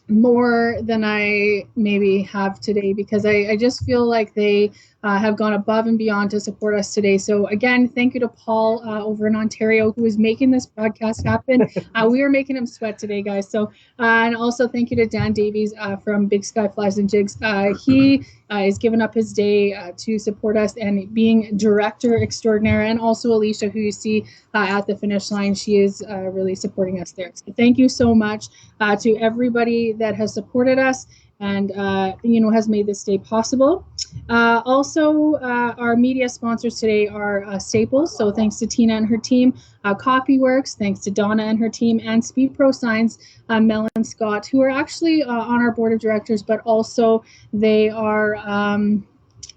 more than I maybe have today, because I just feel like they have gone above and beyond to support us today. So again, thank you to Paul over in Ontario, who is making this podcast happen. We are making him sweat today, guys. So and also thank you to Dan Davies from Big Sky Flies and Jigs. He has given up his day to support us and being director extraordinaire, and also Alicia, who you see at the finish line. She is really supporting us there. So thank you so much to everybody that has supported us and you know, has made this day possible. Also, our media sponsors today are Staples. So thanks to Tina and her team. Copyworks, thanks to Donna and her team, and Speed Pro Signs, Mel and Scott, who are actually on our board of directors, but also they are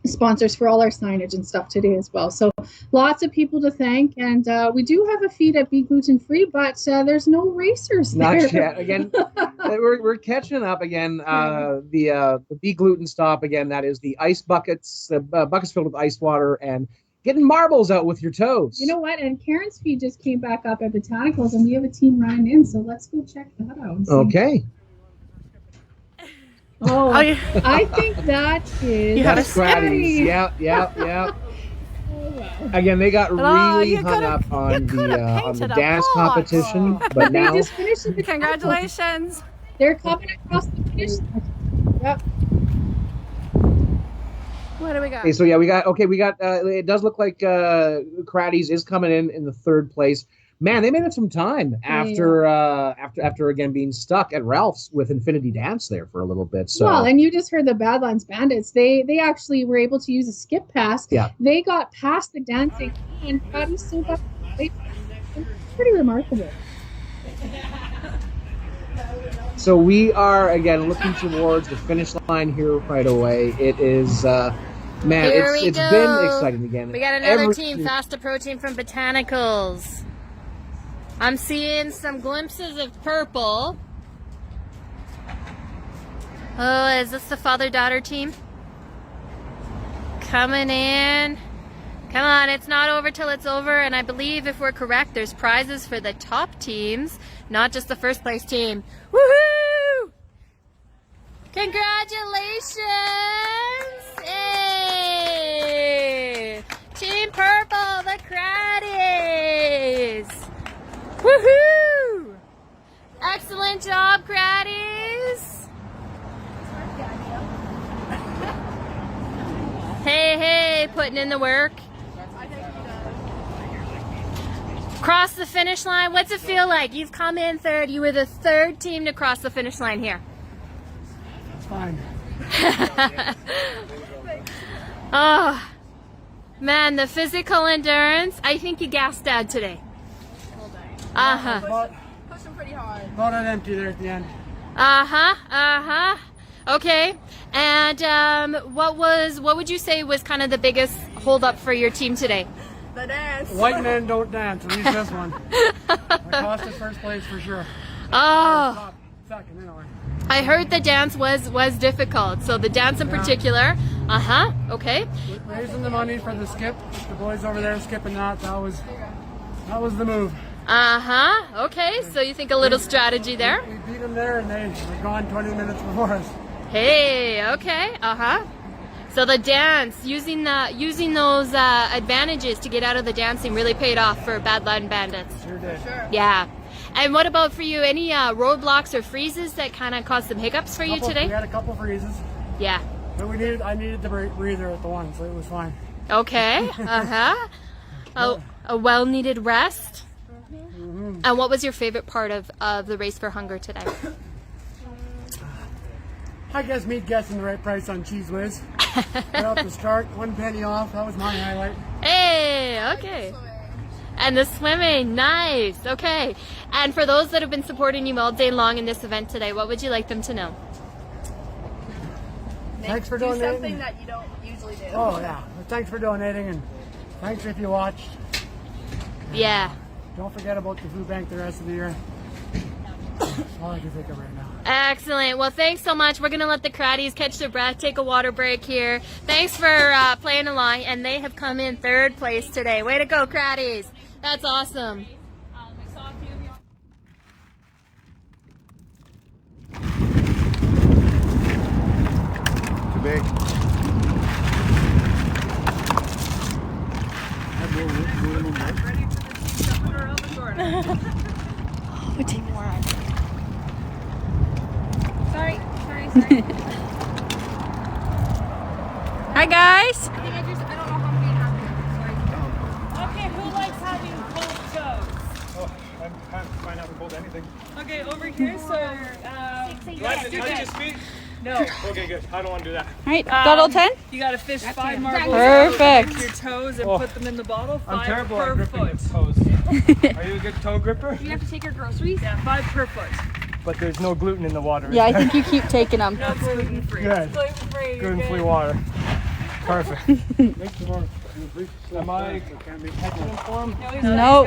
sponsors for all our signage and stuff today as well. So lots of people to thank, and we do have a feed at Be Gluten Free, but there's no racers there. Not yet. Again, we're catching up again. The Be Gluten stop again. That is the ice buckets, buckets filled with ice water, and getting marbles out with your toes. You know what? And Karen's feed just came back up at Botanicals, and we have a team running in. So let's go check that out. Okay. Oh, I think that is. That's Craddies. Yeah. Again, they got really hung up on the dance competition, but now they just finished the Congratulations! They're coming across the finish line. Yep. What do we got? Okay, so yeah, we got. It does look like Craddies is coming in the third place. Man, they made it some time after again being stuck at Ralph's with Infinity Dance there for a little bit. So well, and you just heard the Badlands Bandits. They actually were able to use a skip pass. Yeah. They got past the dancing, and Patty still got. Pretty remarkable. So we are again looking towards the finish line here right away. It is. Man, it's been exciting again. We got another team, fast approaching from Botanicals. I'm seeing some glimpses of purple. Oh, is this the father-daughter team? Coming in. Come on, it's not over till it's over, and I believe if we're correct, there's prizes for the top teams, not just the first place team. Woohoo! Congratulations! Hey! Team Purple, the Craddies! Woohoo! Excellent job, Craddies! Hey, putting in the work. Cross the finish line. What's it feel like? You've come in third. You were the third team to cross the finish line here. It's fine. Oh, man, the physical endurance. I think you gassed Dad today. Push him pretty hard. About an empty there at the end. Okay. And what would you say was kind of the biggest hold up for your team today? The dance. White men don't dance, at least this one. I cost us first place for sure. Oh. Second, anyway. I heard the dance was difficult. So the dance in particular. Okay. Raising the money for the skip. The boys over there skipping that was the move. Okay, so you think a little strategy there? We beat them there, and they were gone 20 minutes before us. Hey, okay, So the dance, using those advantages to get out of the dancing really paid off for Bad Latin Bandits. Sure did. Sure. Yeah. And what about for you? Any roadblocks or freezes that kind of caused some hiccups for you today? We had a couple freezes. Yeah. But I needed the breather at the one, so it was fine. Okay. A well-needed rest. And what was your favorite part of the Race for Hunger today? I guess me guessing the right price on Cheese Whiz. Right off the start, 1 penny off. That was my highlight. Hey, okay. And the swimming, nice. Okay. And for those that have been supporting you all day long in this event today, what would you like them to know? Thanks for donating. Something that you don't usually do. Oh yeah. Well, thanks for donating, and thanks if you watched. Yeah. Don't forget about the food bank the rest of the year. That's all I can think of right now. Excellent. Well, thanks so much. We're going to let the Cratties catch their breath, take a water break here. Thanks for playing along, and they have come in 3rd place today. Way to go, Cratties. That's awesome. Too big. We take more on. Sorry. Hi guys. I don't know how many have. Okay, who likes having cold toes? Oh, I'm trying to find out cold anything. Okay, over here. So, Do I have to touch his feet? No. Okay, good. I don't want to do that. All right, bottle 10. You gotta fish 5 marbles Perfect. with your toes and put them in the bottle. 5 I'm terrible per at gripping foot. with toes. Are you a good toe gripper? You have to take your groceries? Yeah, 5 per foot. But there's no gluten in the water. Yeah, I think you keep taking them. No gluten free. Good. Gluten free. Gluten-free water. Perfect. Am I catching him for him? Nope.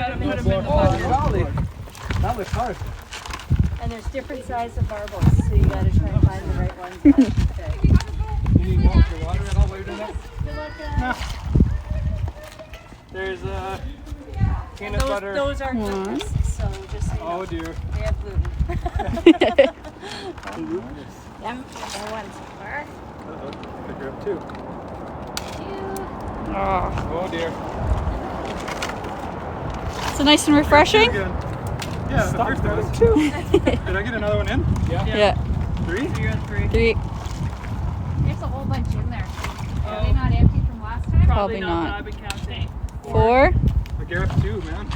That looks hard. And there's different sizes of marbles, so you gotta try and find the right ones that fit. You need more for water at all while you're doing that? Good luck, There's peanut butter. Those are gluten, so just so you know. Oh dear. They have gluten. Yeah, there ones are. Pick her up too. Oh, Oh dear. so nice and refreshing. Yeah, the first one was 2. Did I get another one in? Yeah. 3? You're on 3. 3. There's a whole bunch in there. Are they not empty from last time? Probably not. I've been counting. 4. I Gareth 2, man.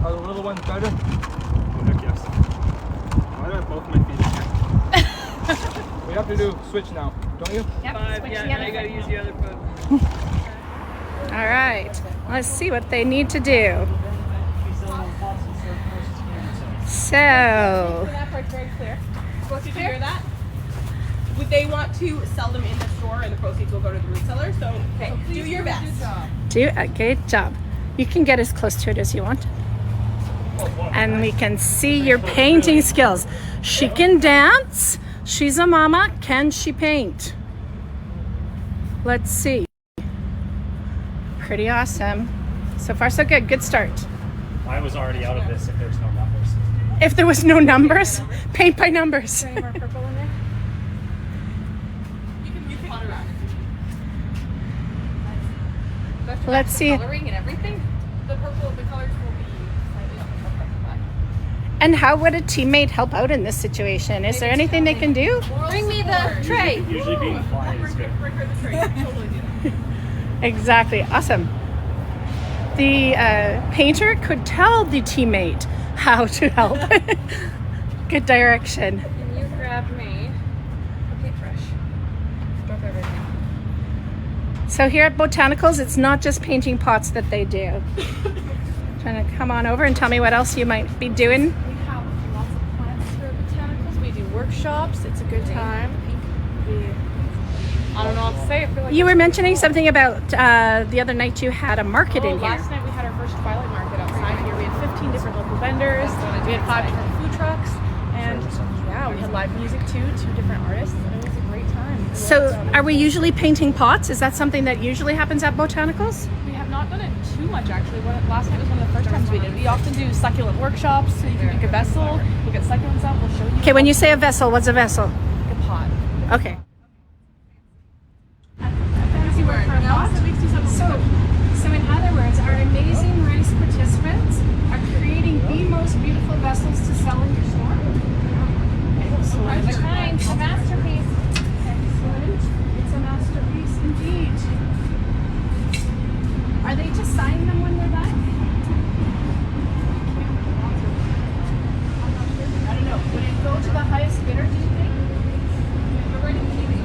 Are the little ones better? Oh heck yes. Why do I have both my feet in here? We have to do switch now, don't you? Yep. 5, switch yeah, the now other you gotta foot. use the other foot. All right. Let's see what they need to do. So, That part's very clear. Supposed to hear that? Would they want to sell them in the store and the proceeds will go to the root cellar? So do your best. do a good job. You can get as close to it as you want. And we can see your painting skills. She can dance. She's a mama. Can she paint? Let's see. Pretty awesome. So far, so good. Good start. I was already out of this if there's no numbers. If there was no numbers, paint by numbers. Any more purple in there? You can water around. Let's see. Coloring and everything. The colors will be slightly on the purple side. And how would a teammate help out in this situation? Is there anything they can do? Bring me the tray. Usually being quiet is good. Bring her the tray. Totally do. Exactly. Awesome. The painter could tell the teammate how to help. Good direction. Can you grab me a paintbrush? Drop everything. So here at Botanicals, it's not just painting pots that they do. Trying to come on over and tell me what else you might be doing. We have lots of plants for botanicals. We do workshops. It's a good time. I don't know what to say. I feel like You were mentioning something about the other night you had a market in here. Last night we had our first twilight market outside here. We had 15 different local vendors. We had 5 different food trucks. And yeah, we had live music too, 2 different artists. And it was a great time. So are we usually painting pots? Is that something that usually happens at Botanicals? We have not not done it too much actually. Last night was one of the first times we did. We often do succulent workshops, so you can make a vessel. We'll get succulents out. We'll show you. Okay, when you say a vessel, what's a vessel? Like a pot. Okay. So in other words, our amazing race participants are creating the most beautiful vessels to sell in your store. Excellent. It's a masterpiece. Excellent. It's a masterpiece indeed. Are they to sign them when they're done? I don't know. Would it go to the highest bidder, do you think? We're going to keep it.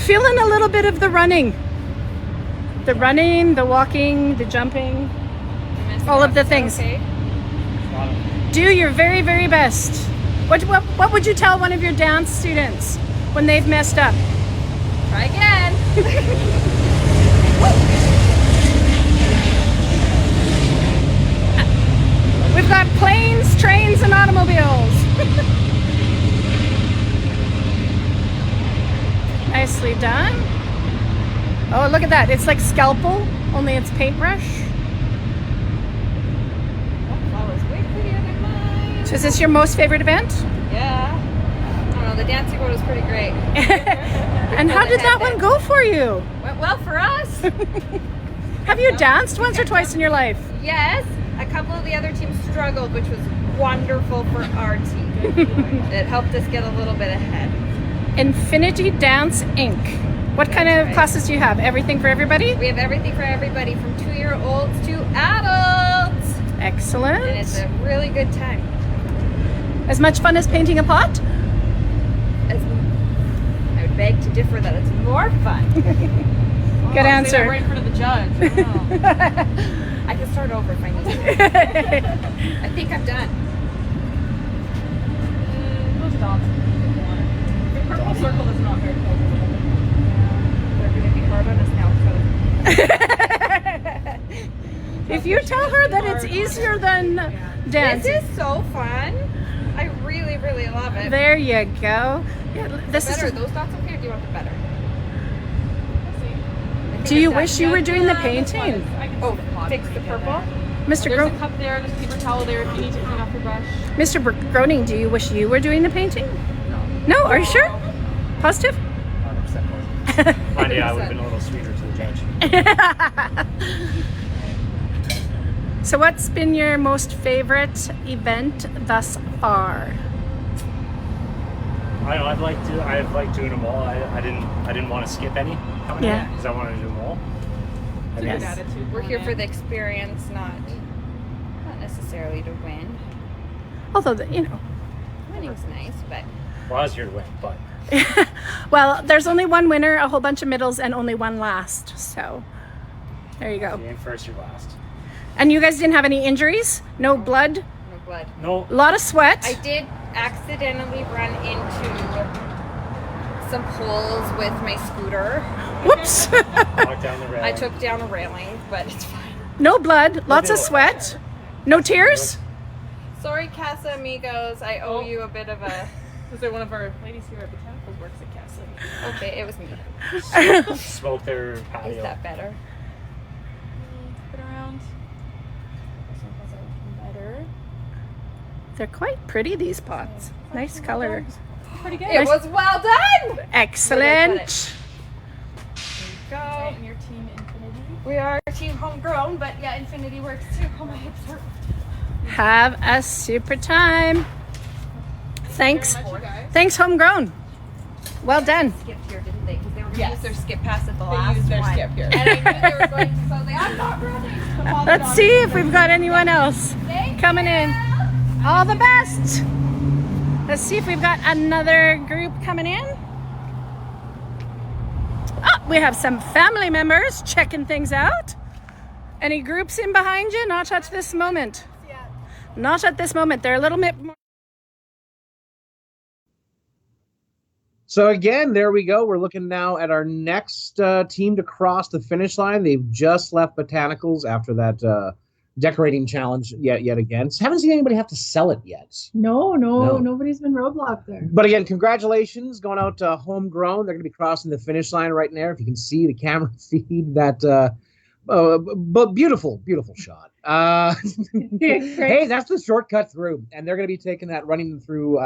Feeling a little bit of the running. The running, the walking, the jumping, all of the things. Okay. Do your very, very best. What would you tell one of your dance students when they've messed up? Try again. We've got planes, trains, and automobiles. Nicely done. Oh, look at that. It's like scalpel, only it's paintbrush. That was way prettier than mine. So is this your most favorite event? Yeah. I don't know, the dancing one was pretty great. And how did that one go for you? Went well for us. Have you danced once or twice in your life? Yes. A couple of the other teams struggled, which was wonderful for our team. It helped us get a little bit ahead. Infinity Dance Inc. What kind of classes do you have? Everything for everybody? We have everything for everybody from 2-year-olds to adults. Excellent. And it's a really good time. As much fun as painting a pot? I would beg to differ that it's more fun. Good answer. Say that right in front of the judge. I can start over if I need to. I think I'm done. Those dots. The purple circle is not very close. They're going to be hard on us now. If you tell her that it's easier than dancing. This is so fun. I really, really love it. There you go. Yeah, this better. is. Those dots up here, do you want the better? Do you wish you were doing the painting? Oh, fix the purple? Mr. There's Gro- a cup there, there's a paper towel there if you need to clean off your brush. Mr. Groening, do you wish you were doing the painting? No, are you sure? Positive? 100% Fine, yeah, I would have been a little sweeter to the judge. So what's been your most favorite event thus far? I don't know, I've liked doing them all. I didn't want to skip any coming in because I wanted to do them all. Yes. Attitude. We're here for the experience, not necessarily to win. Although, winning's nice, but. Well, I was here to win, but. Well, there's only one winner, a whole bunch of middles, and only one last. So, there you go. You ain't first, you're last. And you guys didn't have any injuries? No blood? No blood. No. A lot of sweat? I did accidentally run into some poles with my scooter. Whoops. Knocked down the railing. I took down a railing, but it's fine. No blood, lots of sweat. No tears? Sorry, Casa Amigos. I owe you a bit of a. Was there one of our ladies here at Botanicals works at Casa? Okay, it was me. Smoke their patio. Is that better? Put around. Better. They're quite pretty, these pots. Nice color. Pretty good. It was well done. Excellent. Go. And your team Infinity. We are team homegrown, but yeah, Infinity works too. Oh, my hips hurt. Have a super time. Thanks. Thanks, homegrown. Well done. Skipped here, didn't they? Because they were going to Yes. use their skip pass at the They last used their one. skip here. And I knew they were going to, so I was like, I'm not running. Let's see if we've got anyone else coming in. All the best. Let's see if we've got another group coming in. Oh, we have some family members checking things out. Any groups in behind you? Not at this moment. Not at this moment. They're a little bit more. So again, there we go. We're looking now at our next team to cross the finish line. They've just left Botanicals after that decorating challenge yet again. So haven't seen anybody have to sell it yet. No, nobody's been roadblocked there. But again, congratulations going out to Homegrown. They're going to be crossing the finish line right there. If you can see the camera feed, that but beautiful shot. Hey, that's the shortcut through, and they're going to be taking that, running them through,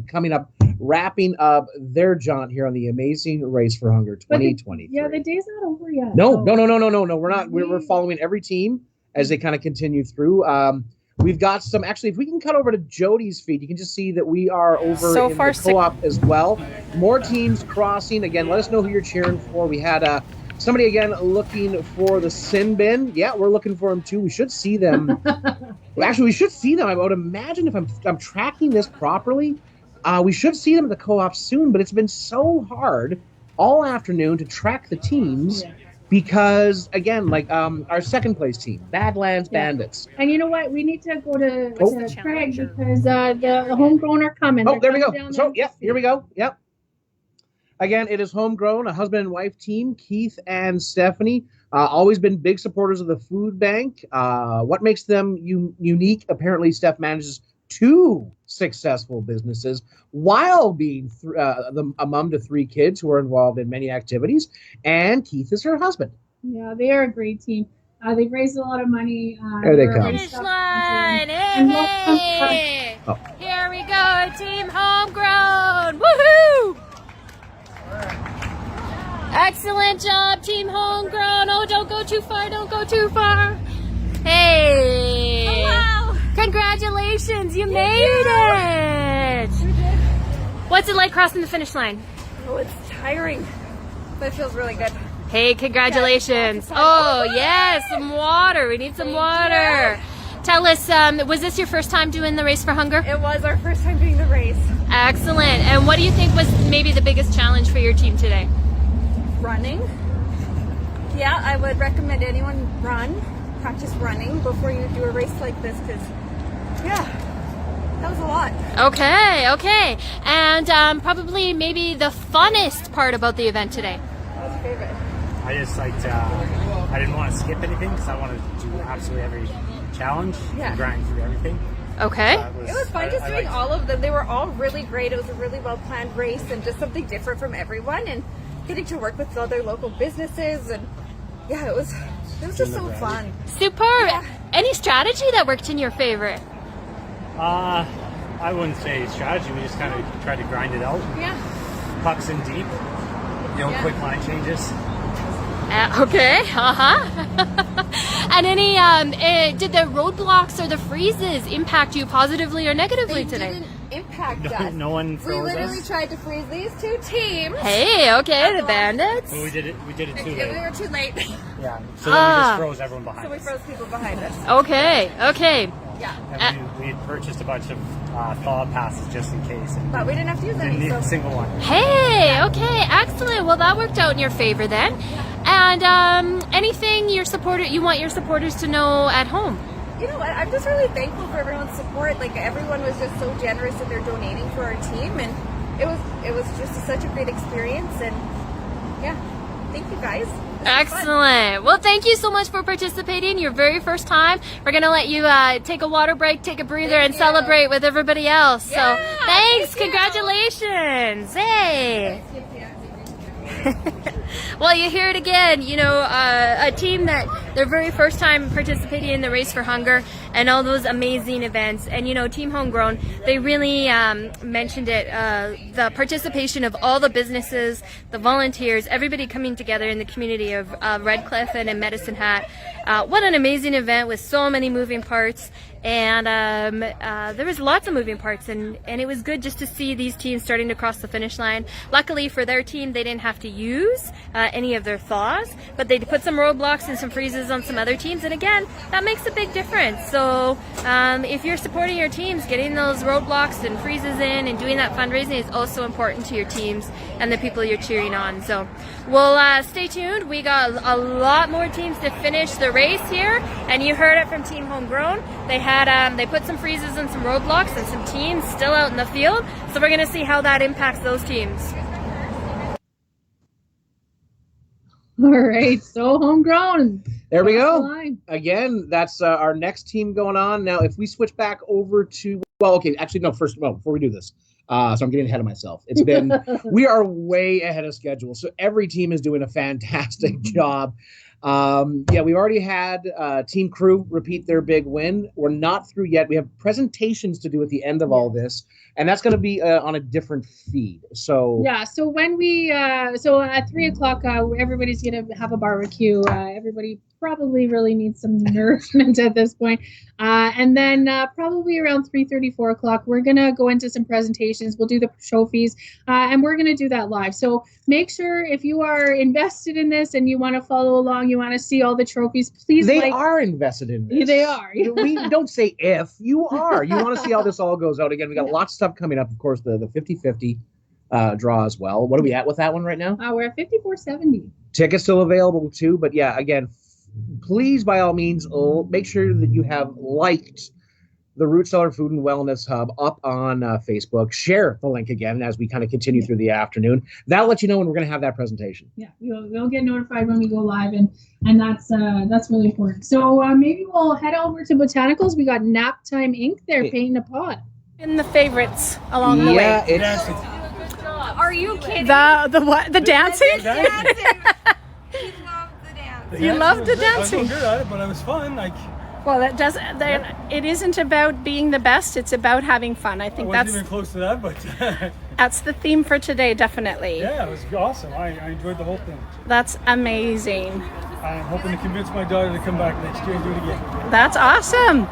coming up, wrapping up their jaunt here on the Amazing Race for Hunger 2023. The day's not over yet. No. We're not. We're following every team as they kind of continue through. We've got some, actually, if we can cut over to Jody's feed, you can just see that we are over in the co-op as well. More teams crossing. Again, let us know who you're cheering for. We had somebody, again, looking for the sin bin. Yeah, we're looking for them, too. We should see them. Actually, we should see them. I would imagine if I'm tracking this properly, we should see them at the co-op soon, but it's been so hard all afternoon to track the teams. Yeah. Because, again, like our second place team, Badlands Bandits. And you know what? We need to go to Craig because the homegrown are coming. Oh, there we go. So, here we go. Yep. Again, it is Homegrown, a husband and wife team, Keith and Stephanie. Always been big supporters of the food bank. What makes them unique? Apparently, Steph manages 2 successful businesses while being a mom to 3 kids who are involved in many activities, and Keith is her husband. Yeah, they are a great team. They've raised a lot of money. There they come. Finish line! Hey! Oh. Here we go, Team Homegrown! Woohoo! Excellent job, Team Homegrown. Oh, don't go too far, don't go too far. Hey! Hello! Congratulations, you made it! What's it like crossing the finish line? Oh, it's tiring, but it feels really good. Hey, congratulations. Oh, yes, some water. We need some water. Tell us, was this your first time doing the Race for Hunger? It was our first time doing the race. Excellent. And what do you think was maybe the biggest challenge for your team today? Running. Yeah, I would recommend anyone practice running before you do a race like this because, that was a lot. Okay. And probably maybe the funnest part about the event today? What was your favorite? I just liked, I didn't want to skip anything because I wanted to do absolutely every challenge and grind through everything. Okay. It was fun just doing all of them. They were all really great. It was a really well-planned race and just something different from everyone and getting to work with other local businesses and it was just so fun. Superb. Yeah. Any strategy that worked in your favor? I wouldn't say strategy. We just kind of tried to grind it out. Yeah. Pucks in deep. Quick line changes. Okay. And any did the roadblocks or the freezes impact you positively or negatively today? Didn't impact us. No one froze us. We literally tried to freeze these 2 teams. Hey, okay, the Bandits. But we did it too late. We were too late. Yeah. So then we just froze everyone behind us. So we froze people behind us. Okay. Yeah. And we had purchased a bunch of thaw passes just in case. But we didn't have to use any. Didn't need a single one. Hey, okay, excellent. Well, that worked out in your favor then. And anything you want your supporters to know at home? You know what? I'm just really thankful for everyone's support. Like everyone was just so generous that they're donating for our team, and it was just such a great experience. And thank you guys. Excellent. Well, thank you so much for participating. Your very first time. We're gonna let you take a water break, take a breather, and celebrate with everybody else. So thanks. Congratulations. Hey. Well, you hear it again, a team that their very first time participating in the Race for Hunger and all those amazing events. And, Team Homegrown, they really mentioned it, the participation of all the businesses, the volunteers, everybody coming together in the community of Redcliff and in Medicine Hat. What an amazing event with so many moving parts. And there was lots of moving parts, and it was good just to see these teams starting to cross the finish line. Luckily for their team, they didn't have to use any of their thaws, but they put some roadblocks and some freezes on some other teams, and again, that makes a big difference. So if you're supporting your teams, getting those roadblocks and freezes in and doing that fundraising is also important to your teams and the people you're cheering on. So we'll stay tuned. We got a lot more teams to finish the race here, and you heard it from Team Homegrown. They put some freezes and some roadblocks and some teams still out in the field. So we're going to see how that impacts those teams. All right, so Homegrown. There we Cross the go. line. Again, that's our next team going on. Now, if we switch back over to, well, okay, actually, no, first, well, before we do this, so I'm getting ahead of myself. It's been, we are way ahead of schedule. So every team is doing a fantastic job. Yeah, we already had Team Crew repeat their big win. We're not through yet. We have presentations to do at the end of all this, and that's going to be on a different feed. So yeah, so when we so at 3:00, everybody's gonna have a barbecue. Everybody probably really needs some nourishment at this point. And then probably around 3:30, 4 o'clock, we're gonna go into some presentations. We'll do the trophies, and we're gonna do that live. So make sure if you are invested in this and you want to follow along, you want to see all the trophies, please. They are invested in this. They are. We don't say if, you are. You want to see how this all goes out. Again, we got lots of stuff coming up. Of course, the 50-50 draw as well. What are we at with that one right now? We're at $54.70. Tickets still available too, but yeah, again, please, by all means, make sure that you have liked the Root Cellar Food and Wellness Hub up on Facebook. Share the link again as we kind of continue through the afternoon. That'll let you know when we're going to have that presentation. Yeah, you'll get notified when we go live, and that's really important. So maybe we'll head over to Botanicals. We got Nap Time Inc. They're painting a pot. In the favorites along the way. Yeah, Are you kidding? The what? The dancing? You love the I was dancing. good at it, but it was fun. Like, Well, it isn't about being the best. It's about having fun. I think I wasn't even close to that, but that's the theme for today, definitely. yeah, it was awesome. I enjoyed the whole thing. That's amazing. I'm hoping to convince my daughter to come back next year and do it again. That's awesome.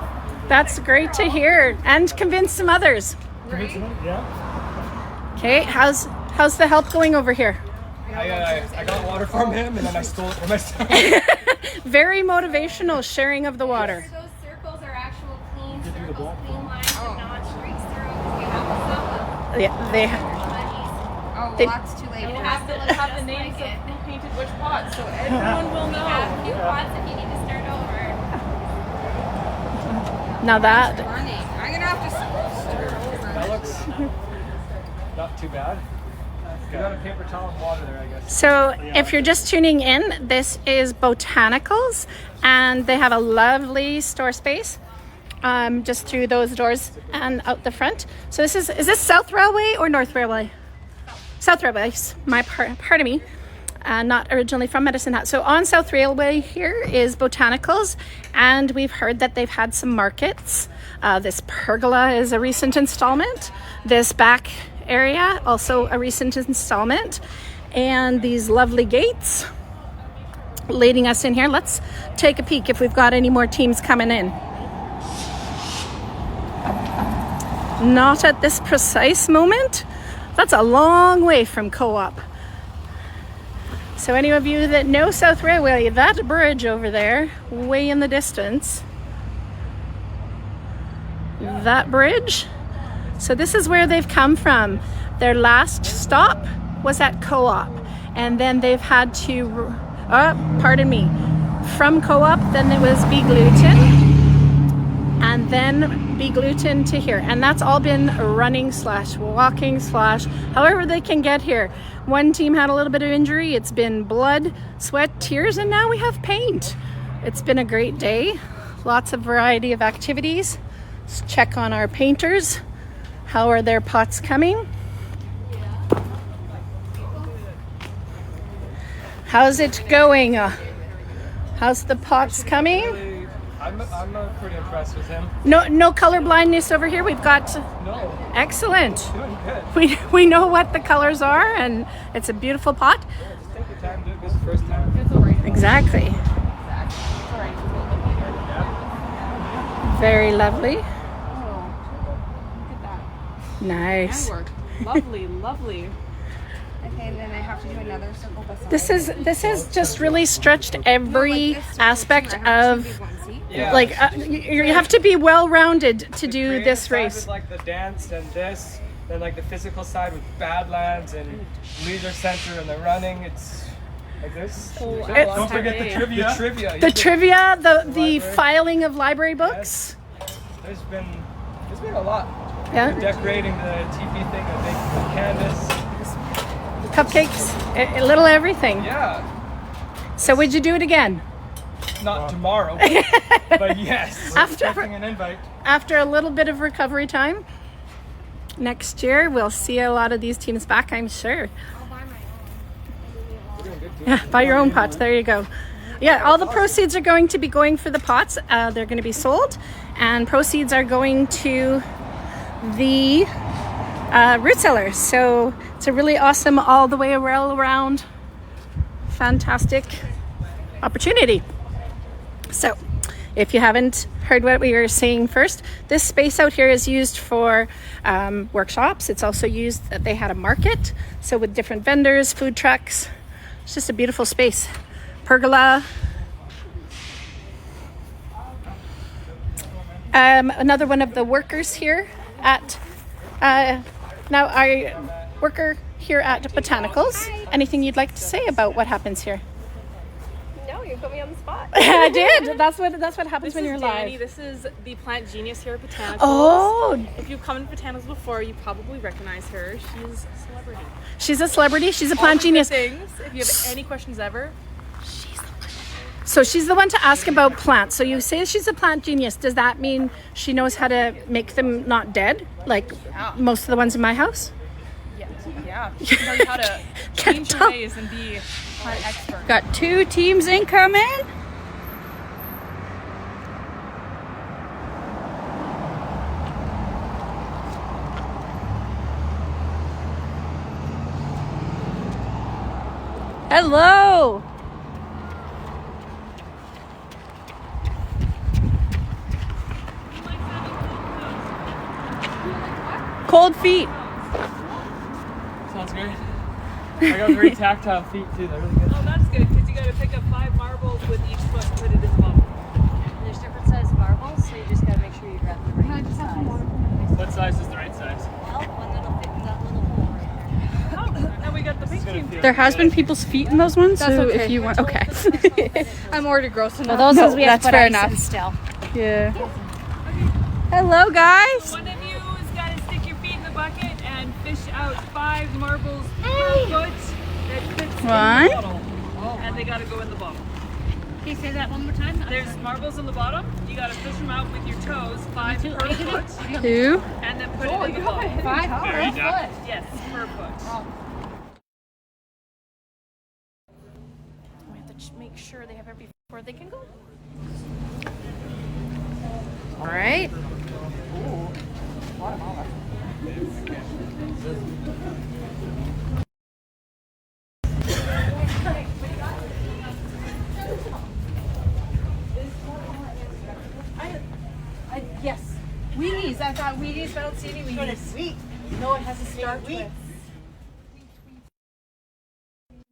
That's great to hear, and convince some others. Convince them, yeah. Okay, how's the help going over here? I got water from him, and then I stole it for myself. Very motivational sharing of the water. Those circles are actual clean circles, clean lines, and not streaks through. We have the Yeah, they. Oh, They- well, that's too late. You have to look up the names of who painted which pot, so everyone will know. We have new pots if you need to start over. Now that. Funny. I'm gonna have to start over. That looks not too bad. You got a paper towel and water there, I guess. So, if you're just tuning in, this is Botanicals, and they have a lovely store space just through those doors and out the front. So, is this South Railway or North Railway? South Railway, pardon me, not originally from Medicine Hat. So, on South Railway here is Botanicals, and we've heard that they've had some markets. This pergola is a recent installment. This back area, also a recent installment, and these lovely gates leading us in here. Let's take a peek if we've got any more teams coming in. Not at this precise moment. That's a long way from Co-op. So any of you that know South Railway, that bridge over there, way in the distance, that bridge. So this is where they've come from. Their last stop was at Co-op, and then they've had to, from Co-op, then it was Be Gluten, and then Be Gluten to here. And that's all been running / walking / however they can get here. One team had a little bit of injury. It's been blood, sweat, tears, and now we have paint. It's been a great day. Lots of variety of activities. Let's check on our painters. How are their pots coming? How's it going? How's the pots coming? I'm pretty impressed with him. No color blindness over here. We've got excellent. Doing good. We know what the colors are, and it's a beautiful pot. Just take your time, do it. This is the first time. Exactly. Very lovely. Nice. Lovely, lovely. Okay, and then I have to do another circle. This is just really stretched every aspect of, like, you have to be well-rounded to do this race. With, like, the dance and this, then like the physical side with Badlands and Leisure Center and the running. It's like this. Don't forget the trivia. The trivia, the filing of library books. There's been a lot. Yeah. Decorating the TV thing and making the canvas. Cupcakes, a little everything. Yeah. So would you do it again? Not tomorrow, but yes. Expecting an invite. After a little bit of recovery time, next year we'll see a lot of these teams back, I'm sure. Yeah, buy your own pots. There you go. Yeah, all the proceeds are going to be going for the pots. They're going to be sold, and proceeds are going to the root cellar. So it's a really awesome all the way around fantastic opportunity. So if you haven't heard what we were saying first, this space out here is used for workshops. It's also used that they had a market, so with different vendors, food trucks. It's just a beautiful space. Pergola. Another one of the workers here at now our worker here at Botanicals. Anything you'd like to say about what happens here? No, you put me on the spot. I did. That's what happens when you're Danny. live. This is the plant genius here at Botanicals. Oh. If you've come to Botanicals before, you probably recognize her. She's a celebrity. She's a celebrity. She's a plant All the genius. good things. If you have any questions ever, So she's the one to ask about plants. So you say she's a plant genius. Does that mean she knows how to make them not dead, like most of the ones in my house? yeah, she can tell you how to change your ways and be a plant expert. Got 2 teams incoming. Hello. Cold feet. Sounds good. I got very tactile feet too. They're really good. Oh, that's good because you got to pick up 5 marbles with each foot and put it in the bottle. There's different size marbles, so you just gotta make sure you grab the right size. What size is the right size? Well, one that'll fit in that little hole right there. Oh, and we got the big team. There has been people's feet in those ones, That's so okay. if you want, okay. I'm already gross enough. Well, those we that's fair enough. still. Yeah. Hello, guys. One of you has got to stick your feet in the bucket and fish out 5 marbles per foot that fits in the One. bottle. And they got to go in the bottle. Can you say that one more time? There's marbles in the bottom. You got to fish them out with your toes, 5 per foot. 2. And then put it in the bottle. 5 per foot. Yes, per foot. We have to make sure they have every before they can go. All right. Yes. Weenies. I thought weenies, but I don't see any weenies. Sweet. No, it has a start to it.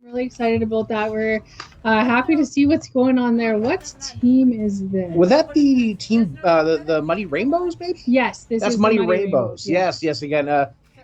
Really excited about that. We're happy to see what's going on there. What team is this? Was that the team, the Muddy Rainbows, maybe? Yes, That's is Muddy the Rainbows. Yes. Again,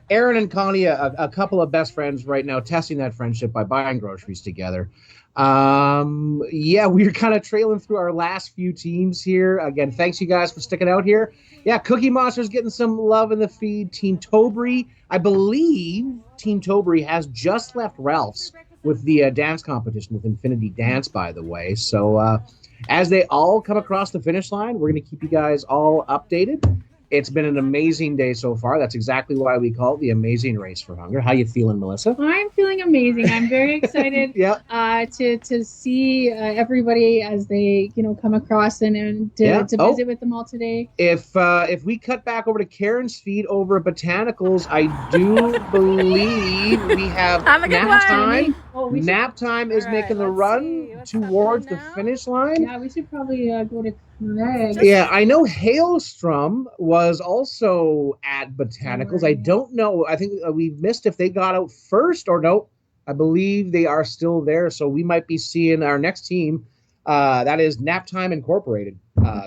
Aaron and Connie, a couple of best friends right now, testing that friendship by buying groceries together. We're kind of trailing through our last few teams here. Again, thanks you guys for sticking out here. Yeah, Cookie Monster's getting some love in the feed. Team Tobry, I believe Team Tobry has just left Ralph's with the dance competition with Infinity Dance, by the way. So as they all come across the finish line, we're going to keep you guys all updated. It's been an amazing day so far. That's exactly why we call it the Amazing Race for Hunger. How you feeling, Melissa? I'm feeling amazing. I'm very excited to see everybody as they come across and to visit with them all today. If we cut back over to Karen's feed over at Botanicals, I do believe we have nap time. Nap time is making the run towards the finish line. Yeah, we should probably go to Craig. Yeah, I know Hailstrom was also at Botanicals. I don't know. I think we missed if they got out first or no. I believe they are still there. So we might be seeing our next team. That is Nap Time Incorporated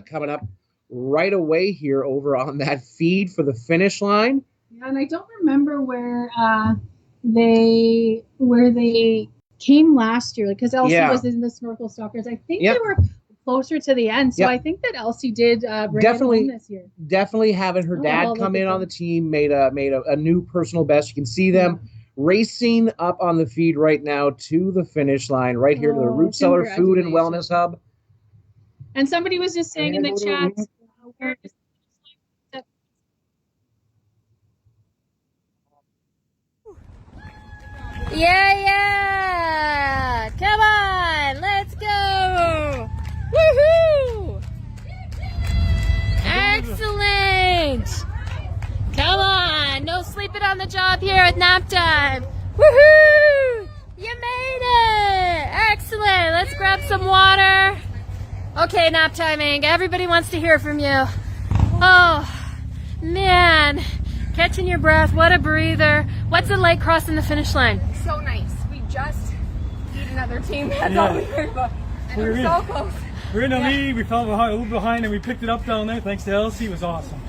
coming up right away here over on that feed for the finish line. Yeah, and I don't remember where they came last year, because Elsie was in the Snorkel Stalkers. I think they were closer to the end, so I think that Elsie did bring it home this year. Definitely having her dad come in on the team made a new personal best. You can see them racing up on the feed right now to the finish line, right here to the Root Cellar Food and Wellness Hub. And somebody was just saying in the chat, where is Yeah. Come on. Let's go. Woohoo. Excellent. Come on. No sleeping on the job here at nap time. Woohoo. You made it. Excellent. Let's grab some water. Okay, nap timing. Everybody wants to hear from you. Oh, man. Catching your breath. What a breather. What's it like crossing the finish line? So nice. We just beat another team. That's all we heard about. And we're so close. We're in the lead. We fell behind, a little behind, and we picked it up down there. Thanks to Elsie. It was awesome.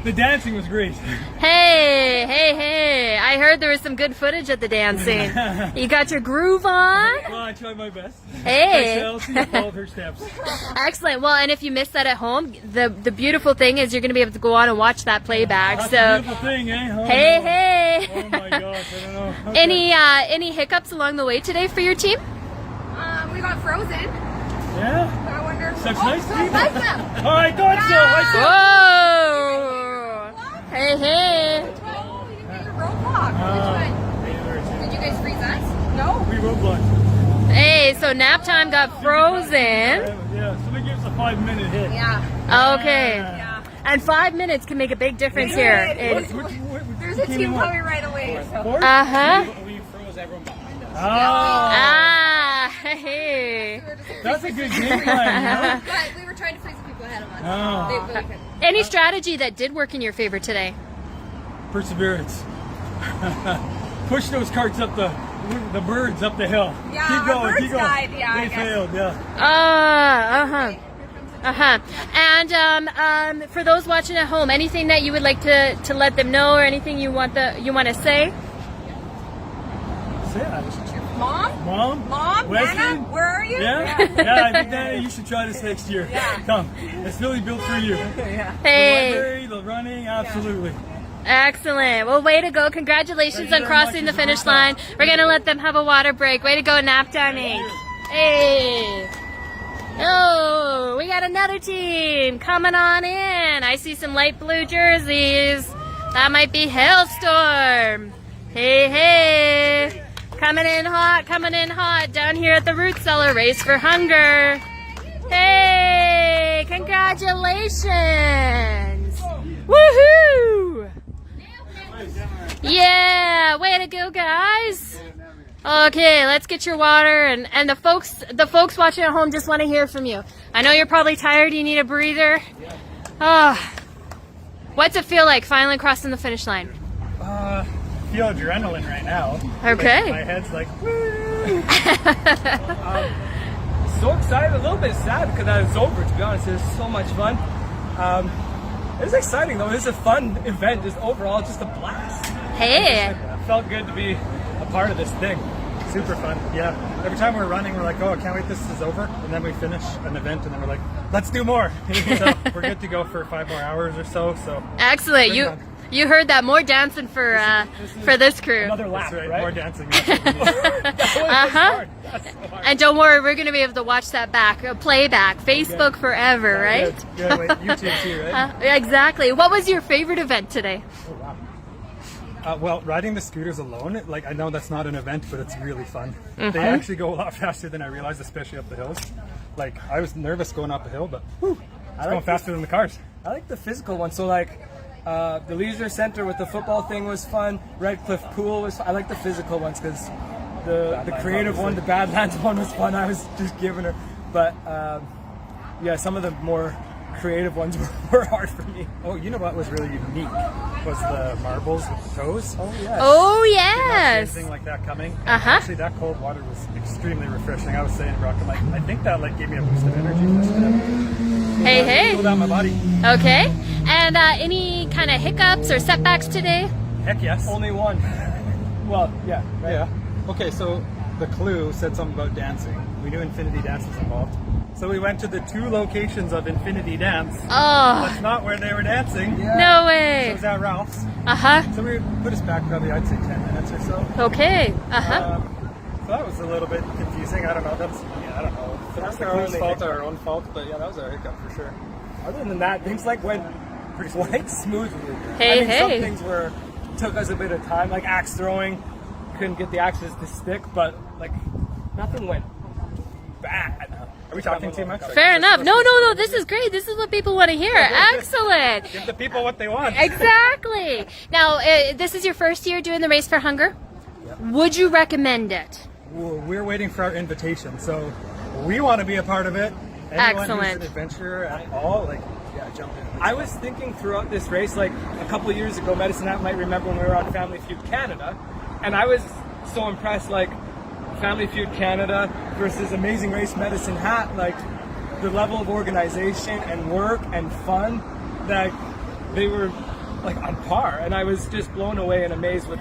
The dancing was great. Hey. I heard there was some good footage at the dancing. You got your groove on? Well, I tried my best. Hey. Thanks to Elsie. I followed her steps. Excellent. Well, and if you missed that at home, the beautiful thing is you're going to be able to go on and watch that playback. That's so, a beautiful thing, eh? Oh, hey. Oh my gosh, I don't know. Okay. Any hiccups along the way today for your team? We got frozen. Yeah? I wonder. Such nice people. Like them. Oh, I thought so. Whoa. Hey. Oh, you did your roadblock. Which one? Did you guys freeze us? No. We roadblocked. Hey, so nap time got frozen. Yeah, so they give us a 5-minute hit. Yeah. Okay. Yeah. And 5 minutes can make a big difference here. There's a team coming right away. So. Uh-huh. We froze everyone behind us. Hey. That's a good game plan, you know? But we were trying to freeze the people ahead of us. Oh. They really couldn't. Any strategy that did work in your favor today? Perseverance. Push those carts up the birds up the hill. Yeah, keep going, birds keep going. died, yeah, They I guess. failed, yeah. And for those watching at home, anything that you would like to let them know, or anything you want to say? Mom? Wesley? Nana, where are you? Yeah? Yeah, I think Nana, you should try this next year. Yeah. Come, it's really built for you. Yeah. Hey. The library, the running, absolutely. Excellent. Well, way to go. Congratulations on crossing the finish line. We're going to let them have a water break. Way to go, nap timing. Hey. Oh, we got another team coming on in. I see some light blue jerseys. That might be Hailstorm. Hey. Coming in hot down here at the Root Cellar Race for Hunger. Hey, congratulations. Woohoo! Yeah, way to go, guys. Okay, let's get your water, and the folks watching at home just want to hear from you. I know you're probably tired, you need a breather. Oh, what's it feel like finally crossing the finish line? Feel adrenaline right now. Okay. Like, my head's like, woo! So excited, a little bit sad because that is over, to be honest. It was so much fun. It was exciting though. It was a fun event, just overall, just a blast. Hey. It felt good to be a part of this thing. Super fun, yeah. Every time we're running, we're like, oh, I can't wait this is over. And then we finish an event and then we're like, let's do more. So we're good to go for 5 more hours or so. Excellent. You heard that. More dancing for this crew. Another lap, right? More dancing. And don't worry, we're going to be able to watch that playback. Facebook forever, right? Good. Wait, YouTube too, right? Exactly. What was your favorite event today? Oh, wow. Well, riding the scooters alone, I know that's not an event, but it's really fun. Mm-hmm. They actually go a lot faster than I realized, especially up the hills. Like, I was nervous going up a hill, but it's going faster than the cars. I like the physical one. So the leisure center with the football thing was fun. Redcliff pool was fun. I like the physical ones because the creative one, the Badlands one was fun. I was just giving her. But yeah, some of the more creative ones were hard for me. Oh, you know what was really unique was the marbles with the toes. Oh yes. Oh yes. Anything like that coming. Actually, that cold water was extremely refreshing. I was saying, Brock, I'm like, I think that gave me a boost of energy. Hey. Cooled out my body. Okay. And any kind of hiccups or setbacks today? Heck yes. Only one. Well, yeah. Right? Yeah. Okay, so the clue said something about dancing. We knew Infinity Dance was involved. So we went to the 2 locations of Infinity Dance. Oh. That's not where they were dancing. Yeah. No way. So it was at Ralph's. Uh-huh. So we put us back probably, I'd say 10 minutes or so. Okay. So that was a little bit confusing. I don't know. I don't know. That's the crew's fault or our own fault, but yeah, that was a hiccup for sure. Other than that, things like went pretty smoothly. Some things took us a bit of time, like axe throwing. Couldn't get the axes to stick, but like nothing went bad. Are we talking too much? Fair enough. No. This is great. This is what people want to hear. Excellent. Give the people what they want. Exactly. Now, this is your first year doing the Race for Hunger. Yep. Would you recommend it? We're waiting for our invitation, so we want to be a part of it. Anyone who's an adventurer at all, jump in. I was thinking throughout this race, like a couple of years ago, Medicine Hat might remember when we were on Family Feud Canada, and I was so impressed, like Family Feud Canada versus Amazing Race Medicine Hat, like the level of organization and work and fun that they were like on par, and I was just blown away and amazed with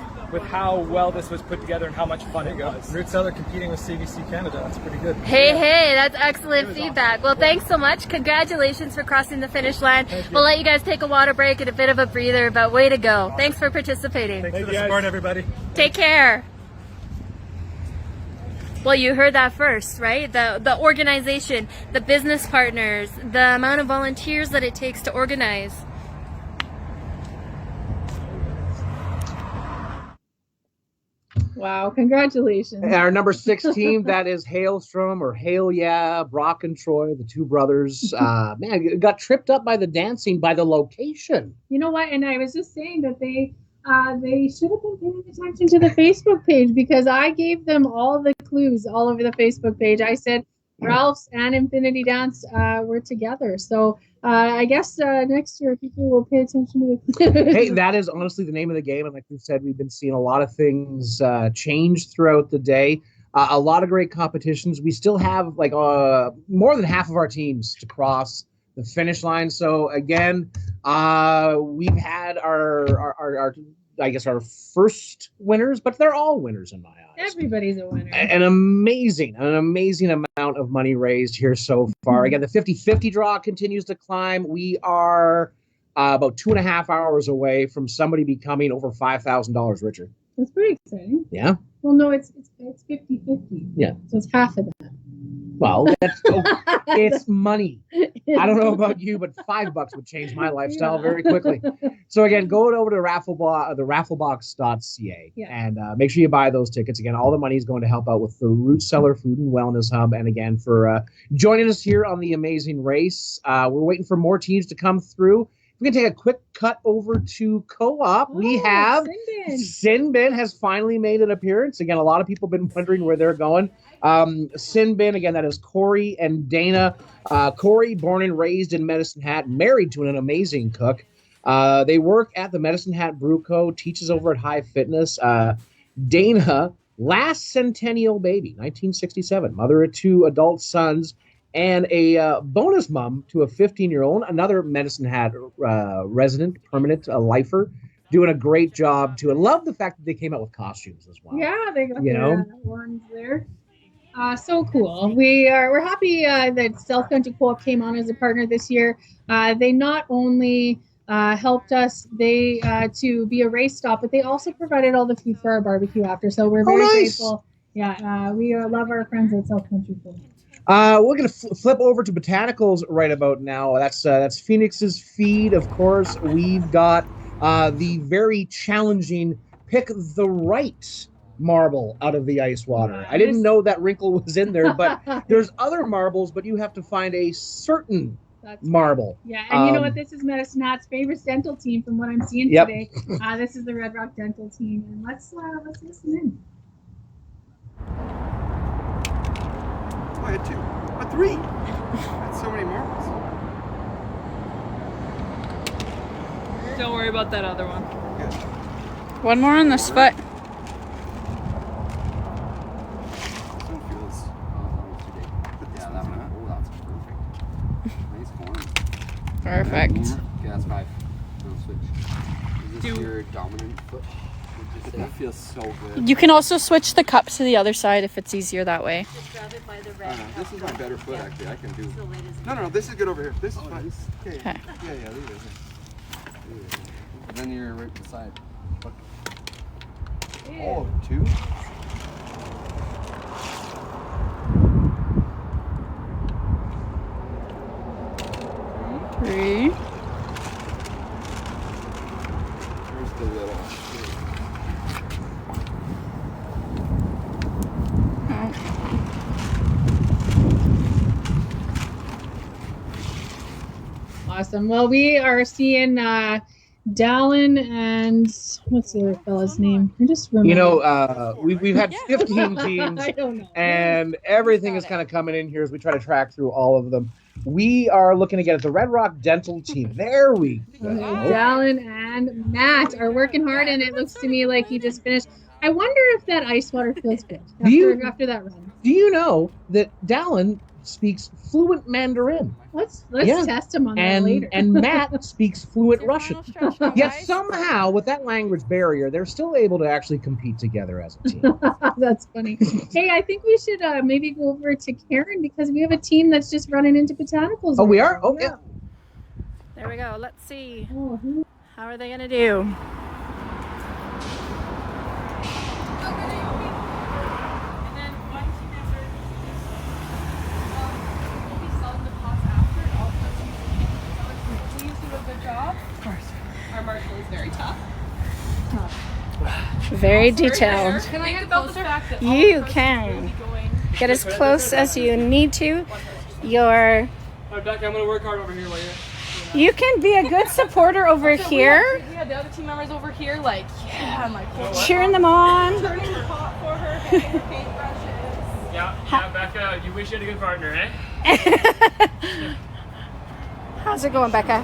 how well this was put together and how much fun it was. Root Cellar competing with CBC Canada, that's pretty good. Hey, that's excellent feedback. Awesome. Well, thanks so much. Congratulations for crossing the finish line. We'll let you guys take a water break and a bit of a breather, but way to go. Awesome. Thanks for participating. Thanks for the support, everybody. Take care. Well, you heard that first, right? The organization, the business partners, the amount of volunteers that it takes to organize. Wow, congratulations. And our number 6 team, that is Hailstrom or Hail Yeah, Brock and Troy, the two brothers. Man, got tripped up by the dancing, by the location. You know what? And I was just saying that they should have been paying attention to the Facebook page, because I gave them all the clues all over the Facebook page. I said Ralph's and Infinity Dance were together. So I guess next year people will pay attention to the Hey, that is honestly the name of the game. And like we said, we've been seeing a lot of things change throughout the day. A lot of great competitions. We still have like more than half of our teams to cross the finish line. So again, we've had our I guess our first winners, but they're all winners in my eyes. Everybody's a winner. An amazing amount of money raised here so far. Again, the 50-50 draw continues to climb. We are about 2.5 hours away from somebody becoming over $5,000 richer. That's pretty exciting. Yeah. Well, no, it's 50-50. Yeah. So it's half of that. Well, it's money. I don't know about you, but $5 would change my lifestyle very quickly. So again, go over to the rafflebox.ca and make sure you buy those tickets. Again, all the money is going to help out with the Root Cellar Food and Wellness Hub. And again, for joining us here on the amazing race, we're waiting for more teams to come through. We're going to take a quick cut over to Co-op. We have Sinbin has finally made an appearance. Again, a lot of people have been wondering where they're going. Sinbin, again, that is Corey and Dana. Corey, born and raised in Medicine Hat, married to an amazing cook. They work at the Medicine Hat Brew Co., teaches over at High Fitness. Dana, last centennial baby, 1967, mother of 2 adult sons, and a bonus mom to a 15-year-old, another Medicine Hat resident, permanent lifer, doing a great job too. And love the fact that they came out with costumes as well. Yeah, they got the ones there. So cool. We're happy that South Country Co-op came on as a partner this year. They not only helped us to be a race stop, but they also provided all the food for our barbecue after. So we're very grateful. Yeah, we love our friends at South Country Co-op. We're going to flip over to botanicals right about now. That's Phoenix's feed, of course. We've got the very challenging pick the right marble out of the ice water. I didn't know that wrinkle was in there, but there's other marbles, but you have to find a certain marble. Yeah, and you know what? This is Medicine Hat's favorite dental team from what I'm seeing today. This is the Red Rock Dental team, and let's listen in. I had 2. A 3. I had so many marbles. Don't worry about that other one. Good. One more on this foot. This one feels almost too big. Yeah, that one. Oh, that's perfect. Nice form. Perfect. Okay, that's 5. We'll switch. Is this your dominant foot? That feels so good. You can also switch the cups to the other side if it's easier that way. Just grab it by the red. This is my better foot, actually. I can do. No, this is good over here. This is fine. Okay. Yeah, leave it. And then you're right beside. Oh, 2? awesome. Well, we are seeing Dallin and what's the other fella's name? I just remember. You know, we've had 15 teams, I don't know. and everything is kind of coming in here as we try to track through all of them. We are looking to get at the Red Rock Dental team. There we go. Dallin and Matt are working hard, and it looks to me like he just finished. I wonder if that ice water feels good after that run. Do you know that Dallin speaks fluent Mandarin? Let's test him on that later. And Matt speaks fluent Russian. Yet somehow, with that language barrier, they're still able to actually compete together as a team. That's funny. Hey, I think we should maybe go over to Karen because we have a team that's just running into botanicals. Oh, we are? Oh, yeah. There we go. Let's see. How are they going to do? Our marshal is very tough. Very detailed. Can I get closer? You can get as close as you need to. Alright, Becca, I'm going to work hard over here while You can be a good supporter over here. Yeah, the other team members over here, like, yeah, I'm like, cheering them on. Turning the pot for her, hitting her paintbrushes. Yeah, Becca, you wish you had a good partner, eh? How's it going, Becca?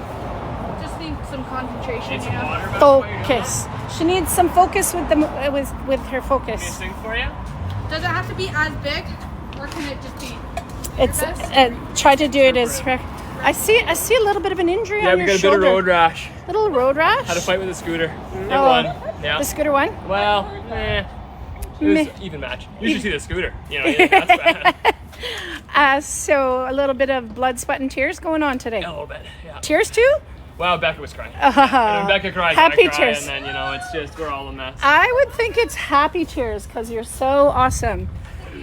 Just need some concentration. Need some water, Becca, Focus. She needs some focus with her focus. Can I sing for you? Does it have to be as big, or can it just be? It's try to do it as. I see a little bit of an injury on your shoulder. Yeah, we got a bit of road rash. Little road rash. Had a fight with a scooter. It Oh, won. Yeah. The scooter won. Well, it was even match. You should see the scooter. You know, yeah, that's bad. So a little bit of blood, sweat, and tears going on today. A little bit. Yeah. Tears too. Well, Becca was crying. And when Becca cries, Happy I cry, tears. and then, you know, it's just, we're all a mess. I would think it's happy tears because you're so awesome.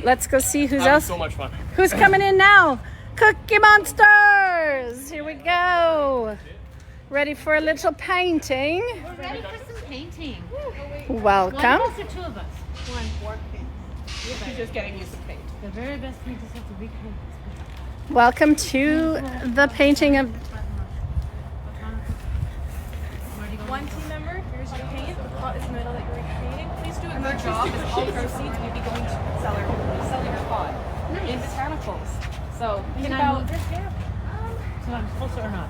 Let's go see who's Having else. so much fun. Who's coming in now? Cookie Monsters! Here we go. Ready for a little painting? We're ready for some painting. Welcome. One of us or two of us? One paint. She's just getting used to paint. The very best thing is have to repaint. Welcome to the painting of. One team member, here's your paint. The pot is in the middle that you're recreating. Please do a good job as all proceeds will be going to Cellar, selling your pot in botanicals. So think about So I'm closer or not?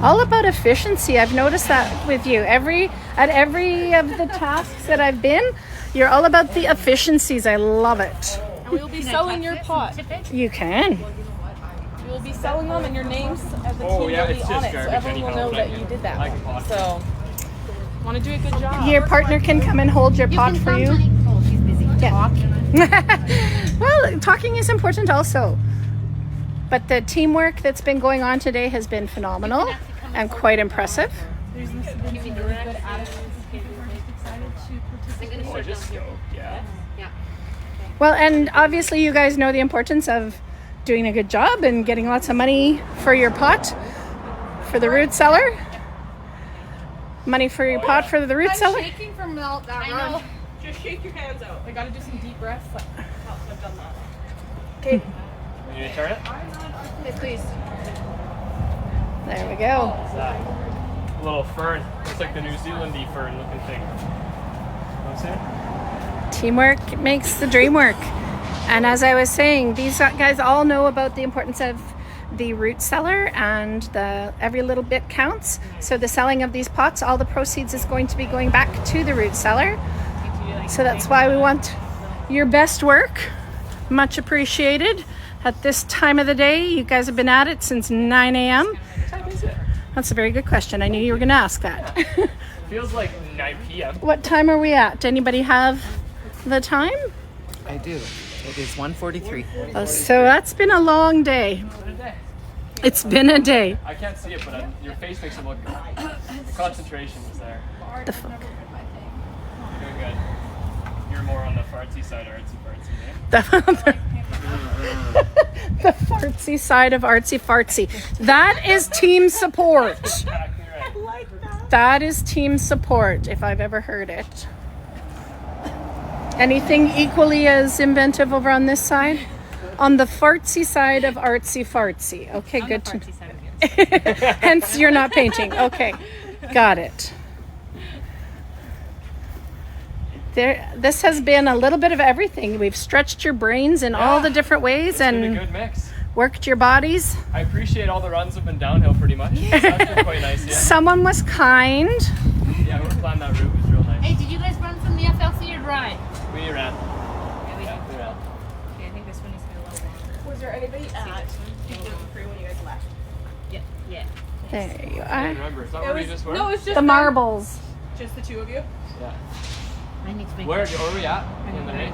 All about efficiency. I've noticed that with you. At every of the tasks that I've been, you're all about the efficiencies. I love it. and we will be selling your pot. You can. We will be selling them and your names as the Oh, team yeah, will be it's on just it, so garbage everyone will anyhow, know but that I you can- did that. I can pot. So, want to do a good job. Your partner can come and hold your pot for you. Oh, she's busy talking. Well, talking is important also. But the teamwork that's been going on today has been phenomenal and quite impressive. There's been some really good attitudes. People are just excited to participate. Oh, just go. Yeah. Well, and obviously you guys know the importance of doing a good job and getting lots of money for your pot, for the root cellar. Money for your pot for the root cellar. I'm shaking from that run. Just shake your hands out. I gotta do some deep breaths. Like, I've done that. Okay. You need to turn it? Yes, please. There we go. What's that? A little fern. It's like the New Zealandy fern looking thing. You know what I'm saying? Teamwork makes the dream work. And as I was saying, these guys all know about the importance of the root cellar and the every little bit counts. So the selling of these pots, all the proceeds is going to be going back to the root cellar. So that's why we want your best work. Much appreciated. At this time of the day, you guys have been at it since 9 a.m. What time is it? That's a very good question. I knew you were going to ask that. Feels like 9 p.m. What time are we at? Anybody have the time? I do. It is 1:43. Oh, so that's been a long day. It's been a day. I can't see it, but your face makes it look good. The concentration is there. The fuck? Doing good. You're more on the fartsy side, artsy fartsy, eh? The fartsy side of artsy fartsy. That is team support. That is team support, if I've ever heard it. Anything equally as inventive over on this side? On the fartsy side of artsy fartsy. Okay, good to hence you're not painting. Okay, got it. This has been a little bit of everything. We've stretched your brains in all the different ways Been and a good mix. worked your bodies. I appreciate all the runs have been downhill pretty much. That's been quite nice, yeah. Someone was kind. Yeah, we planned that route. It was real nice. Hey, did you guys run from the FLC or drive? We ran. Really? Yeah, we ran. Okay, I think this one needs to be a little longer. Was there anybody at Free when you guys left? Yeah. Yeah. There you I are. don't remember. Is that where we just were? No, it's just The marbles. Just the two of you. Yeah. I need to make Where are we at in the race?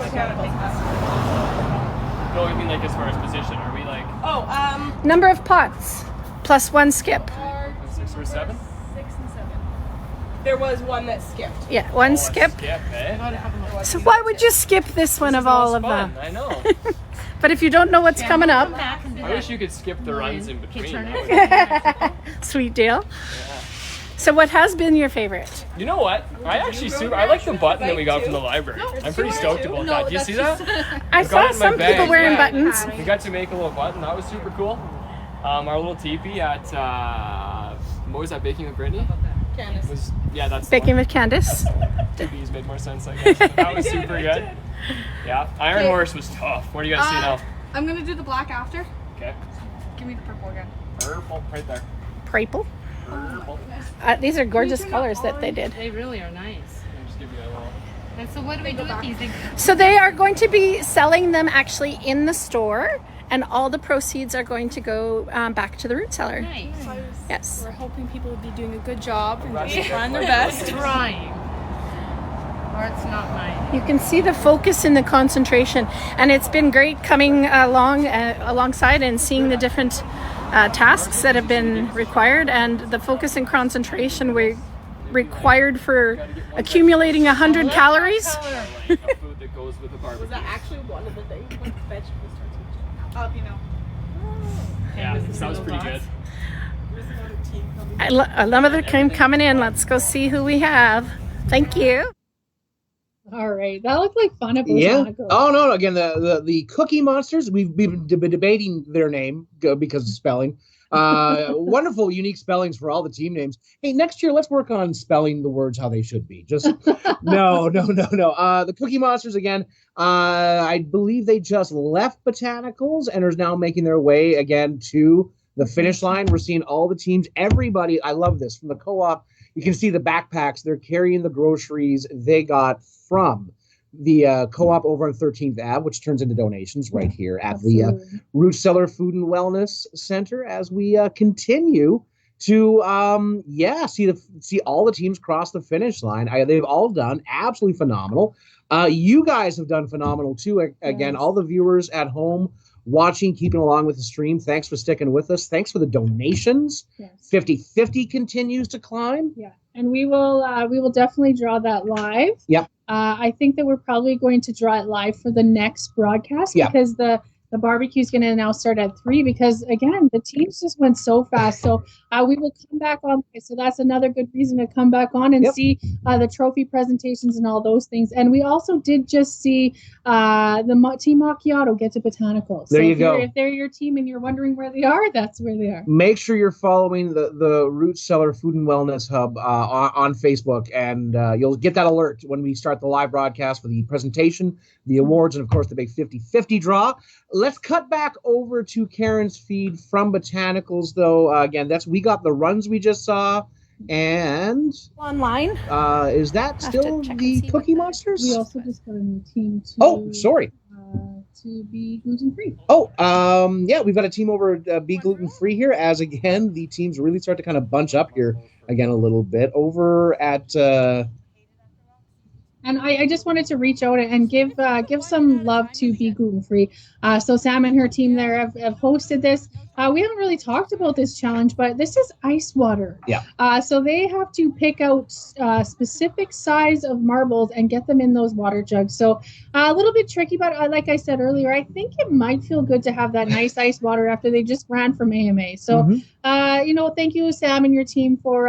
No, I mean like as far as position. Are we like Number of pots plus one skip. 6 or 7? 6 and 7. There was one that skipped. Yeah, one skip. Skip, eh? So why would you skip this one of all of them? I know. But if you don't know what's coming up, I wish you could skip the runs in between. sweet deal. So what has been your favorite? You know what? I actually I like the button that we got from the library. I'm pretty stoked about that. Do you see that? I saw some people wearing buttons. We got to make a little button. That was super cool. Our little teepee at what was that? Baking with Brittany. Candace. Yeah, that's the Baking one. with Candace. Teepees made more sense, I guess. That was super good. Yeah, Iron Horse was tough. What do you guys see now? I'm gonna do the black after. Okay. Give me the purple again. Purple, right there. Purple. Purple. These are gorgeous colors that they did. They really are nice. I'll just give you a little. And so what do we do with these things? So they are going to be selling them actually in the store, and all the proceeds are going to go back to the root cellar. Nice. Yes. We're hoping people would be doing a good job and That's just good. trying their best. Trying. Or it's not mine. You can see the focus and the concentration, and it's been great coming along alongside and seeing the different tasks that have been required, and the focus and concentration required for accumulating 100 calories. Food that goes with a barbecue. Was that actually one of the things when vegetables start to you know. Yeah, that was pretty good. I love it coming in. Let's go see who we have. Thank you. All right, that looked like fun. Yeah. Oh no! Again, the Cookie Monsters. We've been debating their name because of spelling. Wonderful, unique spellings for all the team names. Hey, next year let's work on spelling the words how they should be. Just no. The Cookie Monsters again. I believe they just left Botanicals and are now making their way again to the finish line. We're seeing all the teams, everybody. I love this from the co-op. You can see the backpacks. They're carrying the groceries they got from the co-op over on 13th Ave, which turns into donations right here at the Root Cellar Food and Wellness Center as we continue to see all the teams cross the finish line. They've all done absolutely phenomenal. You guys have done phenomenal too. Again, all the viewers at home watching, keeping along with the stream, thanks for sticking with us. Thanks for the donations. Yes. 50-50 continues to climb. Yeah, and we will definitely draw that live. Yep. I think that we're probably going to draw it live for the next broadcast because the barbecue is going to now start at 3 because again the teams just went so fast. So we will come back on. So that's another good reason to come back on and see the trophy presentations and all those things. And we also did just see the Team Macchiato get to Botanicals. There so you go. If they're your team and you're wondering where they are, that's where they are. Make sure you're following the Root Cellar Food and Wellness Hub on Facebook, and you'll get that alert when we start the live broadcast for the presentation, the awards, and of course the big 50-50 draw. Let's cut back over to Karen's feed from Botanicals, though. Again, we got the runs we just saw, and online. Is that still the Cookie Monsters? We also just got a new team to to be gluten free. We've got a team over at Be Gluten Free here, as again the teams really start to kind of bunch up here again a little bit over at. And I just wanted to reach out and give some love to Be Gluten Free. So Sam and her team there have hosted this. we haven't really talked about this challenge, but this is ice water. Yeah. So they have to pick out specific size of marbles and get them in those water jugs. So a little bit tricky, but like I said earlier, I think it might feel good to have that nice ice water after they just ran from AMA. So, thank you, Sam, and your team for,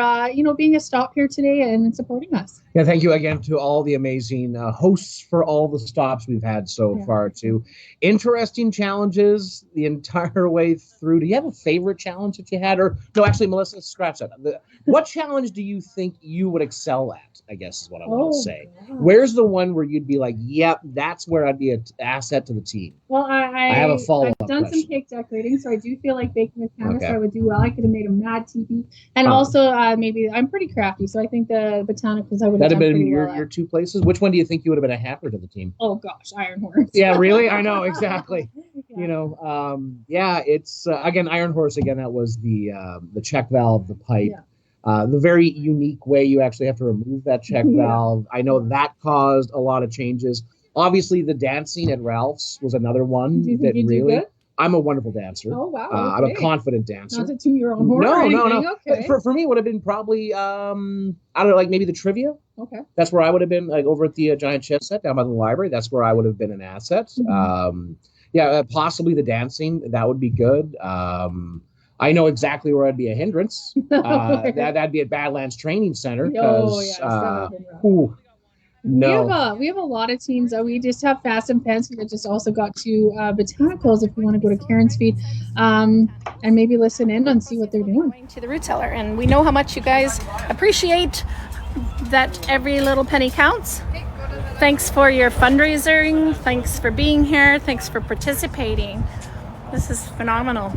being a stop here today and supporting us. Yeah, thank you again to all the amazing hosts for all the stops we've had so far, too. Interesting challenges the entire way through. Do you have a favorite challenge that you had? Or, no, actually, Melissa, scratch that. What challenge do you think you would excel at, I guess is what I want to say. Where's the one where you'd be like, yep, that's where I'd be an asset to the team? Well, I have a follow-up I've done question. some cake decorating, so I do feel like baking with Candace, I would do well. I could have made a mad teepee. And also, maybe, I'm pretty crafty, so I think the botanicals I would have That'd done have been pretty your, well your at. two places. Which one do you think you would have been a hamper to the team? Oh, gosh, Iron Horse. Yeah, really? I know, exactly. It's again, Iron Horse. Again, that was the check valve, the pipe, the very unique way you actually have to remove that check valve. I know that caused a lot of changes. Obviously, the dancing at Ralph's was another one Do you that think you'd do really. good? I'm a wonderful dancer. Oh, wow. I'm a okay. confident dancer. Not to toot your own horn or No. anything. Okay. For me, it would have been probably I don't know, like maybe the trivia. Okay. That's where I would have been, like over at the Giant Chess Set down by the library. That's where I would have been an asset. Possibly the dancing. That would be good. I know exactly where I'd be a hindrance. That'd be at Badlands Training Center. No. We have a lot of teams. We just have Fast and Fancy that just also got to botanicals if you want to go to Karen's feed and maybe listen in and see what they're doing. To the root cellar, and we know how much you guys appreciate that every little penny counts. Thanks for your fundraising. Thanks for being here. Thanks for participating. This is phenomenal.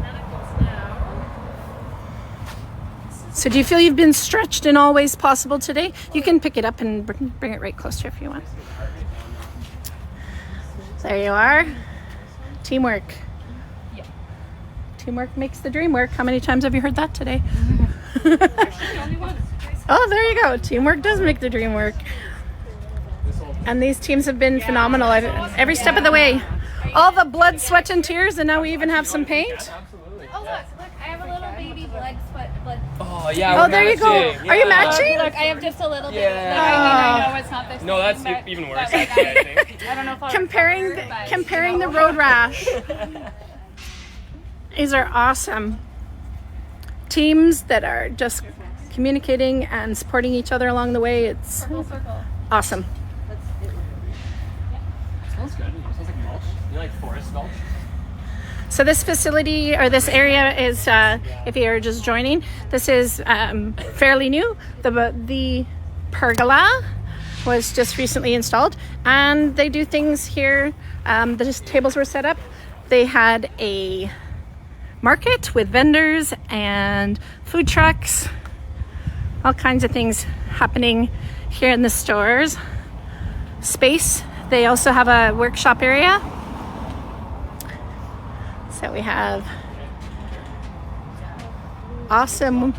So do you feel you've been stretched in all ways possible today? You can pick it up and bring it right closer if you want. There you are. Teamwork. Yeah. Teamwork makes the dream work. How many times have you heard that today? Oh, there you go. Teamwork does make the dream work. And these teams have been phenomenal every step of the way. All the blood, sweat, and tears, and now we even have some paint. Oh, look, I have a little baby blood, sweat, blood. Oh, yeah. Oh, there you go. Are you matching? Look, I have just a little bit. Yeah. I know it's not the same. No, that's but, even worse, but, actually, I think. I don't know if I'll Comparing the road rash. These are awesome. Teams that are just communicating and supporting each other along the way. It's awesome. It smells good. It smells like mulch. You like forest mulch? So this facility or this area is, if you're just joining, this is fairly new. The pergola was just recently installed, and they do things here. The tables were set up. They had a market with vendors and food trucks, all kinds of things happening here in the stores space. They also have a workshop area. So we have awesome Do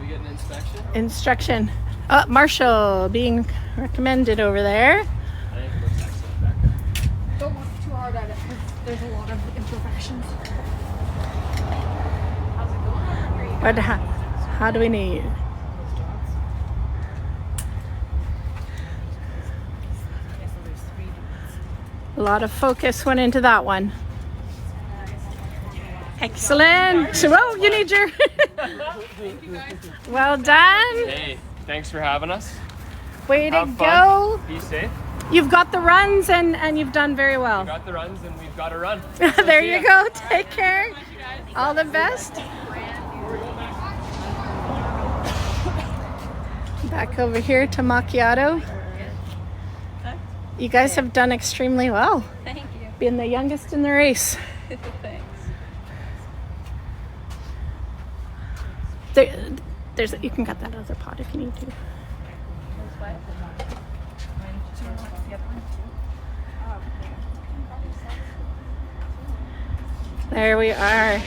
we get an inspection? instruction. Oh, Marshall being recommended over there. I think it looks excellent back there. Don't look too hard at it because there's a lot of imperfections. What? How do we need? A lot of focus went into that one. Excellent. Well, you need your. Well done. Hey, thanks for having us. Way to Have go. fun. Be safe. You've got the runs and you've done very well. We got the runs and we've got to run. There you go. Take care. All the best. Back over here to Macchiato. You guys have done extremely well. Thank you. Being the youngest in the race. Thanks. There's you can cut that other pot if you need to. There we are.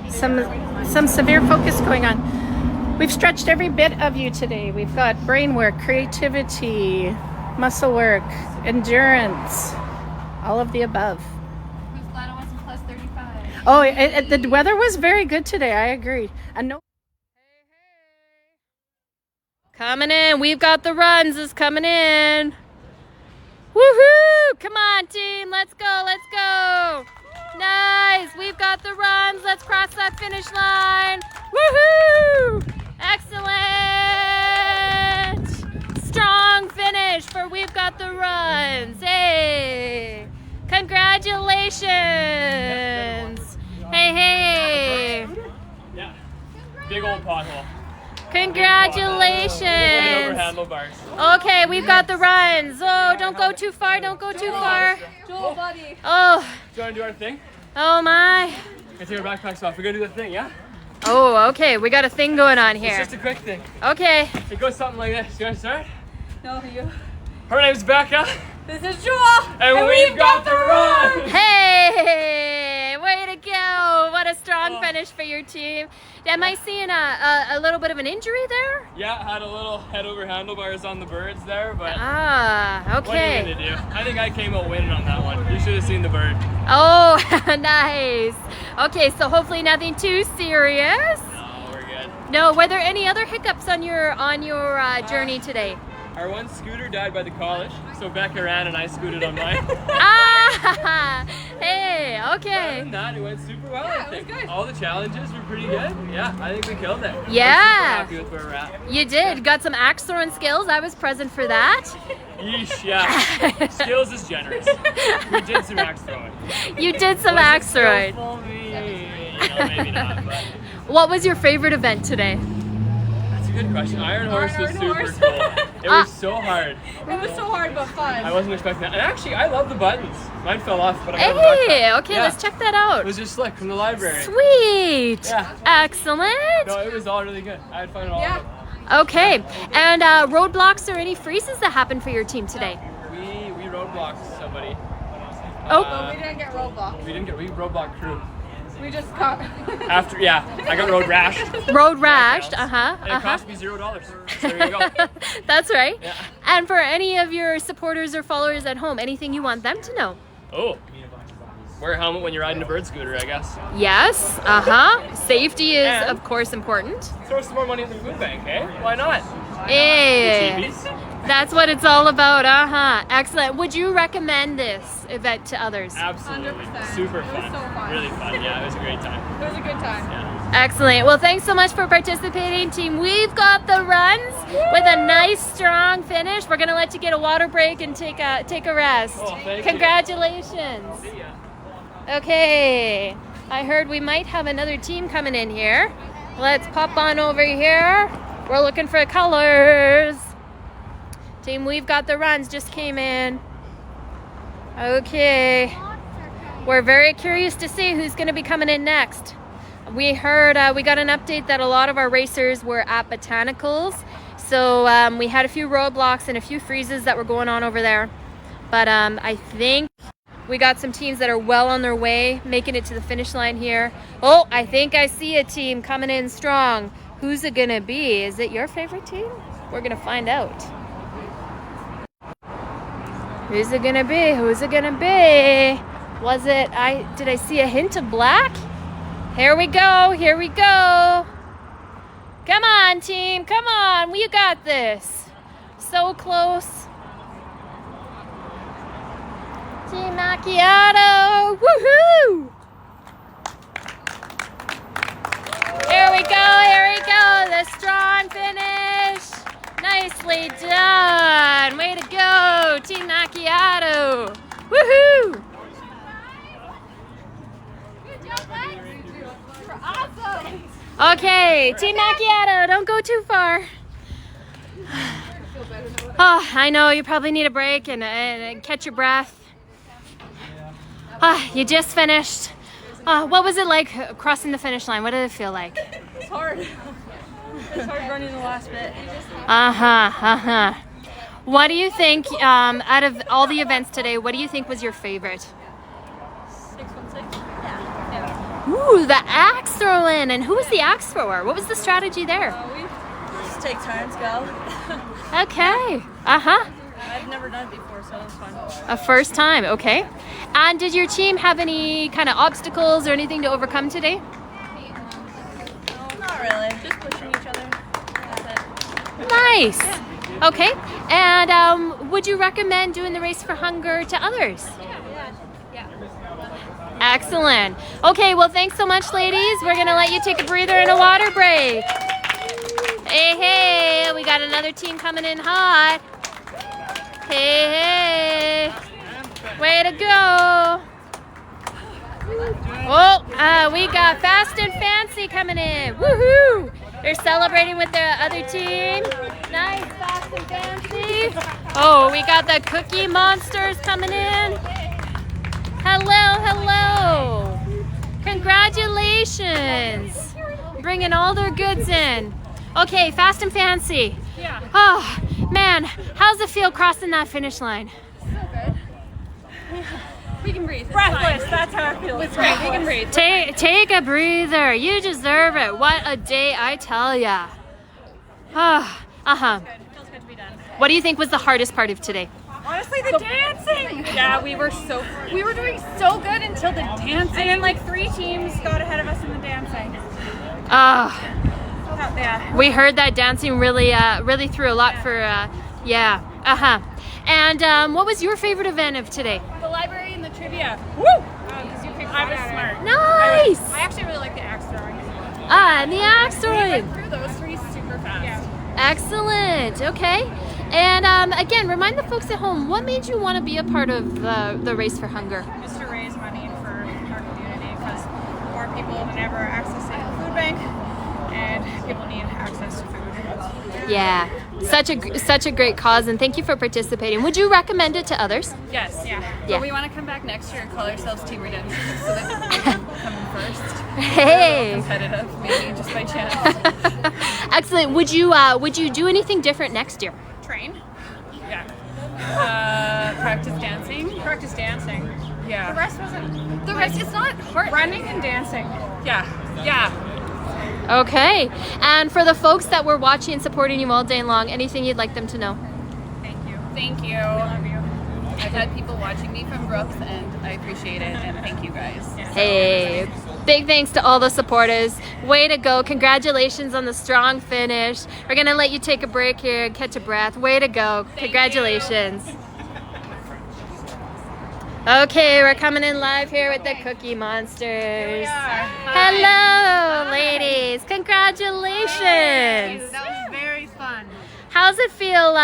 Some severe focus going on. We've stretched every bit of you today. We've got brain work, creativity, muscle work, endurance, all of the above. Who's glad I wasn't plus 35? Oh, the weather was very good today. I agree. And no. Coming in. We've got the runs is coming in. Woohoo! Come on, team. Let's go. Let's go. Nice. We've got the runs. Let's cross that finish line. Woohoo! Excellent. Strong finish for We've Got the Runs. Hey. Congratulations. Hey, hey. Yeah. Big old pothole. Congratulations. Right over handlebars. Okay, we've got the runs. Oh, don't go too far. Don't go too far. Joel, buddy. Oh. Do you want to do our thing? Oh, my. Let's take our backpacks off. We're going to do the thing, yeah? Oh, okay. We got a thing going on here. It's just a quick thing. Okay. It goes something like this. You want to start? No, you. Her name's Becca. This is Joel. And we've got the run. Hey, way to go. What a strong finish for your team. Am I seeing a little bit of an injury there? Yeah, had a little head over handlebars on the birds there, but okay. What are you gonna do? I think I came out winning on that one. You should have seen the bird. Oh, nice. Okay, so hopefully nothing too serious. No, we're good. No, were there any other hiccups on your journey today? Our one scooter died by the college, so Becca ran and I scooted on mine. Hey, okay. Other than that, it went super well. I think. It was good. All the challenges were pretty good. Yeah, I think we killed it. Yeah. I'm super happy with where we're at. You did. Got some axe throwing skills. I was present for that. Yeesh, yeah. Skills is generous. We did some axe throwing. You did some axe throwing. Maybe not, but. What was your favorite event today? That's a good question. Iron Horse was super cool. It was so hard. It was so hard, but fun. I wasn't expecting that. And actually, I love the buttons. Mine fell off, but I got them Hey, okay, yeah. let's check that out. It was just slick from the library. Sweet. Yeah. Excellent. No, it was all really good. I had fun at all of them. Okay, and roadblocks or any freezes that happened for your team today? We roadblocked somebody. But we didn't get roadblocked. We roadblocked crew. We just got. I got road rashed. Road rashed, And it cost me $0. So there you go. That's right. Yeah. And for any of your supporters or followers at home, anything you want them to know? Oh. Wear a helmet when you're riding a bird scooter, I guess. Yes, Safety is, And of course, important. Throw some more money in the food bank, eh? Why not? Hey. The TVs. That's what it's all about, Excellent. Would you recommend this event to others? Absolutely. 100%. Super It was fun. so fun. Really fun. Yeah, it was a great time. It was a good time. Yeah. Excellent. Well, thanks so much for participating, team. We've got the runs with a nice, strong finish. We're going to let you get a water break and take a rest. Oh, thank Congratulations. you. See ya. Okay. I heard we might have another team coming in here. Let's pop on over here. We're looking for colors. Team We've Got the Runs just came in. Okay. We're very curious to see who's going to be coming in next. We heard, we got an update that a lot of our racers were at Botanicals. So we had a few roadblocks and a few freezes that were going on over there. But I think we got some teams that are well on their way, making it to the finish line here. Oh, I think I see a team coming in strong. Who's it going to be? Is it your favorite team? We're going to find out. Who's it gonna be? Who's it gonna be? Was it, did I see a hint of black? Here we go, here we go. Come on, team, come on, we got this. So close. Team Macchiato, woohoo! Here we go, the strong finish. Nicely done. Way to go, Team Macchiato. Woohoo! Good job, guys. You're awesome. Okay, Team Macchiato, don't go too far. Oh, I know you probably need a break and catch your breath. You just finished. What was it like crossing the finish line? What did it feel like? It's hard. It's hard running the last bit. What do you think, out of all the events today, what do you think was your favorite? 616? Yeah. Ooh, the axe throwing. And who was the axe thrower? What was the strategy there? We just take turns, go. Okay. I've never done it before, so it was fun. A first time, okay. And did your team have any kind of obstacles or anything to overcome today? No, not really. Just pushing each other. That's it. Nice. Okay. And would you recommend doing the Race for Hunger to others? Yeah. Excellent. Okay, well, thanks so much, ladies. We're going to let you take a breather and a water break. Hey, hey, we got another team coming in hot. Hey, hey. Way to go. Oh, we got Fast and Fancy coming in. Woohoo! They're celebrating with the other team. Nice, Fast and Fancy. Oh, we got the Cookie Monsters coming in. Hello, hello. Congratulations. Bringing all their goods in. Okay, Fast and Fancy. Yeah. Oh, man, how's it feel crossing that finish line? We can breathe. Breathless, that's how it feels. We can breathe. Take a breather. You deserve it. What a day, I tell ya. Uh-huh. Feels good to be done. What do you think was the hardest part of today? Honestly, the dancing. Yeah, we were doing so good until the dancing. And then like 3 teams got ahead of us in the dancing. Yeah. We heard that dancing really threw a lot for, yeah. And what was your favorite event of today? The library and the trivia. Woo! Because you picked I was smart. Nice! I actually really like the axe throwing. And the axe We throwing. went through those 3 super fast. Yeah. Excellent. Okay. And again, remind the folks at home, what made you want to be a part of the Race for Hunger? Just to raise money for our community because more people than ever are accessing the food bank and people need access to food. Yeah. Such a great cause, and thank you for participating. Would you recommend it to others? Yes. Yeah. Yeah. But we want to come back next year and call ourselves Team Redemption so that we can come in first. Hey. Competitive, maybe just by chance. Excellent. Would you do anything different next year? Train. Yeah. Practice dancing. Practice dancing. Yeah. The rest wasn't. The rest is not hard. Running and dancing. Yeah. Yeah. Okay. And for the folks that were watching and supporting you all day long, anything you'd like them to know? Thank you. Thank you. I love you. I've had people watching me from Brooks, and I appreciate it. And thank you guys. Hey, big thanks to all the supporters. Way to go. Congratulations on the strong finish. We're going to let you take a break here and catch a breath. Way to go. Congratulations. Okay, we're coming in live here with the Cookie Monsters. Hello, ladies. Congratulations. That was very fun. How's it feel,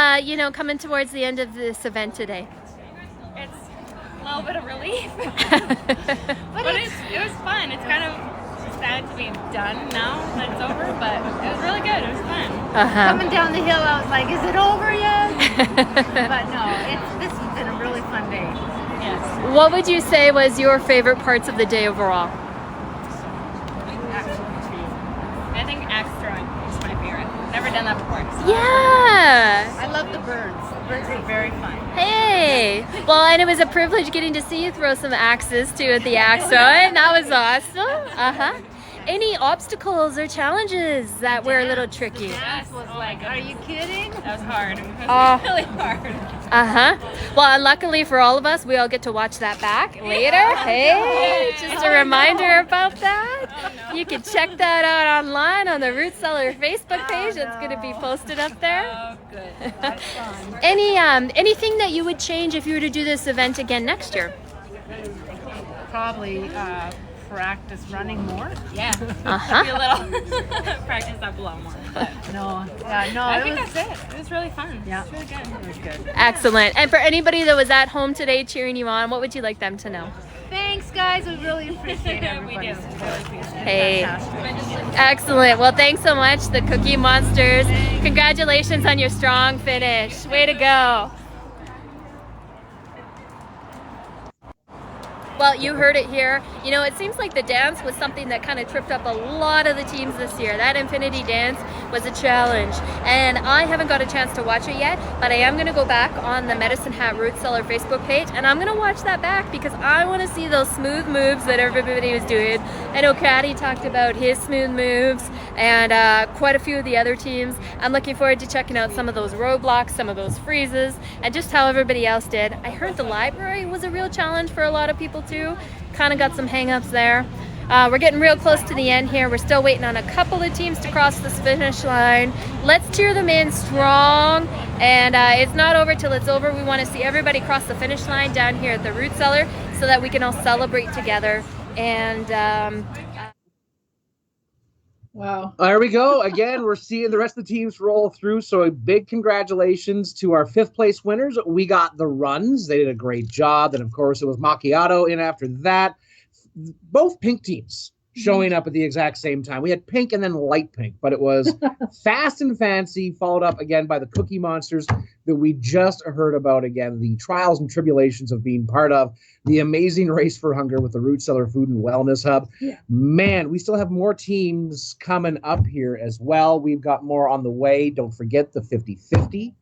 coming towards the end of this event today? It's a little bit of relief. but it was fun. It's kind of sad to be done now that it's over, but it was really good. It was fun. Coming down the hill, I was like, is it over yet? But no, this has been a really fun day. Yes. What would you say was your favorite parts of the day overall? I think axe throwing is my favorite. Never done that before. So. Yeah. I love the birds. The birds are very fun. Hey. Well, and it was a privilege getting to see you throw some axes too at the axe throwing. That was awesome. Any obstacles or challenges that were a little tricky? Yes, was like, are you kidding? That was hard. It was really hard. Well, and luckily for all of us, we all get to watch that back later. Hey, just a reminder about that. You can check that out online on the Root Cellar Facebook page. It's going to be posted up there. Oh, good. That's fun. Anything that you would change if you were to do this event again next year? Probably practice running more. Yeah. Maybe a little practice up a lot more. But I think that's it. It was really fun. Yeah. It was really good. It was good. Excellent. And for anybody that was at home today cheering you on, what would you like them to know? Thanks, guys. We really appreciate everybody. We do. Hey. Excellent. Well, thanks so much, the Cookie Monsters. Congratulations on your strong finish. Way to go. Well, you heard it here. You know, it seems like the dance was something that kind of tripped up a lot of the teams this year. That infinity dance was a challenge. And I haven't got a chance to watch it yet, but I am going to go back on the Medicine Hat Root Cellar Facebook page, and I'm going to watch that back because I want to see those smooth moves that everybody was doing. I know Caddy talked about his smooth moves and quite a few of the other teams. I'm looking forward to checking out some of those roadblocks, some of those freezes, and just how everybody else did. I heard the library was a real challenge for a lot of people too. Kind of got some hang-ups there. We're getting real close to the end here. We're still waiting on a couple of teams to cross this finish line. Let's cheer them in strong. And it's not over till it's over. We want to see everybody cross the finish line down here at the Root Cellar so that we can all celebrate together. And wow. There we go. Again, we're seeing the rest of the teams roll through. So a big congratulations to our 5th place winners. We got the runs. They did a great job. And of course, it was Macchiato in after that. Both pink teams showing up at the exact same time. We had pink and then light pink, but it was Fast and Fancy, followed up again by the Cookie Monsters that we just heard about again, the trials and tribulations of being part of the amazing Race for Hunger with the Root Cellar Food and Wellness Hub. Yeah. Man, we still have more teams coming up here as well. We've got more on the way. Don't forget the 50-50.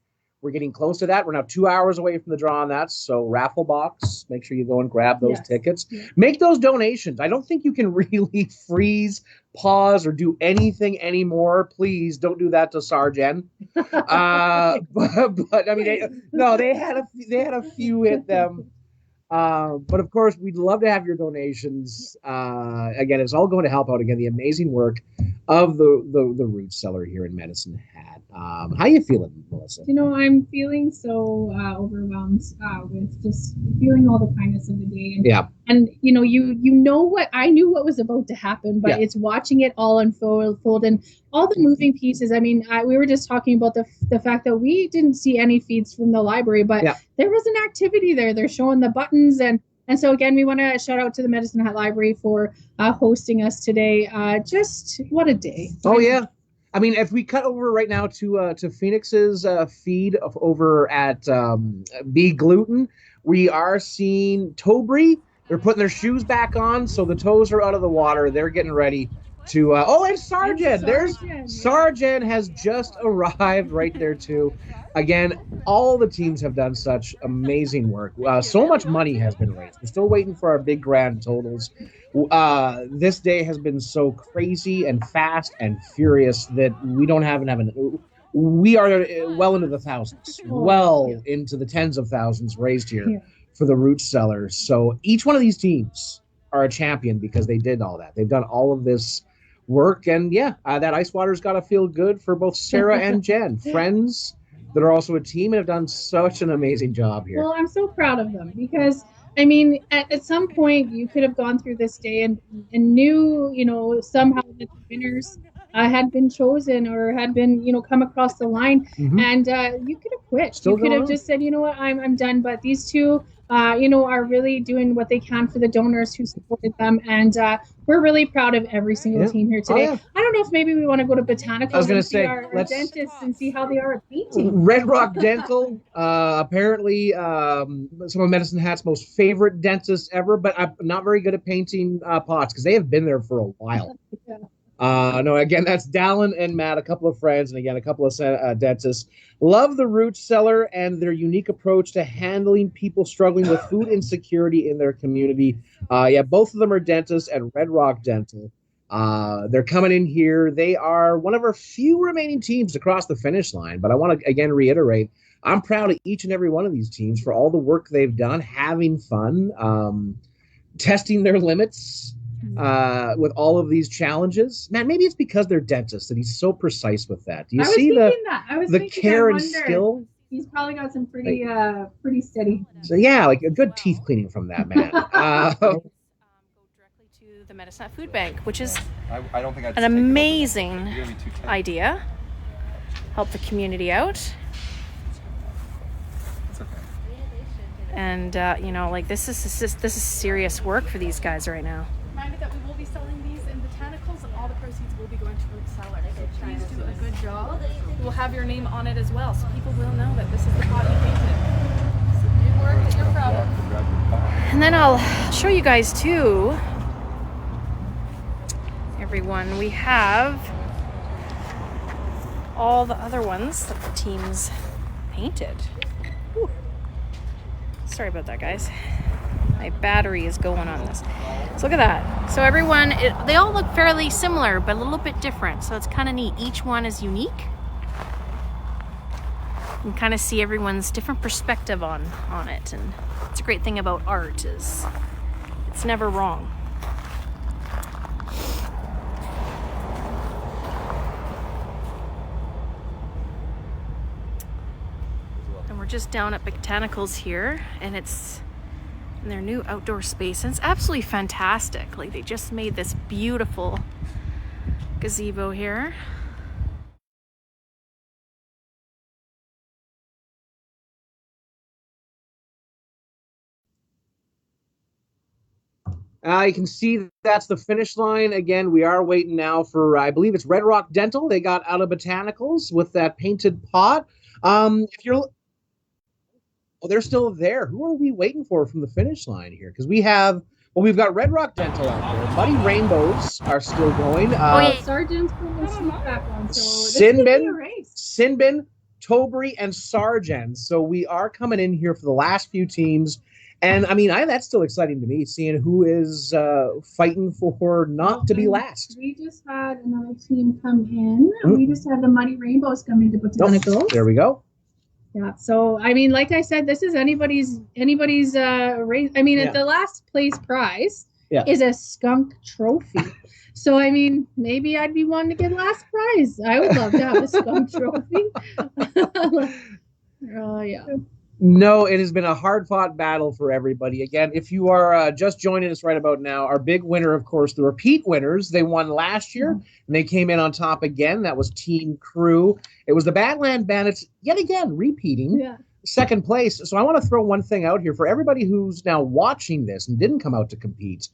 We're getting close to that. We're now 2 hours away from the draw on that. So raffle box, make sure you go and grab those tickets. Yeah. Make those donations. I don't think you can really freeze, pause, or do anything anymore. Please don't do that to Sargen. But I mean, they had a few hit them. But of course, we'd love to have your donations. Again, it's all going to help out again the amazing work of the Root Cellar here in Medicine Hat. How you feeling, Melissa? You know, I'm feeling so overwhelmed with just feeling all the kindness of the day. And, yeah. And you know what I knew what was about to happen, but it's watching it all unfold and all the moving pieces. I mean, we were just talking about the fact that we didn't see any feeds from the library, but there was an activity there. They're showing the buttons and so again, we want to shout out to the Medicine Hat Library for hosting us today. Just what a day! Oh yeah. I mean, if we cut over right now to Phoenix's feed over at Be Gluten, we are seeing Tobry. They're putting their shoes back on, so the toes are out of the water. They're getting ready to. And Sargen. There's Sargen has just arrived right there too. Again, all the teams have done such amazing work. So much money has been raised. We're still waiting for our big grand totals. This day has been so crazy and fast and furious that we don't have we are well into the thousands, into the tens of thousands raised here for the Root Cellar. So each one of these teams are a champion because they did all that. They've done all of this work. And that ice water's got to feel good for both Sarah and Jen, friends that are also a team and have done such an amazing job here. Well, I'm so proud of them because, I mean, at some point you could have gone through this day and knew, somehow that the winners had been chosen or had been, come across the line, and you could have quit. You could have just said, you know what, I'm done. But these two, are really doing what they can for the donors who supported them, and we're really proud of every single team here today. I don't know if maybe we want to go to Botanicals and see our dentists and see how they are at painting. Red Rock Dental, apparently some of Medicine Hat's most favorite dentists ever, but I'm not very good at painting pots because they have been there for a while. No, again, that's Dallin and Matt, a couple of friends, and again, a couple of dentists. Love the Root Cellar and their unique approach to handling people struggling with food insecurity in their community. Both of them are dentists at Red Rock Dental. They're coming in here. They are one of our few remaining teams to cross the finish line, but I want to, again, reiterate, I'm proud of each and every one of these teams for all the work they've done, having fun, testing their limits, with all of these challenges. Man, maybe it's because they're dentists that he's so precise with that. Do you see the care and skill? He's probably got some pretty steady. So like a good teeth cleaning from that man. Go directly to the Medicine Hat Food Bank, which is I don't think an amazing idea. Help the community out. It's okay. And this is serious work for these guys right now. Reminded that we will be selling these in Botanicals and all the proceeds will be going to Root Cellar. So please do a good job. We'll have your name on it as well, so people will know that this is the pot you painted. So good work that you're proud of. And then I'll show you guys too, everyone, we have all the other ones that the teams painted. Whew. Sorry about that, guys. My battery is going on this. So look at that. So everyone, they all look fairly similar, but a little bit different. So it's kind of neat. Each one is unique. You can kind of see everyone's different perspective on it. And it's a great thing about art is it's never wrong. And we're just down at Botanicals here, and it's in their new outdoor space, and it's absolutely fantastic. Like, they just made this beautiful gazebo here. You can see that's the finish line. Again, we are waiting now for, I believe it's Red Rock Dental. They got out of Botanicals with that painted pot. If you're, oh, they're still there. Who are we waiting for from the finish line here? Because we have, well, we've got Red Rock Dental out there. Muddy Rainbows are still going. Sargent's putting the sheet back on, so this could be a race. Sinbin, Tobury, and Sargent. So we are coming in here for the last few teams. And I mean, that's still exciting to me, seeing who is fighting for not to be last. We just had another team come in. We just had the Muddy Rainbows come into Botanicals. Oh, there we go. Yeah. So I mean, like I said, this is anybody's race. I mean, the last place prize is a skunk trophy. So I mean, maybe I'd be one to get last prize. I would love to have a skunk trophy. Yeah. No, it has been a hard-fought battle for everybody. Again, if you are just joining us right about now, our big winner, of course, the repeat winners, they won last year, and they came in on top again. That was Team Crew. It was the Badland Bandits, yet again, repeating second place. So I want to throw one thing out here for everybody who's now watching this and didn't come out to compete.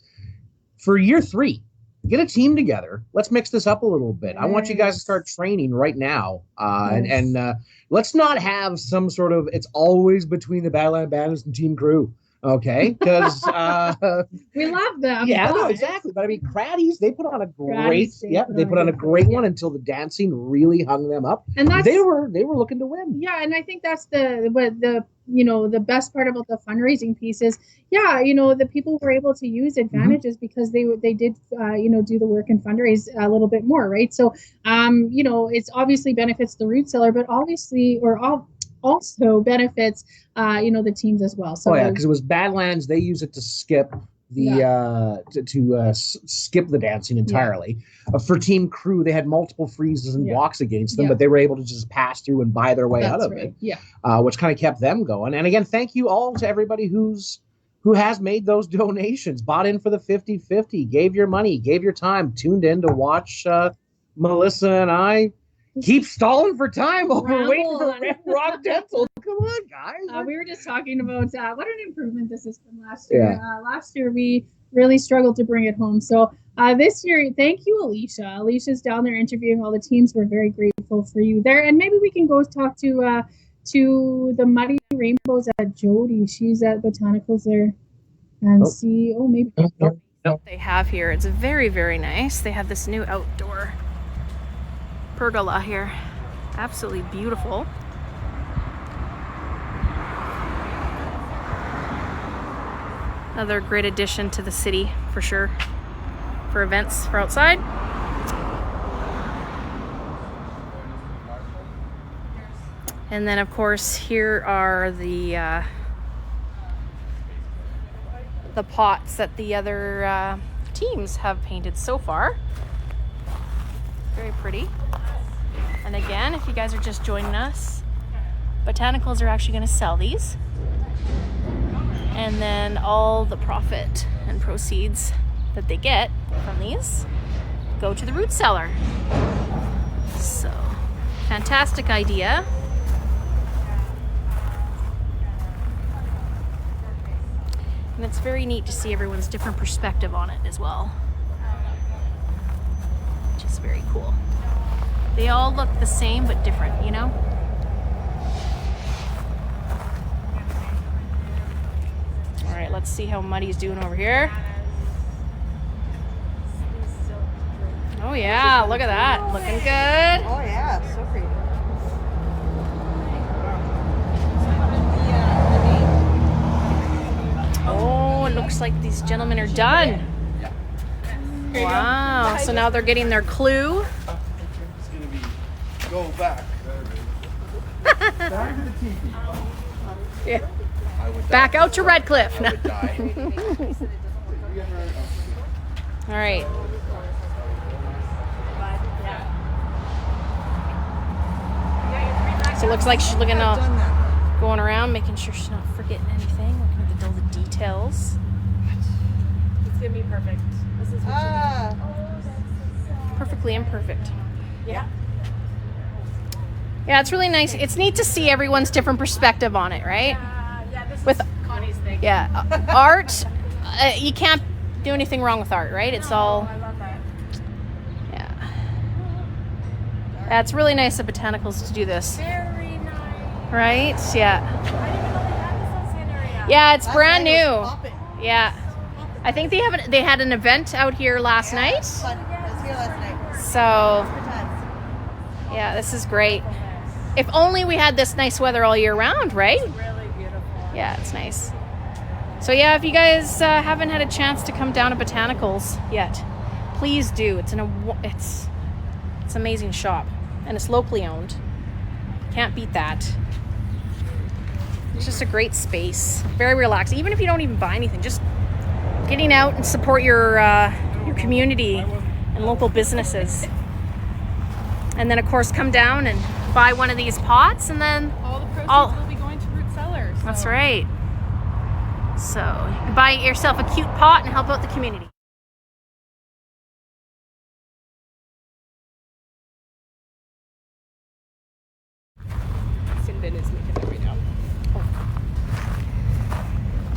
For year 3, get a team together. Let's mix this up a little bit. I want you guys to start training right now. And let's not have some sort of, it's always between the Badland Bandits and Team Crew. Okay? Because we love them. Yeah, no, exactly. But I mean, Craddies, they put on a great, they put on a great one until the dancing really hung them up. And that's, they were looking to win. Yeah, and I think that's the best part about the fundraising piece is, the people were able to use advantages because they did do the work and fundraise a little bit more, right? So it's obviously benefits the root cellar, but obviously also benefits the teams as well. So because it was Badlands, they use it to skip the skip the dancing entirely. For Team Crew, they had multiple freezes and blocks against them, but they were able to just pass through and buy their way out of it. Which kind of kept them going. And again, thank you all to everybody who has made those donations, bought in for the 50-50, gave your money, gave your time, tuned in to watch Melissa and I keep stalling for time while we're waiting for Red Rock Dental. Come on, guys. We were just talking about what an improvement this is from last year. Last year, we really struggled to bring it home. So this year, thank you, Alicia. Alicia's down there interviewing all the teams. We're very grateful for you there. And maybe we can go talk to the Muddy Rainbows at Jody. She's at Botanicals there. And see, maybe. They have here. It's very, very nice. They have this new outdoor pergola here. Absolutely beautiful. Another great addition to the city for sure, for events for outside. And then of course here are the pots that the other teams have painted so far. Very pretty. And again, if you guys are just joining us, Botanicals are actually going to sell these. And then all the profit and proceeds that they get from these go to the root cellar. So, fantastic idea. And it's very neat to see everyone's different perspective on it as well. Which is very cool. They all look the same but different, you know? All right, let's let's see how Muddy's doing over here. Oh yeah, look at that. Looking good. Oh yeah, so pretty. Oh, it looks like these gentlemen are done. Wow, so now they're getting their clue. It's gonna be go back. Back to the teepee. Yeah. Back out to Redcliff. All right. So it looks like she's looking going around, making sure she's not forgetting anything, looking at all the details. It's gonna be perfect. This is what Perfectly imperfect. Yeah. Yeah, it's really nice. It's neat to see everyone's different perspective on it, right? Yeah, this With is Connie's thing. yeah, art. You can't do anything wrong with art, right? It's all. I love that. Yeah. Yeah, it's really nice of Botanicals to do this. Very nice. Right? Yeah. I didn't even know they had this on Santa area. Yeah, it's brand new. Yeah. I think they had an event out here last night. I was here last night. So yeah, this is great. If only we had this nice weather all year round, right? It's really beautiful. Yeah, it's nice. So yeah, if you guys haven't had a chance to come down to Botanicals yet, please do. It's an amazing shop, and it's locally owned. Can't beat that. It's just a great space, very relaxed. Even if you don't even buy anything, just getting out and support your community and local businesses. And then of course come down and buy one of these pots, and then All the proceeds will be going to Root Cellar. So. that's right. So you can buy yourself a cute pot and help out the community. Sinbin is making it right now.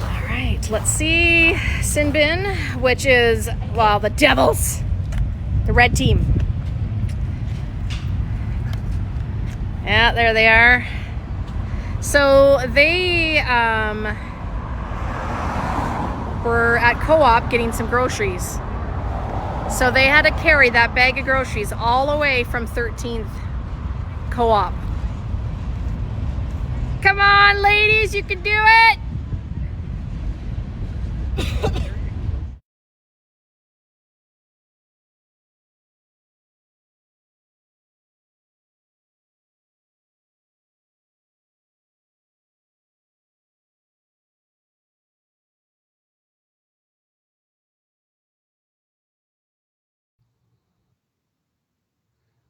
All right, let's see. Sinbin, which is, well, the Devils, the red team. Yeah, there they are. So they were at Co-op getting some groceries. So they had to carry that bag of groceries all the way from 13th Co-op. Come on, ladies, you can do it.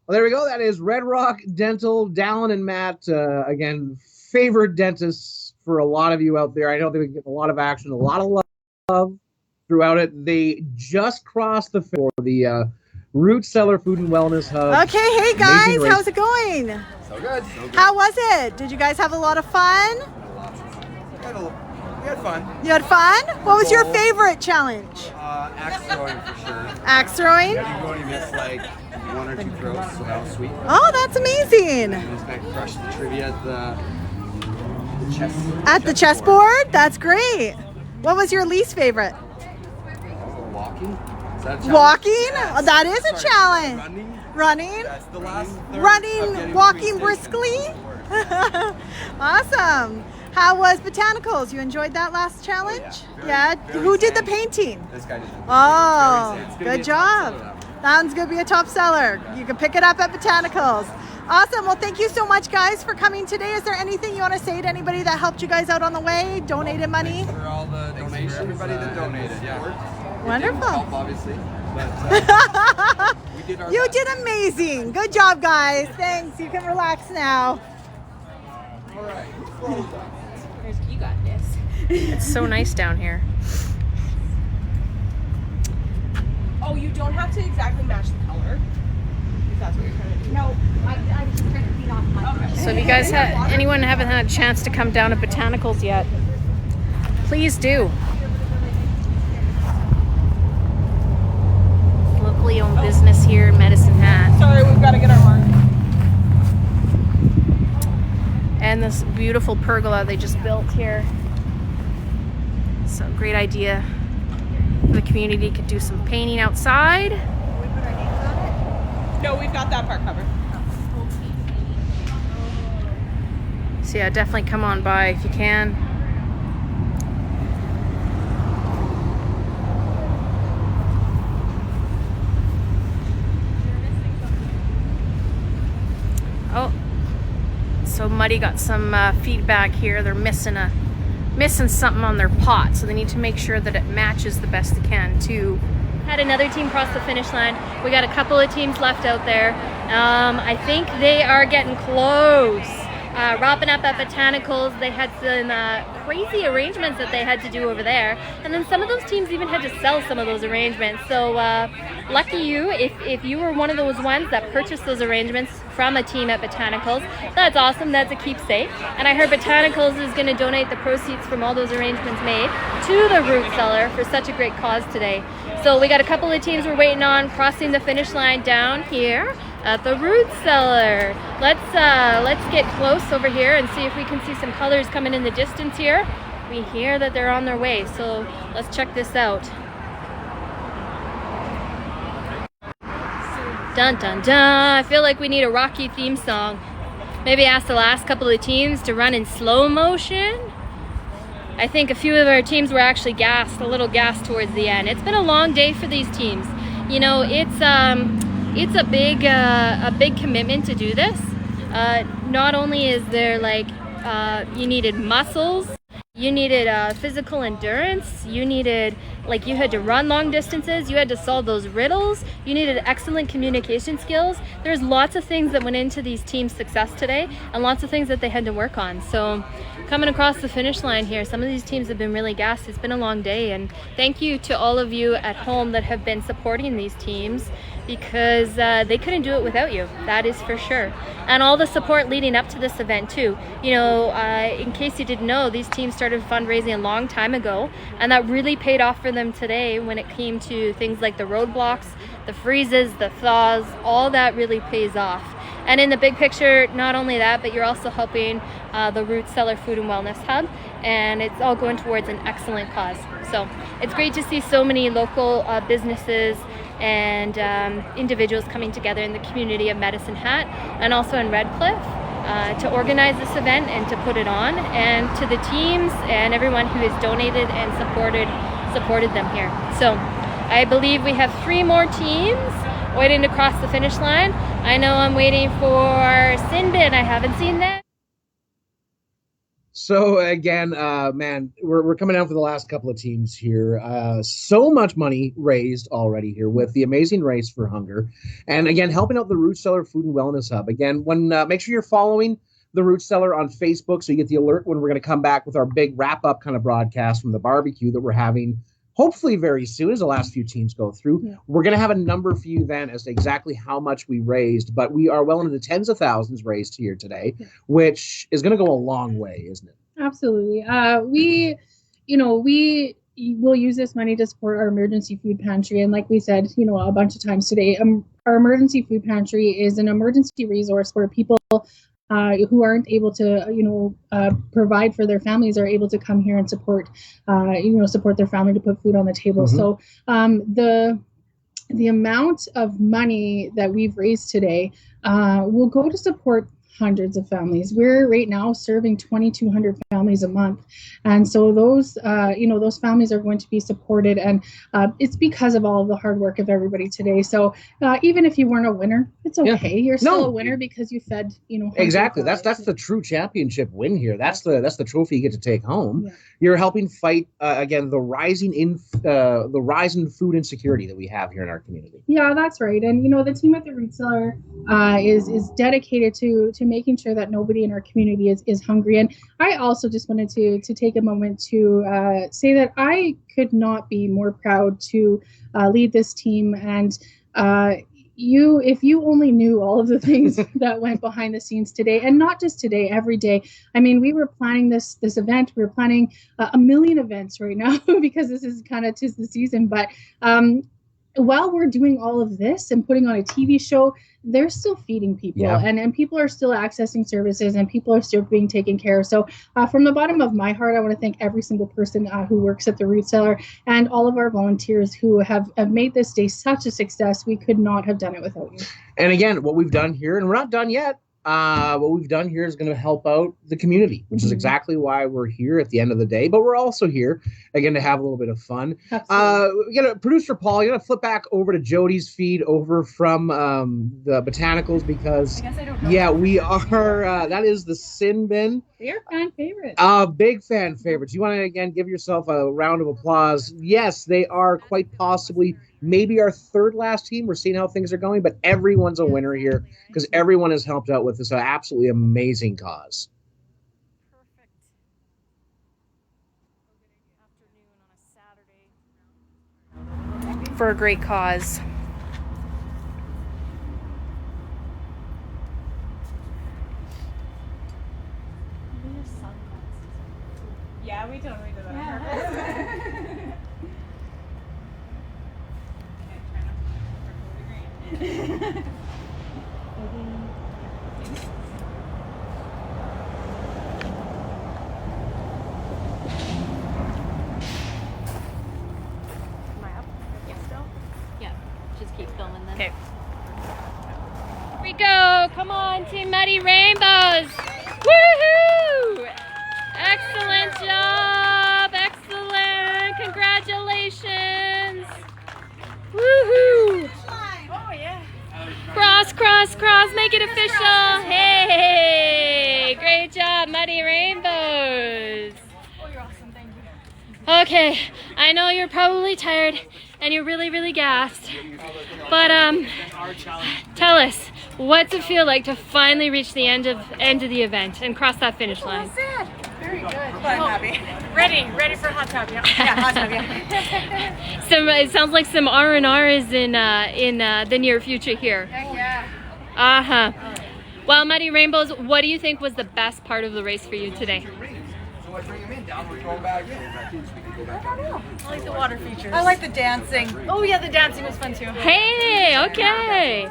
Well, there we go. That is Red Rock Dental, Dallin and Matt. Again, favorite dentists for a lot of you out there. I know they get a lot of action, a lot of love throughout it. They just crossed the finish for the Root Cellar Food and Wellness Hub. Okay, hey guys, how's it going? So good. How was it? Did you guys have a lot of fun? We had fun. You had fun? What was your favorite challenge? Axe throwing for sure. Axe throwing? You only missed like one or two throws, so that was sweet. Oh, that's amazing. And just got crushed the trivia at the chessboard? That's great. What was your least favorite? Walking. Is that a challenge? Walking? Yes. Oh, that is a challenge. Running. That's the last third of Running, getting walking between six briskly? Awesome. How was Botanicals? You enjoyed that last challenge? Yeah. Who did the painting? This guy did. Oh, good job. That one's going to be a top seller. You can pick it up at Botanicals. Awesome. Well, thank you so much, guys, for coming today. Is there anything you want to say to anybody that helped you guys out on the way, donated money? Thanks for all the donations. Everybody that donated, yeah. Wonderful. It didn't help, obviously, but we did our You best. did amazing. Good job, guys. Thanks. You can relax now. All right. You got this. It's so nice down here. Oh, you don't have to exactly match the color. If that's what you're trying to do. No, I was just trying to feed off my brush. So if you guys anyone haven't had a chance to come down to Botanicals yet, please do. Locally owned business here in Medicine Hat. Sorry, we've got to get our mark. And this beautiful pergola they just built here. So great idea. The community could do some painting outside. No, we've got that part covered. So yeah, definitely come on by if you can. Oh, so Muddy got some feedback here. They're missing something on their pot, so they need to make sure that it matches the best they can too. Had another team cross the finish line. We got a couple of teams left out there. I think they are getting close. Wrapping up at Botanicals, they had some crazy arrangements that they had to do over there, and then some of those teams even had to sell some of those arrangements. So lucky you if you were one of those ones that purchased those arrangements from a team at Botanicals. That's awesome. That's a keepsake. And I heard Botanicals is going to donate the proceeds from all those arrangements made to the Root Cellar for such a great cause today. So we got a couple of teams we're waiting on crossing the finish line down here at the Root Cellar. Let's get close over here and see if we can see some colors coming in the distance here. We hear that they're on their way, so let's check this out. Dun dun dun! I feel like we need a Rocky theme song. Maybe ask the last couple of teams to run in slow motion. I think a few of our teams were actually a little gassed towards the end. It's been a long day for these teams. You know, it's a big commitment to do this. Not only is there you needed muscles, you needed physical endurance, you had to run long distances, you had to solve those riddles, you needed excellent communication skills. There's lots of things that went into these teams' success today and lots of things that they had to work on. So coming across the finish line here, some of these teams have been really gassed. It's been a long day, and thank you to all of you at home that have been supporting these teams, because they couldn't do it without you, that is for sure. And all the support leading up to this event too. You know, in case you didn't know, these teams started fundraising a long time ago, and that really paid off for them today when it came to things like the roadblocks, the freezes, the thaws. All that really pays off. And in the big picture, not only that, but you're also helping the Root Cellar Food and Wellness Hub, and it's all going towards an excellent cause. So it's great to see so many local businesses and individuals coming together in the community of Medicine Hat and also in Redcliff to organize this event and to put it on, and to the teams and everyone who has donated and supported them here. So I believe we have 3 more teams waiting to cross the finish line. I know I'm waiting for Sinbin. I haven't seen that. So again, man, we're coming down for the last couple of teams here. So much money raised already here with the amazing Race for Hunger, and again helping out the Root Cellar Food and Wellness Hub. Again, make sure you're following the Root Cellar on Facebook so you get the alert when we're going to come back with our big wrap up kind of broadcast from the barbecue that we're having hopefully very soon as the last few teams go through. Yeah. We're going to have a number for you then as to exactly how much we raised, but we are well into the tens of thousands raised here today, which is going to go a long way, isn't it? Absolutely. We will use this money to support our emergency food pantry. And like we said, a bunch of times today, our emergency food pantry is an emergency resource where people who aren't able to, provide for their families are able to come here and support their family to put food on the table. Mm-hmm. So the amount of money that we've raised today will go to support hundreds of families. We're right now serving 2,200 families a month, and so those families are going to be supported, and it's because of all of the hard work of everybody today. So even if you weren't a winner, it's okay. You're still a winner because you fed exactly. That's the true championship win here. That's the trophy you get to take home. Yeah. You're helping fight again the rise in food insecurity that we have here in our community. Yeah, that's right. And the team at the Root Cellar is dedicated to making sure that nobody in our community is hungry. And I also just wanted to take a moment to say that I could not be more proud to lead this team. And if you only knew all of the things that went behind the scenes today, and not just today, every day. I mean, we were planning this event. We were planning a million events right now because this is kind of 'tis the season. But while we're doing all of this and putting on a TV show, they're still feeding people, Yeah. and people are still accessing services, and people are still being taken care of. So from the bottom of my heart, I want to thank every single person who works at the Root Cellar and all of our volunteers who have made this day such a success. We could not have done it without you. And again, what we've done here, and we're not done yet, what we've done here is going to help out the community, which is exactly why we're here at the end of the day. But we're also here, again, to have a little bit of fun. Producer Paul, you're going to flip back over to Jody's feed over from the botanicals because, yeah, we are, that is the Sin Bin. They're fan favorites. Big fan favorites. You want to, again, give yourself a round of applause. Yes, they are quite possibly maybe our third last team. We're seeing how things are going, but everyone's a winner here because everyone has helped out with this absolutely amazing cause. For a great cause. Yeah, we totally did that. Yeah, just keep filming then. Okay. Here we go. Come on, Team Muddy Rainbows. Woohoo! Excellent job. Excellent. Congratulations. Woohoo! Oh, yeah. Cross, cross, cross. Make it official. Hey! Great job, Muddy Rainbows. Oh, you're awesome. Thank you. Okay, I know you're probably tired and you're really, really gassed. But tell us, what's it feel like to finally reach the end of the event and cross that finish line? Very good. I'm happy. Ready for hot tub, yeah. Yeah, hot tub, yeah. It sounds like some R&R is in the near future here. Heck yeah. Uh-huh. Well, Muddy Rainbows, what do you think was the best part of the race for you today? I like the water features. I like the dancing. Oh yeah, the dancing was fun too. Hey, okay.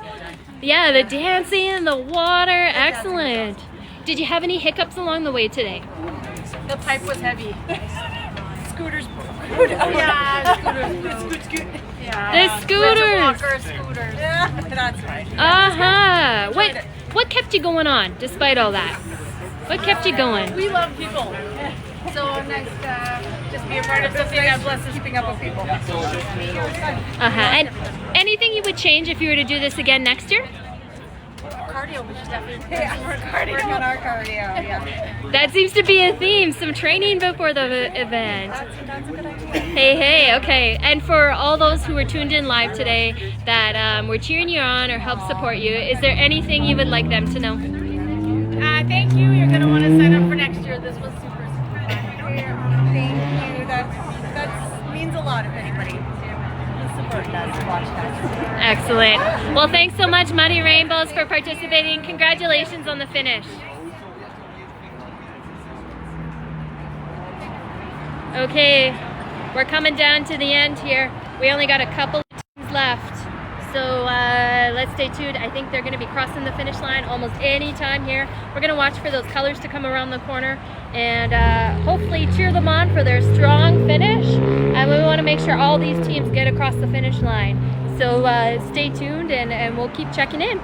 Yeah, the dancing and the water, excellent. Did you have any hiccups along the way today? The pipe was heavy. Scooters. Oh yeah, scooters. The scooters. Walker scooters. Yeah, that's right. Uh-huh. What kept you going on despite all that? What kept you going? We love people. So nice to just be a part of something that blesses keeping up with people. Uh-huh. And anything you would change if you were to do this again next year? Cardio, we should definitely Work on our cardio, yeah. That seems to be a theme, some training before the event. That's a good idea. Hey, okay. And for all those who were tuned in live today that were cheering you on or helped support you, is there anything you would like them to know? Thank you. You're going to want to sign up for next year. This was super fun. Thank you. That means a lot if anybody will support us, watch us. Excellent. Well, thanks so much, Muddy Rainbows, for participating. Congratulations on the finish. Okay, we're coming down to the end here. We only got a couple of teams left. So let's stay tuned. I think they're going to be crossing the finish line almost any time here. We're going to watch for those colors to come around the corner and hopefully cheer them on for their strong finish. And we want to make sure all these teams get across the finish line. So stay tuned and we'll keep checking in.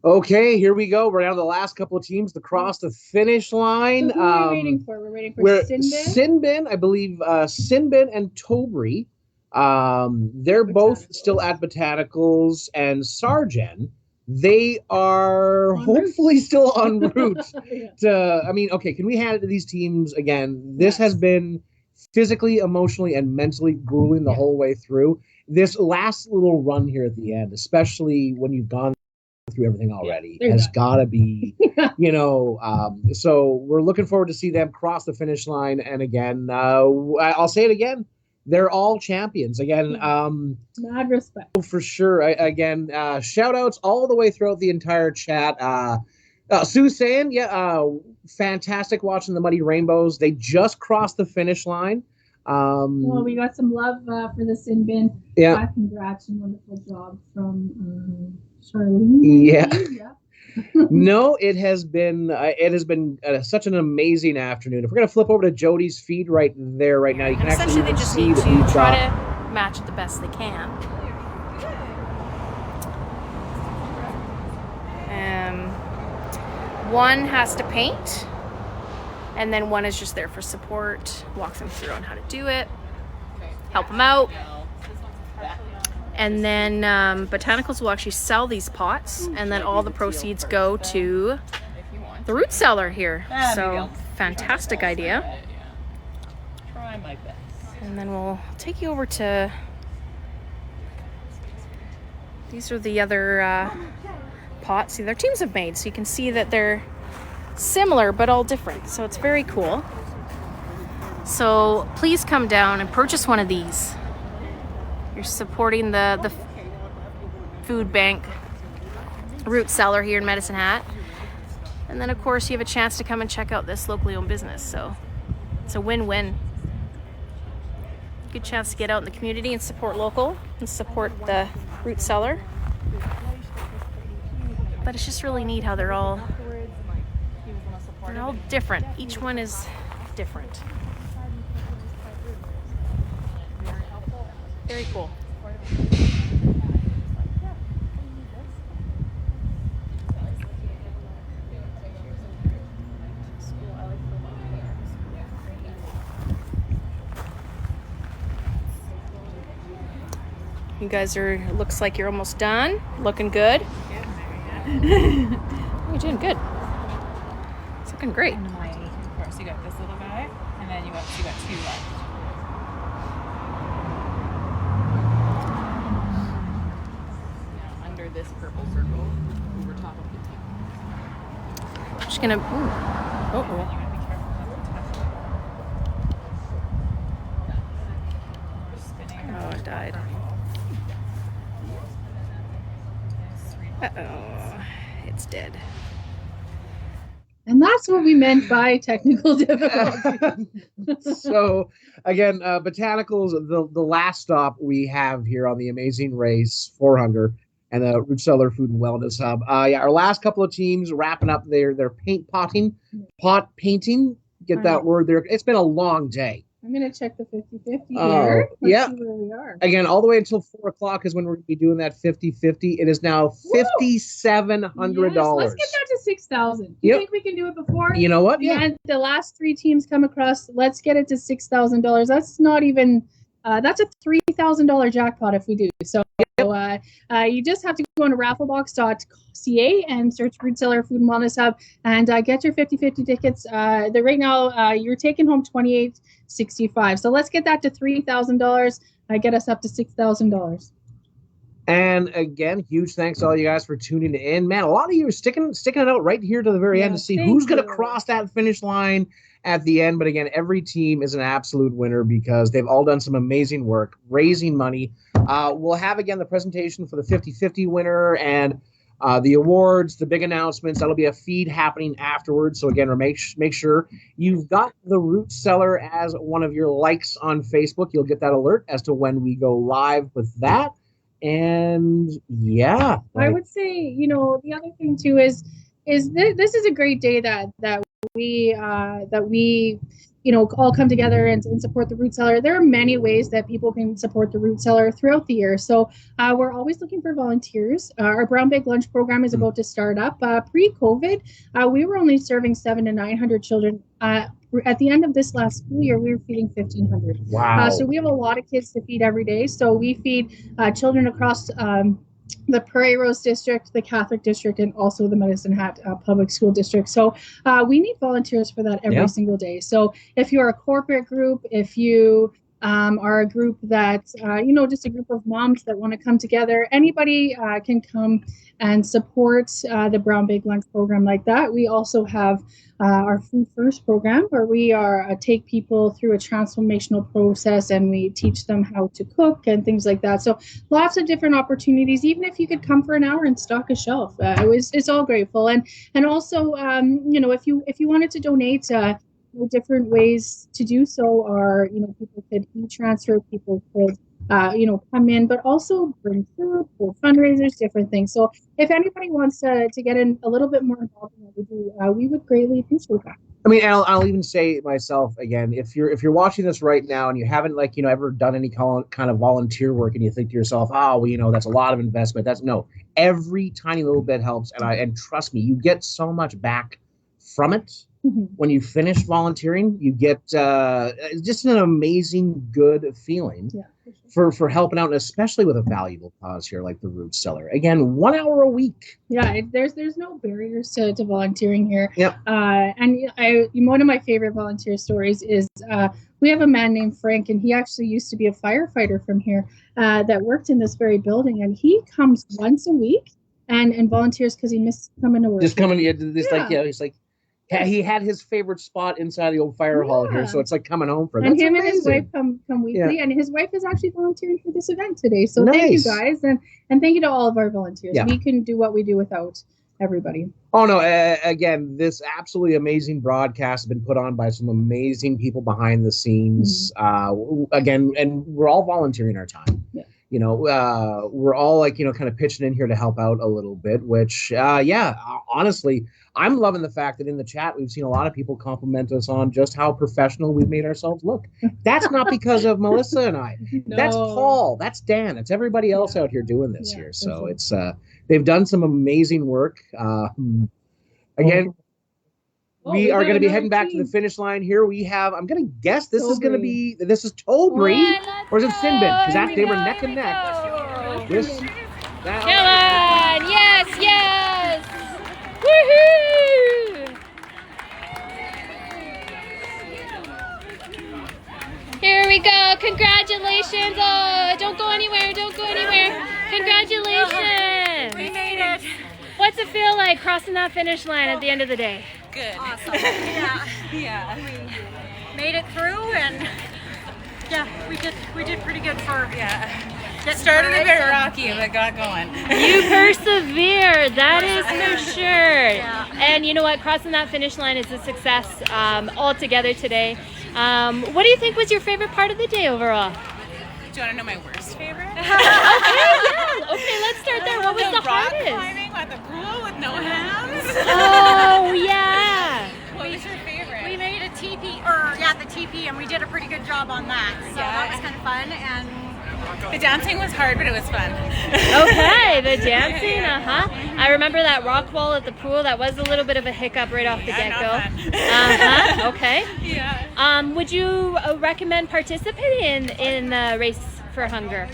Okay, here we go. We're down to the last couple of teams to cross the finish line. So who are we waiting for? We're waiting for Sin Bin, I believe. Sin Bin and Tobry. They're both still at Botanicals, and Sargen. They are hopefully still en route to. I mean, okay. Can we hand it to these teams again? This has been physically, emotionally, and mentally grueling the whole way through. This last little run here at the end, especially when you've gone through everything already, has got to be, so we're looking forward to see them cross the finish line. And again, I'll say it again, they're all champions. Again, mad respect for sure. Again, shout outs all the way throughout the entire chat. Sue saying, yeah, fantastic watching the Muddy Rainbows. They just crossed the finish line. Well, we got some love for the sin bin. Yeah. Congrats and wonderful job from Charlene. Yeah. No, it has been such an amazing afternoon. If we're gonna flip over to Jody's feed right there, right now, you can And actually essentially, they even just see need that to we've try got. to match it the best they can. One has to paint, and then one is just there for support, walk them through on how to do it, help them out. And then Botanicals will actually sell these pots, and then all the proceeds go to the root cellar here. So, fantastic idea. Try my best. And then we'll take you over to, these are the other pots their teams have made, so you can see that they're similar but all different. So it's very cool. So please come down and purchase one of these. You're supporting the food bank root cellar here in Medicine Hat. And then of course you have a chance to come and check out this locally owned business. So it's a win-win. Good chance to get out in the community and support local and support the root cellar. But it's just really neat how they're all different. Each one is different. Very cool. You guys looks like you're almost done. Looking good. You're doing good. It's looking great. Of course, you got this little guy, and then you got two left. Now, under this purple circle, over top of the team. Just gonna. Oh, it died. Uh-oh. It's dead. And that's what we meant by technical difficulty. So again, Botanicals, the last stop we have here on the amazing race for hunger and the Root Cellar Food and Wellness Hub. Yeah, our last couple of teams wrapping up their pot painting. Get that word there. It's been a long day. I'm going to check the 50-50 here. Let's see where we are. Again, all the way until 4 o'clock is when we're going to be doing that 50-50. It is now $5,700. Yes, let's get that to 6,000. You think we can do it before? You know what? Yeah. The last 3 teams come across. Let's get it to $6,000. That's not even. That's a $3,000 jackpot if we do. So you just have to go on to rafflebox.ca and search Root Cellar Food and Wellness Hub and get your 50-50 tickets. Right now, you're taking home $2,865. So let's get that to $3,000. Get us up to $6,000. And again, huge thanks to all you guys for tuning in. Man, a lot of you are sticking it out right here to the very end to see who's going to cross that finish line at the end. But again, every team is an absolute winner because they've all done some amazing work raising money. We'll have again the presentation for the 50-50 winner and the awards, the big announcements. That'll be a feed happening afterwards. So again, make sure you've got the Root Cellar as one of your likes on Facebook. You'll get that alert as to when we go live with that. And yeah, I would say, the other thing too is this is a great day that we all come together and support the Root Cellar. There are many ways that people can support the Root Cellar throughout the year. So we're always looking for volunteers. Our Brown Bag Lunch program is about to start up. Pre-COVID, we were only serving 700 to 900 children. At the end of this last school year, we were feeding 1,500. Wow. So we have a lot of kids to feed every day. So we feed children across the Prairie Rose District, the Catholic District, and also the Medicine Hat Public School District. So we need volunteers for that every single day. So if you're a corporate group, if you are a group that, just a group of moms that want to come together. Anybody can come and support the Brown Big Lunch program like that. We also have our Food First program, where we take people through a transformational process and we teach them how to cook and things like that. So lots of different opportunities. Even if you could come for an hour and stock a shelf, it's all grateful. And also, if you wanted to donate, different ways to do so are, people could e-transfer, people could come in, but also bring food for fundraisers, different things. So if anybody wants to get in a little bit more involved in what we do, we would greatly appreciate that. I mean, I'll even say myself again, if you're watching this right now and you haven't ever done any kind of volunteer work, and you think to yourself, that's a lot of investment. Every tiny little bit helps, and trust me, you get so much back from it. When you finish volunteering, you get just an amazing, good feeling for helping out, and especially with a valuable cause here like the Roots Cellar. Again, 1 hour a week. Yeah, there's no barriers to volunteering here. Yep. And one of my favorite volunteer stories is we have a man named Frank, and he actually used to be a firefighter from here that worked in this very building, and he comes once a week and volunteers because he missed coming to work. Just coming, he's like. Yeah, he had his favorite spot inside the old fire hall here, so it's like coming home for him. And him and his wife come weekly, and his wife is actually volunteering for this event today. So Thank you guys, and thank you to all of our volunteers. Yeah. We couldn't do what we do without everybody. Oh no! Again, this absolutely amazing broadcast has been put on by some amazing people behind the scenes. Again, and we're all volunteering our time. Yeah. We're all kind of pitching in here to help out a little bit, which, honestly, I'm loving the fact that in the chat, we've seen a lot of people compliment us on just how professional we've made ourselves look. That's not because of Melissa and I. No. That's Paul. That's Dan. It's everybody else out here doing this here. So it's, they've done some amazing work. Again, we are going to be heading back to the finish line here. We have, I'm going to guess this is Tollbury, or is it Finbin? Because they were neck and neck. Come on! Yes! Woohoo! Here we go. Congratulations. Oh, don't go anywhere. Congratulations. We made it. What's it feel like crossing that finish line at the end of the day? Good. Awesome. Yeah. We made it through, and we did pretty good for Started a bit rocky, but got going. You persevered, that is for sure. Yeah. And you know what? Crossing that finish line is a success altogether today. What do you think was your favorite part of the day overall? Do you want to know my worst favorite? Okay, let's start there. What was the hardest? Rock climbing at the pool with no hands. Oh, yeah. What was your favorite? We made a teepee, the teepee, and we did a pretty good job on that. So that was kind of fun, and the dancing was hard, but it was fun. Okay, the dancing, I remember that rock wall at the pool. That was a little bit of a hiccup right off the get-go. Okay. Yeah. Would you recommend participating in the Race for Hunger?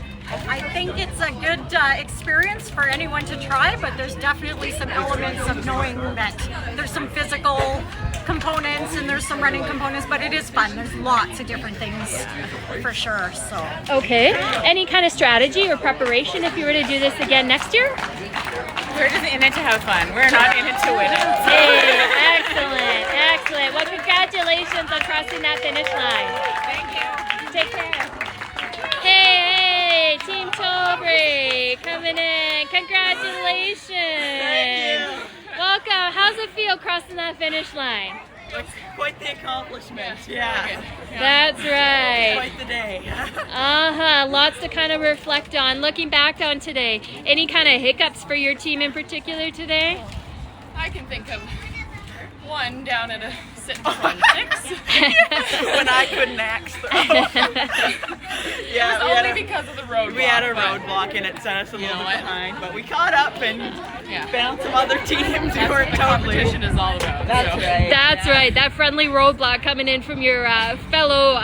I think it's a good experience for anyone to try, but there's definitely some elements of knowing that there's some physical components and there's some running components, but it is fun. There's lots of different things for sure. So. Okay. Any kind of strategy or preparation if you were to do this again next year? We're just in it to have fun. We're not in it to win it. So. Hey, excellent. Well, congratulations on crossing that finish line. Thank you. Take care. Hey, Team Tollbury coming in. Congratulations. Thank you. Welcome. How's it feel crossing that finish line? It's quite the accomplishment, yeah. That's right. Quite the day. Lots to kind of reflect on. Looking back on today, any kind of hiccups for your team in particular today? I can think of one down at a sit six. When I couldn't axe though. Yeah, only because of the roadblock. We had a roadblock and it set us a little bit behind, but we caught up and found some other teams who were totally. Competition is all about. That's right. That friendly roadblock coming in from your fellow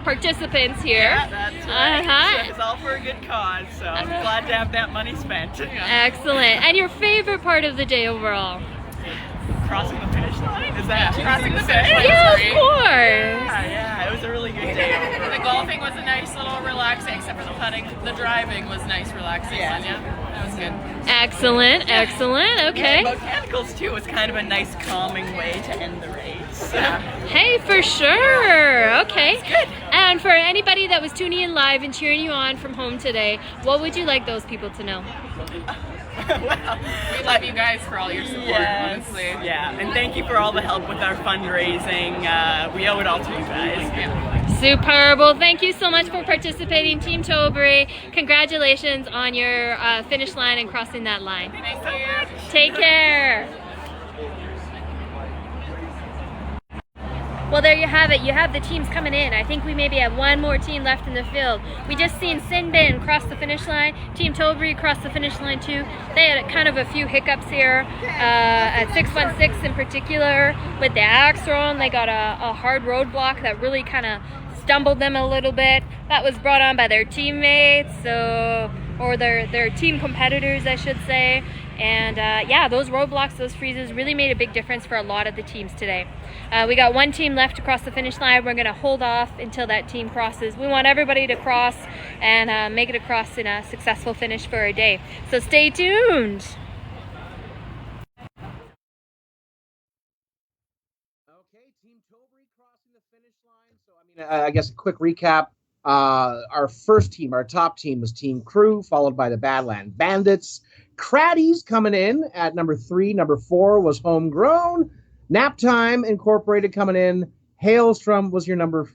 participants here. Yeah, that's right. So it's all for a good cause, so I'm glad to have that money spent. Excellent. And your favorite part of the day overall? Crossing the finish line? Is that crossing the finish line? Yeah, of course. Yeah, it was a really good day. The golfing was a relaxing except for the putting. The driving was nice, relaxing. Yeah, that was good. Excellent, excellent. Okay. Yeah, botanicals too was kind of a nice calming way to end the race. Hey, for sure. Okay. And for anybody that was tuning in live and cheering you on from home today, what would you like those people to know? We love you guys for all your support, honestly. Yeah, and thank you for all the help with our fundraising. We owe it all to you guys. Superb. Well, thank you so much for participating, Team Tobry. Congratulations on your finish line and crossing that line. Thanks so much. Take care. Well, there you have it. You have the teams coming in. I think we maybe have one more team left in the field. We just seen Sinbin cross the finish line. Team Tobry cross the finish line too. They had kind of a few hiccups here at 616 in particular with the axe thrown. They got a hard roadblock that really kind of stumbled them a little bit. That was brought on by their teammates, or their team competitors, I should say. And yeah, those roadblocks, those freezes really made a big difference for a lot of the teams today. We got one team left to cross the finish line. We're going to hold off until that team crosses. We want everybody to cross and make it across in a successful finish for our day. So stay tuned. I guess a quick recap. Our first team, our top team, was Team Crew, followed by the Badland Bandits. Craddies coming in at number 3. Number 4 was Homegrown. Naptime Incorporated coming in. Hailstrom was your number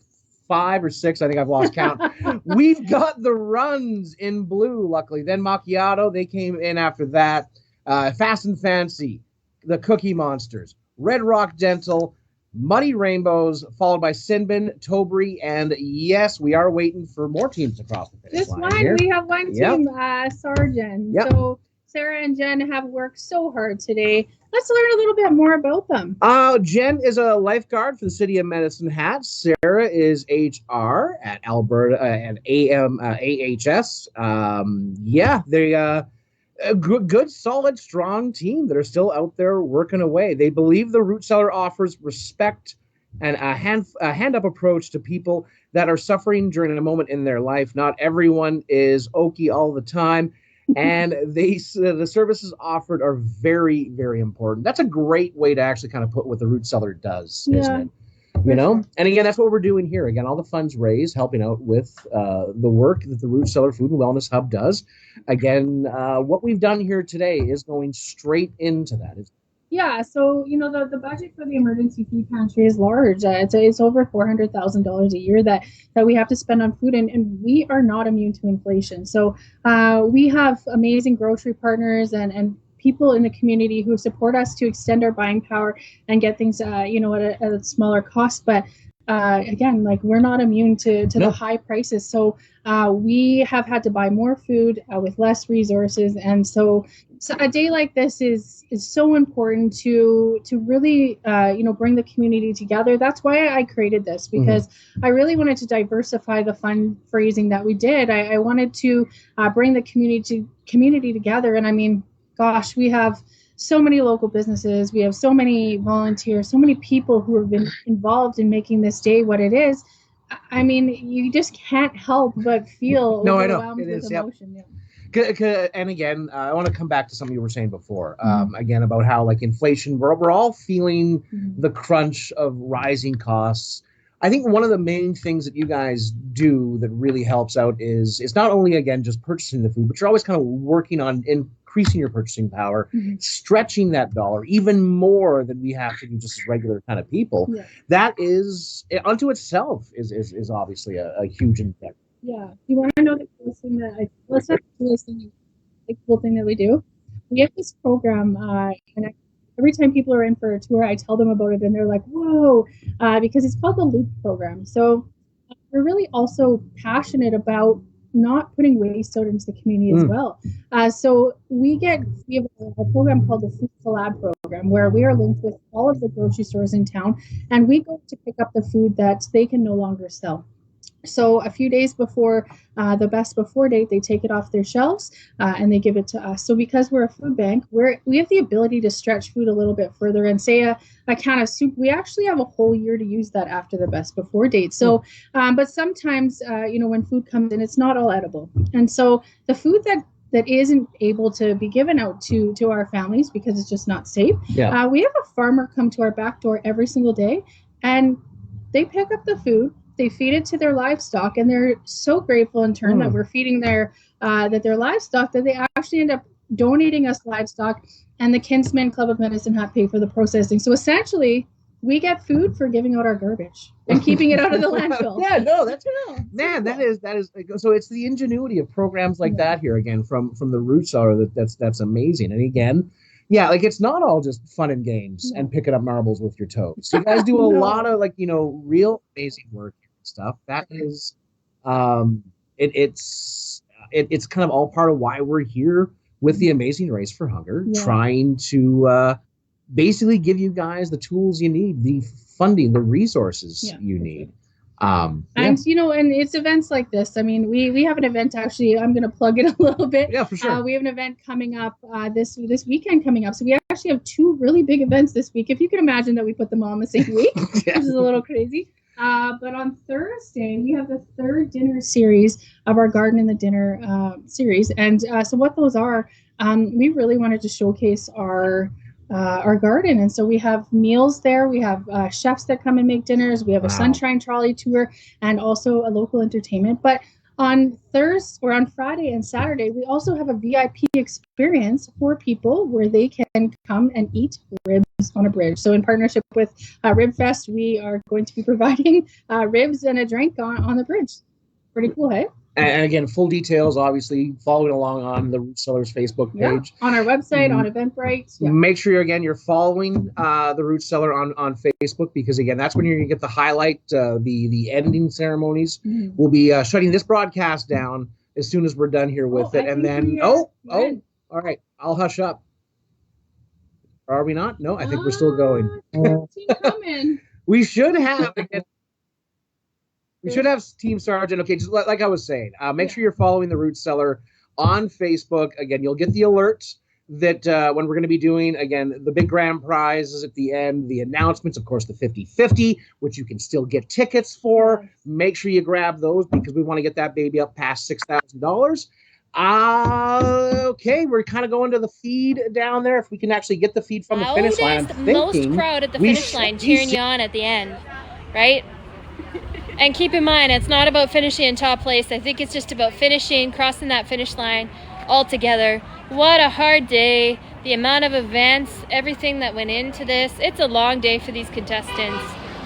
5 or 6. I think I've lost count. We've got the Runs in blue, luckily. Then Macchiato, they came in after that. Fast and Fancy, the Cookie Monsters, Red Rock Dental, Muddy Rainbows, followed by Sinbin, Tobry, and yes, we are waiting for more teams to cross the finish Just line one. here. We have one team, Sargent. Yep. So Sarah and Jen have worked so hard today. Let's learn a little bit more about them. Jen is a lifeguard for the city of Medicine Hat. Sarah is HR at Alberta and AHS. Yeah, they a good, solid, strong team that are still out there working away. They believe the Root Cellar offers respect and a hand-up approach to people that are suffering during a moment in their life. Not everyone is okie all the time. And the services offered are very, very important. That's a great way to actually kind of put what the Root Cellar does, isn't it? You know? And again, that's what we're doing here. Again, all the funds raised, helping out with the work that the Root Cellar Food and Wellness Hub does. Again, what we've done here today is going straight into that. Yeah, so you know the budget for the emergency food pantry is large. It's over $400,000 a year that we have to spend on food, and we are not immune to inflation. So we have amazing grocery partners and people in the community who support us to extend our buying power and get things at a smaller cost. But again, like we're not immune to the high prices. So we have had to buy more food with less resources, and so a day like this is so important to really bring the community together. That's why I created this, because I really wanted to diversify the fundraising that we did. I wanted to bring the community together, and I mean, gosh, we have so many local businesses, we have so many volunteers, so many people who have been involved in making this day what it is. I mean, you just can't help but feel overwhelmed with emotion. Yeah. And again, I want to come back to something you were saying before, again, about how like inflation, we're all feeling the crunch of rising costs. I think one of the main things that you guys do that really helps out is it's not only, again, just purchasing the food, but you're always kind of working on increasing your purchasing power, stretching that dollar even more than we have to do just as regular kind of people. Yeah. That is, unto itself, is obviously a huge impact. Yeah. You want to know the coolest thing the cool thing that we do? We have this program, and every time people are in for a tour, I tell them about it, and they're like, whoa, because it's called the Loop program. So we're really also passionate about not putting waste out into the community as well. So we have a program called the Food Collab program, where we are linked with all of the grocery stores in town, and we go to pick up the food that they can no longer sell. So a few days before the best before date, they take it off their shelves and they give it to us. So because we're a food bank, we have the ability to stretch food a little bit further, and say a can of soup, we actually have a whole year to use that after the best before date. So, but sometimes, when food comes in, it's not all edible. And so the food that isn't able to be given out to our families because it's just not safe. Yeah. We have a farmer come to our back door every single day, and they pick up the food, they feed it to their livestock, and they're so grateful in turn that we're feeding their livestock that they actually end up donating us livestock, and the Kinsman Club of Medicine Hat pay for the processing. So essentially, we get food for giving out our garbage and keeping it out of the landfill. Yeah, no, that's man. That is so. It's the ingenuity of programs like that here again from the Root Cellar that's amazing. And again, yeah, like it's not all just fun and games and picking up marbles with your toes. You guys do a lot of real amazing work and stuff. That is, it's kind of all part of why we're here with the Amazing Race for Hunger, trying to basically give you guys the tools you need, the funding, the resources you need. And it's events like this. I mean, we have an event, actually. I'm going to plug it a little bit. Yeah, for sure. We have an event coming up this weekend coming up. So we actually have 2 really big events this week. If you can imagine that we put them all in the same week, which is a little crazy. But on Thursday, we have the 3rd dinner series of our Garden in the Dinner series. And so what those are, we really wanted to showcase our garden. And so we have meals there. We have chefs that come and make dinners. We have a sunshine trolley tour and also a local entertainment. But on Friday and Saturday, we also have a VIP experience for people where they can come and eat ribs on a bridge. So in partnership with Rib Fest, we are going to be providing ribs and a drink on the bridge. Pretty cool, hey? And again, full details, obviously, following along on the Root Cellar's Facebook page. Yeah, on our website, on Eventbrite. Yeah. Make sure, you're following the Root Cellar on Facebook, because, again, that's when you're going to get the highlight, the ending ceremonies. We'll be shutting this broadcast down as soon as we're done here with it. And then, all right, I'll hush up. Are we not? No, I think we're still going. We should have... We should have Team Sergeant. Okay, just like I was saying, make sure you're following the Root Cellar on Facebook. Again, you'll get the alerts that when we're going to be doing, again, the big grand prizes at the end, the announcements, of course, the 50-50, which you can still get tickets for. Make sure you grab those because we want to get that baby up past $6,000. Okay, we're kind of going to the feed down there. If we can actually get the feed from the finish line. Most crowd at the finish line cheering you on at the end, right? And keep in mind, it's not about finishing in top place. I think it's just about finishing, crossing that finish line all together. What a hard day. The amount of events, everything that went into this. It's a long day for these contestants.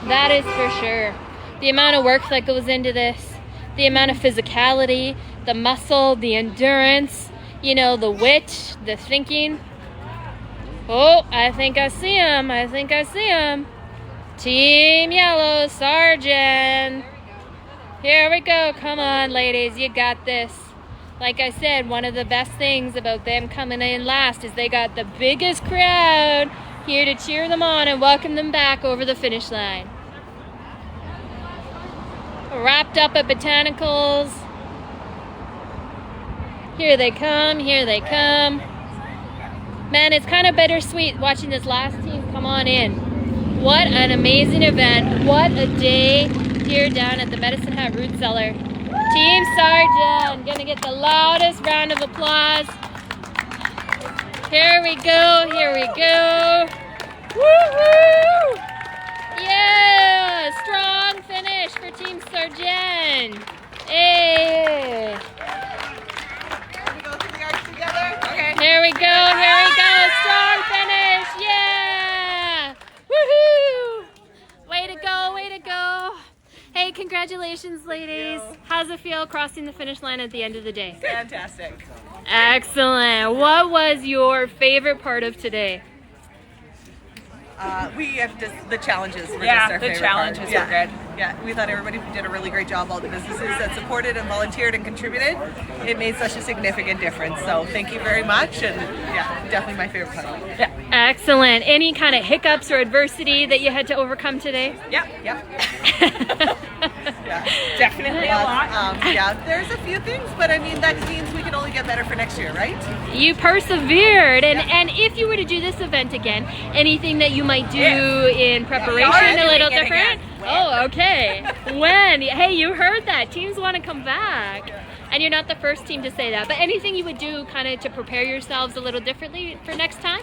That is for sure. The amount of work that goes into this, the amount of physicality, the muscle, the endurance, the wit, the thinking. Oh, I think I see him. Team Yellow, Sergeant. Here we go. Come on, ladies. You got this. Like I said, one of the best things about them coming in last is they got the biggest crowd here to cheer them on and welcome them back over the finish line. Wrapped up at Botanicals. Here they come. Man, it's kind of bittersweet watching this last team come on in. What an amazing event. What a day here down at the Medicine Hat Root Cellar. Team Sergeant, gonna get the loudest round of applause. Here we go. Woohoo! Yeah, strong finish for Team Sergeant. Hey. Here we go. Strong finish. Yeah. Woohoo! Way to go. Hey, congratulations, ladies. How's it feel crossing the finish line at the end of the day? Fantastic. Excellent. What was your favorite part of today? We have just the challenges were Yeah, just our the favorite challenges part. were good. Yeah, we thought everybody did a really great job. All the businesses that supported and volunteered and contributed, it made such a significant difference. So thank you very much, and yeah, definitely my favorite part. Yeah. Excellent. Any kind of hiccups or adversity that you had to overcome today? Yeah. Yeah, definitely a lot. Yeah, there's a few things, but I mean, that means we can only get better for next year, right? You persevered, and if you were to do this event again, anything that you might do in preparation a little different? Oh, okay. When? Hey, you heard that. Teams want to come back. And you're not the first team to say that, but anything you would do kind of to prepare yourselves a little differently for next time?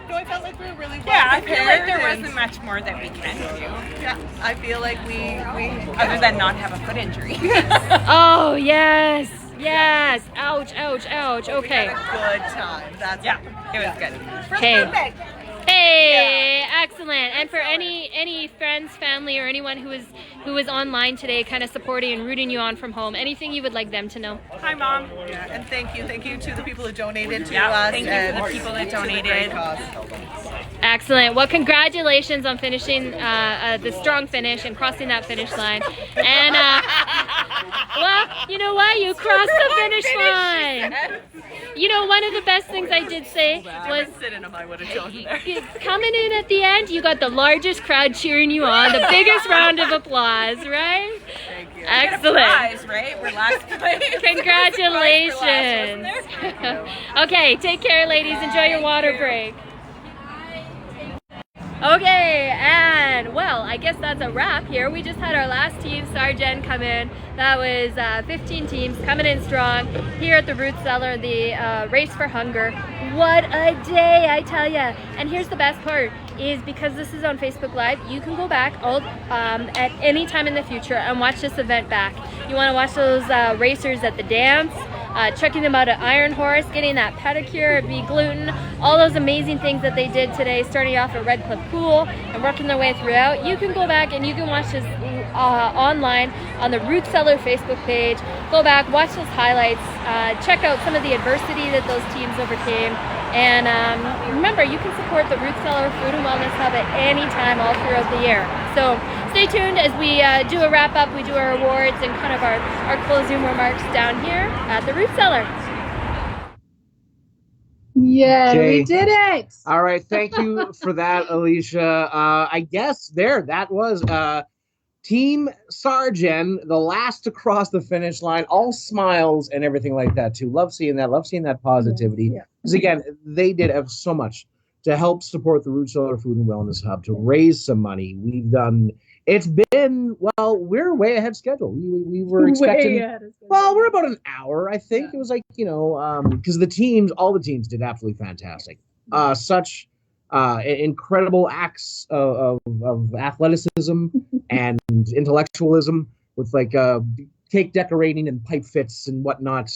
No, I felt like we were really well Yeah, I feel like there prepared wasn't much more that we can do. Yeah, I feel like we other than not have a foot injury. Oh, yes. Yes. Ouch, ouch, ouch. Okay. We had a good time. That's it was good. Hey. Hey, excellent. And for any friends, family, or anyone who was online today kind of supporting and rooting you on from home, anything you would like them to know? Hi, Mom. Yeah, and thank you to the people who donated to us. Thank you to the people that donated. Excellent. Well, congratulations on finishing the strong finish and crossing that finish line. And well, you know what? You crossed the finish line. You know, one of the best things I did say was coming in at the end, you got the largest crowd cheering you on, the biggest round of applause, right? Thank you. Excellent. Prize, right? We're last place. Congratulations. Okay, take care, ladies. Enjoy your water break. Okay, and well, I guess that's a wrap here. We just had our last team, Sargent, come in. That was 15 teams coming in strong here at the Root Cellar, the Race for Hunger. What a day, I tell ya. And here's the best part, is because this is on Facebook Live, you can go back at any time in the future and watch this event back. You want to watch those racers at the dance, checking them out at Iron Horse, getting that pedicure at Be Gluten, all those amazing things that they did today, starting off at Redcliff Pool and working their way throughout. You can go back and you can watch this online on the Root Cellar Facebook page. Go back, watch those highlights, check out some of the adversity that those teams overcame. And remember, you can support the Root Cellar Food and Wellness Hub at any time all throughout the year. So stay tuned as we do a wrap up. We do our awards and kind of our closing remarks down here at the Root Cellar. Yeah, Jay. we did it. All right, thank you for that, Alicia. I guess that was Team Sargent, the last to cross the finish line, all smiles and everything like that too. Love seeing that positivity. Because again, they did have so much to help support the Root Cellar Food and Wellness Hub, to raise some money. It's been, well, we're way ahead schedule. We were expecting, well, we're about an hour, I think. It was like, because all the teams did absolutely fantastic. Such incredible acts of athleticism and intellectualism with like cake decorating and pipe fits and whatnot.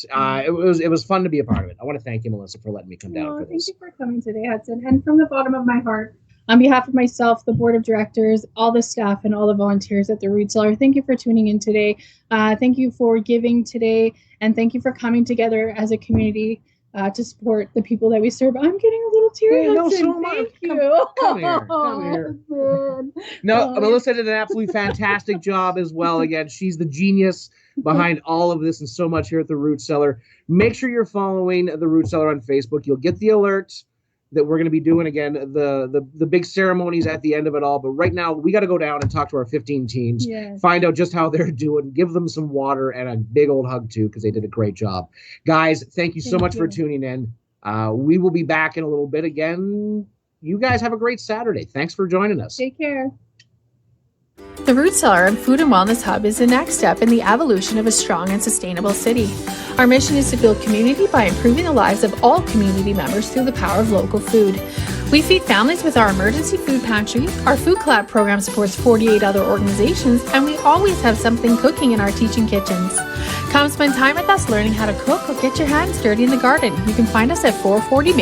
It was fun to be a part of it. I want to thank you, Melissa, for letting me come down for this. Thank you for coming today, Hudson. And from the bottom of my heart, on behalf of myself, the board of directors, all the staff, and all the volunteers at the Root Cellar, thank you for tuning in today. Thank you for giving today, and thank you for coming together as a community to support the people that we serve. I'm getting a little teary. No, Hudson. so much. Thank you. Come here. No, Melissa did an absolutely fantastic job as well. Again, she's the genius behind all of this and so much here at the Root Cellar. Make sure you're following the Root Cellar on Facebook. You'll get the alerts that we're going to be doing again, the big ceremonies at the end of it all. But right now, we got to go down and talk to our 15 teams, find out just how they're doing, give them some water and a big old hug too, because they did a great job. Guys, thank you so much for tuning in. We will be back in a little bit again. You guys have a great Saturday. Thanks for joining us. Take care. The Root Cellar and Food and Wellness Hub is the next step in the evolution of a strong and sustainable city. Our mission is to build community by improving the lives of all community members through the power of local food. We feed families with our emergency food pantry, our food collab program supports 48 other organizations, and we always have something cooking in our teaching kitchens. Come spend time with us learning how to cook or get your hands dirty in the garden. You can find us at 440 Maple